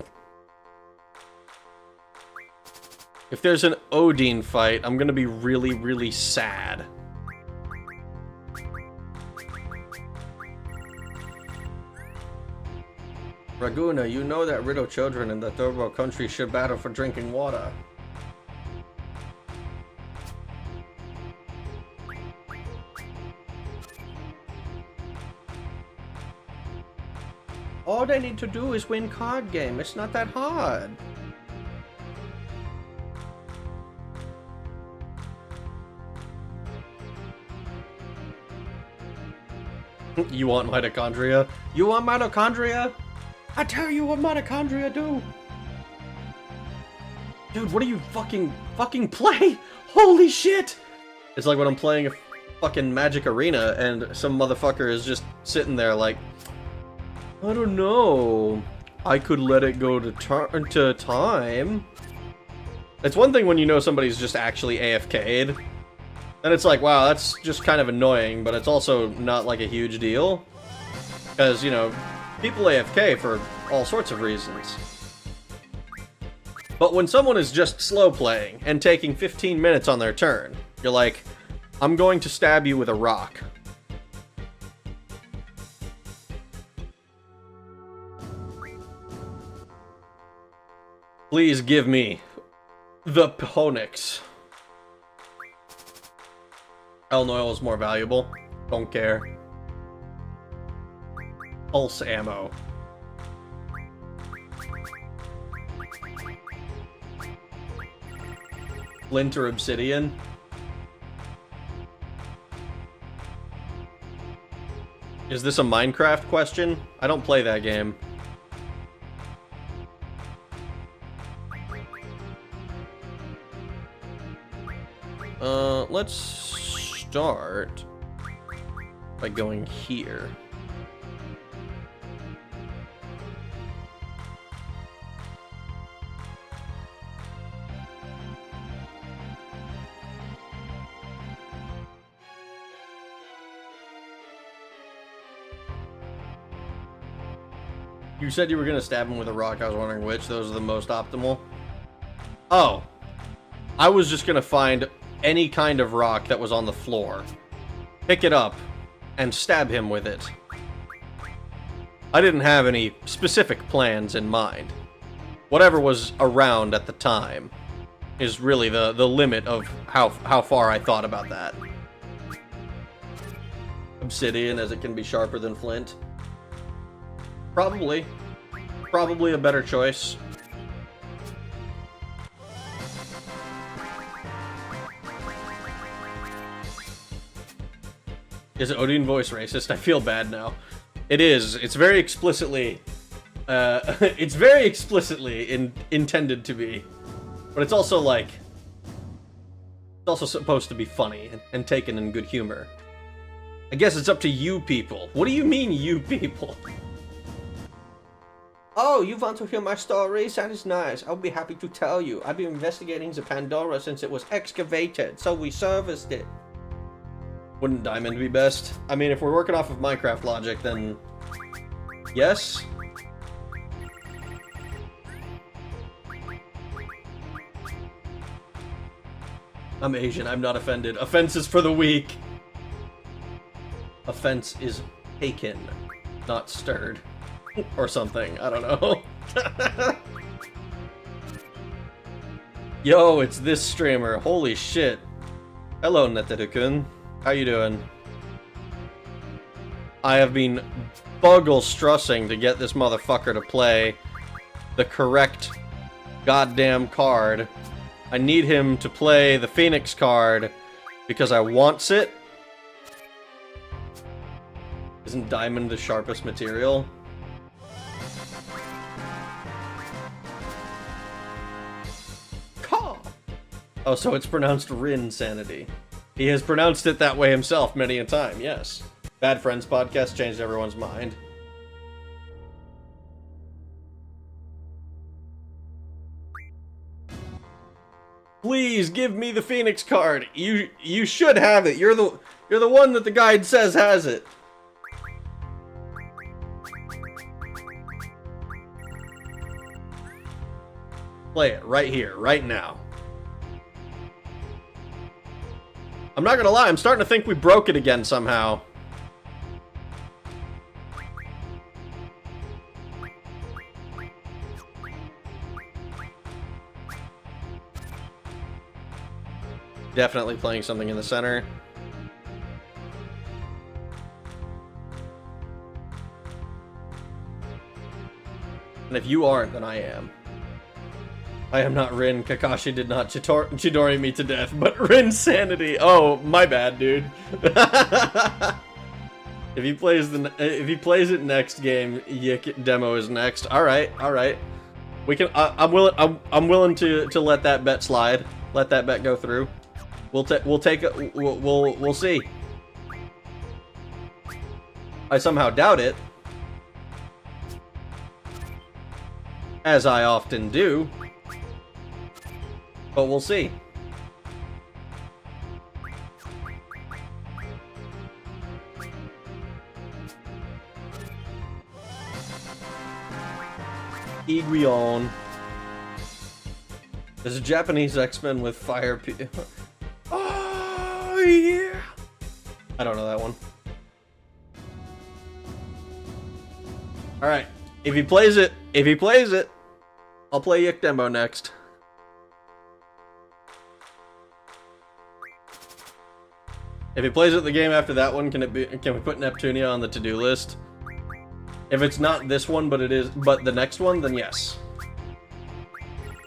If there's an Odine fight, I'm gonna be really, really sad. Raguna, you know that Riddle children in the third world country should battle for drinking water. All they need to do is win card game. It's not that hard. You want mitochondria? You want mitochondria? I tell you what mitochondria do. Dude, what do you fucking play? Holy shit! It's like when I'm playing a fucking Magic Arena and some motherfucker is just sitting there like, I don't know. I could let it go to time. It's one thing when you know somebody's just actually AFK'd. And it's like, wow, that's just kind of annoying, but it's also not like a huge deal. Because, you know, people AFK for all sorts of reasons. But when someone is just slow playing and taking 15 minutes on their turn, you're like, I'm going to stab you with a rock. Please give me the Ponix. Eln oil is more valuable. Don't care. Pulse ammo. Flint or obsidian? Is this a Minecraft question? I don't play that game. Let's start by going here. You said you were gonna stab him with a rock. I was wondering which. Those are the most optimal. Oh. I was just gonna find any kind of rock that was on the floor, pick it up, and stab him with it. I didn't have any specific plans in mind. Whatever was around at the time is really the limit of how far I thought about that. Obsidian, as it can be sharper than flint. Probably a better choice. Is Odine voice racist? I feel bad now. It is. It's very explicitly... it's very explicitly intended to be. But it's also like... It's also supposed to be funny and taken in good humor. I guess it's up to you people. What do you mean, you people? Oh, you want to hear my stories? That is nice. I'll be happy to tell you. I've been investigating the Pandora since it was excavated, so we serviced it. Wouldn't diamond be best? I mean, if we're working off of Minecraft logic, then... yes? I'm Asian, I'm not offended. Offense is for the weak. Offense is taken, not stirred. Or something, I don't know. Yo, it's this streamer. Holy shit. Hello, Neteru-kun. How you doing? I have been buggle-strussing to get this motherfucker to play the correct goddamn card. I need him to play the Phoenix card because I wants it. Isn't diamond the sharpest material? Caw! Oh, so it's pronounced Rin Sanity. He has pronounced it that way himself many a time, yes. Bad Friends podcast changed everyone's mind. Please give me the Phoenix card. You should have it. You're the one that the guide says has it. Play it right here, right now. I'm not gonna lie, I'm starting to think we broke it again somehow. Definitely playing something in the center. And if you aren't, then I am. I am not Rin. Kakashi did not Chidori me to death, but Rin Sanity. Oh, my bad, dude. If he plays it next game, Yik demo is next. All right. We can. I'm willing to let that bet slide. Let that bet go through. We'll see. I somehow doubt it, as I often do. But we'll see. Iguion. There's a Japanese X-Men with fire Oh, yeah! I don't know that one. Alright. If he plays it, I'll play Yik Demo next. If he plays it the game after that one, can we put Neptunia on the to-do list? If it's not this one, but the next one, then yes.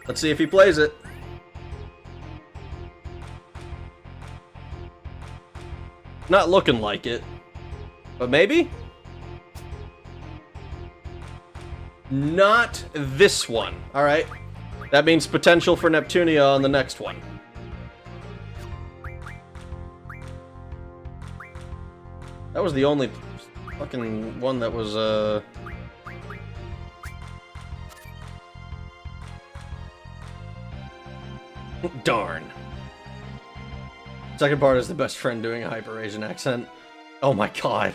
Let's see if he plays it. Not looking like it, but maybe? Not this one. Alright. That means potential for Neptunia on the next one. That was the only fucking one that was, Darn. Second part is the best friend doing a Hyper-Asian accent. Oh my god.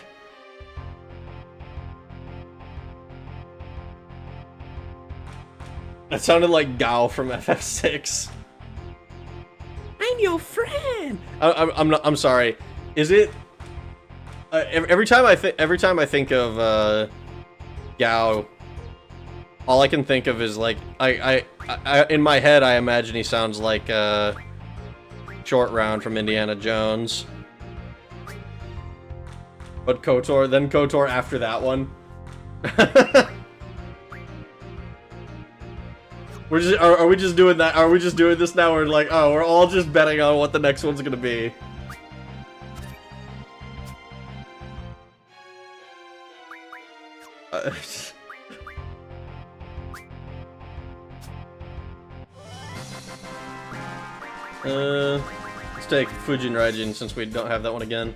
That sounded like Gao from FF6. I'm your friend. I'm sorry. Is it? Every time I think of Gao, all I can think of is like I in my head I imagine he sounds like Short Round from Indiana Jones. But KOTOR, then KOTOR after that one. Are we just doing that? Are we just doing this now? We're like, oh, we're all just betting on what the next one's gonna be. Let's take Fujin Raijin since we don't have that one again.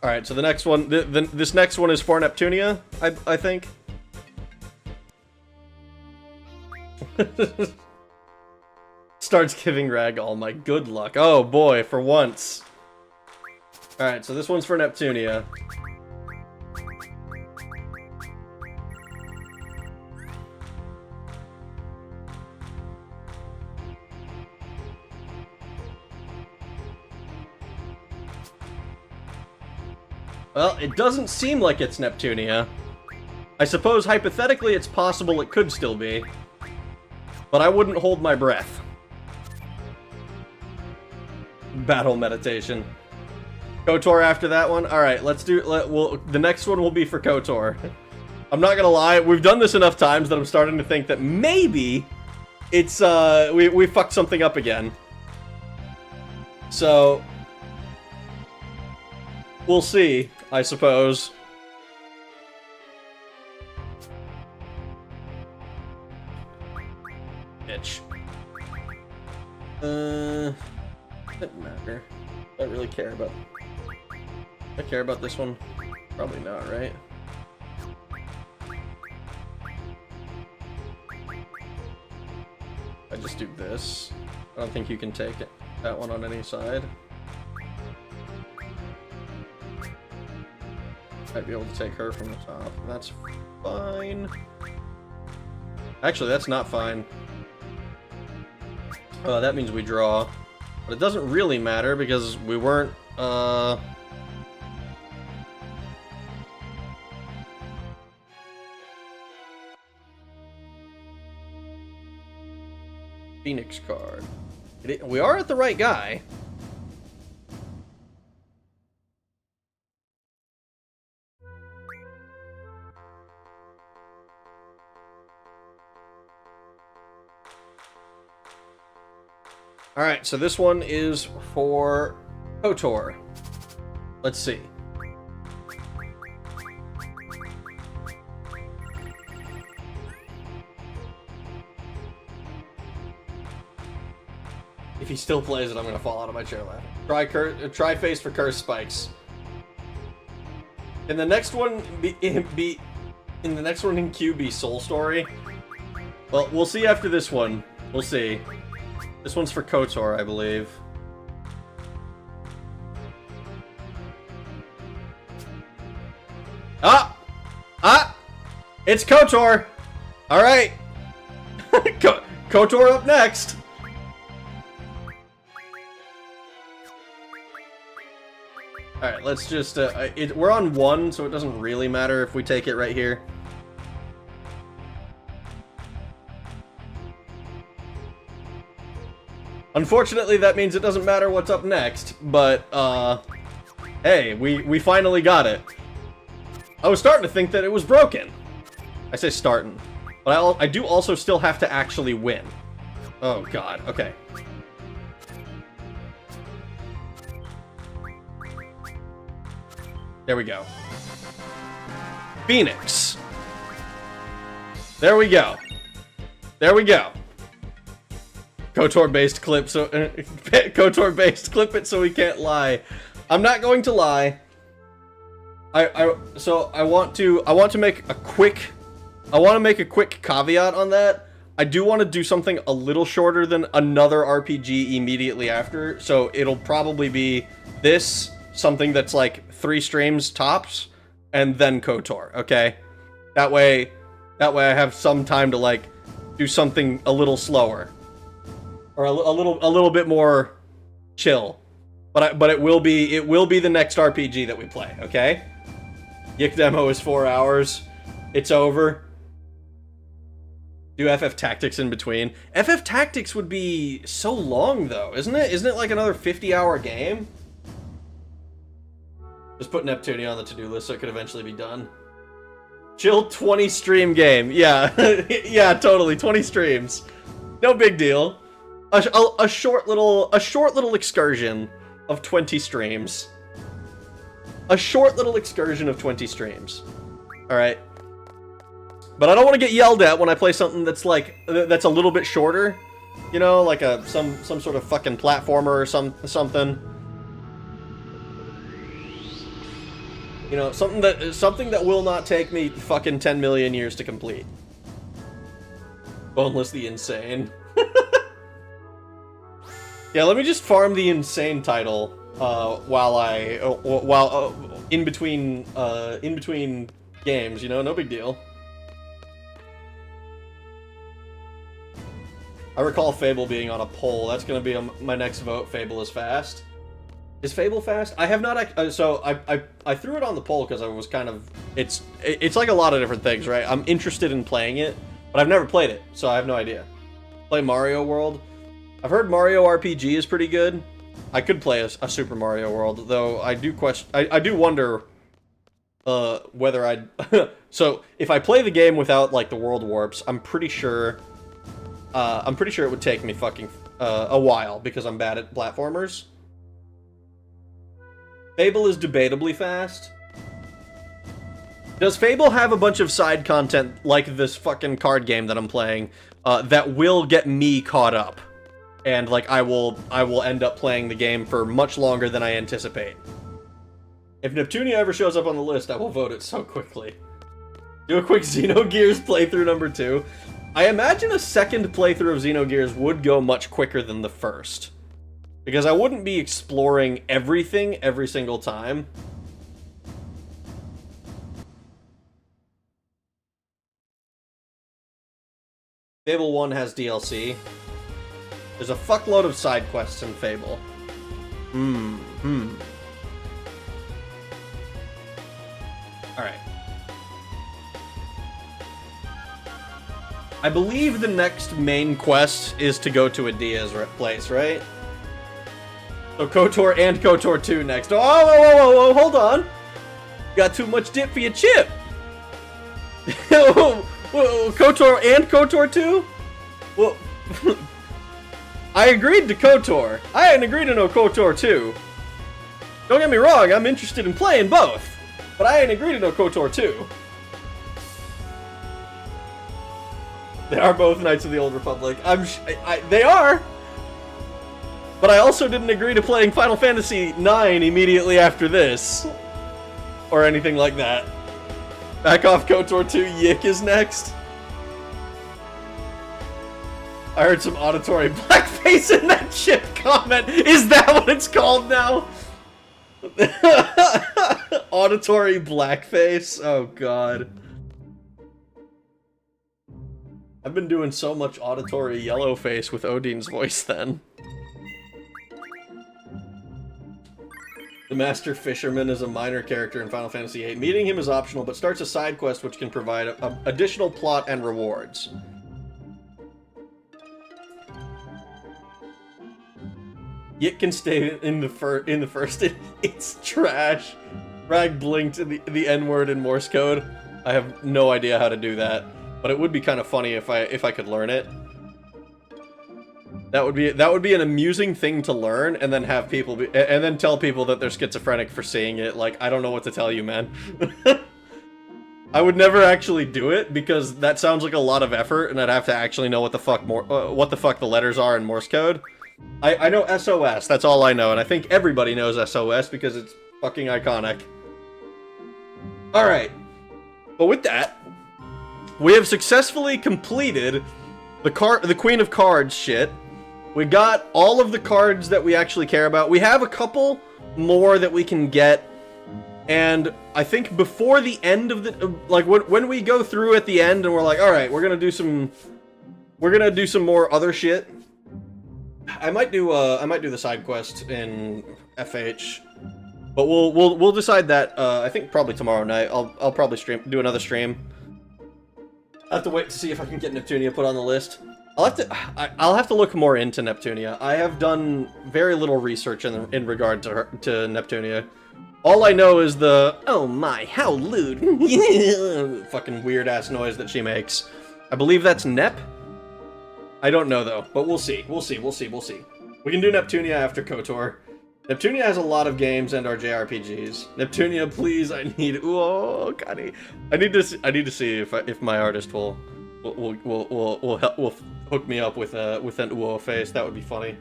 Alright, so the next one, this next one is for Neptunia, I think. Starts giving Rag all my good luck. Oh boy, for once. Alright, so this one's for Neptunia. Well, it doesn't seem like it's Neptunia. I suppose hypothetically it's possible it could still be. But I wouldn't hold my breath. Battle meditation. KOTOR after that one? Alright, let's do... the next one will be for KOTOR. I'm not gonna lie, we've done this enough times that I'm starting to think that maybe it's, we fucked something up again. So... we'll see, I suppose. Bitch. Doesn't matter. I don't really care about... I care about this one? Probably not, right? I just do this. I don't think you can take it, that one on any side. Might be able to take her from the top. That's fine. Actually, that's not fine. That means we draw. But it doesn't really matter because we weren't, Phoenix card. We are at the right guy. Alright, so this one is for KOTOR. Let's see. If he still plays it, I'm gonna fall out of my chair laughing. Try face for curse spikes. In the next one, in the next one in Q be Soul Story. Well, we'll see after this one. We'll see. This one's for KOTOR, I believe. Ah! Ah! It's KOTOR! Alright! KOTOR up next! Alright, let's just, we're on 1, so it doesn't really matter if we take it right here. Unfortunately, that means it doesn't matter what's up next, but, hey, we finally got it. I was starting to think that it was broken. I say starting. But I do also still have to actually win. Oh, God. Okay. There we go. Phoenix. There we go. There we go. KOTOR-based clip, so... KOTOR-based clip it so we can't lie. I'm not going to lie. So I want to make a quick caveat on that. I do want to do something a little shorter than another RPG immediately after, so it'll probably be this, something that's like 3 streams tops, and then KOTOR, okay? That way I have some time to like do something a little slower. Or a little bit more chill. But it will be the next RPG that we play, okay? Yik demo is 4 hours. It's over. Do FF Tactics in between. FF Tactics would be so long though, isn't it? Isn't it like another 50-hour game? Just put Neptunia on the to-do list so it could eventually be done. Chill 20 stream game. Yeah. Yeah, totally. 20 streams. No big deal. A short little excursion of 20 streams. A short little excursion of 20 streams. Alright. But I don't want to get yelled at when I play something that's like, that's a little bit shorter. You know, like some sort of fucking platformer or something. You know, something that will not take me fucking 10 million years to complete. Boneless the Insane. Yeah, let me just farm the Insane title while in between games, you know, no big deal. I recall Fable being on a poll. That's gonna be my next vote. Fable is fast. Is Fable fast? I have not. So I threw it on the poll because I was kind of. It's like a lot of different things, right? I'm interested in playing it, but I've never played it, so I have no idea. Play Mario World. I've heard Mario RPG is pretty good. I could play a Super Mario World, though I do I do wonder whether I'd... So, if I play the game without, like, the world warps, I'm pretty sure it would take me fucking a while, because I'm bad at platformers. Fable is debatably fast. Does Fable have a bunch of side content, like this fucking card game that I'm playing, that will get me caught up? And, like, I will end up playing the game for much longer than I anticipate. If Neptunia ever shows up on the list, I will vote it so quickly. Do a quick Xenogears playthrough number 2. I imagine a second playthrough of Xenogears would go much quicker than the first. Because I wouldn't be exploring everything every single time. Fable 1 has DLC. There's a fuckload of side quests in Fable. Alright. I believe the next main quest is to go to Adia's place, right? So KOTOR and KOTOR 2 next. Oh, whoa, hold on. You got too much dip for your chip. Whoa, KOTOR and KOTOR 2? Well... I agreed to KOTOR. I hadn't agreed to no KOTOR 2. Don't get me wrong, I'm interested in playing both, but I ain't agreed to no KOTOR 2. They are both Knights of the Old Republic. They are! But I also didn't agree to playing Final Fantasy IX immediately after this. Or anything like that. Back off KOTOR 2, Yik is next. I heard some auditory blackface in that chip comment. Is that what it's called now? Auditory blackface? Oh god. I've been doing so much auditory yellow face with Odine's voice then. The Master Fisherman is a minor character in Final Fantasy VIII. Meeting him is optional, but starts a side quest which can provide additional plot and rewards. Yit can stay in the first. It's trash. Rag blinked the N-word in Morse code. I have no idea how to do that, but it would be kind of funny if I could learn it. That would be an amusing thing to learn, and then have people and then tell people that they're schizophrenic for seeing it. Like, I don't know what to tell you, man. I would never actually do it because that sounds like a lot of effort, and I'd have to actually know what the fuck the letters are in Morse code. I know SOS. That's all I know, and I think everybody knows SOS because it's fucking iconic. All right, but with that, we have successfully completed the Queen of Cards shit. We got all of the cards that we actually care about. We have a couple more that we can get, and I think before the end of the like when we go through at the end and we're like, all right, we're gonna do some more other shit. I might do the side quest in FH, but we'll decide that. I think probably tomorrow night. I'll probably do another stream. I have to wait to see if I can get Neptunia put on the list. I'll have to look more into Neptunia. I have done very little research in regard to Neptunia. All I know is the oh my how lewd fucking weird ass noise that she makes. I believe that's Nep. I don't know though, but we'll see. We'll see. We can do Neptunia after KOTOR. Neptunia has a lot of games and our JRPGs. Neptunia, please, I need. Oh, God, I need to see if my artist will hook me up with an UO face. That would be funny.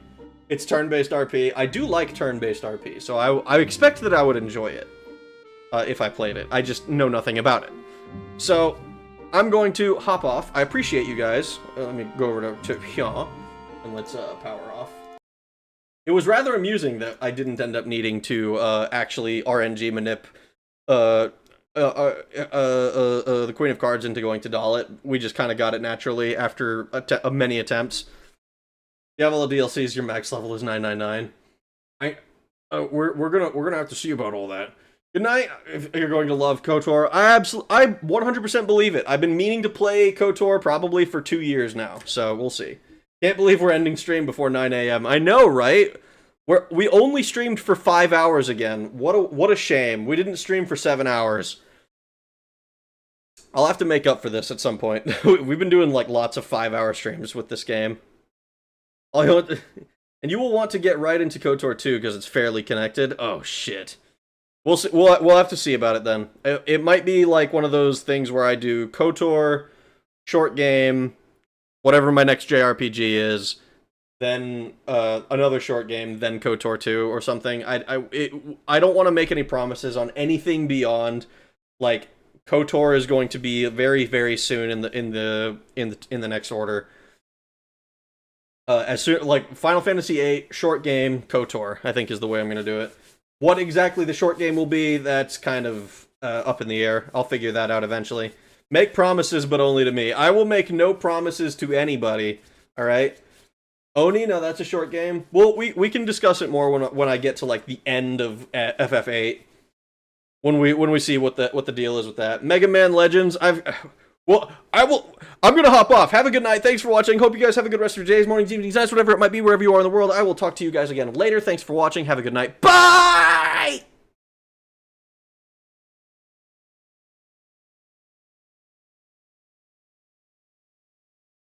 It's turn-based RP. I do like turn-based RP, so I expect that I would enjoy it if I played it. I just know nothing about it. So I'm going to hop off. I appreciate you guys. Let me go over to here and let's power off. It was rather amusing that I didn't end up needing to actually RNG manip the Queen of Cards into going to Dalit. We just kind of got it naturally after many attempts. Diablo DLC's your max level is 999. We're gonna have to see about all that. Good night. If you're going to love KOTOR, I 100% believe it. I've been meaning to play KOTOR probably for 2 years now, so we'll see. Can't believe we're ending stream before 9 a.m. I know, right? We only streamed for 5 hours again. What a shame. We didn't stream for 7 hours. I'll have to make up for this at some point. We've been doing like lots of 5-hour streams with this game. And you will want to get right into KOTOR 2 because it's fairly connected. Oh shit. We'll see. We'll have to see about it then. It might be like one of those things where I do KOTOR, short game, whatever my next JRPG is, then another short game, then KOTOR 2 or something. I don't want to make any promises on anything beyond like KOTOR is going to be very, very soon in the next order. As soon like Final Fantasy VIII short game KOTOR, I think is the way I'm going to do it. What exactly the short game will be, that's kind of up in the air. I'll figure that out eventually. Make promises, but only to me. I will make no promises to anybody. All right. Oni, no, that's a short game. Well, we can discuss it more when I get to like the end of FF8. When we see what the deal is with that. Mega Man Legends. I'm gonna hop off. Have a good night. Thanks for watching. Hope you guys have a good rest of your days, mornings, evenings, nights, whatever it might be, wherever you are in the world. I will talk to you guys again later. Thanks for watching. Have a good night. Bye.